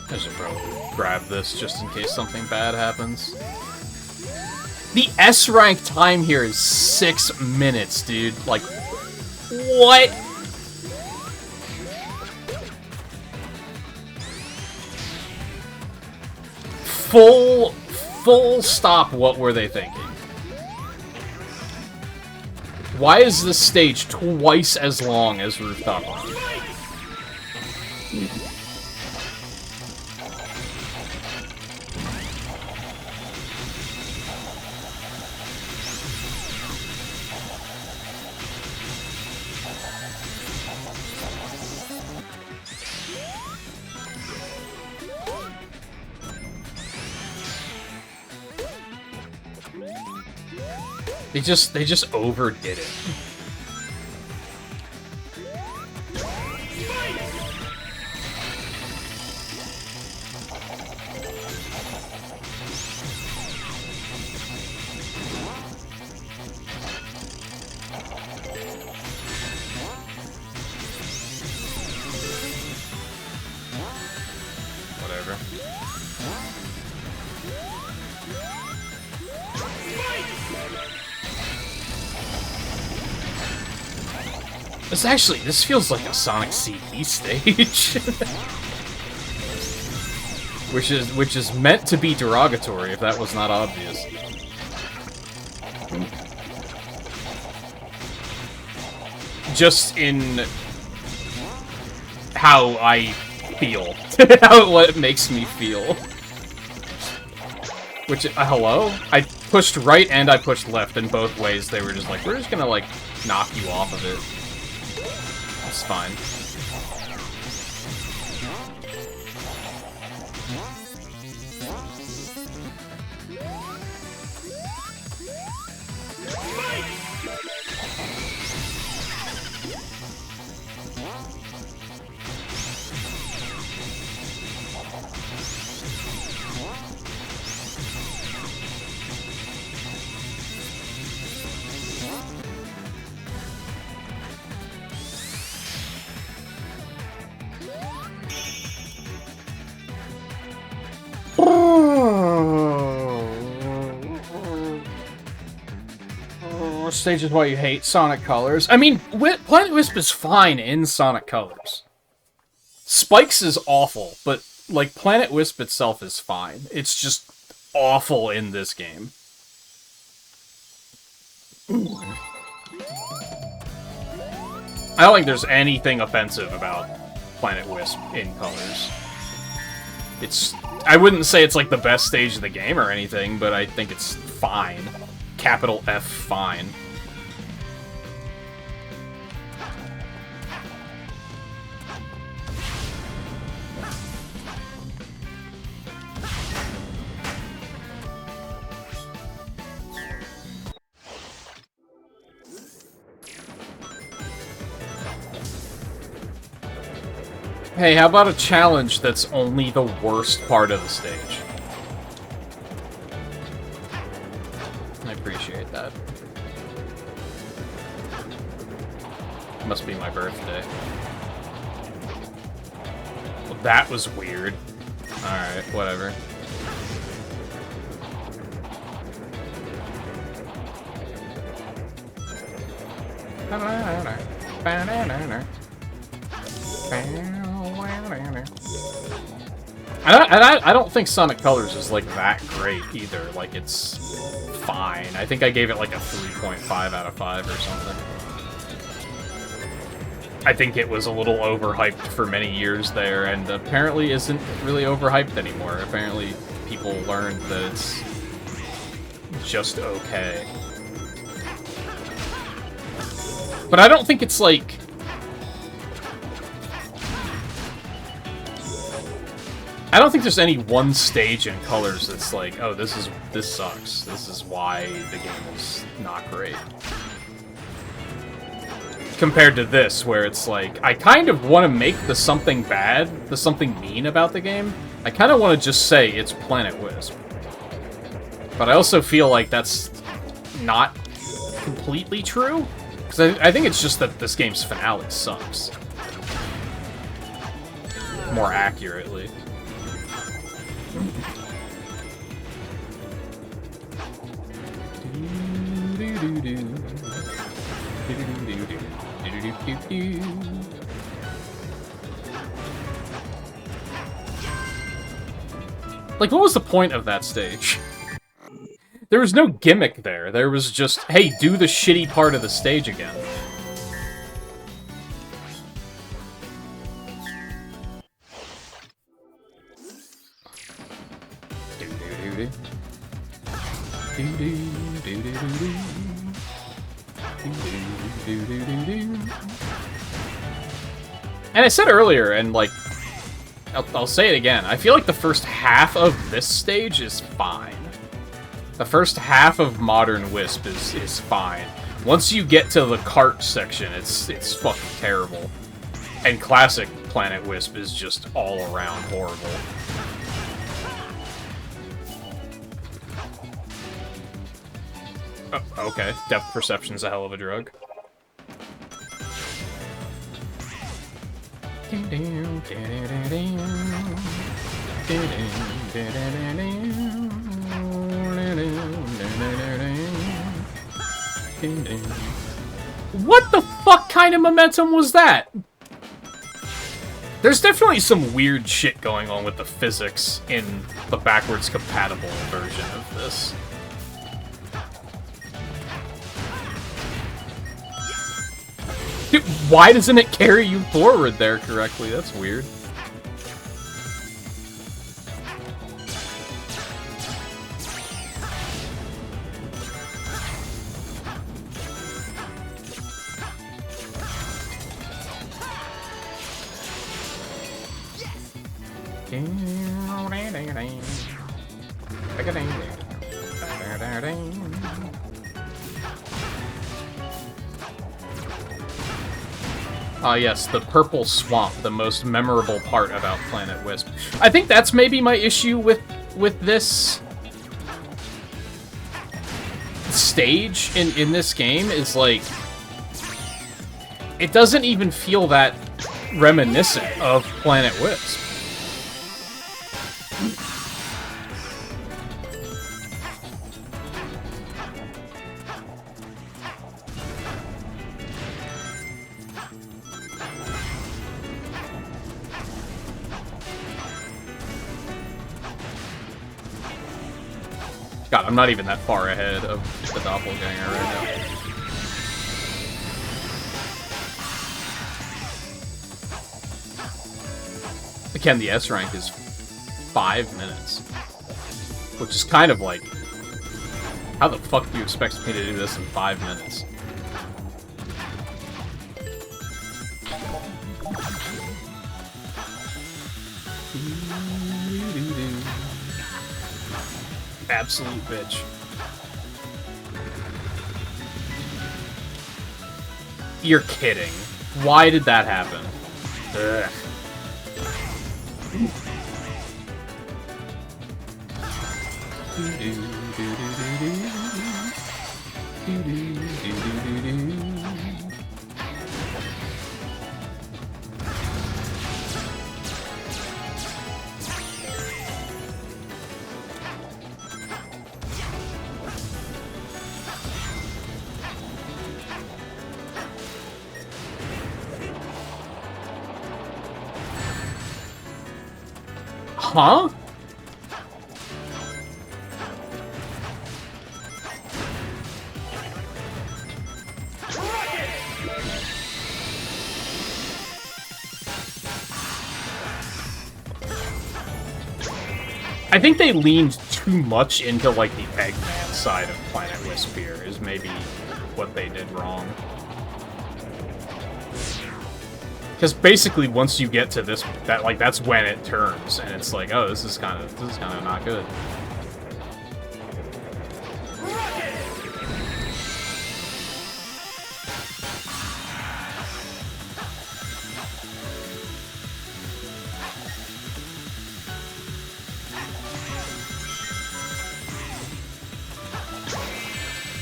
I should probably grab this just in case something bad happens. The S rank time here is 6 minutes, dude. Like, what? Full stop, what were they thinking? Why is this stage twice as long as Rooftop Run? They just overdid it. Whatever. This feels like a Sonic CD stage. which is meant to be derogatory, if that was not obvious. Just in how I feel. What it makes me feel. Which, hello? I pushed right and I pushed left, and both ways they were just like, we're just gonna, like, knock you off of it. It's fine. Stage is why you hate Sonic Colors. I mean, Planet Wisp is fine in Sonic Colors. Spikes is awful, but, like, Planet Wisp itself is fine. It's just awful in this game. I don't think there's anything offensive about Planet Wisp in Colors. I wouldn't say it's, like, the best stage of the game or anything, but I think it's fine. Capital F fine. Hey, how about a challenge that's only the worst part of the stage? I appreciate that. Must be my birthday. Well, that was weird. Alright, whatever. I don't think Sonic Colors is like that great either. Like it's fine. I think I gave it like a 3.5 out of 5 or something. I think it was a little overhyped for many years there, and apparently isn't really overhyped anymore. Apparently people learned that it's just okay. But I don't think it's like... I don't think there's any one stage in Colors that's like, oh, this sucks. This is why the game is not great. Compared to this, where it's like, I kind of want to make the something bad, the something mean about the game. I kind of want to just say it's Planet Wisp. But I also feel like that's not completely true. Because I think it's just that this game's finale sucks. More accurately. Like, what was the point of that stage? There was no gimmick there. There was just, hey, do the shitty part of the stage again. And I said earlier, and like, I'll say it again, I feel like the first half of this stage is fine. The first half of Modern Wisp is fine. Once you get to the cart section, it's fucking terrible. And classic Planet Wisp is just all around horrible. Oh, okay, depth perception's a hell of a drug. What the fuck kind of momentum was that? There's definitely some weird shit going on with the physics in the backwards compatible version of this. Dude, why doesn't it carry you forward there correctly? That's weird. Yes, the purple swamp, the most memorable part about Planet Wisp. I think that's maybe my issue with this stage in this game, is like, it doesn't even feel that reminiscent of Planet Wisp. God, I'm not even that far ahead of the doppelganger right now. Again, the S rank is 5 minutes. Which is kind of like, how the fuck do you expect me to do this in 5 minutes? Absolute bitch. You're kidding. Why did that happen? Ugh. Huh? I think they leaned too much into, like, the Eggman side of Planet Wisp here, is maybe what they did wrong. Because basically, once you get to this, that's when it turns, and it's like, oh, this is kind of not good.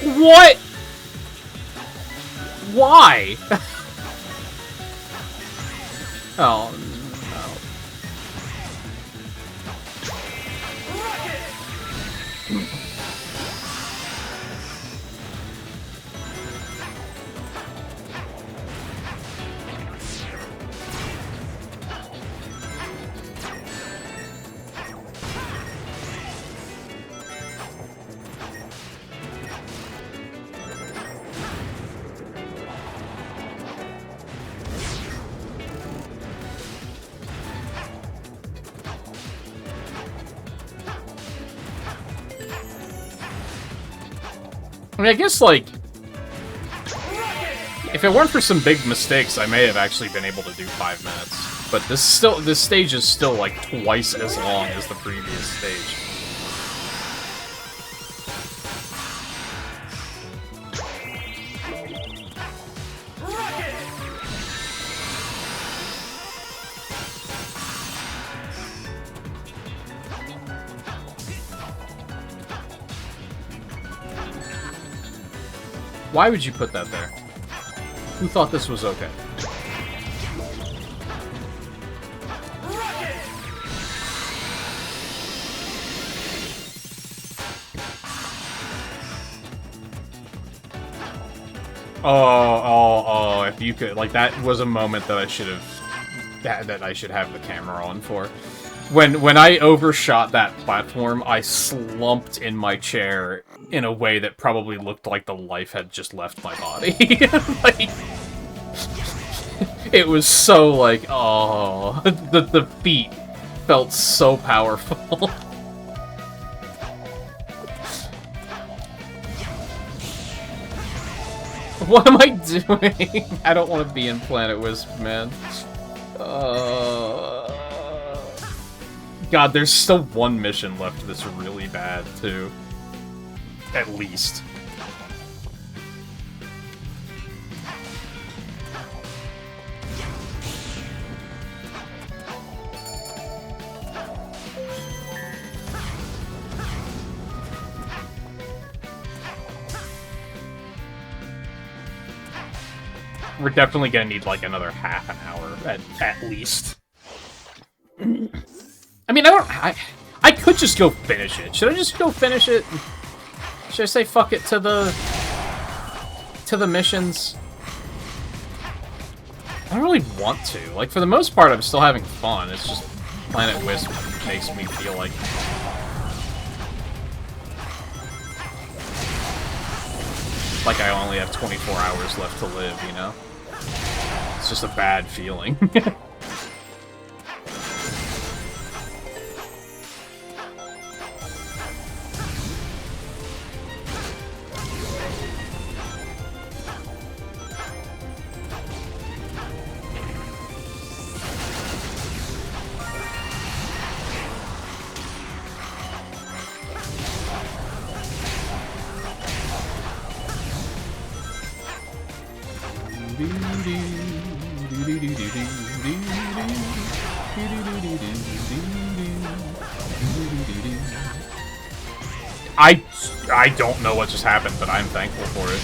What? Why? Oh, no. I mean, I guess, like, if it weren't for some big mistakes, I may have actually been able to do 5 minutes. But this stage is still, like, twice as long as the previous stage. Why would you put that there? Who thought this was okay? Oh, if you could, like, that was a moment that I should have, that I should have the camera on for. When I overshot that platform, I slumped in my chair in a way that probably looked like the life had just left my body. Like, it was so, like, oh, the feat felt so powerful. What am I doing? I don't want to be in Planet Wisp, man. God, there's still one mission left that's really bad, too. At least. We're definitely gonna need, like, another half an hour, at least. I mean, I could just go finish it. Should I just go finish it? Should I say fuck it to the missions? I don't really want to. Like, for the most part, I'm still having fun. It's just Planet Wisp makes me feel like I only have 24 hours left to live, you know? It's just a bad feeling. I don't know what just happened, but I'm thankful for it.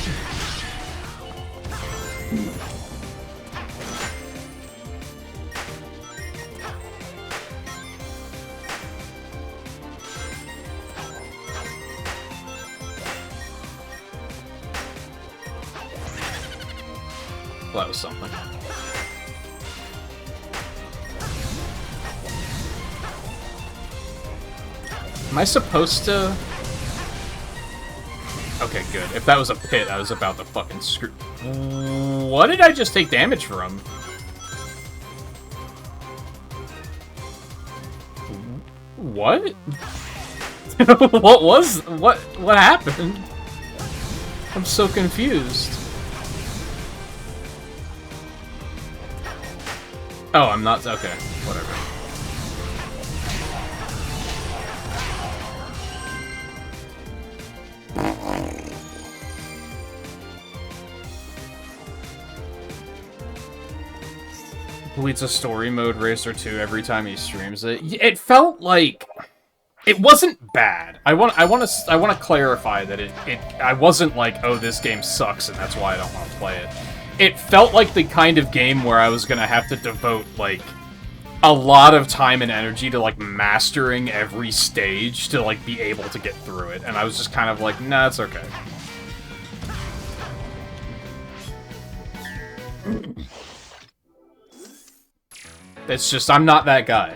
Well, that was something. Am I supposed to... Okay, good. If that was a pit, I was about to fucking screw... What did I just take damage from? What? What happened? I'm so confused. Oh, I'm not... Okay, whatever. Bleeds a story mode racer 2 every time he streams it. It felt like it wasn't bad. I want to clarify that I wasn't like, oh, this game sucks and that's why I don't want to play it. It felt like the kind of game where I was gonna have to devote like a lot of time and energy to like mastering every stage to like be able to get through it, and I was just kind of like, nah, it's okay. It's just, I'm not that guy.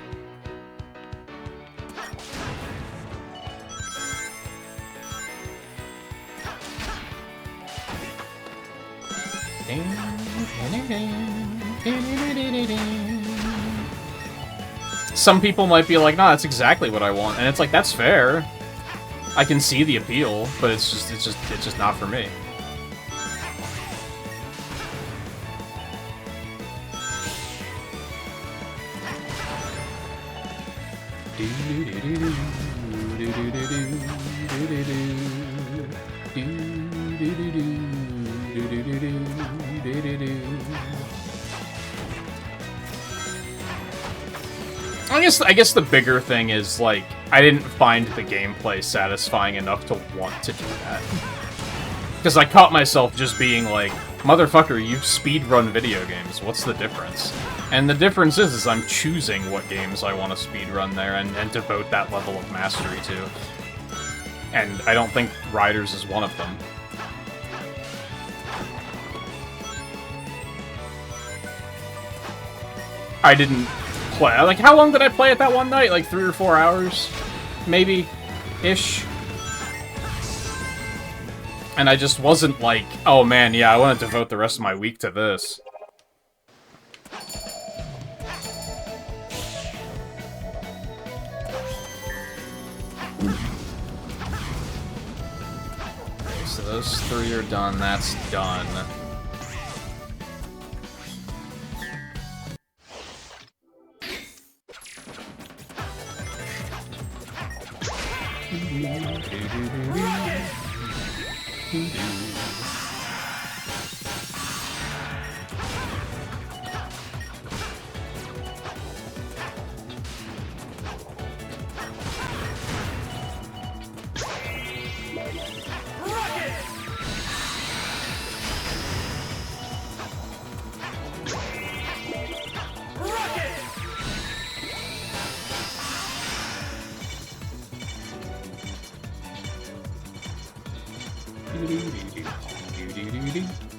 Some people might be like, nah, that's exactly what I want, and it's like, that's fair. I can see the appeal, but it's just not for me. I guess the bigger thing is, like, I didn't find the gameplay satisfying enough to want to do that. Because I caught myself just being like, motherfucker, you speedrun video games, what's the difference? And the difference is I'm choosing what games I want to speedrun there and devote that level of mastery to. And I don't think Riders is one of them. I didn't play... Like, how long did I play it that one night? Like 3 or 4 hours? Maybe? Ish? And I just wasn't like, oh man, yeah, I want to devote the rest of my week to this. Okay, so those 3 are done, that's done.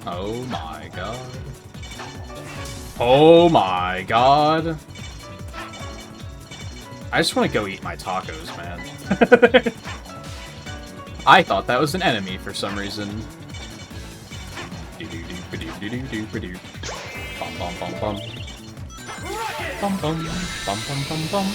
Oh my god. Oh my god. I just want to go eat my tacos, man. I thought that was an enemy for some reason. Bum bum bum bum. Bum bum bum bum bum bum.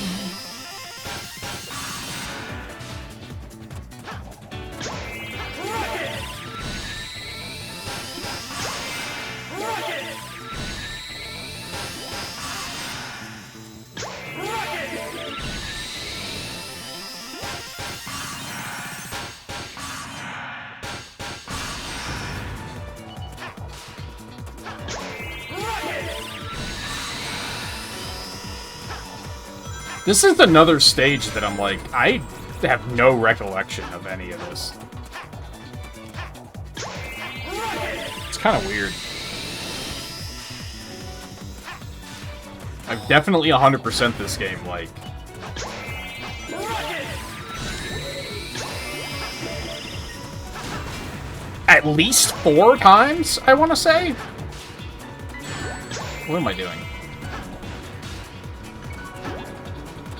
This is another stage that I'm like, I have no recollection of any of this. It's kind of weird. I've definitely 100% this game, like... at least 4 times, I want to say? What am I doing?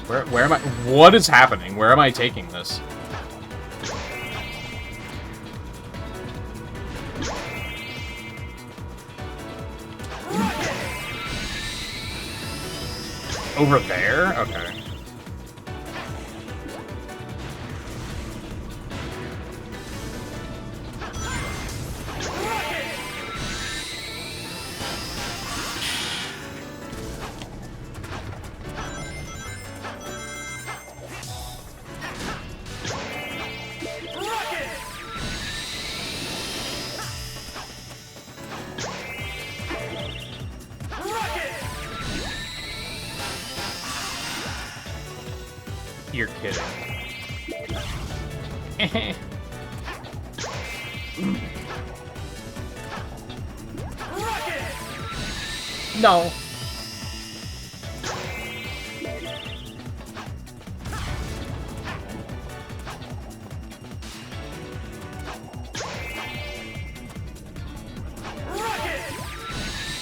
Where am I? What is happening? Where am I taking this? Over there? Okay. You're kidding. No.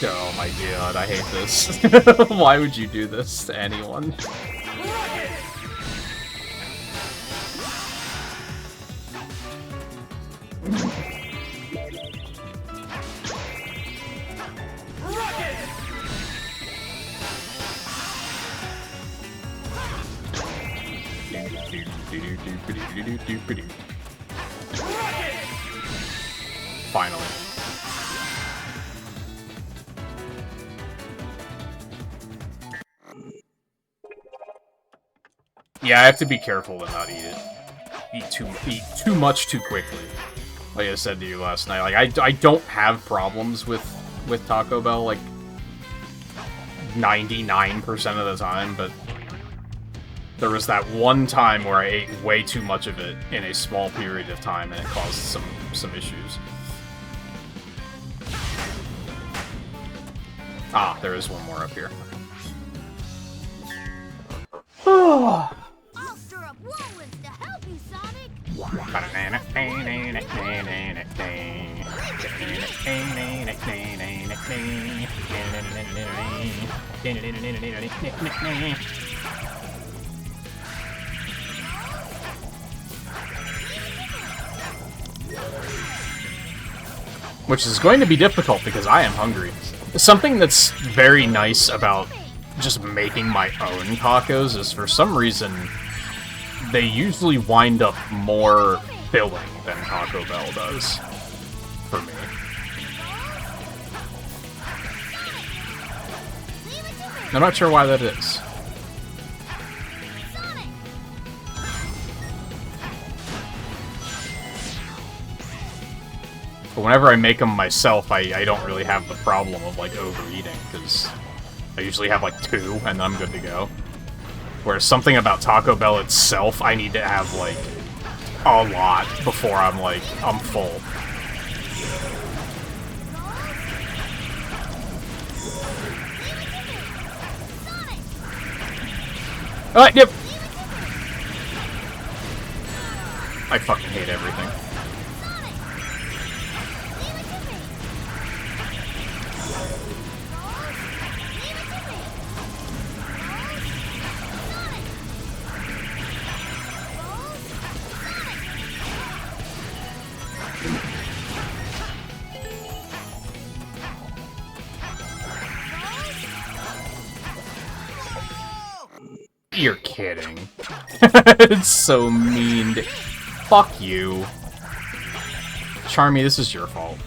Oh my god, I hate this. Why would you do this to anyone? Finally. Yeah, I have to be careful to not eat it. Eat too much too quickly. Like I said to you last night, like I don't have problems with Taco Bell like 99% of the time, but there was that one time where I ate way too much of it in a small period of time, and it caused some issues. Ah, there is one more up here. I'll stir up whirlwinds to help you, Sonic! Which is going to be difficult because I am hungry. Something that's very nice about just making my own tacos is for some reason they usually wind up more filling than Taco Bell does for me. I'm not sure why that is. But whenever I make them myself, I don't really have the problem of, like, overeating, because I usually have, like, 2, and then I'm good to go. Whereas something about Taco Bell itself, I need to have, like, a lot before I'm, like, I'm full. Yep! I fucking hate everything. You're kidding. It's so mean. Fuck you. Charmy, this is your fault.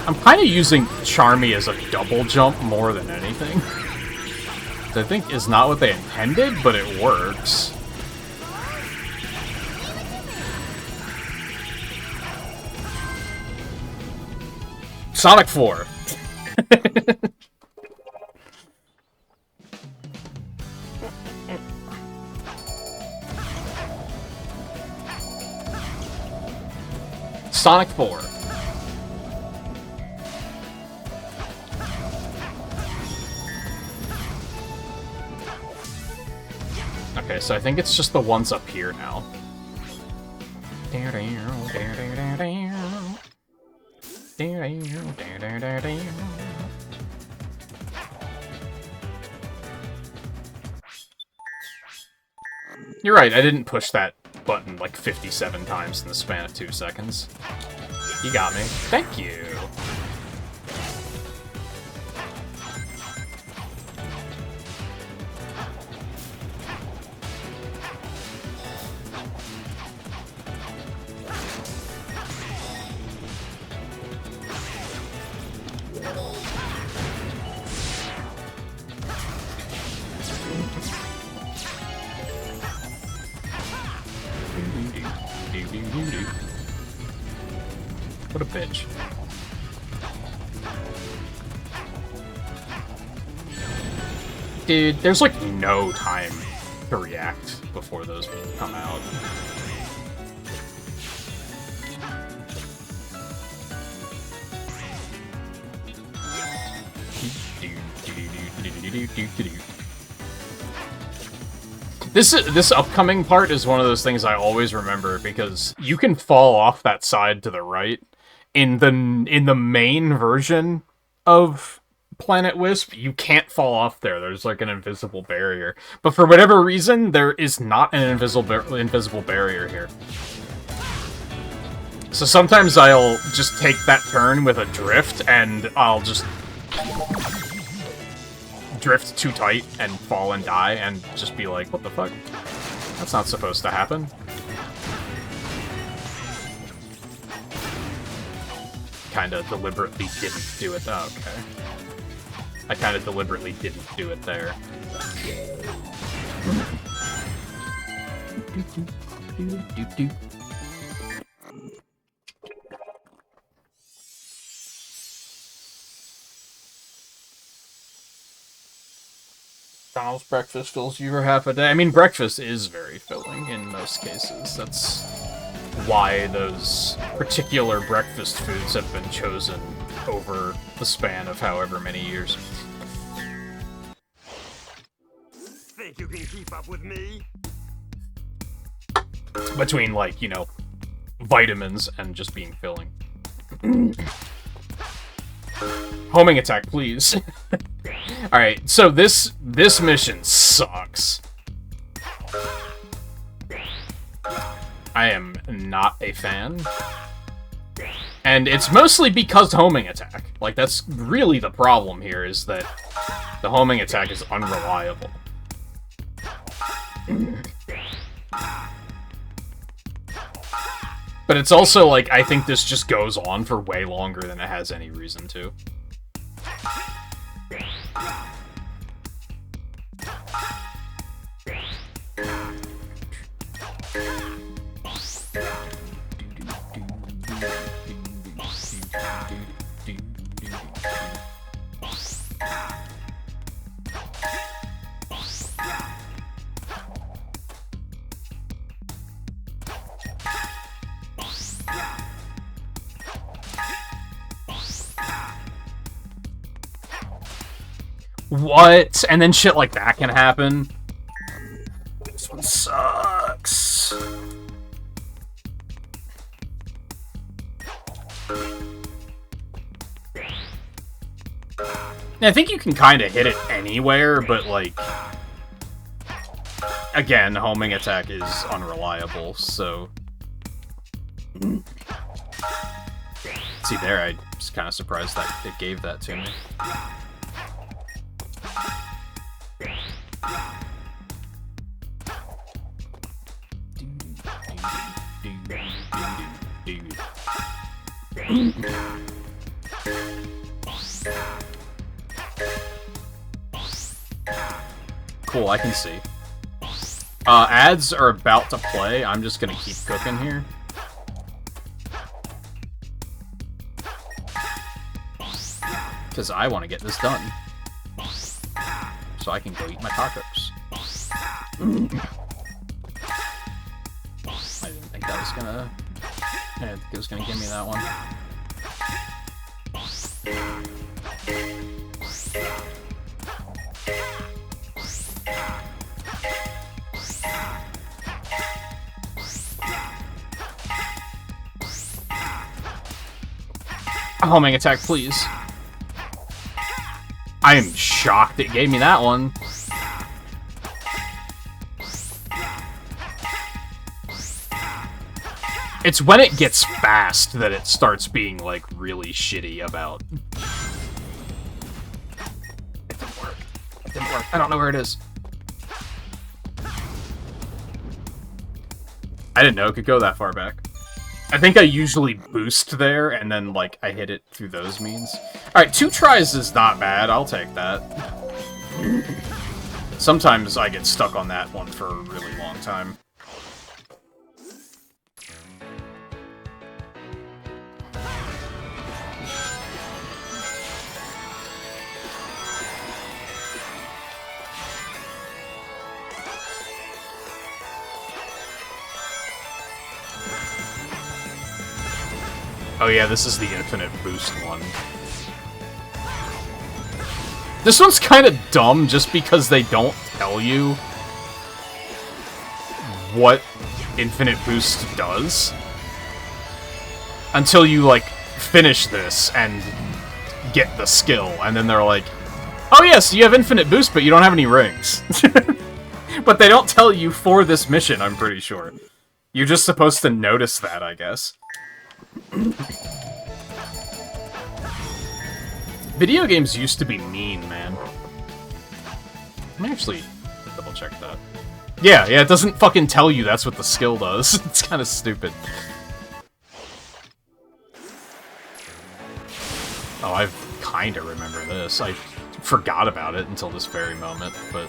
I'm kind of using Charmy as a double jump more than anything. Which I think is not what they intended, but it works. Sonic 4. Sonic 4. so I think it's just the ones up here now. You're right, I didn't push that button like 57 times in the span of 2 seconds. You got me. Thank you. What a bitch. Dude, there's like no time to react before those come out. This upcoming part is one of those things I always remember because you can fall off that side to the right in the main version of Planet Wisp. You can't fall off there. There's like an invisible barrier. But for whatever reason, there is not an invisible barrier here. So sometimes I'll just take that turn with a drift and I'll just drift too tight and fall and die and just be like, what the fuck? That's not supposed to happen. Kinda deliberately didn't do it. Oh, okay. I kinda deliberately didn't do it there. McDonald's breakfast fills you for half a day. I mean, breakfast is very filling in most cases. That's why those particular breakfast foods have been chosen over the span of however many years. Think you can keep up with me? Between, like, you know, vitamins and just being filling. Homing attack, please. Alright, so this mission sucks. I am not a fan. And it's mostly because homing attack. Like, that's really the problem here, is that the homing attack is unreliable. But it's also, like, I think this just goes on for way longer than it has any reason to. What? And then shit like that can happen? This one sucks. I think you can kind of hit it anywhere, but, like, again, homing attack is unreliable, so... See, there, I was kind of surprised that it gave that to me. Cool, I can see. Ads are about to play. I'm just gonna keep cooking here. Because I want to get this done. So I can go eat my tacos. I didn't think that was gonna... I didn't think it was gonna give me that one. Homing attack, please. I am shocked it gave me that one. It's when it gets fast that it starts being, like, really shitty about... It didn't work. It didn't work. I don't know where it is. I didn't know it could go that far back. I think I usually boost there, and then, like, I hit it through those means. Alright, 2 tries is not bad. I'll take that. Sometimes I get stuck on that one for a really long time. Oh yeah, this is the infinite boost one. This one's kind of dumb just because they don't tell you what infinite boost does until you, like, finish this and get the skill, and then they're like, oh yes, you have infinite boost, but you don't have any rings. But they don't tell you for this mission, I'm pretty sure. You're just supposed to notice that, I guess. Video games used to be mean, man. Let me actually double check that. Yeah, it doesn't fucking tell you that's what the skill does. It's kind of stupid. Oh, I kind of remember this. I forgot about it until this very moment, but...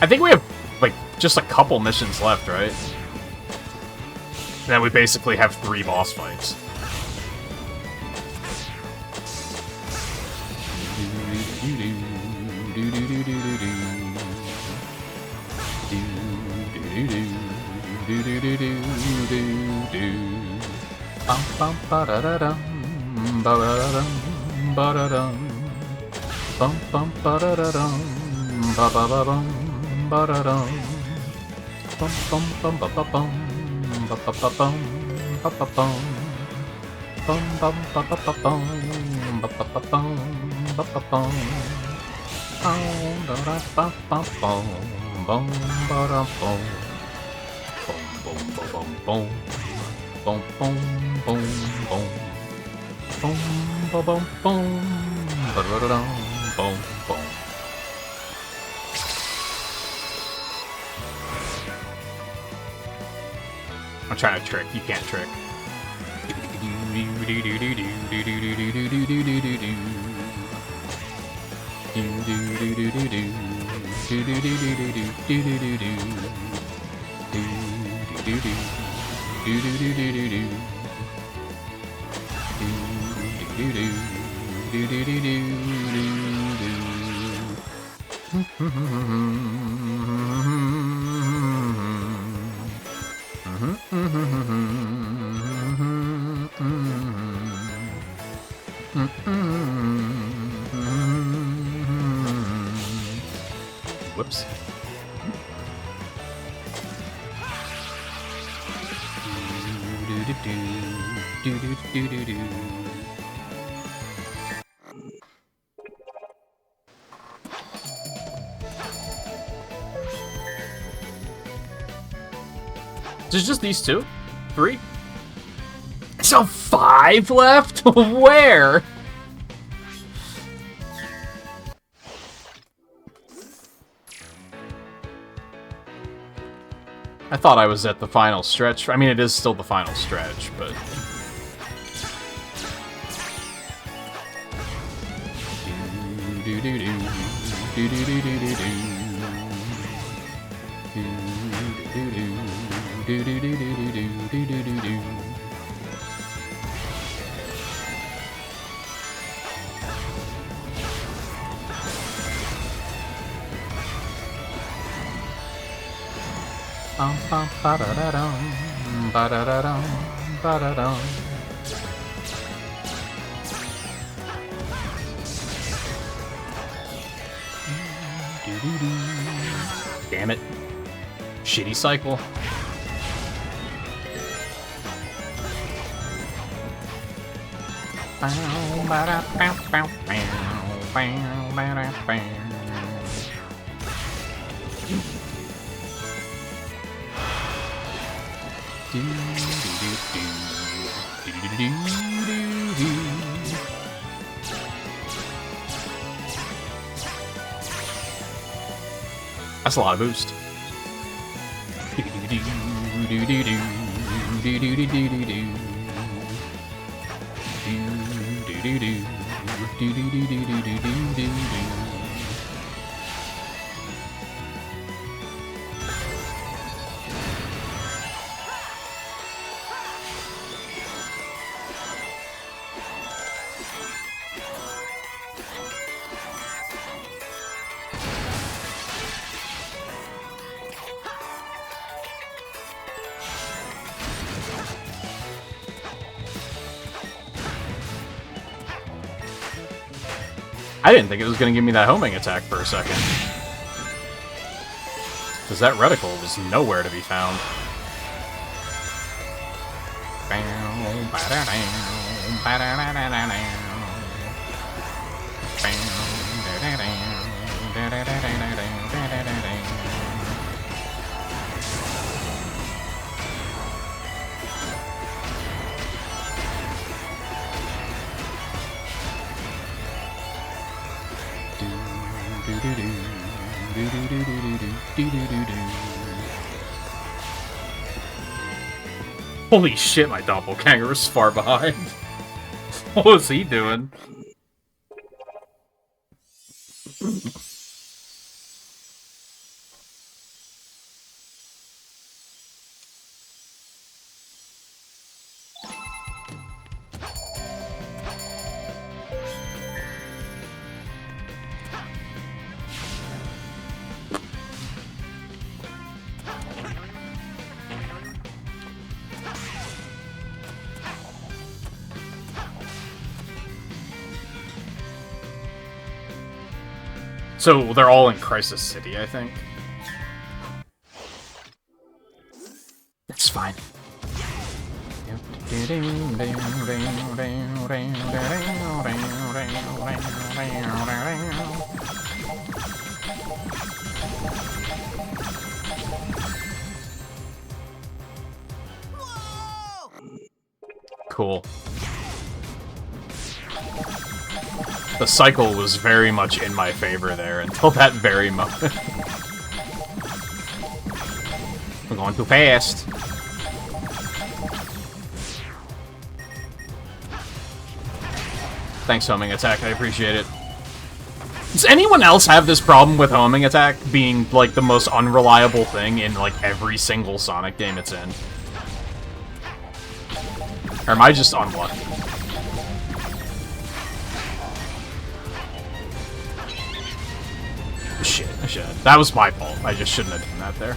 I think we have, like, just a couple missions left, right? And then we basically have 3 boss fights. I'm trying to trick. You can't trick. Whoops. There's just these 2? 3? So 5 left? Where? I thought I was at the final stretch. I mean, it is still the final stretch, but... Damn it. Shitty cycle. That's a lot of boost. I didn't think it was going to give me that homing attack for a second. Because that reticle was nowhere to be found. Holy shit, my doppelganger is far behind. What was he doing? So they're all in Crisis City, I think. It's fine. Cool. The cycle was very much in my favor there until that very moment. We're going too fast. Thanks, homing attack. I appreciate it. Does anyone else have this problem with homing attack being, like, the most unreliable thing in, like, every single Sonic game it's in? Or am I just unlucky? Shit, I should. That was my fault. I just shouldn't have done that there.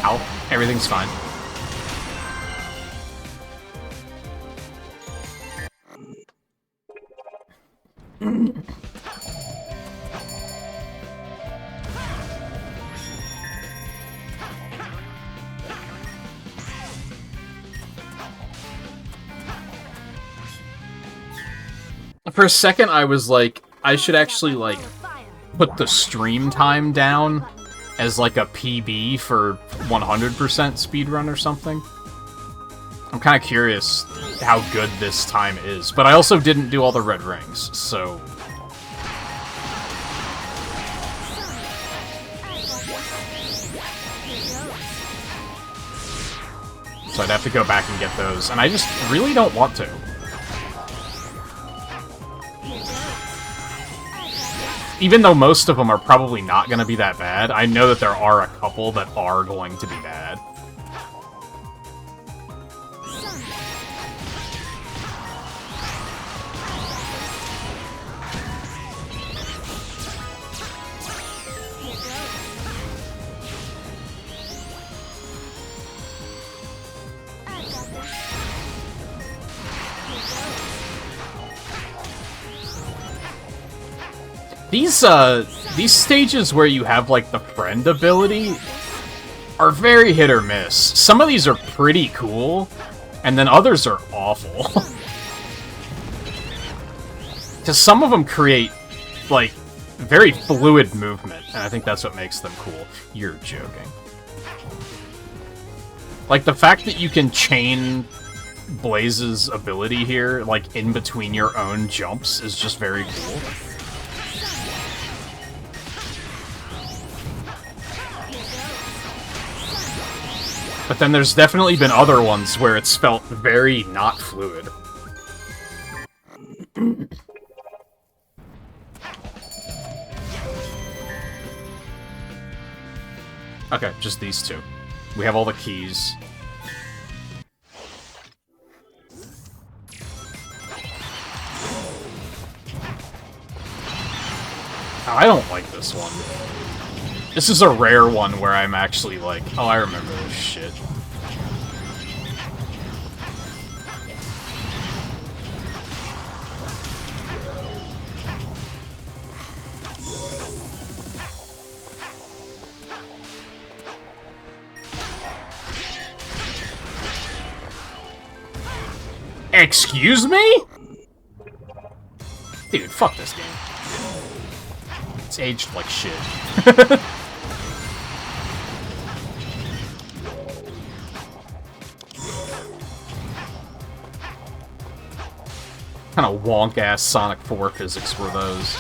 Ow. Everything's fine. For a second, I was like, I should actually, like, put the stream time down as, like, a PB for 100% speedrun or something. I'm kind of curious how good this time is, but I also didn't do all the red rings, so... So I'd have to go back and get those, and I just really don't want to. even though most of them are probably not going to be that bad, I know that there are a couple that are going to be bad. These stages where you have, like, the friend ability are very hit or miss. Some of these are pretty cool, and then others are awful. Because some of them create, like, very fluid movement, and I think that's what makes them cool. You're joking. Like, the fact that you can chain Blaze's ability here, like, in between your own jumps is just very cool. But then there's definitely been other ones where it's felt very not fluid. Okay, just these two. We have all the keys. I don't like this one. This is a rare one where I'm actually like, oh, I remember this shit. Excuse me? Dude, fuck this game. It's aged like shit. Kind of wonk-ass Sonic 4 physics were those.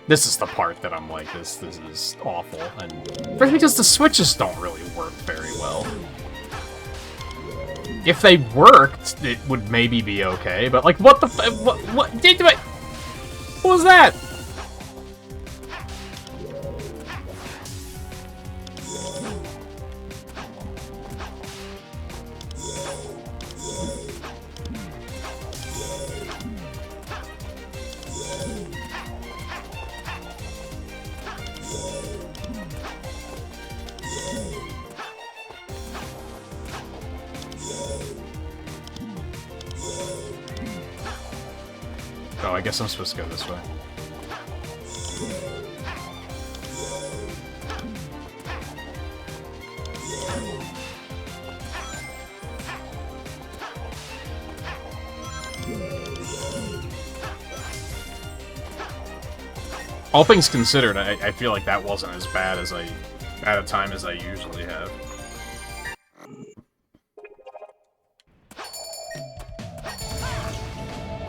This is the part that I'm like, this is awful, and especially because the switches don't really work very well. If they worked, it would maybe be okay, but like, what the what did I? What was that? Oh, I guess I'm supposed to go this way. All things considered, I feel like that wasn't as bad as at a time as I usually have.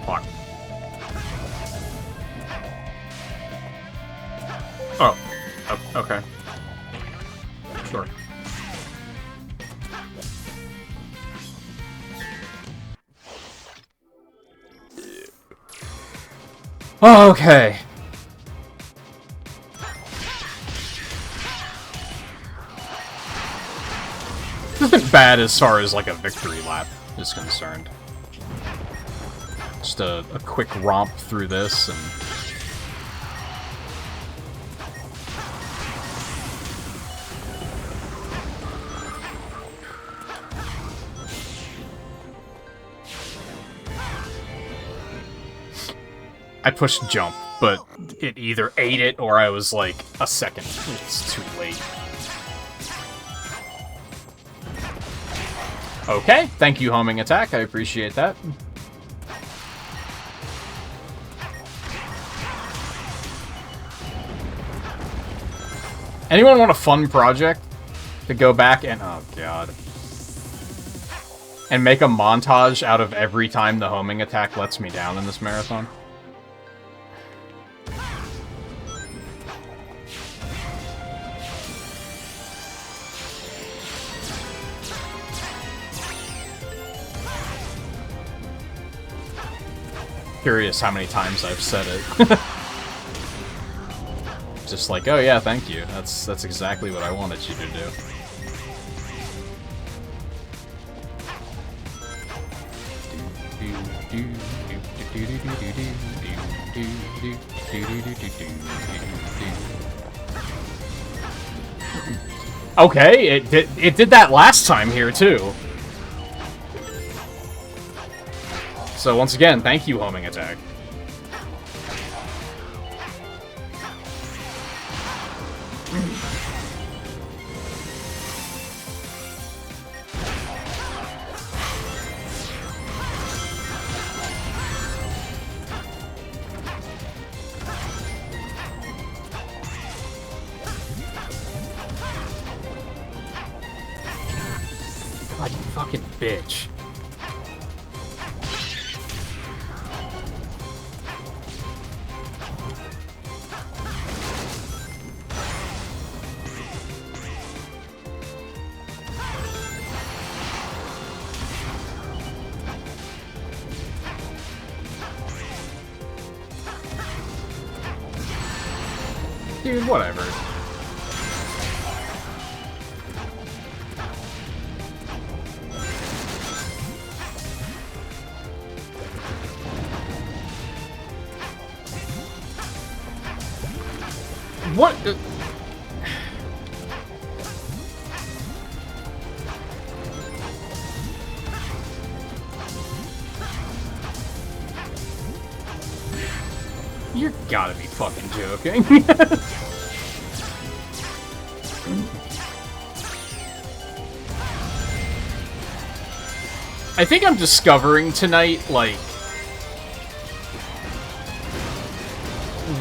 Fuck. Oh. Okay. Sure. Okay. This isn't bad as far as, like, a victory lap is concerned. Just a quick romp through this, and... I pushed jump, but it either ate it or I was like a second. It's too late. Okay, thank you, homing attack. I appreciate that. Anyone want a fun project to go back and... oh, God. And make a montage out of every time the homing attack lets me down in this marathon? Curious how many times I've said it. Just like, oh yeah, thank you. That's exactly what I wanted you to do. Okay, it did that last time here too. So once again, thank you, homing attack. God, you fucking bitch. Dude, whatever. What? You gotta be fucking joking. I think I'm discovering tonight, like,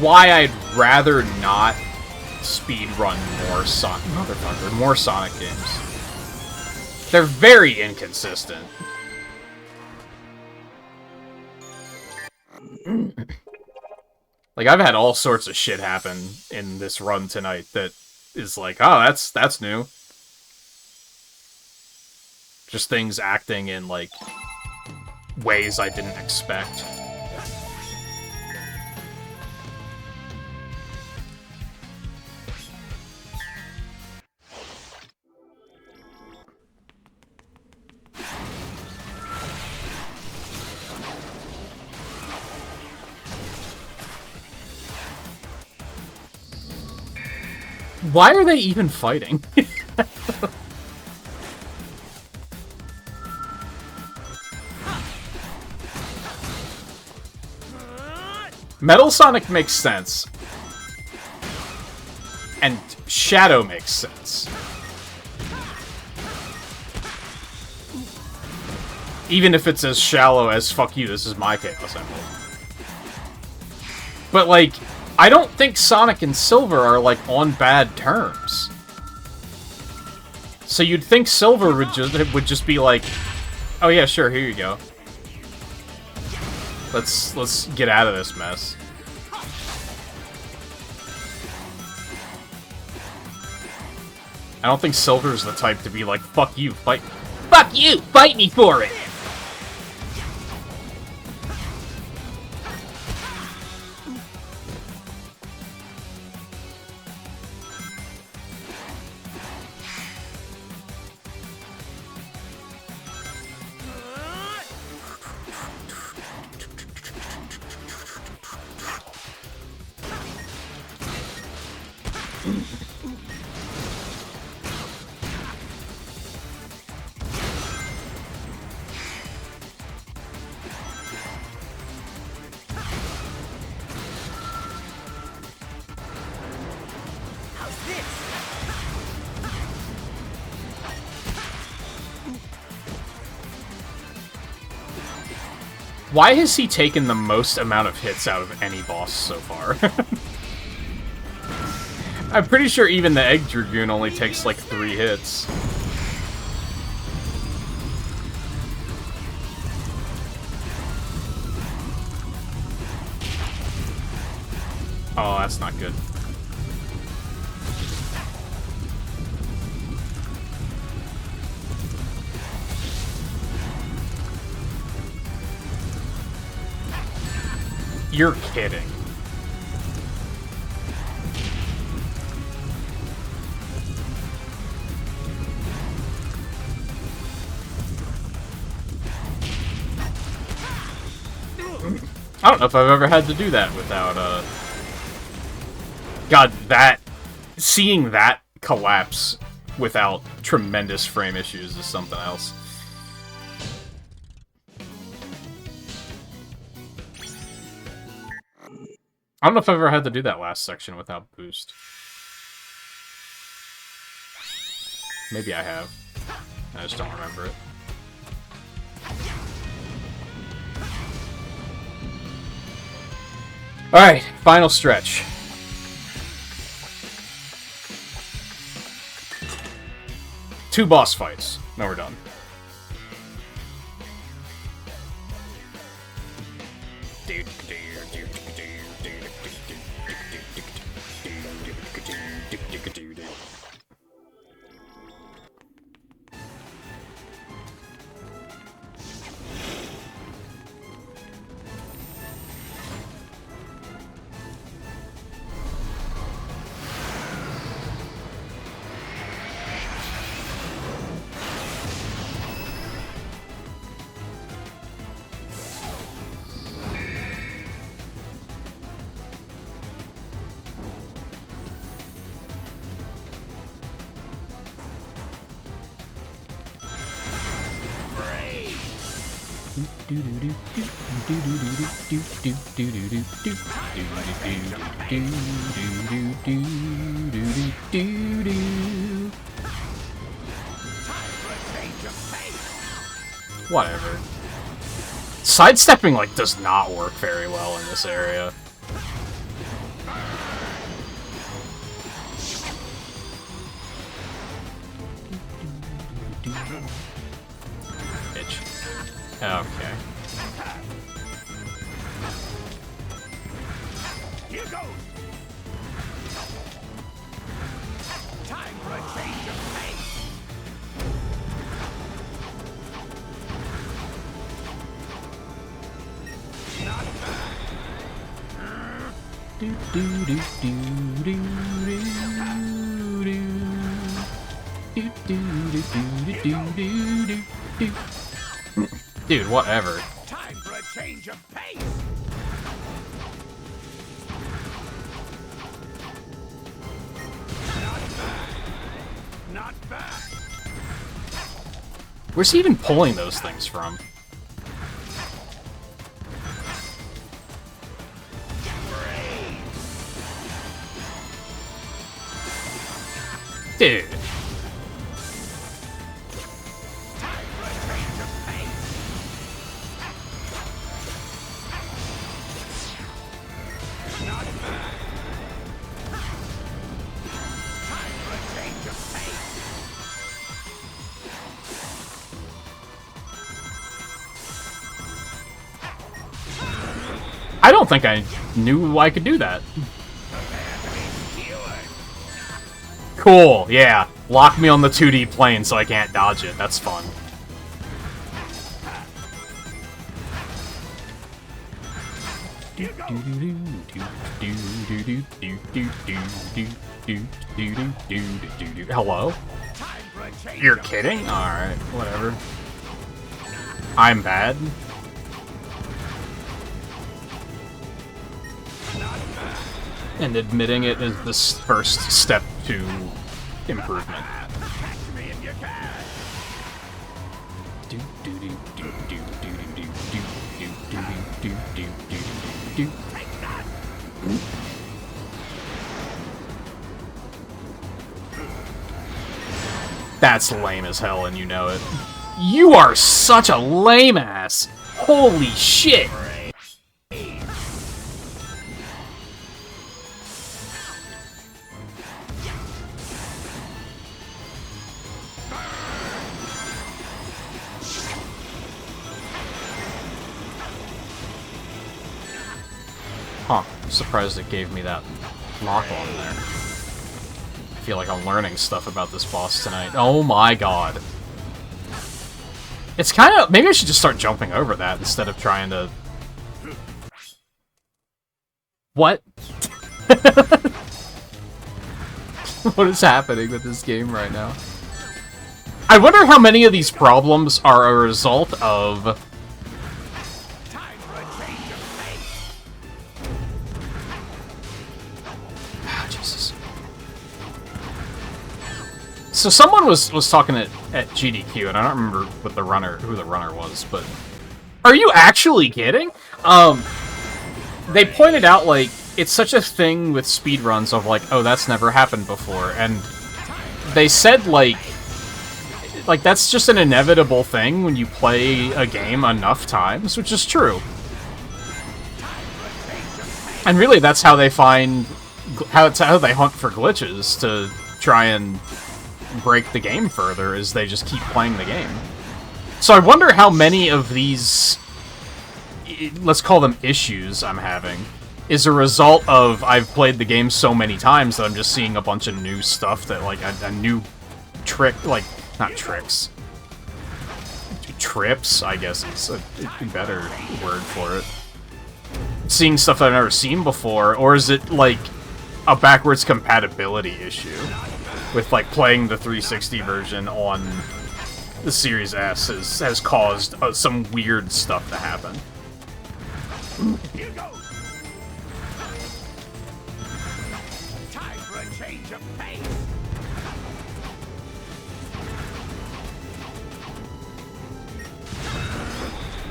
why I'd rather not speedrun more Sonic games. They're very inconsistent. Like, I've had all sorts of shit happen in this run tonight that is like, oh, that's new. Just things acting in, like, ways I didn't expect. Why are they even fighting? Metal Sonic makes sense. And Shadow makes sense. Even if it's as shallow as, fuck you, this is my Chaos Emerald. But, like, I don't think Sonic and Silver are, like, on bad terms. So you'd think Silver would just be like, oh yeah, sure, here you go. Let's get out of this mess. I don't think Silver's the type to be like, fuck you, fight me. Fuck you, fight me for it! Why has he taken the most amount of hits out of any boss so far? I'm pretty sure even the Egg Dragoon only takes like 3 hits. Oh, that's not good. You're kidding. I don't know if I've ever had to do that without, God, seeing that collapse without tremendous frame issues is something else. I don't know if I've ever had to do that last section without boost. Maybe I have. I just don't remember it. Alright, final stretch. Two boss fights. Now we're done. Whatever. Sidestepping, like, does not work very well in this area. Bitch. Okay. Here goes. Time for a change of pace. Not bad. Do do do do do do do do do do do do do. Dude, whatever. Time for a change of pace. Not bad. Not bad. Where's he even pulling those things from? Dude. I don't think I knew I could do that. Cool, yeah. Lock me on the 2D plane so I can't dodge it. That's fun. Hello? You're kidding? Alright, whatever. I'm bad. And admitting it is the first step to improvement. That's lame as hell, and you know it. You are such a lame ass! Holy shit! Huh, I'm surprised it gave me that lock on there. I feel like I'm learning stuff about this boss tonight. Oh my god. It's kind of... Maybe I should just start jumping over that instead of trying to What? What is happening with this game right now? I wonder how many of these problems are a result of... Time for a change of pace. Ah, Jesus. So someone was talking at GDQ, and I don't remember who the runner was, but... Are you actually kidding? They pointed out, like, it's such a thing with speedruns of, like, oh, that's never happened before, and they said, like, that's just an inevitable thing when you play a game enough times, which is true. And really, that's how they find... how they hunt for glitches to try and break the game further, is they just keep playing the game. So I wonder how many of these, let's call them issues I'm having, is a result of I've played the game so many times that I'm just seeing a bunch of new stuff that, like, a new trick, like, not tricks. Trips, I guess is a better word for it. Seeing stuff I've never seen before, or is it, like, a backwards compatibility issue? With, like, playing the 360 version on the Series S has caused some weird stuff to happen. Here goes. Time for a change of pace.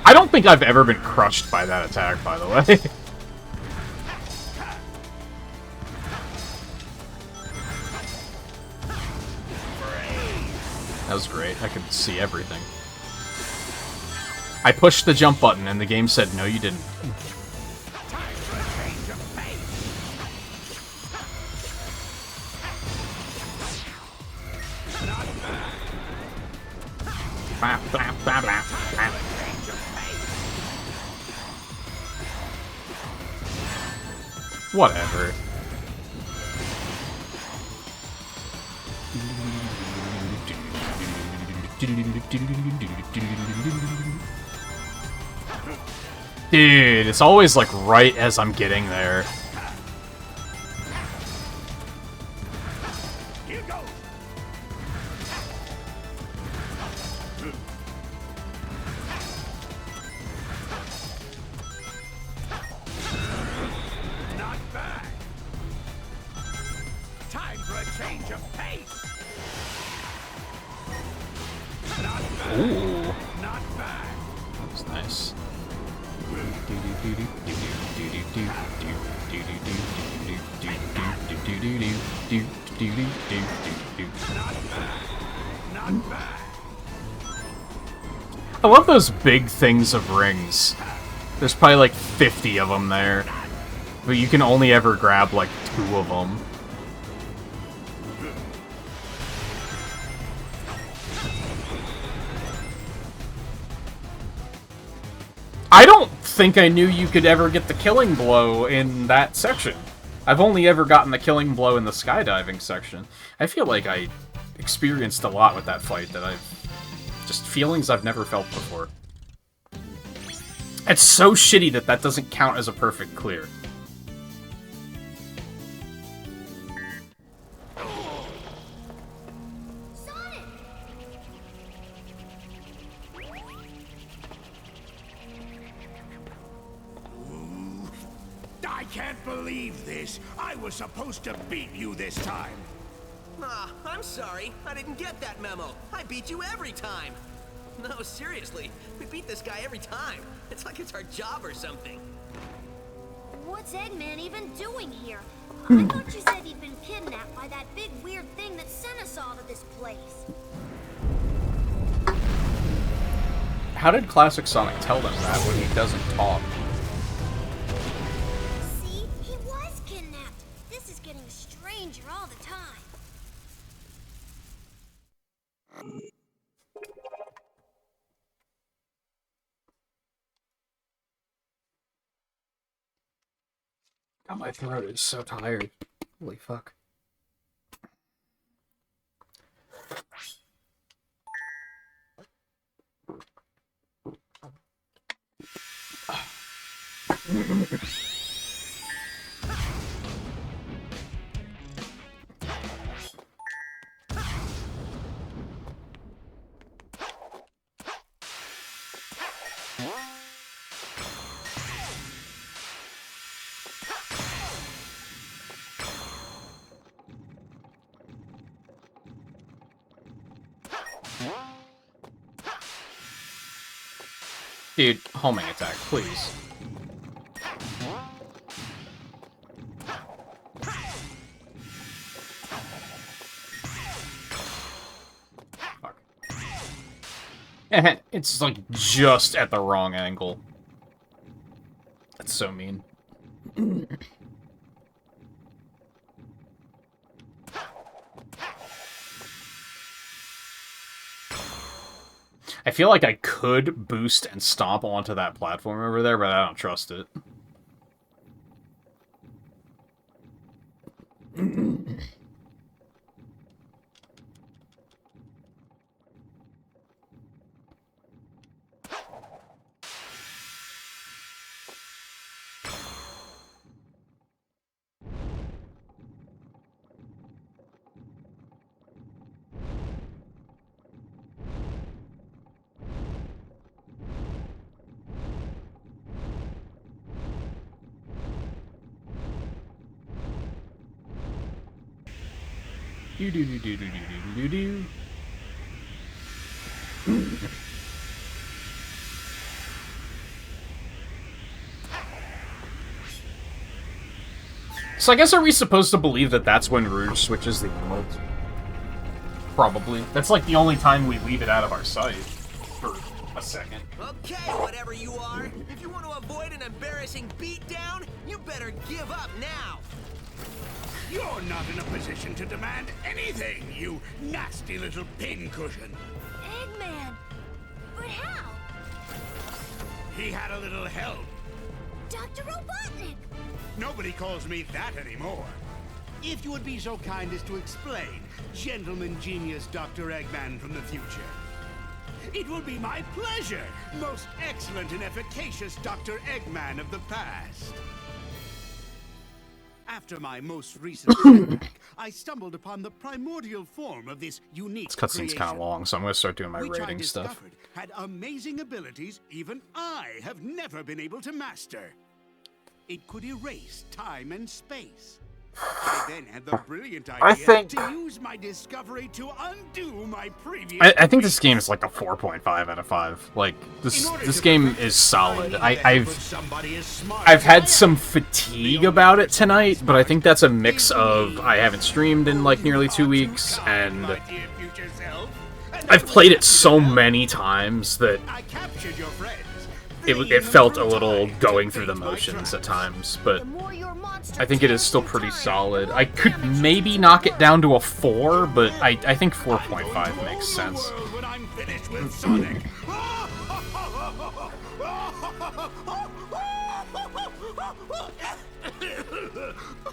I don't think I've ever been crushed by that attack, by the way. That was great. I could see everything. I pushed the jump button and the game said, no, you didn't. Time for a change of pace. Blah, blah, blah, blah, blah. Change of pace. Whatever. Dude, it's always, like, right as I'm getting there. Here goes. Not bad. Time for a change of pace. Not bad. Ooh, Not bad. that was nice. Not bad. I love those big things of rings. There's probably like 50 of them there, but you can only ever grab like 2 of them. I don't think I knew you could ever get the killing blow in that section. I've only ever gotten the killing blow in the skydiving section. I feel like I experienced a lot with that fight that just feelings I've never felt before. It's so shitty that that doesn't count as a perfect clear. Sonic! I can't believe this. I was supposed to beat you this time. Ah, I'm sorry. I didn't get that memo. I beat you every time. No, seriously. We beat this guy every time. It's like it's our job or something. What's Eggman even doing here? I thought you said he'd been kidnapped by that big weird thing that sent us all to this place. How did Classic Sonic tell them that when he doesn't talk? See? He was kidnapped. This is getting stranger all the time. God, my throat is so tired. Holy fuck. Dude, homing attack, please. Fuck. It's like just at the wrong angle. That's so mean. I feel like I could boost and stomp onto that platform over there, but I don't trust it. Do do do do do do do do. So I guess are we supposed to believe that that's when Rouge switches the emote? Probably. That's like the only time we leave it out of our sight for a second. Okay, whatever you are. If you want to avoid an embarrassing beatdown, you better give up now. You're not in a position to demand anything, you nasty little pincushion. Eggman! But how? He had a little help. Dr. Robotnik! Nobody calls me that anymore. If you would be so kind as to explain, gentleman genius Dr. Eggman from the future. It will be my pleasure, most excellent and efficacious Dr. Eggman of the past. After my most recent setback, I stumbled upon the primordial form of this unique This cutscene's kind of creation, long, so I'm gonna start doing my which I rating stuff. discovered had amazing abilities even I have never been able to master. It could erase time and space. I then had the brilliant idea to use my discovery to undo my previous. I think this game is like a 4.5 out of 5. Like this game is solid. I've had some fatigue about it tonight, but I think that's a mix of I haven't streamed in like nearly 2 weeks, and I've played it so many times that it felt a little going through the motions at times, but I think it is still pretty solid. I could maybe knock it down to a 4, but I think 4.5 makes sense.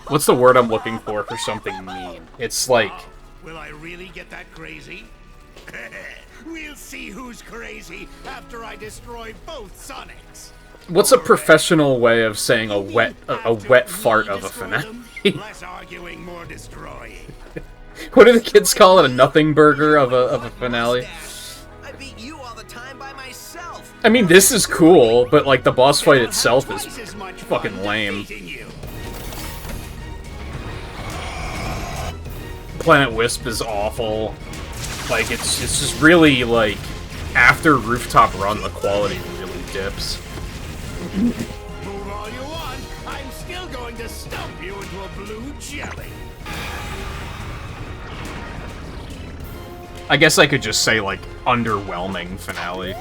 What's the word I'm looking for something mean? It's like... Will I really get that crazy? We'll see who's crazy after I destroy both Sonics. What's a professional way of saying a wet fart of a finale? Less arguing, more destroying. What do the kids call it? A nothing burger of a finale? I beat you all the time by myself. I mean, this is cool, but like the boss fight itself is fucking lame. Planet Wisp is awful. Like it's just really like after Rooftop Run, the quality really dips. Move all you want. I'm still going to stump you into a blue jelly. I guess I could just say, like, underwhelming finale.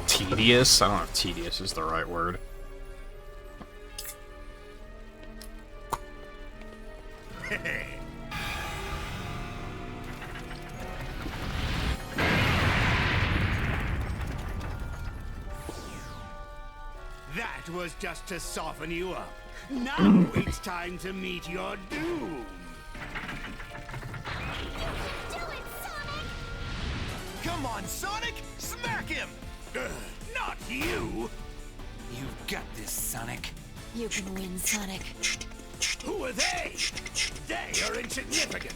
Tedious? I don't know if tedious is the right word. That was just to soften you up. Now it's time to meet your doom. Do it, Sonic! Come on, Sonic! Smack him! Not you! You've got this, Sonic. You can win, Sonic. Who are they? They are insignificant.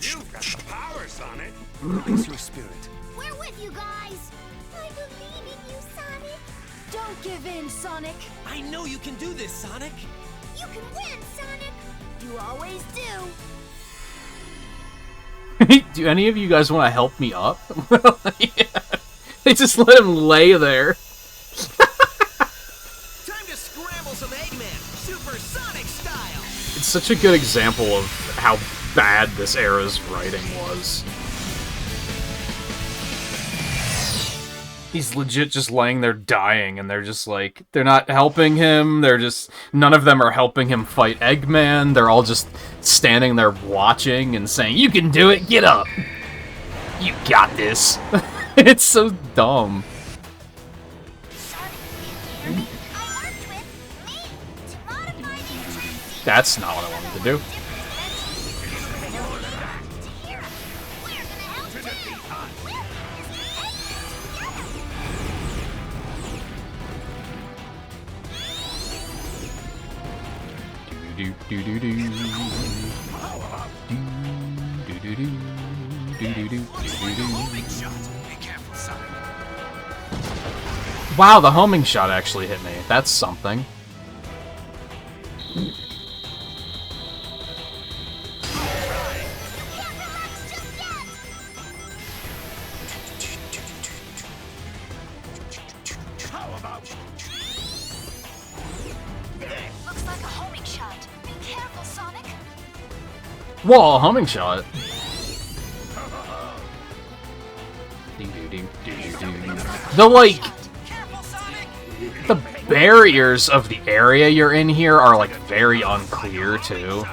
You've got the power, Sonic. Release your spirit. We're with you guys! I believe in you, Sonic. Don't give in, Sonic. I know you can do this, Sonic. You can win, Sonic! You always do! Do any of you guys want to help me up? Yeah. They just let him lay there. Time to scramble some Eggman, supersonic style. It's such a good example of how bad this era's writing was. He's legit just laying there dying, and they're just like, they're not helping him, none of them are helping him fight Eggman, they're all just standing there watching and saying, "You can do it, get up! You got this!" It's so dumb. That's not what I wanted to do. Wow, the homing shot actually hit me. That's something. Looks like a homing shot. Be careful, Sonic. Whoa, a homing shot. The barriers of the area you're in here are, like, very unclear, too.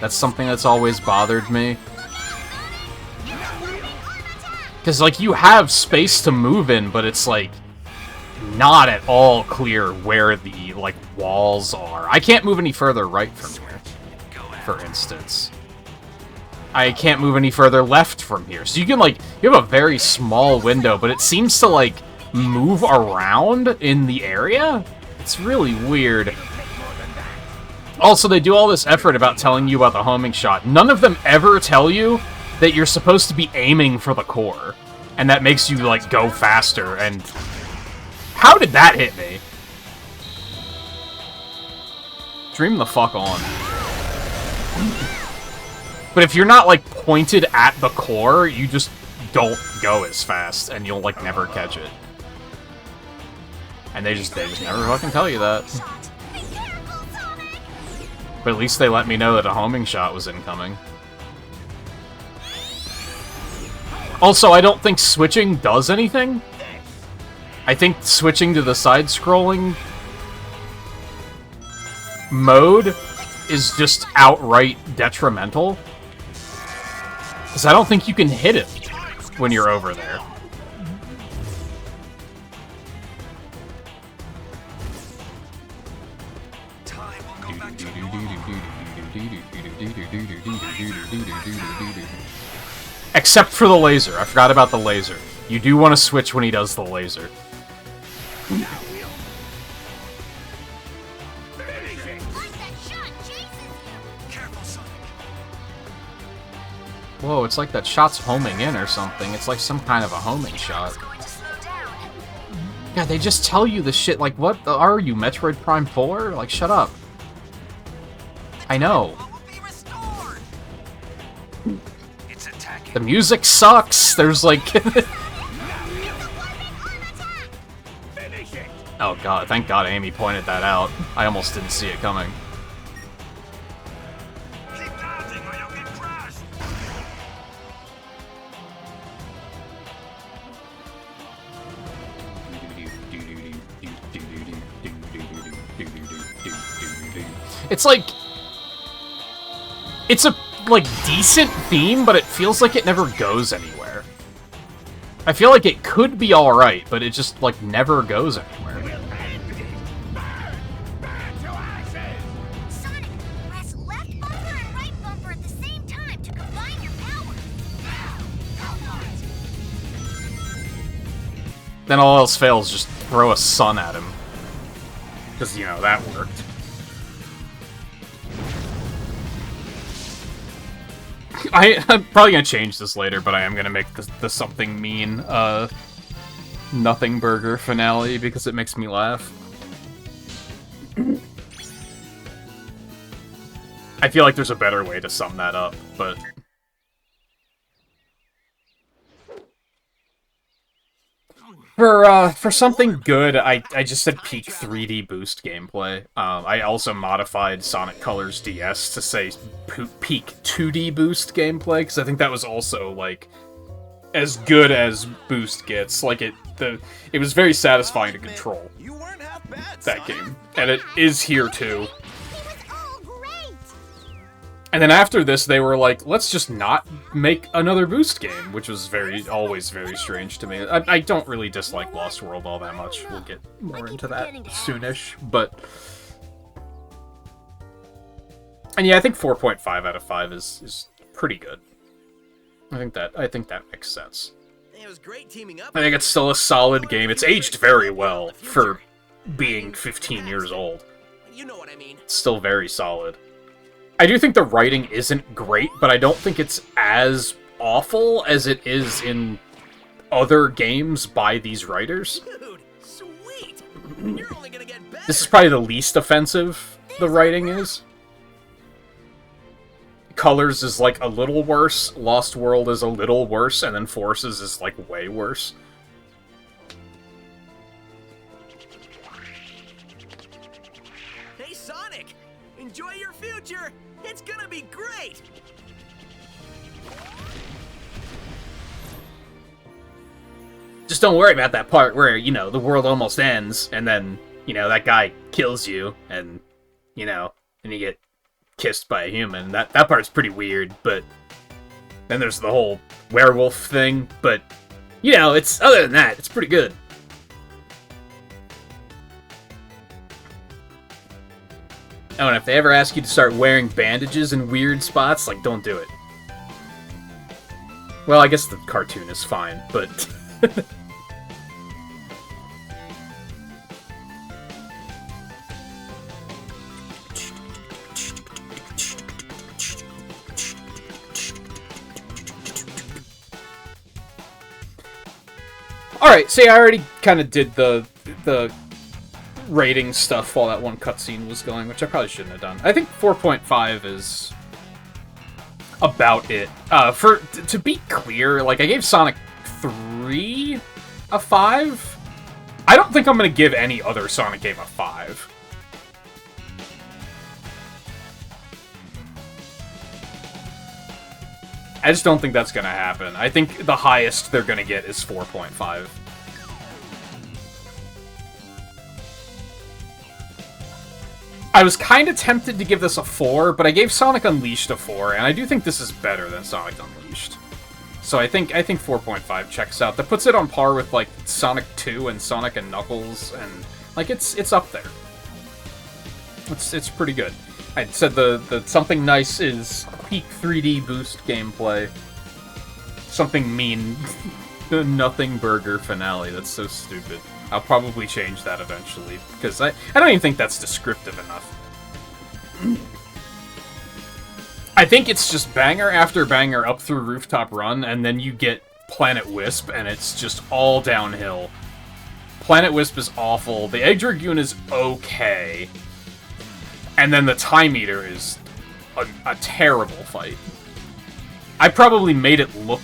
That's something that's always bothered me. Because, like, you have space to move in, but it's, like, not at all clear where the, like, walls are. I can't move any further right from here, for instance. I can't move any further left from here. So you can, like, you have a very small window, but it seems to, like, move around in the area? It's really weird. Also, they do all this effort about telling you about the homing shot. None of them ever tell you that you're supposed to be aiming for the core. And that makes you, like, go faster, and... How did that hit me? Dream the fuck on. But if you're not, like, pointed at the core, you just don't go as fast, and you'll, like, never catch it. And they just never fucking tell you that. But at least they let me know that a homing shot was incoming. Also, I don't think switching does anything. I think switching to the side-scrolling mode is just outright detrimental. Because I don't think you can hit it when you're over there. Except for the laser. I forgot about the laser. You do want to switch when he does the laser. Whoa, it's like that shot's homing in or something. It's like some kind of a homing shot. Yeah, they just tell you the shit. Like, what are you, Metroid Prime 4? Like, shut up. I know. The music sucks. There's like... Oh god, thank god Amy pointed that out. I almost didn't see it coming. It's like... It's a, like, decent theme, but it feels like it never goes anywhere. I feel like it could be alright, but it just, like, never goes anywhere. Sonic, press left bumper and right bumper at the same time to combine your power. Then all else fails, just throw a sun at him. Because, you know, that worked. I'm probably gonna change this later, but I am gonna make the something mean, nothing burger finale because it makes me laugh. I feel like there's a better way to sum that up, but For something good, I just said peak 3D boost gameplay. I also modified Sonic Colors DS to say peak 2D boost gameplay, because I think that was also, like, as good as boost gets. Like, it was very satisfying to control You weren't half bad, that Sonic. game. And it is here, too. He was all great. And then after this, they were like, let's just not make another boost game, which was always very strange to me. I don't really dislike Lost World all that much. We'll get more into that soonish, but... And yeah, I think 4.5 out of 5 is pretty good. I think that makes sense. It was great teaming up. I think it's still a solid game. It's aged very well for being 15 years old. You know what I mean. It's still very solid. I do think the writing isn't great, but I don't think it's as awful as it is in other games by these writers. Dude, sweet. You're only gonna get better. This is probably the least offensive the writing is. Colors is like a little worse, Lost World is a little worse, and then Forces is like way worse. Hey, Sonic! Enjoy your future! It's gonna be great! Just don't worry about that part where, you know, the world almost ends, and then, you know, that guy kills you, and, you know, and you get kissed by a human. That part's pretty weird, but then there's the whole werewolf thing, but, you know, it's, other than that, it's pretty good. Oh, and if they ever ask you to start wearing bandages in weird spots, like, don't do it. Well, I guess the cartoon is fine, but... Alright, see, I already kind of did the rating stuff while that one cutscene was going, which I probably shouldn't have done. I think 4.5 is about it. To be clear, like, I gave Sonic 3 a 5. I don't think I'm going to give any other Sonic game a 5. I just don't think that's going to happen. I think the highest they're going to get is 4.5. I was kind of tempted to give this a 4, but I gave Sonic Unleashed a 4, and I do think this is better than Sonic Unleashed. So I think 4.5 checks out. That puts it on par with, like, Sonic 2 and Sonic and Knuckles, and, like, it's up there. It's pretty good. I said the something nice is peak 3D boost gameplay. Something mean, nothing burger finale. That's so stupid. I'll probably change that eventually, because I don't even think that's descriptive enough. I think it's just banger after banger up through Rooftop Run, and then you get Planet Wisp, and it's just all downhill. Planet Wisp is awful. The Egg Dragoon is okay. And then the Time Eater is a terrible fight. I probably made it look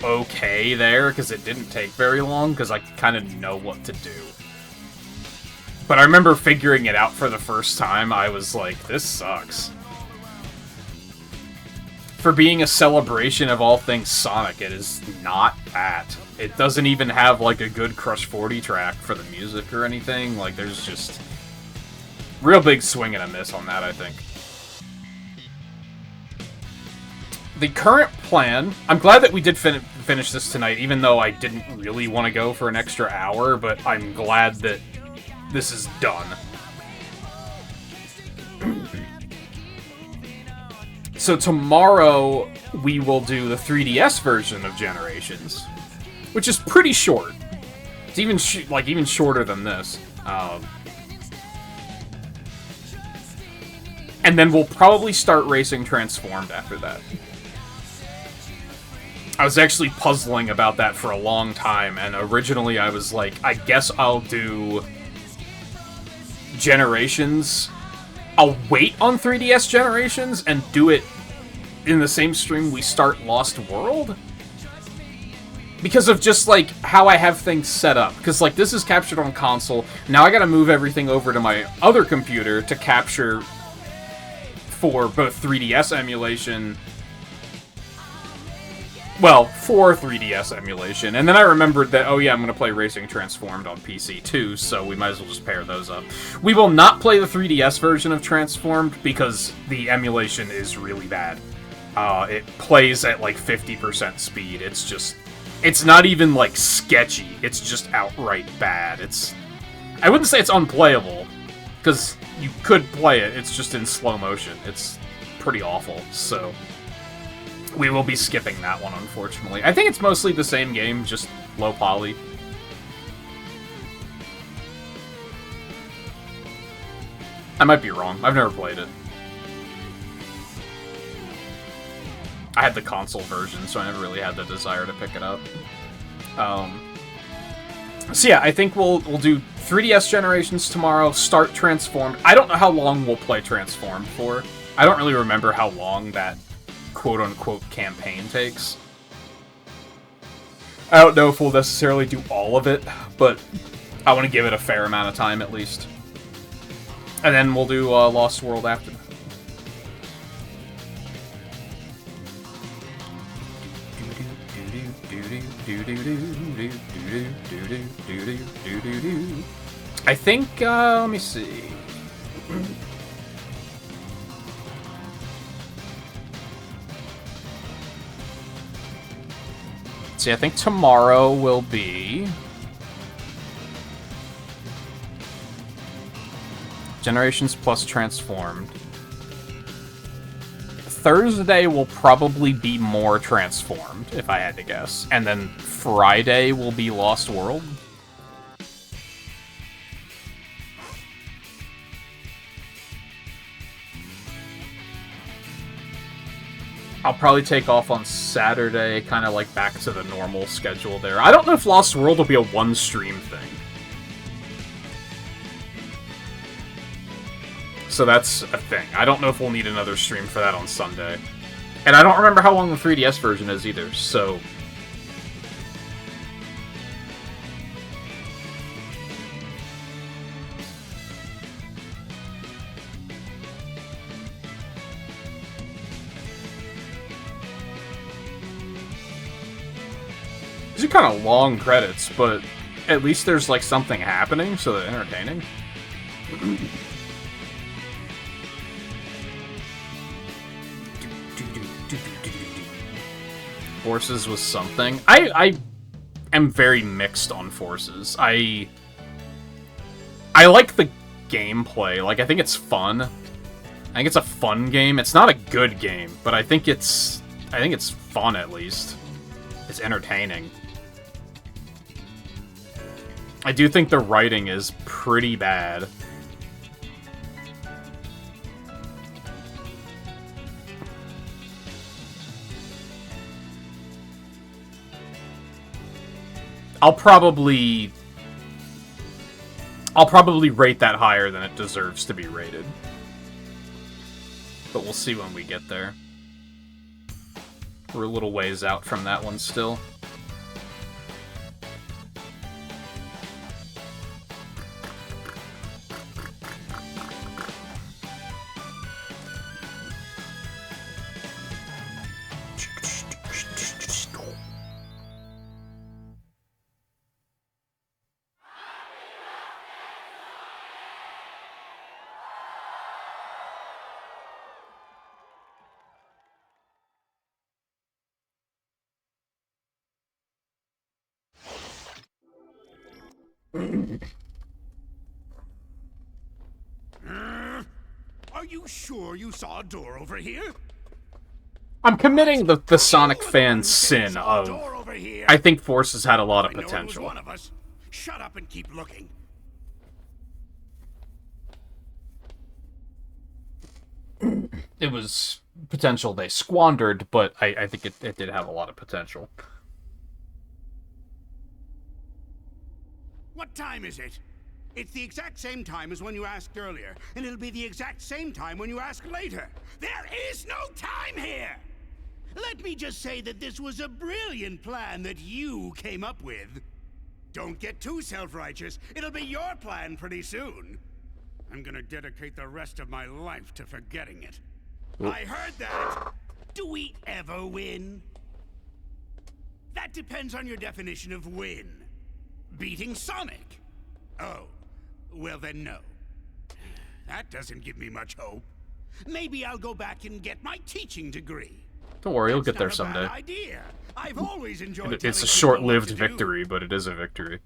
okay there, because it didn't take very long, because I kind of know what to do. But I remember figuring it out for the first time, I was like, this sucks. For being a celebration of all things Sonic, it is not that. It doesn't even have, like, a good Crush 40 track for the music or anything. Like, there's just... real big swing and a miss on that, I think. The current plan... I'm glad that we did finish this tonight, even though I didn't really want to go for an extra hour, but I'm glad that this is done. So tomorrow, we will do the 3DS version of Generations, which is pretty short. It's even even shorter than this. And then we'll probably start racing Transformed after that. I was actually puzzling about that for a long time, and originally I was like, I guess I'll do Generations. I'll wait on 3DS Generations and do it in the same stream we start Lost World? Because of just, like, how I have things set up. Because, like, this is captured on console. Now I gotta move everything over to my other computer to capture for both 3DS emulation. Well, for 3DS emulation. And then I remembered that, oh yeah, I'm gonna play Racing Transformed on PC too, so we might as well just pair those up. We will not play the 3DS version of Transformed because the emulation is really bad. It plays at, like, 50% speed. It's not even, like, sketchy. It's just outright bad. I wouldn't say it's unplayable, because you could play it. It's just in slow motion. It's pretty awful, so we will be skipping that one, unfortunately. I think it's mostly the same game, just low poly. I might be wrong. I've never played it. I had the console version, so I never really had the desire to pick it up. So yeah, I think we'll do 3DS generations tomorrow, start Transformed. I don't know how long we'll play Transformed for. I don't really remember how long that quote-unquote campaign takes. I don't know if we'll necessarily do all of it, but I want to give it a fair amount of time at least. And then we'll do Lost World after that. I think, let me see. See, I think tomorrow will be Generations plus Transformed. Thursday will probably be more Transformed, if I had to guess. And then Friday will be Lost World. I'll probably take off on Saturday, kind of like back to the normal schedule there. I don't know if Lost World will be a one-stream thing. So that's a thing. I don't know if we'll need another stream for that on Sunday. And I don't remember how long the 3DS version is either, so... These are kind of long credits, but at least there's like something happening, so they're entertaining. Forces was something. I am very mixed on Forces. I like the gameplay. Like, I think it's fun. I think it's a fun game. It's not a good game, but I think it's fun at least. It's entertaining. I do think the writing is pretty bad. I'll probably rate that higher than it deserves to be rated. But we'll see when we get there. We're a little ways out from that one still. Are you sure you saw a door over here? I'm committing the Sonic fan sin of... I think Forces had a lot of I know it was potential. one of us. Shut up and keep looking. It was potential they squandered, but I think it did have a lot of potential. What time is it? It's the exact same time as when you asked earlier, and it'll be the exact same time when you ask later. There is no time here! Let me just say that this was a brilliant plan that you came up with. Don't get too self-righteous. It'll be your plan pretty soon. I'm gonna dedicate the rest of my life to forgetting it. I heard that! Do we ever win? That depends on your definition of win. Beating Sonic? Oh, well then no. That doesn't give me much hope. Maybe I'll go back and get my teaching degree. Don't worry, you'll That's get there not a bad someday. idea. I've always enjoyed It's telling a people short-lived what to do. victory, but it is a victory.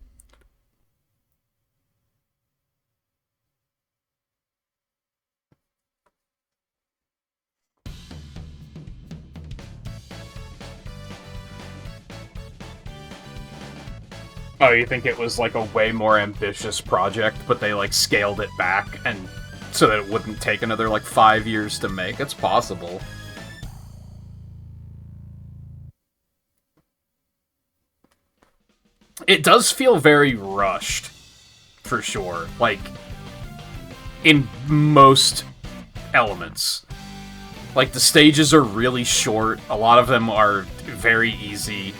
Oh, you think it was like a way more ambitious project, but they like scaled it back and so that it wouldn't take another like 5 years to make? It's possible. It does feel very rushed, for sure. Like, in most elements. Like, the stages are really short. A lot of them are very easy.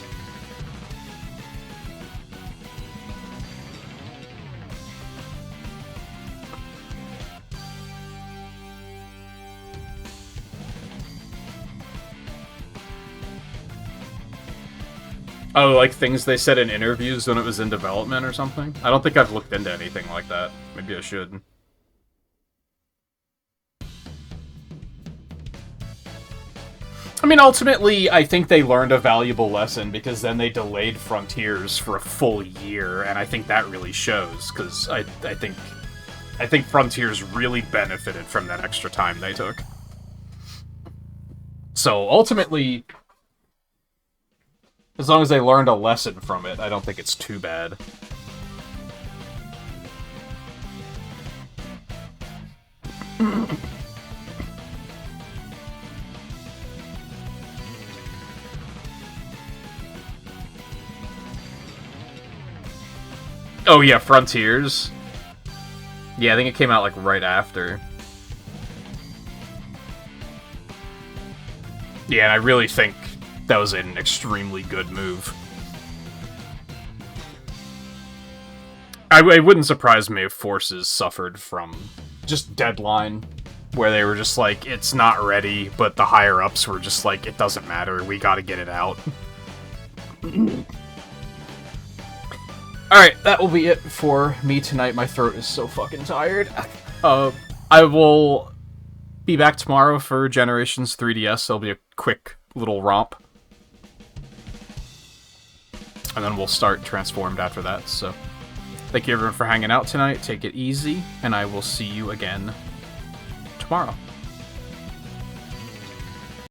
Oh, like things they said in interviews when it was in development or something? I don't think I've looked into anything like that. Maybe I should. I mean, ultimately, I think they learned a valuable lesson because then they delayed Frontiers for a full year, and I think that really shows, because I think Frontiers really benefited from that extra time they took. So, ultimately, as long as they learned a lesson from it, I don't think it's too bad. Oh yeah, Frontiers. Yeah, I think it came out like right after. Yeah, and I really think that was an extremely good move. It wouldn't surprise me if Forces suffered from just deadline, where they were just like, it's not ready, but the higher-ups were just like, it doesn't matter, we gotta get it out. Alright, that will be it for me tonight. My throat is so fucking tired. I will be back tomorrow for Generations 3DS. It'll be a quick little romp. And then we'll start Transformed after that, so thank you everyone for hanging out tonight. Take it easy, and I will see you again tomorrow.